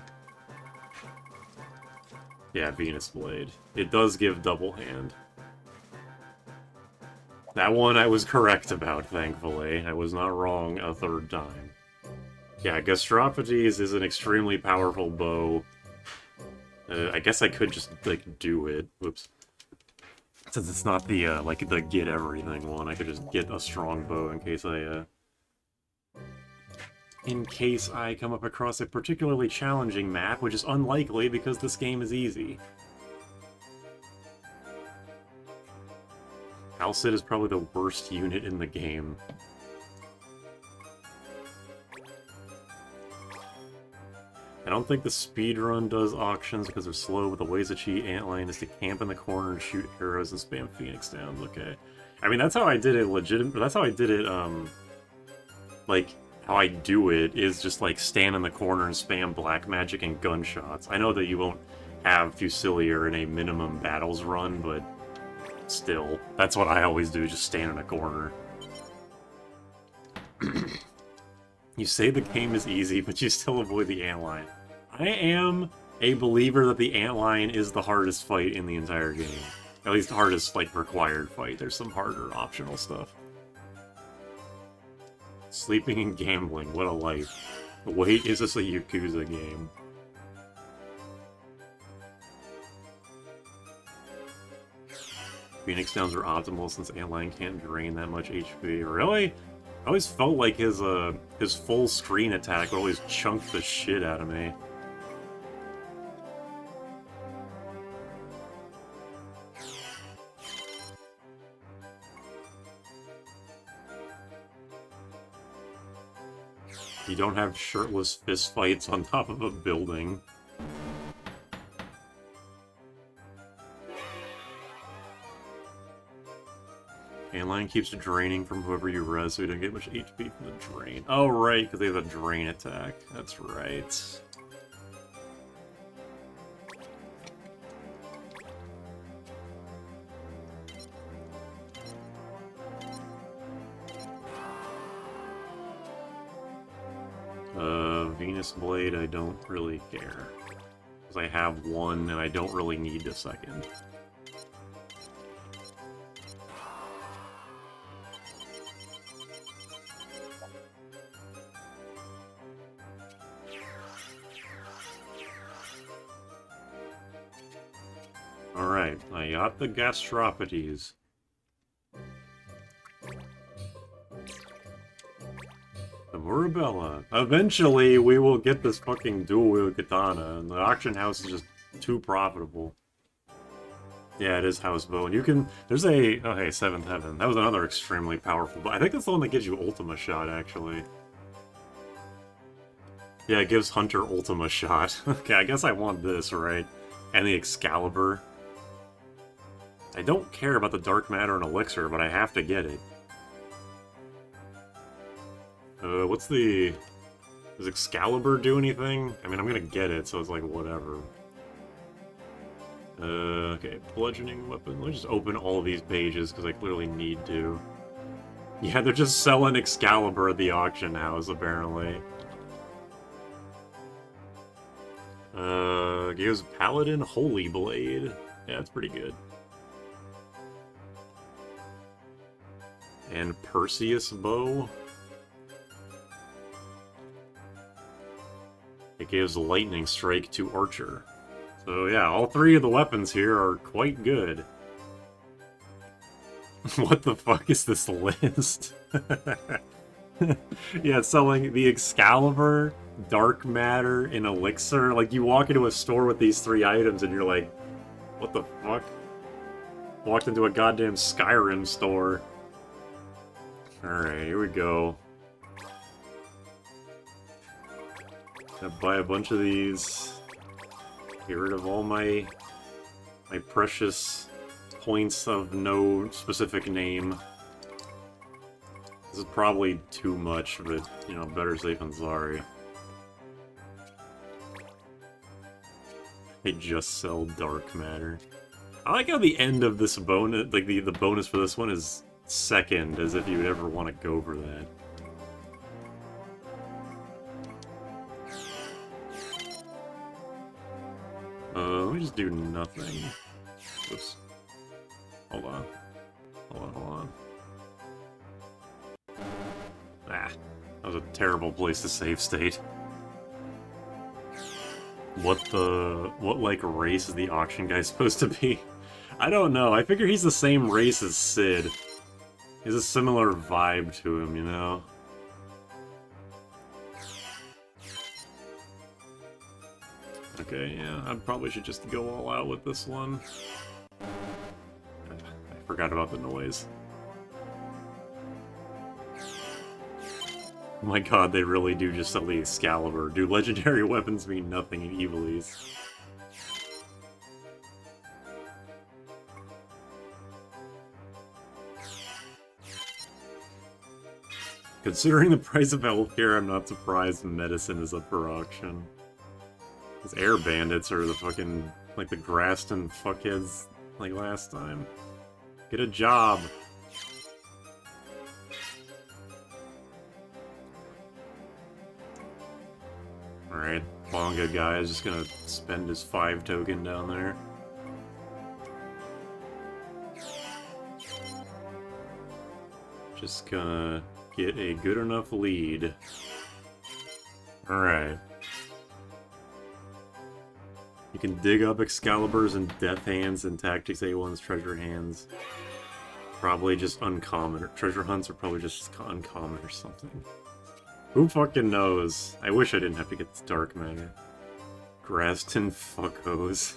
Yeah, Venus Blade. It does give double hand. That one I was correct about, thankfully. I was not wrong a third time. Yeah, Gastrophates is an extremely powerful bow. I guess I could just, like, do it. Whoops. Since it's not the, like, the get everything one, I could just get a strong bow in case I come up across a particularly challenging map, which is unlikely because this game is easy. Al Cid is probably the worst unit in the game. I don't think the speedrun does auctions because they're slow, but the ways to cheat Antlion is to camp in the corner and shoot arrows and spam Phoenix Downs. Okay. I mean, that's how I did it that's how I did it, like, how I do it is just, like, stand in the corner and spam black magic and gunshots. I know that you won't have Fusilier in a minimum battles run, but still, that's what I always do, just stand in a corner. You say the game is easy, but you still avoid the Antlion. I am a believer that the Antlion is the hardest fight in the entire game. At least the hardest, like, required fight. There's some harder optional stuff. Sleeping and gambling, what a life. Wait, is this a Yakuza game? Phoenix Downs are optimal since Antlion can't drain that much HP. Really? I always felt like his full screen attack would always chunk the shit out of me. You don't have shirtless fist fights on top of a building. Antlion keeps draining from whoever you res, so you don't get much HP from the drain. Oh, right, because they have a drain attack. That's right. Venus Blade, I don't really care. Because I have one, and I don't really need a second. Alright, I got the Gastrophates. The Murabella. Eventually, we will get this fucking dual-wield katana, and the auction house is just too profitable. Yeah, it is Housebow, and you can... There's a... Oh, hey, 7th Heaven. That was another extremely powerful... But I think that's the one that gives you Ultima Shot, actually. Yeah, it gives Hunter Ultima Shot. Okay, I guess I want this, right? And the Excalibur. I don't care about the dark matter and elixir, but I have to get it. What's the... Does Excalibur do anything? I mean, I'm gonna get it, so it's like, whatever. Okay, bludgeoning weapon. Let me just open all of these pages, because I clearly need to. Yeah, they're just selling Excalibur at the auction house, apparently. Gives Paladin Holy Blade. Yeah, that's pretty good. And Perseus Bow. It gives Lightning Strike to Archer. So yeah, all three of the weapons here are quite good. What the fuck is this list? Yeah, it's selling the Excalibur, Dark Matter, and Elixir. Like, you walk into a store with these three items and you're like, what the fuck? Walked into a goddamn Skyrim store. Alright, here we go. Gonna buy a bunch of these. Get rid of all my precious points of no specific name. This is probably too much, but, you know, better safe than sorry. They just sell dark matter. I like how the end of this bonus, like the bonus for this one is second, as if you would ever want to go for that. Let me just do nothing. Oops. Hold on. Hold on. Ah, that was a terrible place to save state. What, like, race is the auction guy supposed to be? I don't know. I figure he's the same race as Sid. He has a similar vibe to him, you know? Okay, yeah, I probably should just go all out with this one. I forgot about the noise. Oh my god, they really do just sell the Excalibur. Do legendary weapons mean nothing in Evilise? Considering the price of healthcare, I'm not surprised medicine is up for auction. These air bandits are the fucking, like, the Graston fuckheads like last time. Get a job! Alright, Bonga guy is just gonna spend his 5 token down there. Just gonna get a good enough lead. Alright. You can dig up Excaliburs and Death Hands and Tactics A1's Treasure Hands. Probably just uncommon. Or treasure hunts are probably just uncommon or something. Who fucking knows? I wish I didn't have to get this dark matter. Graston fuckos.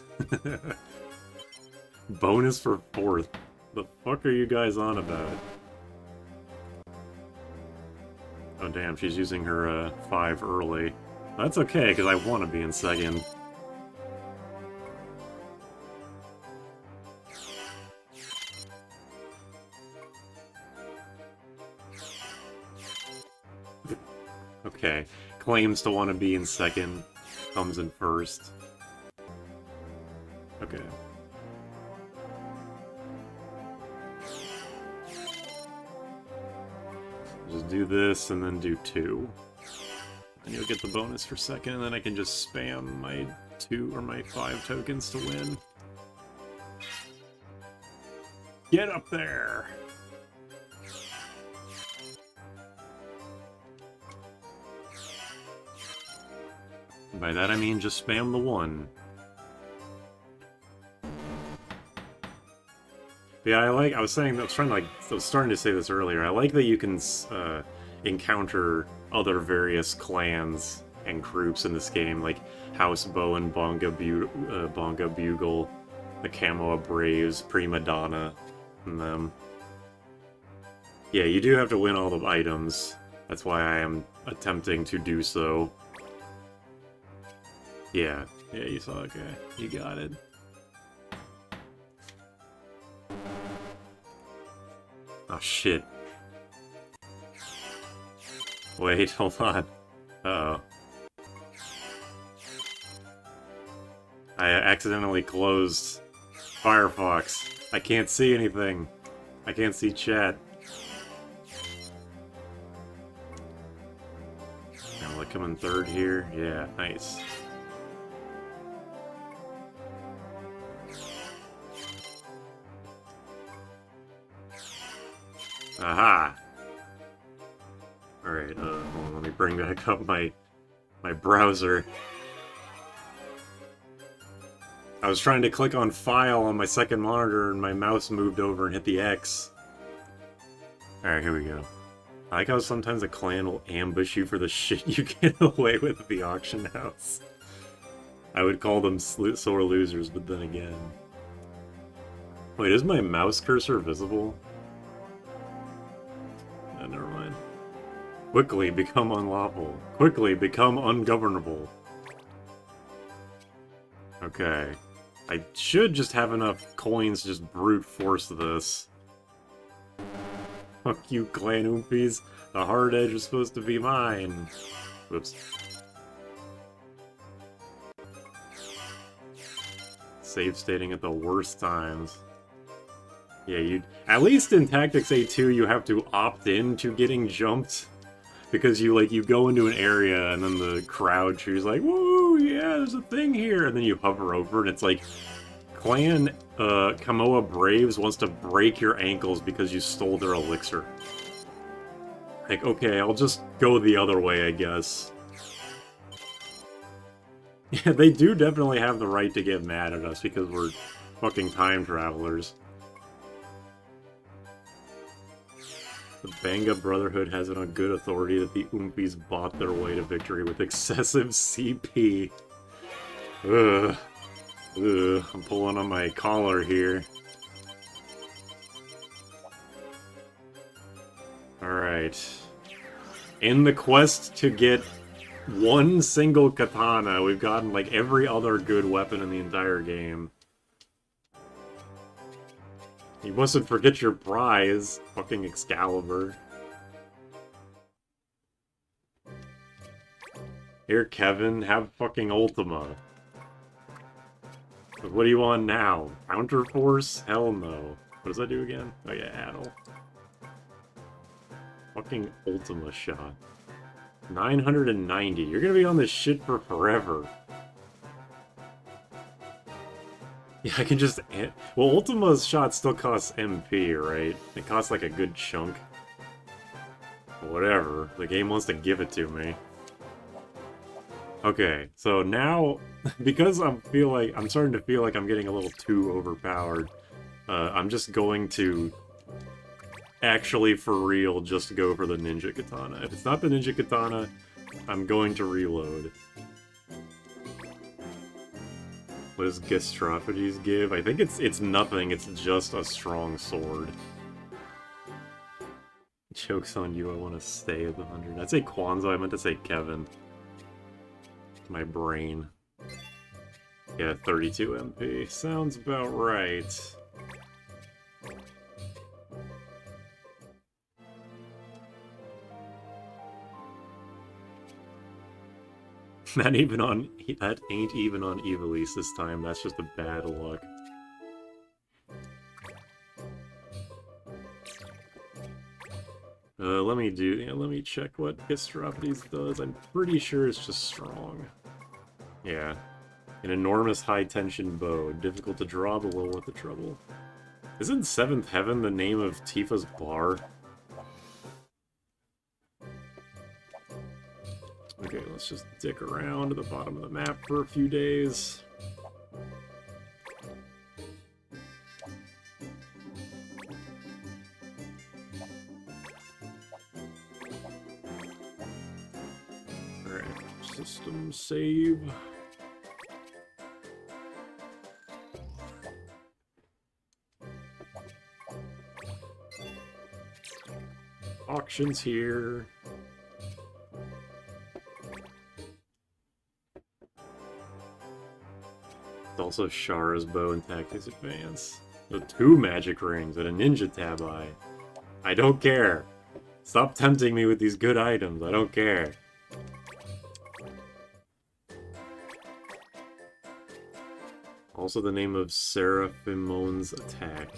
Bonus for 4th. The fuck are you guys on about? Oh damn, she's using her 5 early. That's okay, because I want to be in second. Okay, claims to want to be in second, comes in first. Okay. Just do this and then do 2. And you'll get the bonus for second, and then I can just spam my 2 or my 5 tokens to win. Get up there! By that I mean just spam the 1. But yeah, I was saying, I was starting to say this earlier, I like that you can encounter other various clans and groups in this game, like House Bow and Bonga Bugle, the Camoa Braves, Prima Donna, and them. Yeah, you do have to win all the items, that's why I am attempting to do so. Yeah, you saw, okay, you got it. Oh, shit. Wait, hold on. Uh-oh. I accidentally closed Firefox. I can't see anything. I can't see chat. Now, will I come in third here? Yeah, nice. Aha! Alright, hold on, let me bring back up my browser. I was trying to click on File on my second monitor and my mouse moved over and hit the X. Alright, here we go. I like how sometimes a clan will ambush you for the shit you get away with at the auction house. I would call them sore losers, but then again... Wait, is my mouse cursor visible? Oh, never mind. Quickly become unlawful. Quickly become ungovernable. Okay. I should just have enough coins to just brute force this. Fuck you, Clan Oompies. The hard edge was supposed to be mine. Whoops. Save stating at the worst times. Yeah, you... At least in Tactics A2, you have to opt in to getting jumped. Because you go into an area, and then the crowd cheers like, woo, yeah, there's a thing here! And then you hover over, and it's like, Clan Kamoa Braves wants to break your ankles because you stole their elixir. Like, okay, I'll just go the other way, I guess. Yeah, they do definitely have the right to get mad at us because we're fucking time travelers. The Banga Brotherhood has it on good authority that the Oompies bought their way to victory with excessive CP. Ugh. Ugh. I'm pulling on my collar here. Alright. In the quest to get one single katana, we've gotten like every other good weapon in the entire game. You mustn't forget your prize, fucking Excalibur. Here, Kevin, have fucking Ultima. But what do you want now? Counter Force? Hell no. What does that do again? Oh yeah, Addle. Fucking Ultima shot. 990. You're gonna be on this shit for forever. Yeah, I can just... Well, Ultima's shot still costs MP, right? It costs like a good chunk. Whatever. The game wants to give it to me. Okay, so now, because I'm starting to feel like I'm getting a little too overpowered, I'm just going to actually, for real, just go for the Ninja Katana. If it's not the Ninja Katana, I'm going to reload. What does Gastrophages give? I think it's nothing, it's just a strong sword. Joke's on you, I want to stay at the 100. I'd say Kwanzaa, I meant to say Kevin. My brain. Yeah, 32 MP. Sounds about right. That ain't even on Evilise this time. That's just a bad luck. Let me check what Gastrophates does. I'm pretty sure it's just strong. Yeah. An enormous high-tension bow. Difficult to draw, but well worth the trouble. Isn't 7th Heaven the name of Tifa's bar? Okay, let's just dick around to the bottom of the map for a few days. Alright, system save. Auctions here. It's also Shara's bow and Tactics Advance. The 2 magic rings and a ninja tab eye. I don't care. Stop tempting me with these good items. I don't care. Also the name of Seraphimon's attack.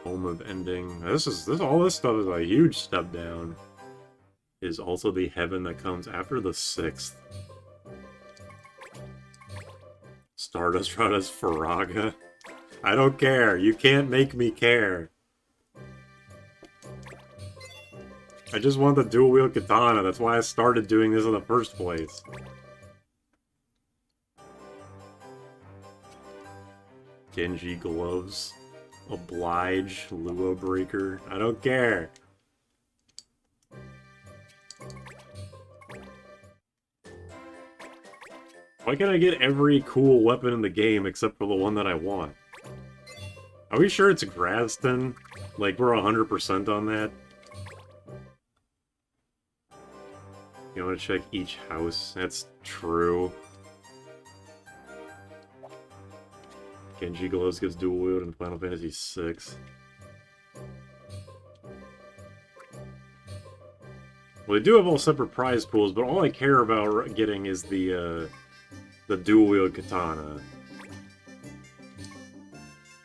Home of Ending. All this stuff is a huge step down. Is also the heaven that comes after the 6th. Stardust Rod as Faraga. I don't care. You can't make me care. I just want the dual wield katana. That's why I started doing this in the first place. Genji gloves. Oblige. Luo breaker. I don't care. Why can't I get every cool weapon in the game except for the one that I want? Are we sure it's Graston? Like, we're 100% on that? You want to check each house? That's true. Genji Gloves gives dual wield in Final Fantasy VI. Well, they do have all separate prize pools, but all I care about getting is the dual wield katana.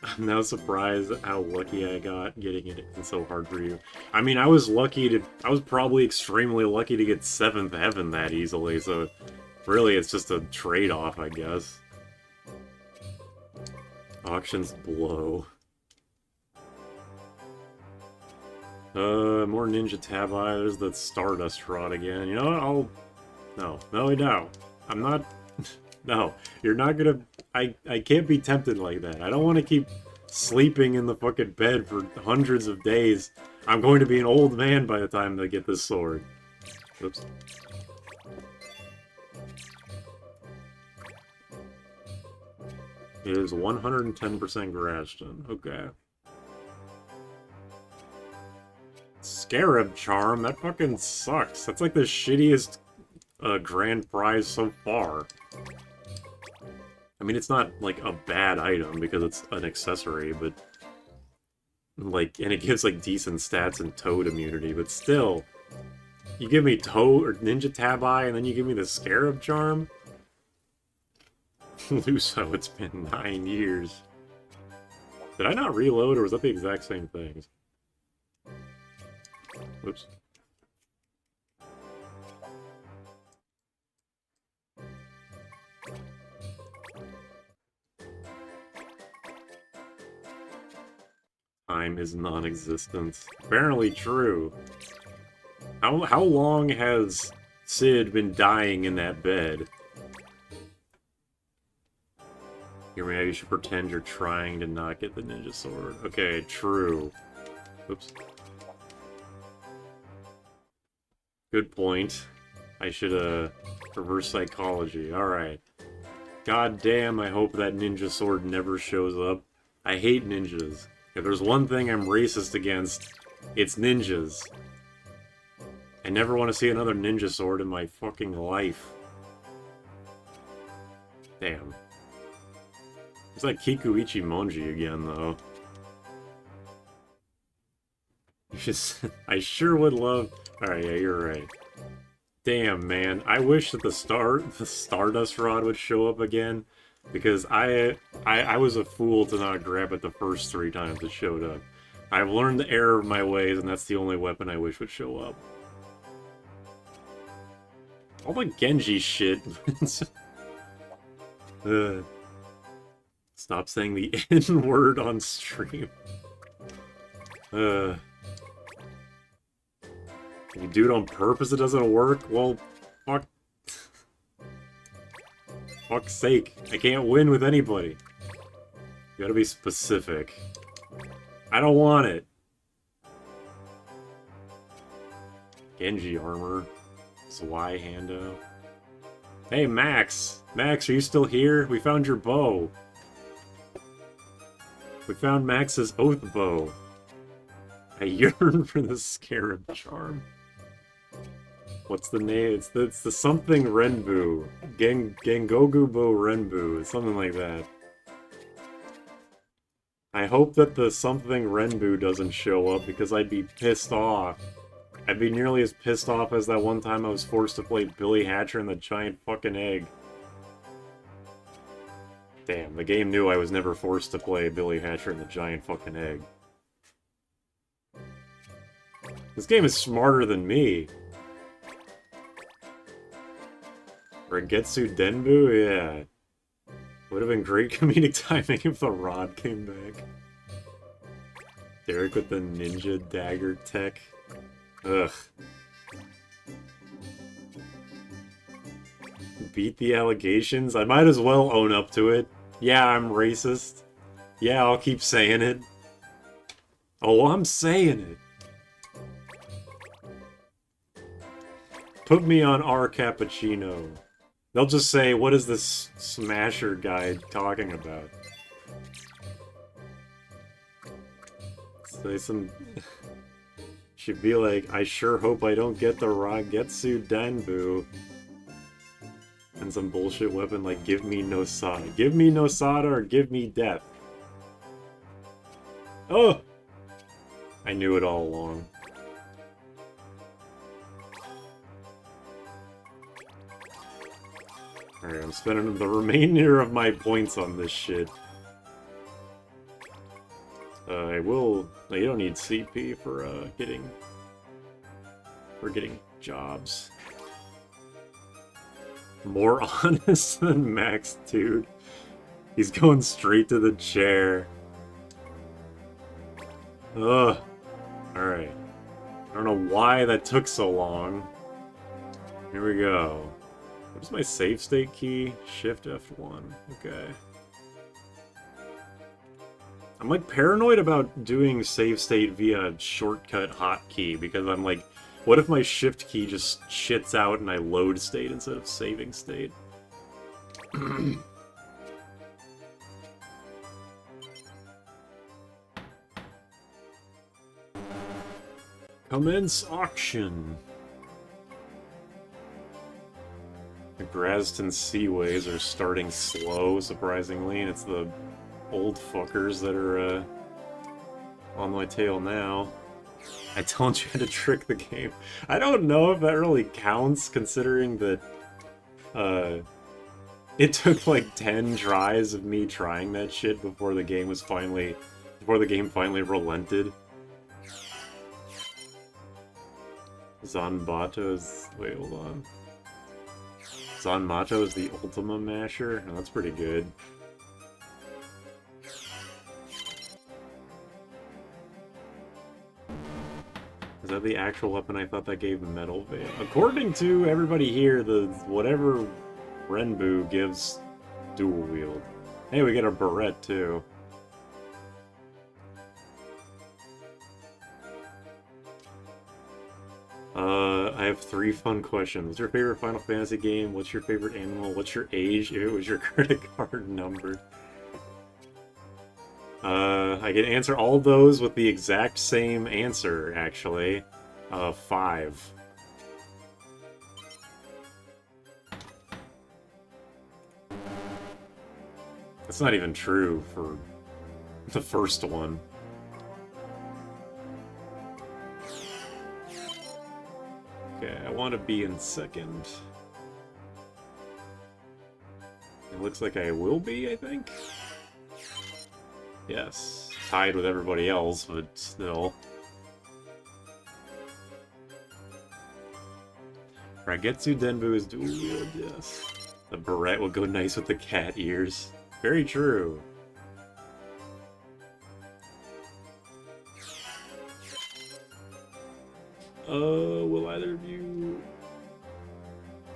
I'm now surprised at how lucky I got getting it. It's so hard for you. I mean, I was probably extremely lucky to get 7th Heaven that easily, so really it's just a trade-off, I guess. Auctions blow. More Ninja Tabi. There's the Stardust Rod again. You know what? No. I'm not... No, you're not gonna... I can't be tempted like that. I don't want to keep sleeping in the fucking bed for hundreds of days. I'm going to be an old man by the time I get this sword. Oops. It is 110% Graston. Okay. Scarab Charm? That fucking sucks. That's like the shittiest grand prize so far. I mean, it's not, like, a bad item, because it's an accessory, but... Like, and it gives, like, decent stats and Toad immunity, but still... You give me Toad, or Ninja Tabi, and then you give me the Scarab Charm? Luso, it's been 9 years. Did I not reload, or was that the exact same things? Whoops. Time is non-existent. Apparently true. How long has Sid been dying in that bed? Here, maybe you should pretend you're trying to not get the ninja sword. Okay, true. Oops. Good point. I should, reverse psychology. Alright. God damn, I hope that ninja sword never shows up. I hate ninjas. If there's one thing I'm racist against, it's ninjas. I never want to see another ninja sword in my fucking life. Damn. It's like Kikuichi Monji again, though. I sure would love... Alright, yeah, you're right. Damn, man. I wish that the Stardust Rod would show up again, because I was a fool to not grab it the first 3 times it showed up. I've learned the error of my ways, and that's the only weapon I wish would show up. All the Genji shit. Stop saying the N-word on stream. You do it on purpose, it doesn't work? Well, fuck. Fuck's sake. I can't win with anybody. You gotta be specific. I don't want it. Genji armor. Zwei Hando. Hey, Max! Max, are you still here? We found your bow. We found Max's oath bow. I yearn for the Scarab Charm. What's the name? It's the something Renbu. Gengogubo Renbu. Something like that. I hope that the something Renbu doesn't show up because I'd be pissed off. I'd be nearly as pissed off as that one time I was forced to play Billy Hatcher and the Giant Fucking Egg. Damn, the game knew I was never forced to play Billy Hatcher and the Giant Fucking Egg. This game is smarter than me. Ragetsu Denbu? Yeah. Would have been great comedic timing if the rod came back. Derek with the ninja dagger tech. Ugh. Beat the allegations? I might as well own up to it. Yeah, I'm racist. Yeah, I'll keep saying it. Oh, I'm saying it. Put me on R. Cappuccino. They'll just say, what is this Smasher guy talking about? Say some... Should be like, I sure hope I don't get the Ragetsu Danbu. And some bullshit weapon like, give me no Sada. Give me no Sada or give me death. Oh! I knew it all along. Alright, I'm spending the remainder of my points on this shit. I will... No, you don't need CP for, getting jobs. More honest than Max, dude. He's going straight to the chair. Ugh. Alright. I don't know why that took so long. Here we go. What's my save state key? Shift F1. Okay. I'm like paranoid about doing save state via shortcut hotkey because I'm like, what if my shift key just shits out and I load state instead of saving state? Commence auction. The Graston Seaways are starting slow, surprisingly, and it's the old fuckers that are on my tail now. I told you how to trick the game. I don't know if that really counts, considering that it took like 10 tries of me trying that shit before the game finally relented. Zanbato is... wait, hold on. Zanmato is the Ultima Masher? Oh, that's pretty good. Is that the actual weapon I thought that gave Metal Veil? According to everybody here, the whatever Renbu gives dual wield. Hey, we get a Barrette too. I have 3 fun questions. What's your favorite Final Fantasy game? What's your favorite animal? What's your age? If it was your credit card number. I can answer all those with the exact same answer, actually. 5. That's not even true for the first one. Okay, I want to be in second. It looks like I will be, I think? Yes. Tied with everybody else, but still. Ragetsu Denbu is dual wield, yes. The Barrette will go nice with the cat ears. Very true. Will either of you...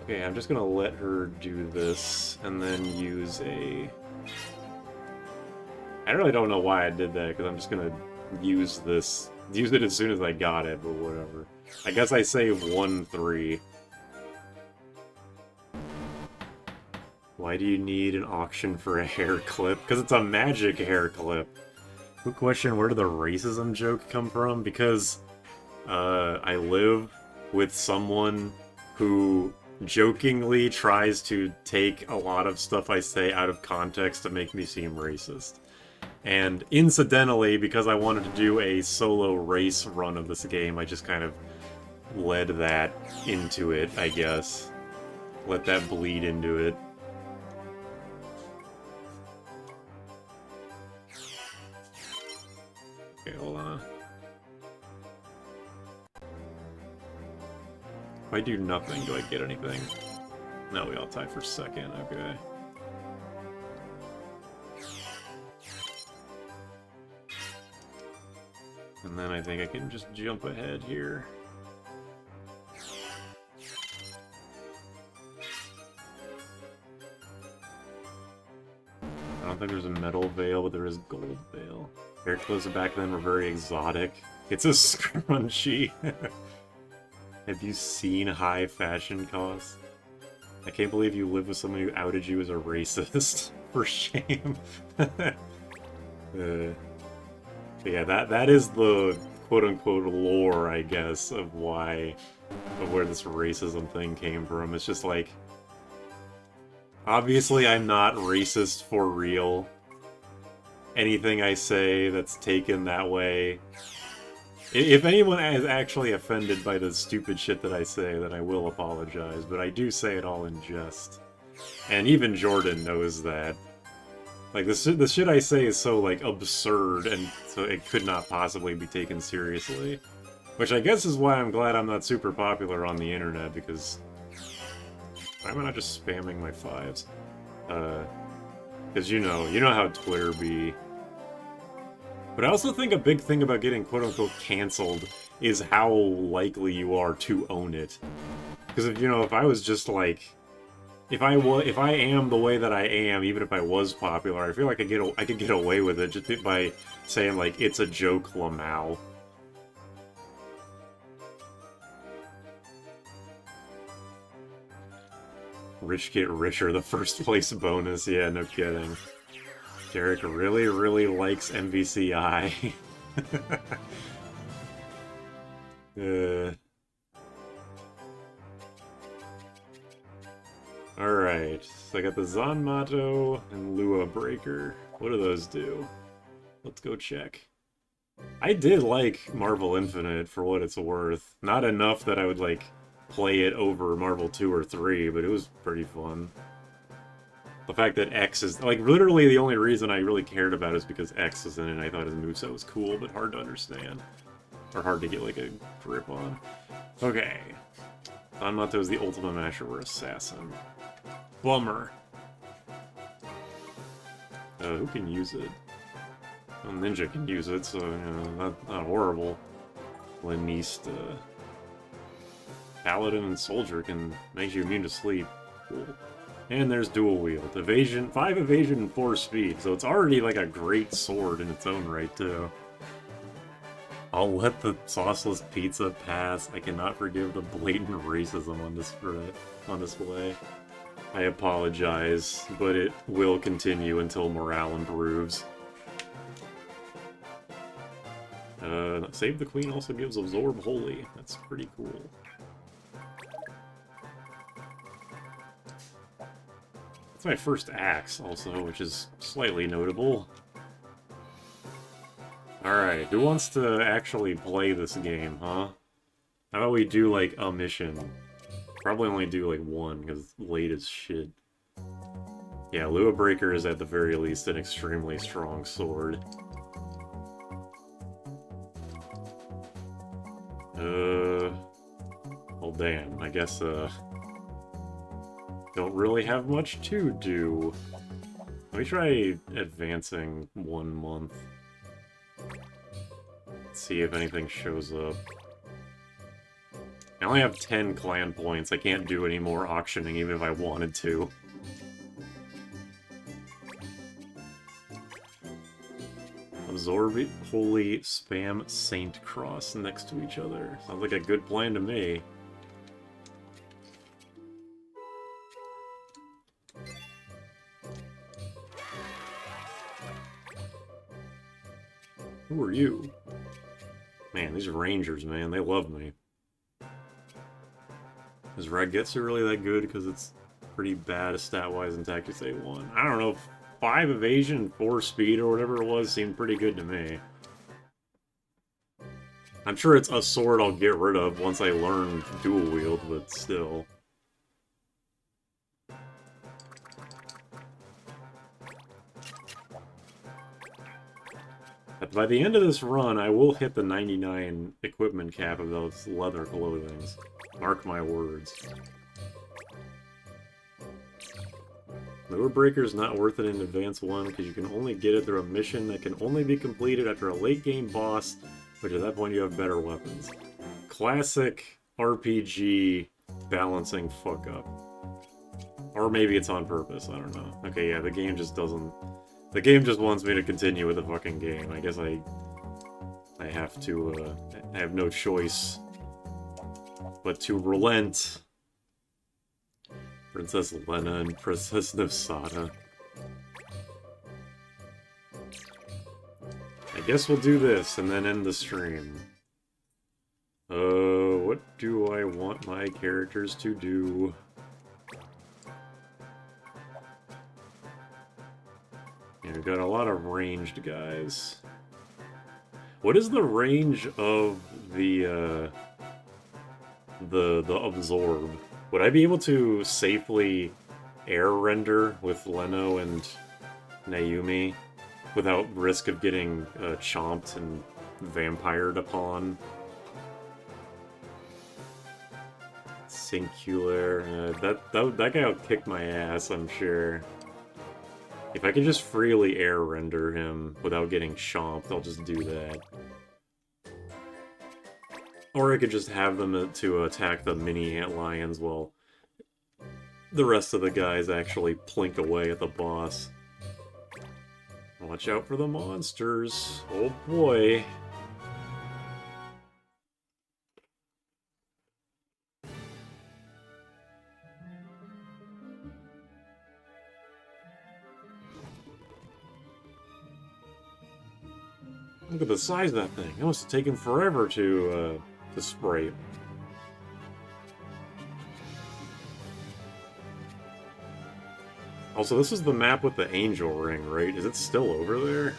Okay, I'm just gonna let her do this, and then use a... I really don't know why I did that, because I'm just gonna use this. Use it as soon as I got it, but whatever. I guess I save 1-3. Why do you need an auction for a hair clip? Because it's a magic hair clip. Good question, where did the racism joke come from? Because I live with someone who jokingly tries to take a lot of stuff I say out of context to make me seem racist. And incidentally, because I wanted to do a solo race run of this game, I just kind of led that into it, I guess. Let that bleed into it. Okay, hold on. If I do nothing, do I get anything? No, we all tie for second, okay. And then I think I can just jump ahead here. I don't think there's a metal veil, but there is gold veil. Hair clothes back then were very exotic. It's a scrunchie. Have you seen high fashion costs? I can't believe you live with someone who outed you as a racist. For shame. Yeah, that is the quote-unquote lore, I guess, of where this racism thing came from. It's just like, obviously I'm not racist for real. Anything I say that's taken that way, if anyone is actually offended by the stupid shit that I say, then I will apologize, but I do say it all in jest. And even Jordan knows that. Like, the shit I say is so, like, absurd, and so it could not possibly be taken seriously. Which I guess is why I'm glad I'm not super popular on the internet, because... why am I not just spamming my 5s? Because you know how Twitter be. But I also think a big thing about getting quote-unquote cancelled is how likely you are to own it. Because if I was just like... If I am the way that I am, even if I was popular, I feel like I could get away with it just by saying, like, it's a joke, Lamau. Rich get richer, the first place bonus. Yeah, no kidding. Derek really, really likes MVCI. Alright, so I got the Zanmato and Lua Breaker. What do those do? Let's go check. I did like Marvel Infinite for what it's worth. Not enough that I would, like, play it over Marvel 2 or 3, but it was pretty fun. The fact that X is, like, literally the only reason I really cared about it is because X was in it and I thought his moveset was cool, but hard to understand. Or hard to get, like, a grip on. Okay. Zanmato is the ultimate Masher assassin. Bummer. Who can use it? Well, Ninja can use it, so, not horrible. Lanista. Paladin and Soldier can make you immune to sleep. Cool. And there's dual wield. Evasion, 5 evasion and 4 speed, so it's already like a great sword in its own right, too. I'll let the sauceless pizza pass. I cannot forgive the blatant racism on display. I apologize, but it will continue until morale improves. Save the Queen also gives Absorb Holy. That's pretty cool. It's my first axe, also, which is slightly notable. Alright, who wants to actually play this game, huh? How about we do, like, a mission? Probably only do, like, one, because it's late as shit. Yeah, Lua Breaker is at the very least an extremely strong sword. Well, damn, I guess, don't really have much to do. Let me try advancing 1 month. Let's see if anything shows up. I only have 10 clan points. I can't do any more auctioning even if I wanted to. Absorb Holy, spam Saint Cross next to each other. Sounds like a good plan to me. Who are you? Man, these rangers, man, they love me. Is Ragetsu really that good? Because it's pretty bad stat-wise in Tactics A1. I don't know, 5 evasion and 4 speed or whatever it was seemed pretty good to me. I'm sure it's a sword I'll get rid of once I learn dual wield, but still. By the end of this run, I will hit the 99 equipment cap of those leather clothings. Mark my words. Lure Breaker is not worth it in Advance 1 because you can only get it through a mission that can only be completed after a late game boss, which at that point you have better weapons. Classic RPG balancing fuck up. Or maybe it's on purpose, I don't know. Okay, yeah, the game just doesn't... The game just wants me to continue with the fucking game. I guess I have to, I have no choice but to relent. Princess Lena and Princess Nafsada. I guess we'll do this and then end the stream. What do I want my characters to do? Yeah, we've got a lot of ranged guys. What is the range of the absorb? Would I be able to safely air render with Leno and Naomi without risk of getting chomped and vampired upon? Singular. That guy will kick my ass, I'm sure. If I could just freely air render him without getting chomped, I'll just do that. Or I could just have them to attack the mini ant lions while the rest of the guys actually plink away at the boss. Watch out for the monsters. Oh boy. Look at the size of that thing. It must have taken forever to spray. Also, this is the map with the angel ring, right? Is it still over there?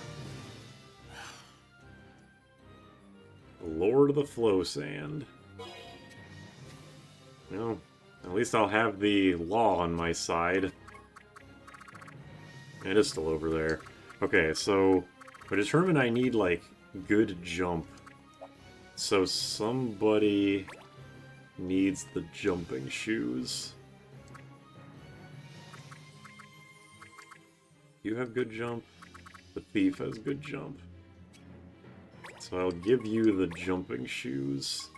Lord of the Flow Sand. Well, at least I'll have the law on my side. It is still over there. Okay, so I determined I need, like, good jump. So somebody needs the jumping shoes. You have good jump. The thief has good jump. So I'll give you the jumping shoes.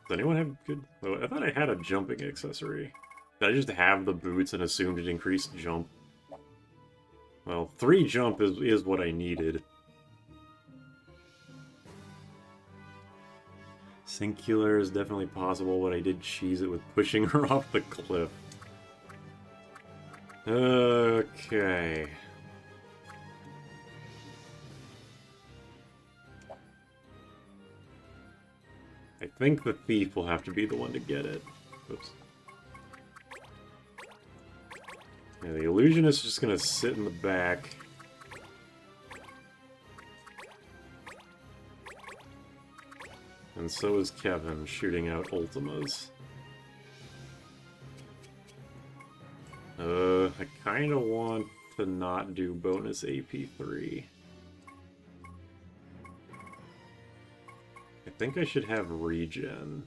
Does anyone have good... Oh, I thought I had a jumping accessory. Did I just have the boots and assumed it increased jump? Well, 3 jump is what I needed. Singular is definitely possible, but I did cheese it with pushing her off the cliff. Okay. I think the thief will have to be the one to get it. Oops. Yeah, the illusionist is just gonna sit in the back. And so is Kevin, shooting out Ultimas. I kinda want to not do bonus AP3. I think I should have regen.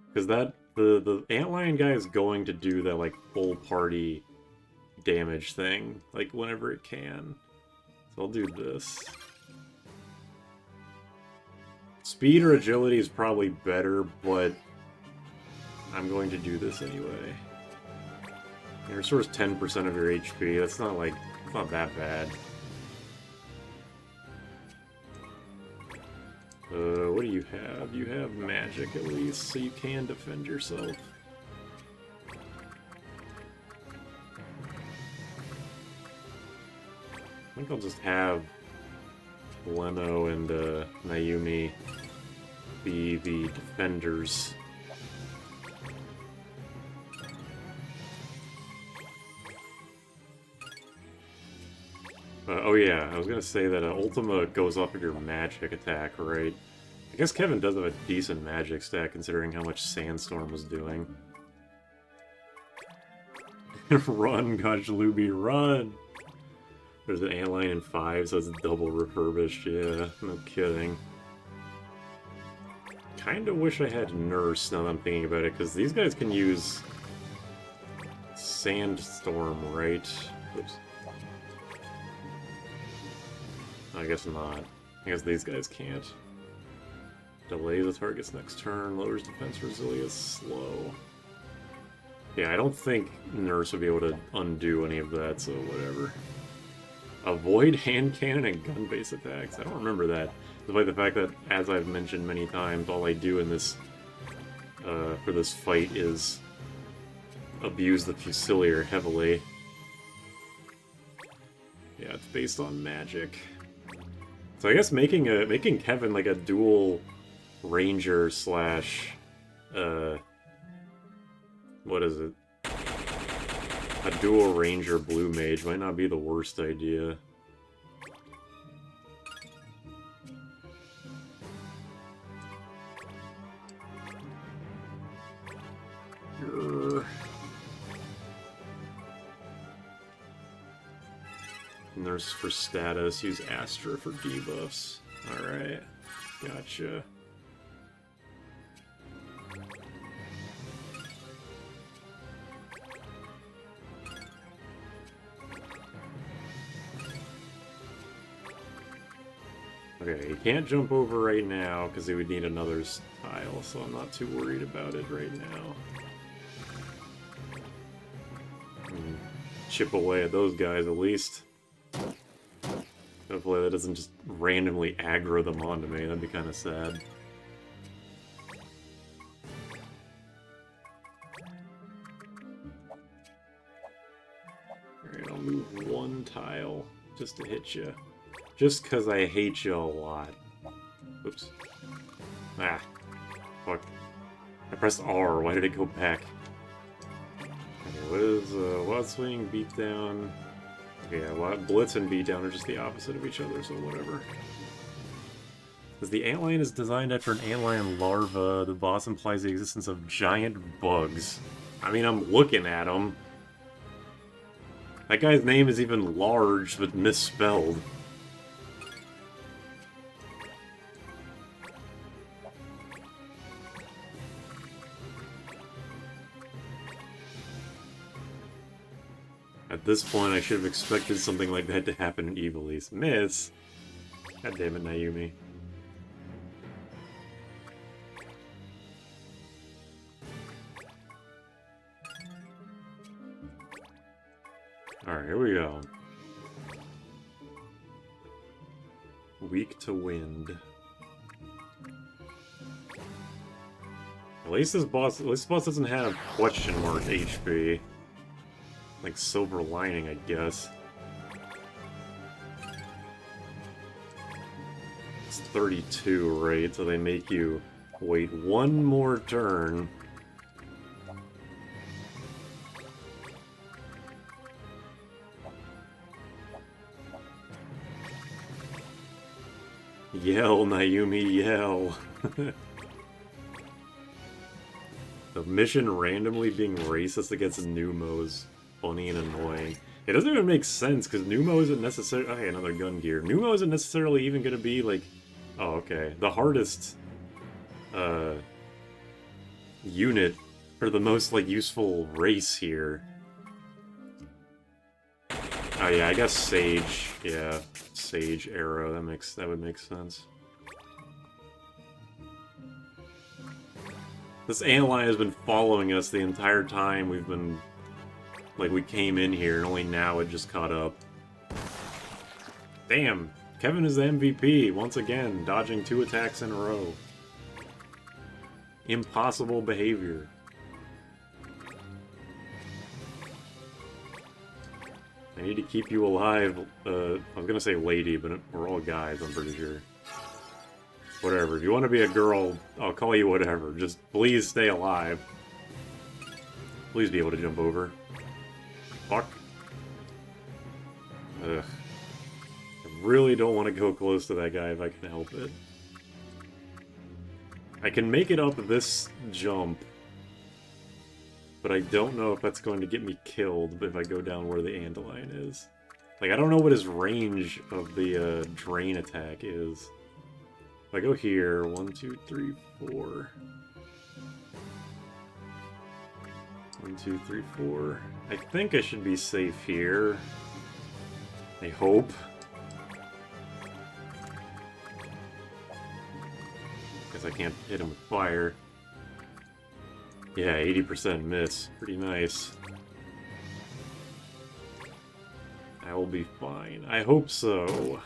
Because the Antlion guy is going to do that, like, full party damage thing, like, whenever it can. So I'll do this. Speed or agility is probably better, but I'm going to do this anyway. It restores 10% of your HP. That's not, like, it's not that bad. What do you have? You have magic, at least, so you can defend yourself. I think I'll just have Leno and Naomi be the defenders. Oh yeah, I was gonna say that Ultima goes off of your magic attack, right? I guess Kevin does have a decent magic stat considering how much Sandstorm was doing. Run, Gajlubi, run! There's an Antlion in 5, so it's double refurbished, yeah, no kidding. Kinda wish I had Nurse now that I'm thinking about it, because these guys can use Sandstorm, right? Oops. I guess not. I guess these guys can't. Delays the target's next turn, lowers defense resilience, slow. Yeah, I don't think Nurse would be able to undo any of that, so whatever. Avoid hand cannon and gun-based attacks. I don't remember that. Despite the fact that, as I've mentioned many times, all I do in this, for this fight is abuse the Fusilier heavily. Yeah, it's based on magic. So I guess making Kevin like a dual ranger slash what is it? A dual ranger blue mage might not be the worst idea. Nurse for status, use Astra for debuffs. Alright, gotcha. Okay, he can't jump over right now because he would need another tile, so I'm not too worried about it right now. Chip away at those guys at least. Hopefully that doesn't just randomly aggro them onto me, that'd be kind of sad. Alright, I'll move one tile just to hit you. Just because I hate you a lot. Oops. Ah. Fuck. I pressed R, why did it go back? Okay, what is, Wild Swing, Beatdown... Okay, yeah, Blitz and Beatdown are just the opposite of each other, so whatever. Because the Antlion is designed after an Antlion larva, the boss implies the existence of giant bugs. I mean, I'm looking at them. That guy's name is even large, but misspelled. At this point, I should have expected something like that to happen in Evilise. Miss! God damn it, Naomi. Alright, here we go. Weak to wind. At least this boss doesn't have question mark HP. Like Silver Lining, I guess. It's 32, right? So they make you wait one more turn. Yell, Naomi, yell. The mission randomly being racist against Numo is funny and annoying. It doesn't even make sense, because Numo isn't necessarily... Okay, another gun gear. Numo isn't necessarily even going to be, like... Oh, okay. The hardest... unit, or the most, like, useful race here. Oh, yeah, I guess Sage. Yeah, Sage Arrow. That would make sense. This Antlion has been following us the entire time we've been... Like, we came in here, and only now it just caught up. Damn! Kevin is the MVP, once again, dodging 2 attacks in a row. Impossible behavior. I need to keep you alive. I was gonna say lady, but we're all guys, I'm pretty sure. Whatever. If you want to be a girl, I'll call you whatever. Just please stay alive. Please be able to jump over. Fuck. Ugh. I really don't want to go close to that guy if I can help it. I can make it up this jump, but I don't know if that's going to get me killed if I go down where the Antlion is. Like, I don't know what his range of the drain attack is. If I go here, 1, 2, 3, 4. 1, 2, 3, 4. I think I should be safe here. I hope. Guess I can't hit him with fire. Yeah, 80% miss. Pretty nice. I will be fine. I hope so.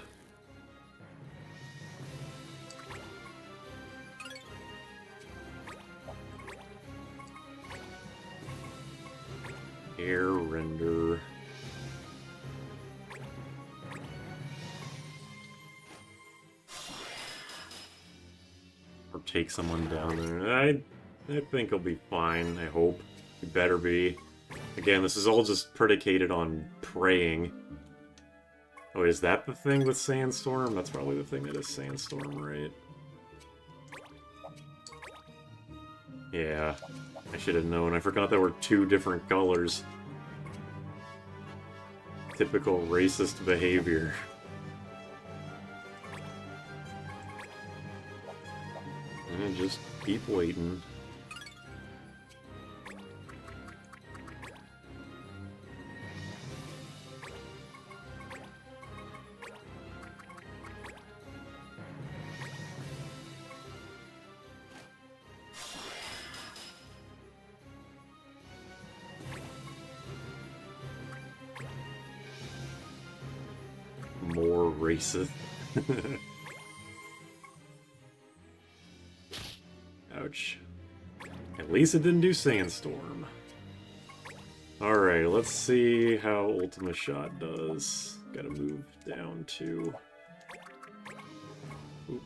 Air render. Or take someone down there. I think I'll be fine, I hope. You better be. Again, this is all just predicated on praying. Oh, is that the thing with Sandstorm? That's probably the thing that is Sandstorm, right? Yeah, I should have known. I forgot there were 2 different colors. Typical racist behavior. And just keep waiting. More racist. Ouch. At least it didn't do Sandstorm. Alright, let's see how Ultima Shot does. Gotta move down to... Oop.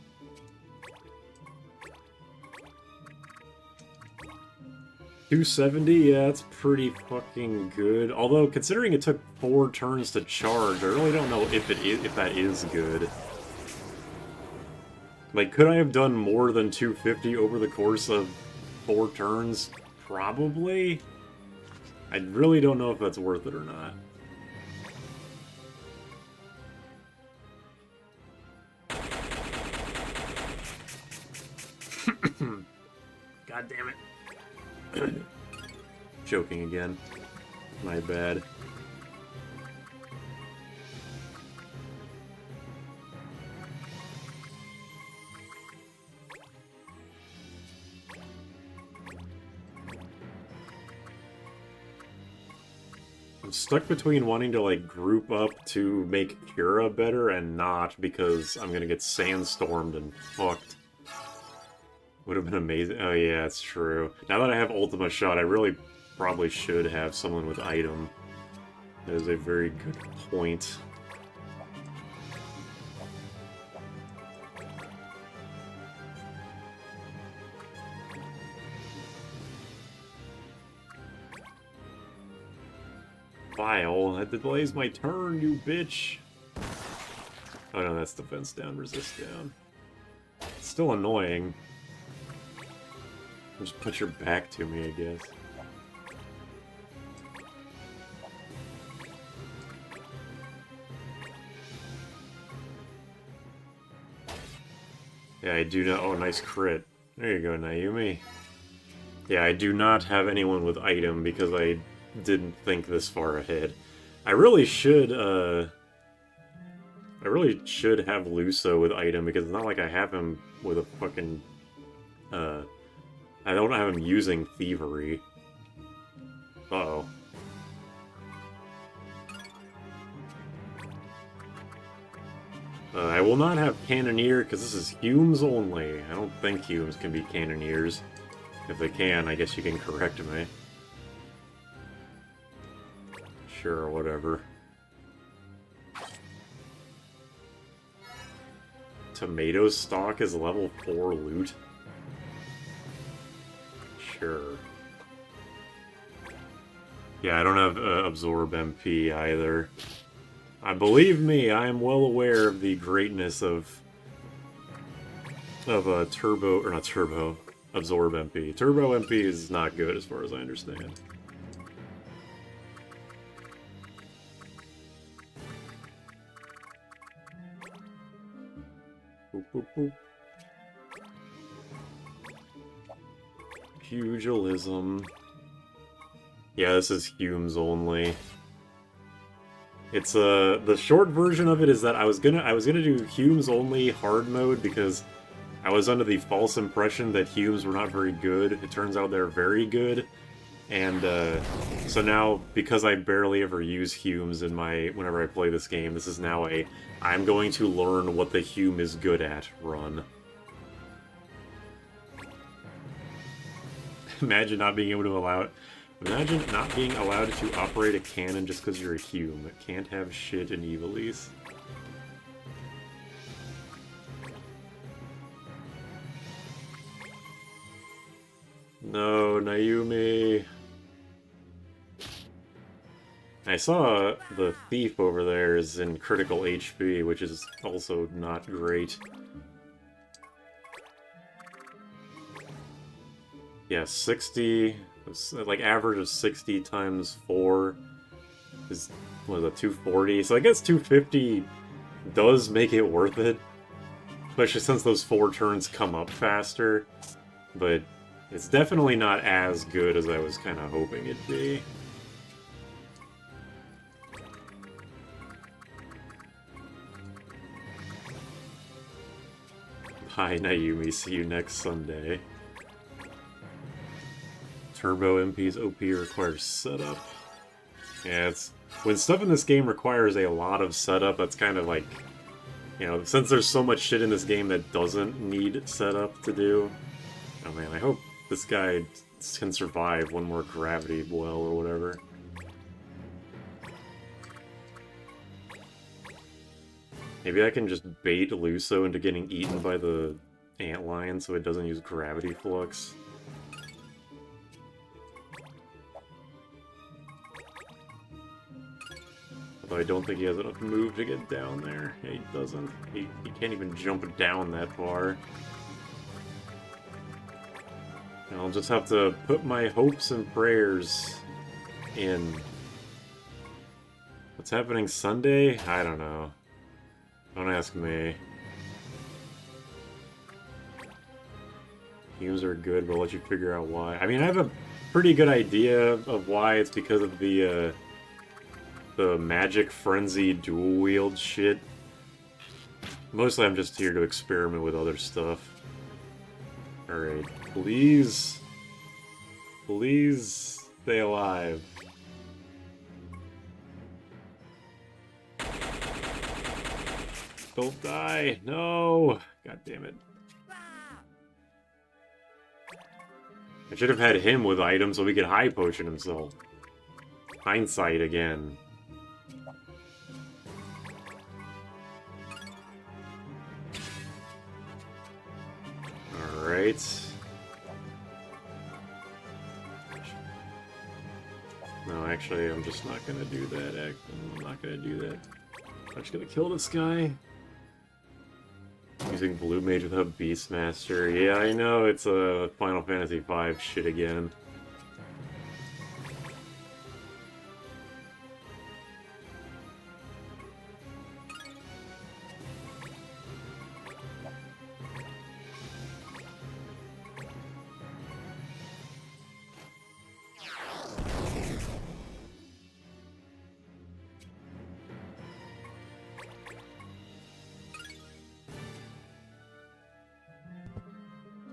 270, yeah, that's pretty fucking good. Although, considering it took 4 turns to charge, I really don't know if that is good. Like, could I have done more than 250 over the course of 4 turns? Probably. I really don't know if that's worth it or not. God damn it. Choking again. My bad. I'm stuck between wanting to, like, group up to make Cura better and not, because I'm gonna get sandstormed and fucked. Would have been amazing. Oh yeah, it's true. Now that I have Ultima Shot, I really probably should have someone with item. That is a very good point. File, that delays my turn, you bitch! Oh no, that's defense down, resist down. It's still annoying. Just put your back to me, I guess. Yeah, I do not. Oh, nice crit. There you go, Naomi. Yeah, I do not have anyone with item because I didn't think this far ahead. I really should have Luso with item because it's not like I have him with a fucking I don't have him using Thievery. Uh-oh. I will not have Cannoneer, because this is Humes only. I don't think Humes can be Cannoneers. If they can, I guess you can correct me. Sure, whatever. tomato stock is level 4 loot? Sure. Yeah, I don't have Absorb MP either. Believe me, I am well aware of the greatness of Turbo, or not Turbo, Absorb MP. Turbo MP is not good as far as I understand. Boop, boop, boop. Pugilism. Yeah, this is Humes only. It's the short version of it is that I was gonna do Humes only hard mode because I was under the false impression that Humes were not very good. It turns out they're very good, and so now because I barely ever use Humes in whenever I play this game, this is now a I'm going to learn what the Hume is good at run. Imagine not being allowed to operate a cannon just because you're a Hume. It can't have shit in Evilise. No, Naomi. I saw the thief over there is in critical HP, which is also not great. Yeah, 60, like average of 60 times 4 is, what is it, 240? So I guess 250 does make it worth it. Especially since those 4 turns come up faster. But it's definitely not as good as I was kind of hoping it'd be. Bye, Naomi. See you next Sunday. Turbo MP's OP requires setup. Yeah, it's... when stuff in this game requires a lot of setup, that's kind of like... You know, since there's so much shit in this game that doesn't need setup to do... Oh man, I hope this guy can survive one more gravity well or whatever. Maybe I can just bait Luso into getting eaten by the antlion so it doesn't use gravity flux. Although I don't think he has enough move to get down there. Yeah, he doesn't. He can't even jump down that far. And I'll just have to put my hopes and prayers in. What's happening Sunday? I don't know. Don't ask me. Humes are good, but I'll let you figure out why. I mean, I have a pretty good idea of why. It's because of the magic frenzy dual wield shit. Mostly I'm just here to experiment with other stuff. Alright, please. Please stay alive. Don't die! No! God damn it. I should have had him with items so we could high potion himself. Hindsight again. Alright. No, actually, I'm just not gonna do that. I'm not gonna do that. I'm just gonna kill this guy. Using Blue Mage without Beastmaster. Yeah, I know, it's a Final Fantasy V shit again.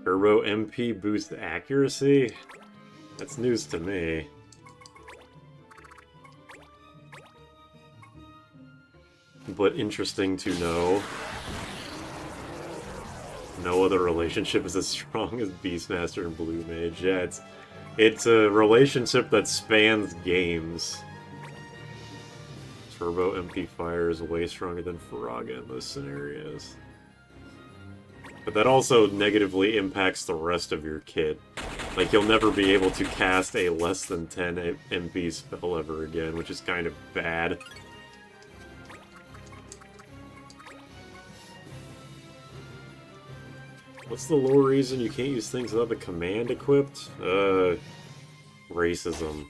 Turbo MP boost accuracy? That's news to me. But interesting to know. No other relationship is as strong as Beastmaster and Blue Mage. Yeah, it's a relationship that spans games. Turbo MP Fire is way stronger than Faraga in most scenarios. But that also negatively impacts the rest of your kit. Like, you'll never be able to cast a less than 10 MP spell ever again, which is kind of bad. What's the lore reason you can't use things without the command equipped? Racism.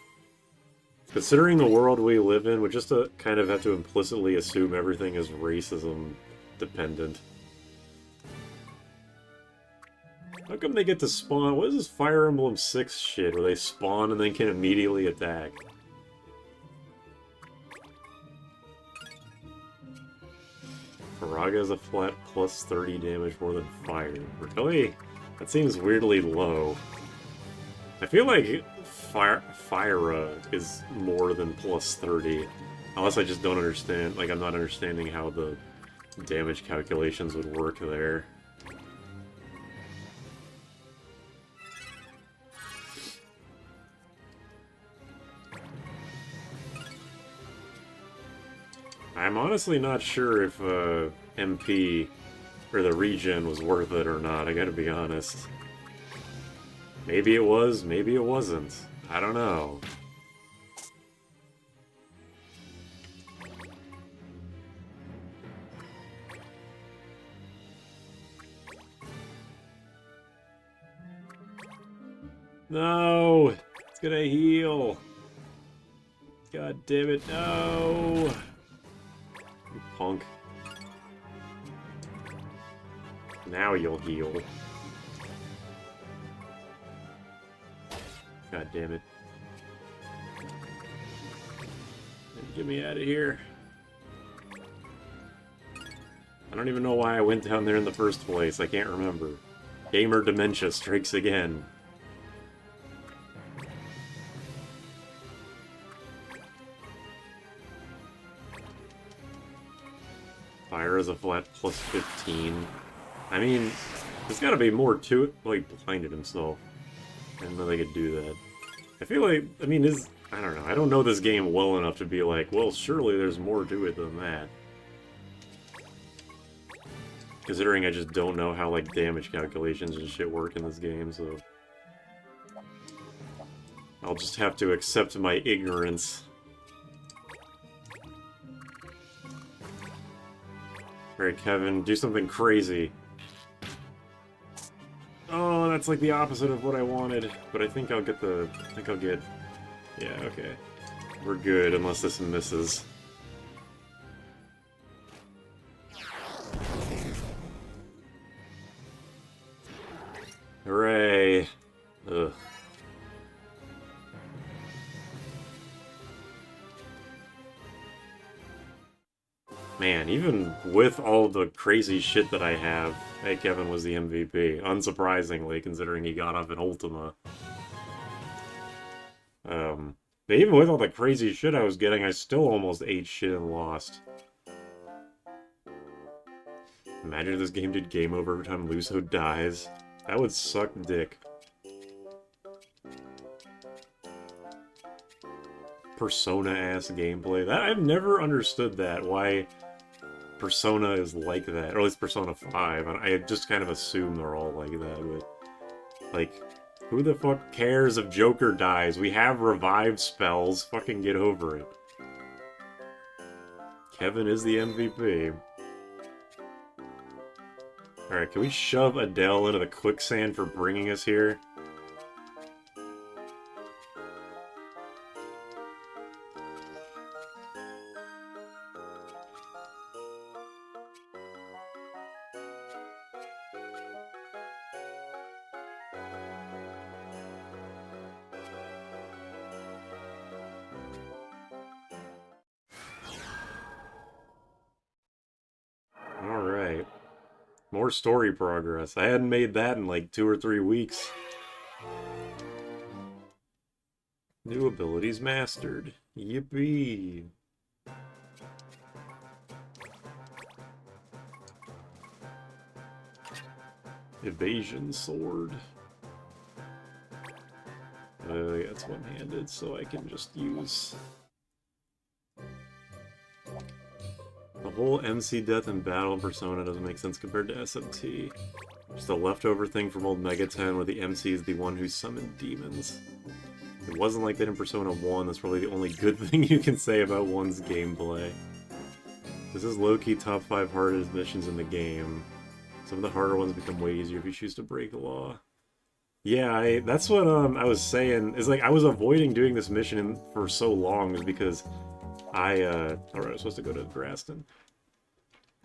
Considering the world we live in, we just kind of have to implicitly assume everything is racism dependent. How come they get to spawn? What is this Fire Emblem 6 shit where they spawn and then can immediately attack? Faraga is a flat plus 30 damage more than fire. Really? That seems weirdly low. I feel like Fyra is more than plus 30. Unless I just don't understand, like I'm not understanding how the damage calculations would work there. I'm honestly not sure if MP or the regen was worth it or not, I gotta be honest. Maybe it was, maybe it wasn't. I don't know. No! It's gonna heal! God damn it, no! You punk. Now you'll heal. God damn it. Get me out of here. I don't even know why I went down there in the first place. I can't remember. Gamer dementia strikes again. Fire is a flat plus 15. I mean, there's gotta be more to it. Well, he blinded himself. I didn't know they could do that. I feel like, I mean, I don't know. I don't know this game well enough to be like, well, surely there's more to it than that. Considering I just don't know how, like, damage calculations and shit work in this game, so... I'll just have to accept my ignorance. Alright, Kevin, do something crazy. Oh, that's like the opposite of what I wanted. But I think I'll get the... Yeah, okay. We're good, unless this misses. Hooray! Ugh. Man, even with all the crazy shit that I have, hey, Kevin was the MVP. Unsurprisingly, considering he got off in Ultima. But even with all the crazy shit I was getting, I still almost ate shit and lost. Imagine if this game did game over every time Luso dies. That would suck dick. Persona-ass gameplay. I've never understood that, why Persona is like that. Or at least Persona 5. I just kind of assume they're all like that, but... Like, who the fuck cares if Joker dies? We have revive spells. Fucking get over it. Kevin is the MVP. Alright, can we shove Adele into the quicksand for bringing us here? Alright. More story progress. I hadn't made that in like 2 or 3 weeks. New abilities mastered. Yippee! Evasion sword. Yeah, it's one-handed, so I can just use... The whole MC death and battle Persona doesn't make sense compared to SMT. Just a leftover thing from old Mega 10 where the MC is the one who summoned demons. It wasn't like that in Persona 1, that's probably the only good thing you can say about 1's gameplay. This is low-key top 5 hardest missions in the game. Some of the harder ones become way easier if you choose to break the law. Yeah, that's what I was saying, is like, I was avoiding doing this mission for so long, is because alright, I was supposed to go to Graston.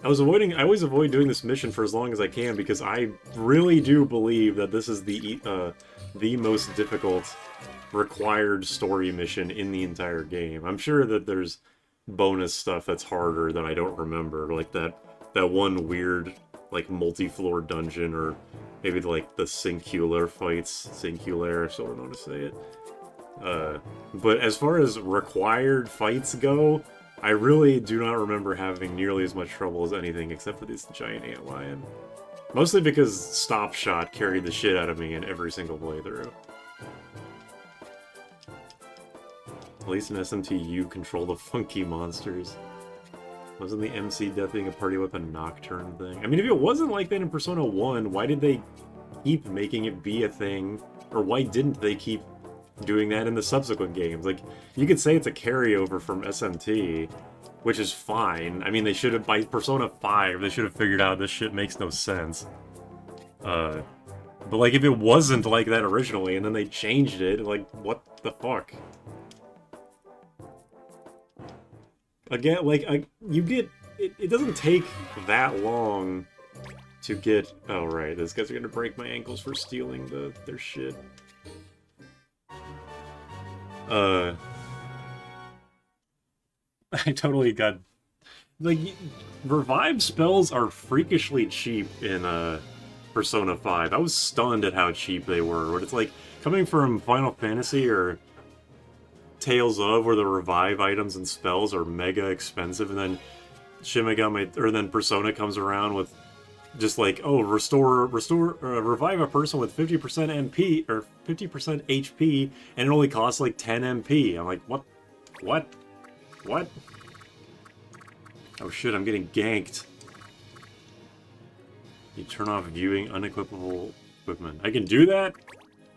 I always avoid doing this mission for as long as I can, because I really do believe that this is the most difficult required story mission in the entire game. I'm sure that there's bonus stuff that's harder that I don't remember, like that one weird, like, multi-floor dungeon, or maybe like the Singular fights. Singular, I still don't know how to say it. But as far as required fights go, I really do not remember having nearly as much trouble as anything except for this giant antlion. Mostly because Stop Shot carried the shit out of me in every single playthrough. At least in SMT, you control the funky monsters. Wasn't the MC death being a party weapon Nocturne thing? I mean, if it wasn't like that in Persona 1, why did they keep making it be a thing? Or why didn't they keep doing that in the subsequent games? Like, you could say it's a carryover from SMT, which is fine. I mean, they should have, by Persona 5, they should have figured out this shit makes no sense. But like, if it wasn't like that originally, and then they changed it, like, what the fuck? Again, like, you get... It doesn't take that long to get... Oh, right, those guys are gonna break my ankles for stealing their shit. I totally got... Like, revive spells are freakishly cheap in, Persona 5. I was stunned at how cheap they were. But it's like, coming from Final Fantasy or Tales of, where the revive items and spells are mega expensive, and then then Persona comes around with just like, oh, revive a person with 50% MP, or 50% HP, and it only costs like 10 MP. I'm like, what? What? What? Oh shit, I'm getting ganked. You turn off viewing unequipable equipment. I can do that?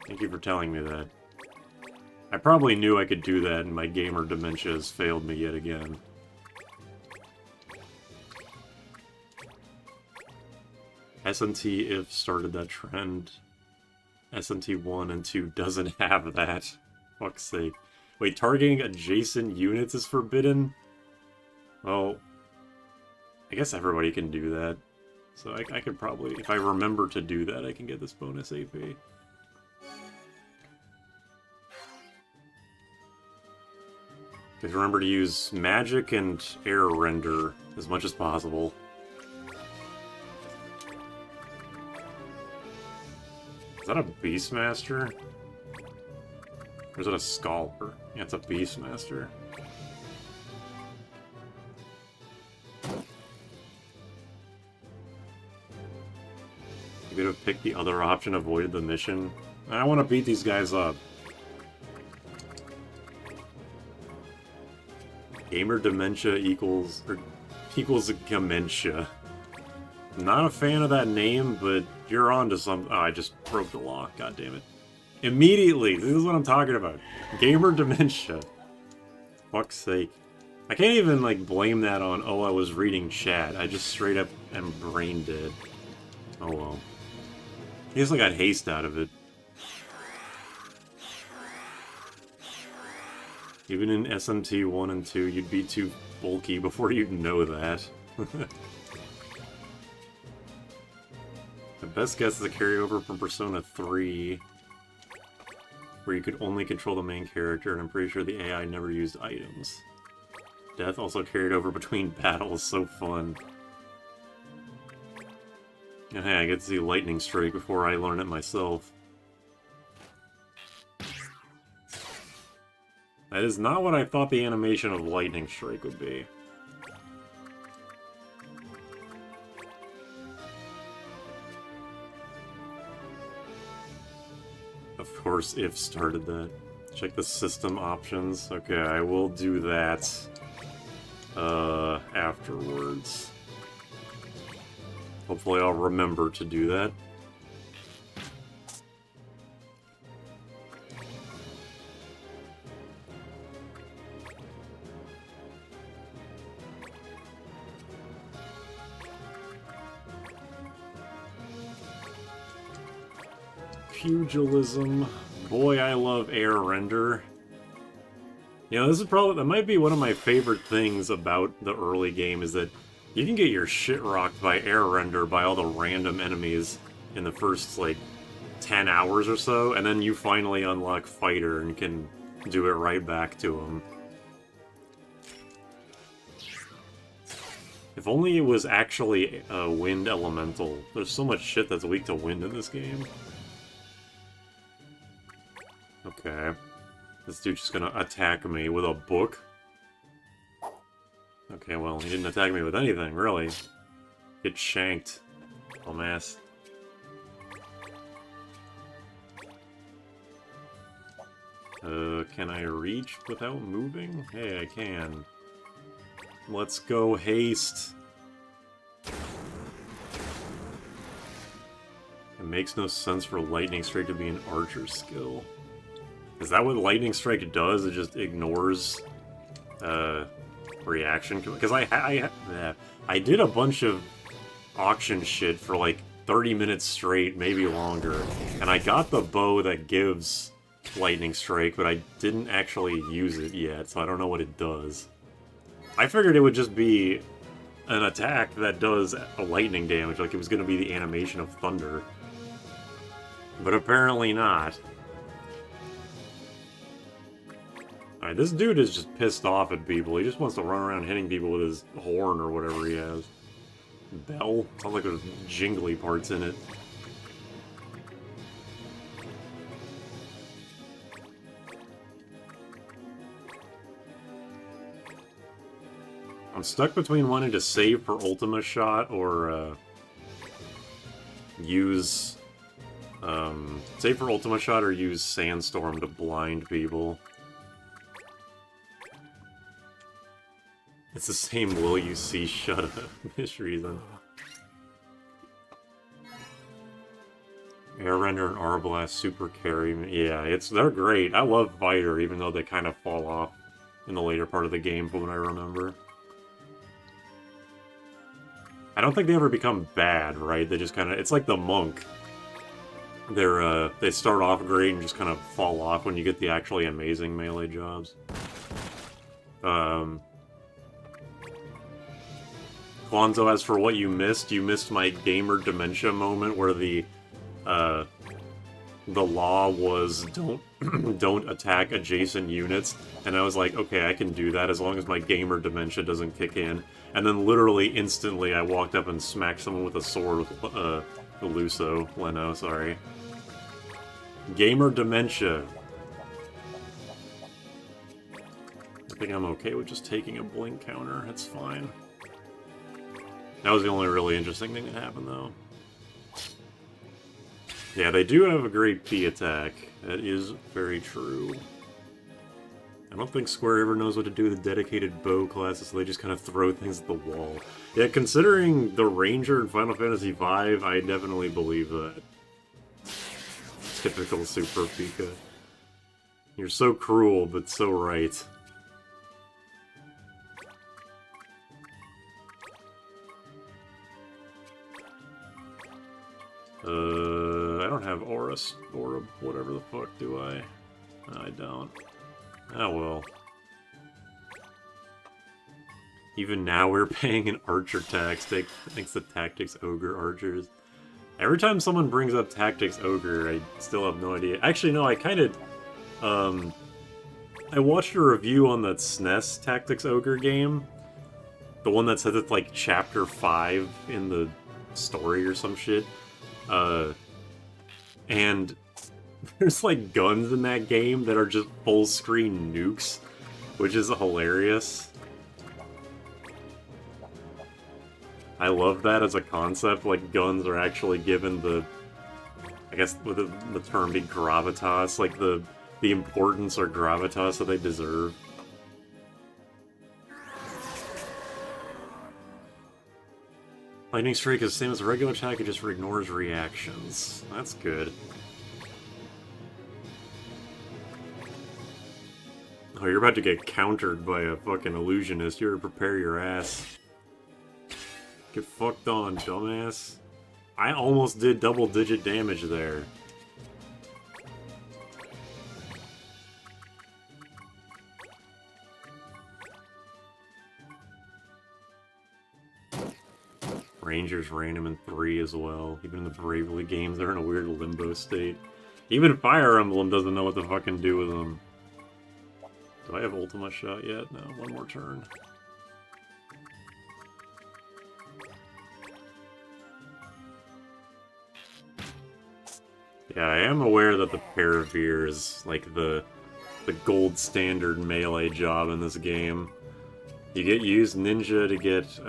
Thank you for telling me that. I probably knew I could do that, and my gamer dementia has failed me yet again. SMT if started that trend. SMT 1 and 2 doesn't have that. Fuck's sake. Wait, targeting adjacent units is forbidden? Well, I guess everybody can do that. So I could probably, if I remember to do that, I can get this bonus AP. Just remember to use magic and air render as much as possible. Is that a Beastmaster? Or is it a Scholar? Yeah, it's a Beastmaster. You could have picked the other option, avoided the mission. I want to beat these guys up. Gamer dementia equals dementia. Not a fan of that name, but you're on to some... Oh, I just broke the law. God damn it. Immediately! This is what I'm talking about. Gamer dementia. Fuck's sake. I can't even, like, blame that on, oh, I was reading chat. I just straight up am brain dead. Oh well. I guess I got haste out of it. Even in SMT 1 and 2, you'd be too bulky before you'd know that. The best guess is a carryover from Persona 3, where you could only control the main character, and I'm pretty sure the AI never used items. Death also carried over between battles, so fun. And hey, I get to see Lightning Strike before I learn it myself. That is not what I thought the animation of Lightning Strike would be. Of course, if started that. Check the system options. Okay, I will do that afterwards. Hopefully I'll remember to do that. Pugilism. Boy, I love air render. You know, this is probably, that might be one of my favorite things about the early game, is that you can get your shit rocked by air render by all the random enemies in the first, like, 10 hours or so, and then you finally unlock Fighter and can do it right back to him. If only it was actually a wind elemental. There's so much shit that's weak to wind in this game. Okay. This dude's just gonna attack me with a book? Okay, well, he didn't attack me with anything, really. Get shanked. Dumbass. Can I reach without moving? Hey, I can. Let's go haste. It makes no sense for Lightning Strike to be an archer skill. Is that what Lightning Strike does? It just ignores reaction? Because I did a bunch of auction shit for like 30 minutes straight, maybe longer, and I got the bow that gives Lightning Strike, but I didn't actually use it yet, so I don't know what it does. I figured it would just be an attack that does a lightning damage, like it was going to be the animation of thunder. But apparently not. Alright, this dude is just pissed off at people. He just wants to run around hitting people with his horn or whatever he has. Bell? Sounds like there's jingly parts in it. I'm stuck between wanting to save for Ultima Shot or use save for Ultima Shot or use Sandstorm to blind people. It's the same will you see shut up misreason. Air Render and Arblast super carry. Yeah, they're great. I love Fighter, even though they kind of fall off in the later part of the game from what I remember. I don't think they ever become bad, right? They just kind of... It's like the Monk. They start off great and just kind of fall off when you get the actually amazing melee jobs. Kwanzo, as for what you missed my gamer dementia moment where the law was don't attack adjacent units, and I was like, okay, I can do that as long as my gamer dementia doesn't kick in. And then literally instantly I walked up and smacked someone with a sword with Leno, sorry. Gamer dementia. I think I'm okay with just taking a blink counter, that's fine. That was the only really interesting thing that happened, though. Yeah, they do have a great P attack. That is very true. I don't think Square ever knows what to do with dedicated bow classes, so they just kind of throw things at the wall. Yeah, considering the Ranger in Final Fantasy V, I definitely believe that. Typical Super Pika. You're so cruel, but so right. I don't have Aura, whatever the fuck do I? I don't. Oh well. Even now we're paying an archer tax, thanks to Tactics Ogre archers. Every time someone brings up Tactics Ogre, I still have no idea. Actually, no, I kind of... I watched a review on that SNES Tactics Ogre game. The one that says it's like Chapter 5 in the story or some shit. And there's like guns in that game that are just full screen nukes, which is hilarious. I love that as a concept, like guns are actually given the, I guess with the term be gravitas, like the importance or gravitas that they deserve. Lightning Strike is the same as a regular attack, it just ignores reactions. That's good. Oh, you're about to get countered by a fucking illusionist. You're to prepare your ass. Get fucked on, dumbass. I almost did double-digit damage there. Rangers random in 3 as well. Even in the Bravely games, they're in a weird limbo state. Even Fire Emblem doesn't know what to fucking do with them. Do I have Ultima shot yet? No, one more turn. Yeah, I am aware that the Paravir is like the gold standard melee job in this game. You get used ninja to get